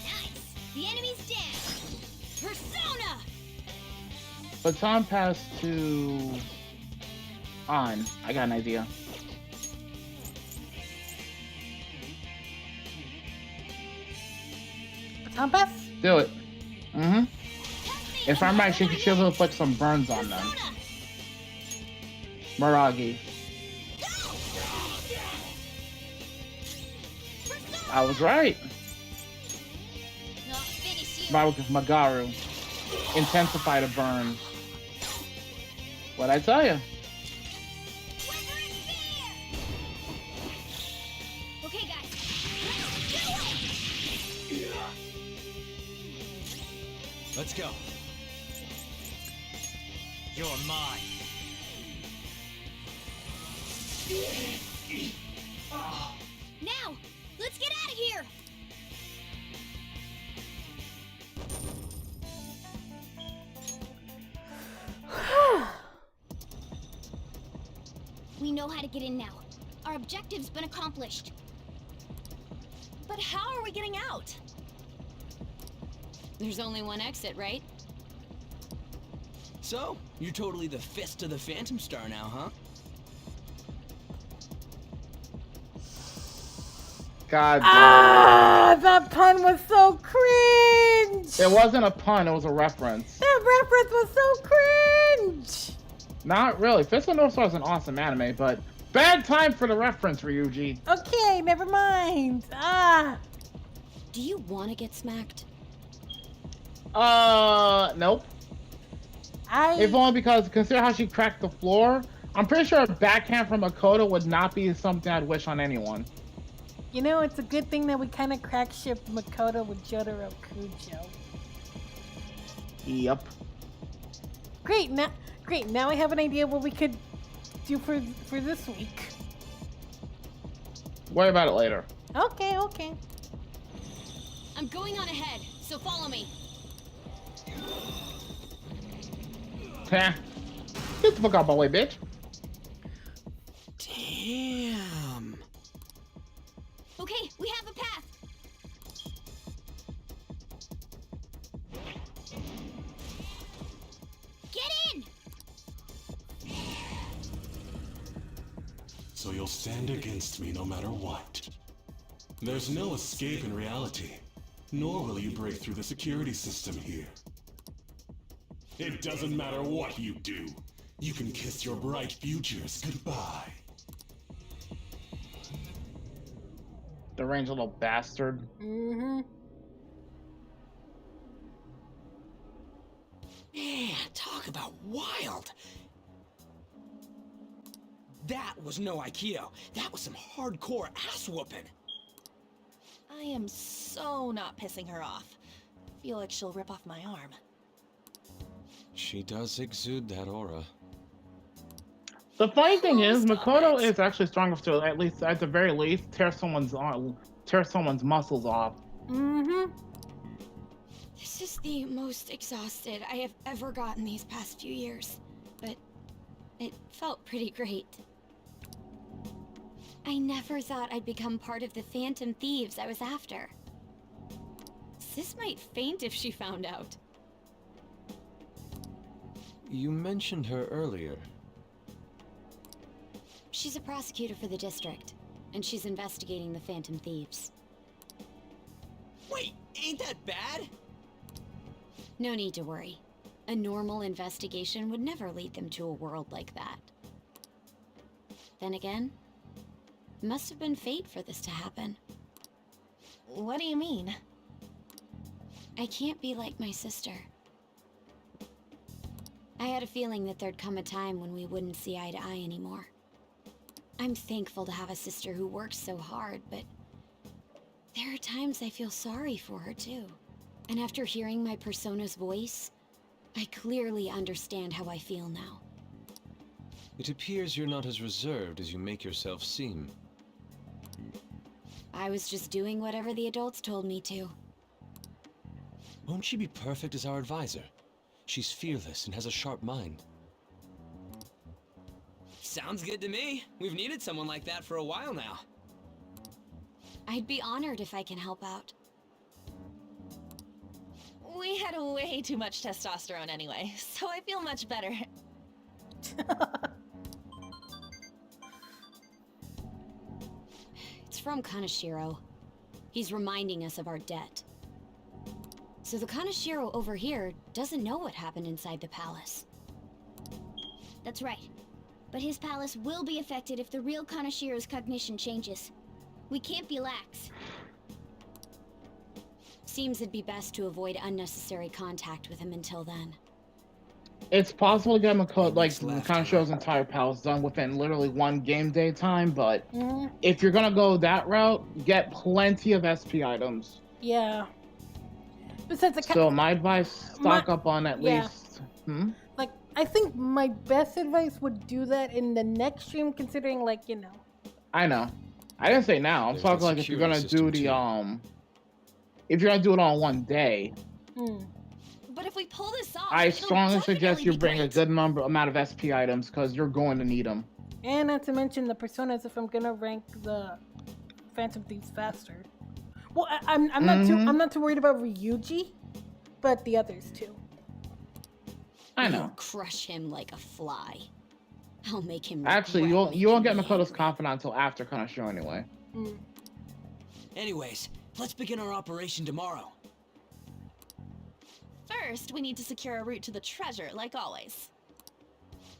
Nice. The enemy's down. Persona! Baton pass to... On. I got an idea. Baton pass? Do it. Mm-hmm. If I'm right, she should inflict some burns on them. Miragi. I was right. Magaru. Intensify the burn. What'd I tell you? Okay, guys. Let's go. You're mine. Now, let's get out of here. We know how to get in now. Our objective's been accomplished. But how are we getting out? There's only one exit, right? So, you're totally the fist of the Phantom Star now, huh? God. Ah, that pun was so cringe. It wasn't a pun, it was a reference. That reference was so cringe. Not really. Fist of North Star is an awesome anime, but bad time for the reference, Ryuji. Okay, never mind. Ah. Do you want to get smacked? Nope. If only because consider how she cracked the floor. I'm pretty sure a backhand from Makoto would not be something I'd wish on anyone. You know, it's a good thing that we kind of crack shipped Makoto with Jotaro Kujo. Yep. Great, now I have an idea what we could do for this week. Worry about it later. Okay. I'm going on ahead, so follow me. Heh. Get the fuck out of my way, bitch. Damn. Okay, we have a path. Get in! So you'll stand against me no matter what. There's no escape in reality, nor will you break through the security system here. It doesn't matter what you do. You can kiss your bright futures goodbye. Deranged little bastard. Mm-hmm. Man, talk about wild. That was no Aikido. That was some hardcore ass whooping. I am so not pissing her off. Feel like she'll rip off my arm. She does exude that aura. The funny thing is, Makoto is actually strong enough to, at the very least, tear someone's muscles off. Mm-hmm. This is the most exhausted I have ever gotten these past few years, but it felt pretty great. I never thought I'd become part of the Phantom Thieves I was after. Sis might faint if she found out. You mentioned her earlier. She's a prosecutor for the district, and she's investigating the Phantom Thieves. Wait, ain't that bad? No need to worry. A normal investigation would never lead them to a world like that. Then again, it must have been fate for this to happen. What do you mean? I can't be like my sister. I had a feeling that there'd come a time when we wouldn't see eye to eye anymore. I'm thankful to have a sister who works so hard, but there are times I feel sorry for her too. And after hearing my persona's voice, I clearly understand how I feel now. It appears you're not as reserved as you make yourself seem. I was just doing whatever the adults told me to. Won't she be perfect as our advisor? She's fearless and has a sharp mind. Sounds good to me. We've needed someone like that for a while now. I'd be honored if I can help out. We had way too much testosterone anyway, so I feel much better. It's from Kaneshiro. He's reminding us of our debt. So the Kaneshiro over here doesn't know what happened inside the palace. That's right. But his palace will be affected if the real Kaneshiro's cognition changes. We can't be lax. Seems it'd be best to avoid unnecessary contact with him until then. It's possible to get Makoto, like Kaneshiro's entire palace done within literally one game day time, but if you're gonna go that route, get plenty of SP items. Yeah. Besides, So my advice, stock up on at least. Like, I think my best advice would do that in the next stream, considering, like, you know. I know. I didn't say now. I'm There's talking that like if you're gonna security do system, the if you're gonna do it on one day, But if we pull this off, I it'll strongly suggest definitely you be bring a great. good amount of SP items because you're going to need them. And not to mention the personas if I'm gonna rank the Phantom Thieves faster. Well, I'm not too worried about Ryuji, but the others too. I I'll know. crush him like a fly. I'll make him. Actually, regret you won't get making me Makoto's confidant until after Kaneshiro anyway. Anyways, let's begin our operation tomorrow. First, we need to secure a route to the treasure, like always.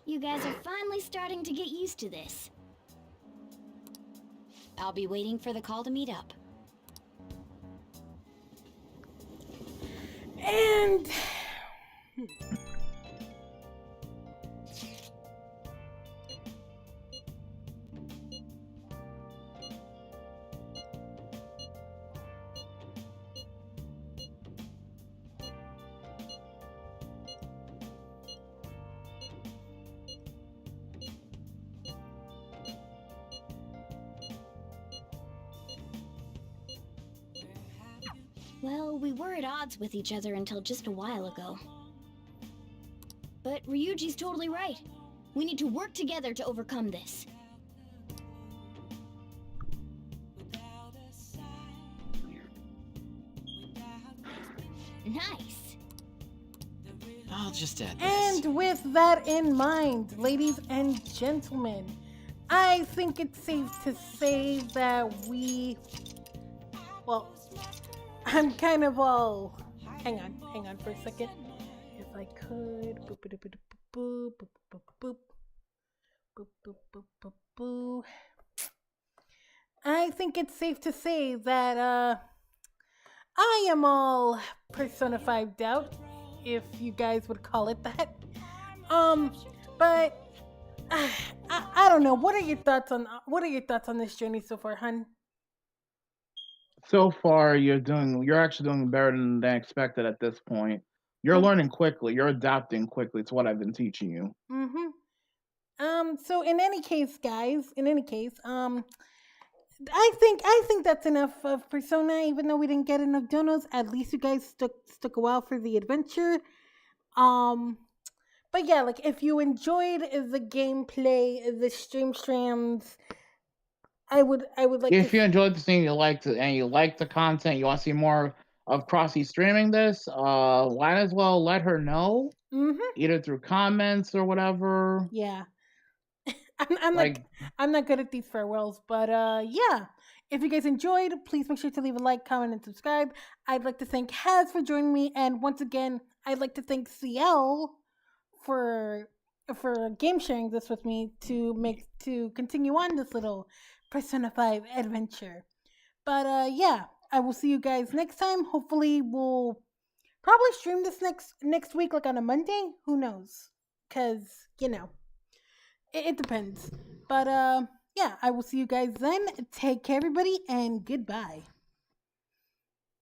You guys are finally starting to get used to this. I'll be waiting for the call to meet up. And Well, we were at odds with each other until just a while ago. But Ryuji's totally right. We need to work together to overcome this. Nice. I'll just add this. And with that in mind, ladies and gentlemen, I think it's safe to say that I'm kind of all, hang on for a second. If I could, boop, boop, boop, boop, boop, boop, boop, boop, boop, boop, boop, boop. I think it's safe to say that, I am all personified doubt, if you guys would call it that. But I don't know. What are your thoughts on this journey so far, hun? So far, you're actually doing better than expected at this point. You're learning quickly. You're adapting quickly to what I've been teaching you. So in any case, guys, I think that's enough of Persona. Even though we didn't get enough donos, at least you guys stuck a while for the adventure. But yeah, like if you enjoyed the gameplay, the streams, I would like. If you enjoyed the scene, you liked it, and you like the content, you want to see more of Crossy streaming this, might as well let her know. either through comments or whatever. Yeah. I'm Like, I'm not good at these farewells, but yeah. If you guys enjoyed, please make sure to leave a like, comment, and subscribe. I'd like to thank Haz for joining me, and once again, I'd like to thank CL for game sharing this with me to continue on this little Persona 5 adventure. But yeah, I will see you guys next time. Hopefully we'll probably stream this next week, like on a Monday. Who knows? Cause it depends. But yeah, I will see you guys then. Take care, everybody, and goodbye.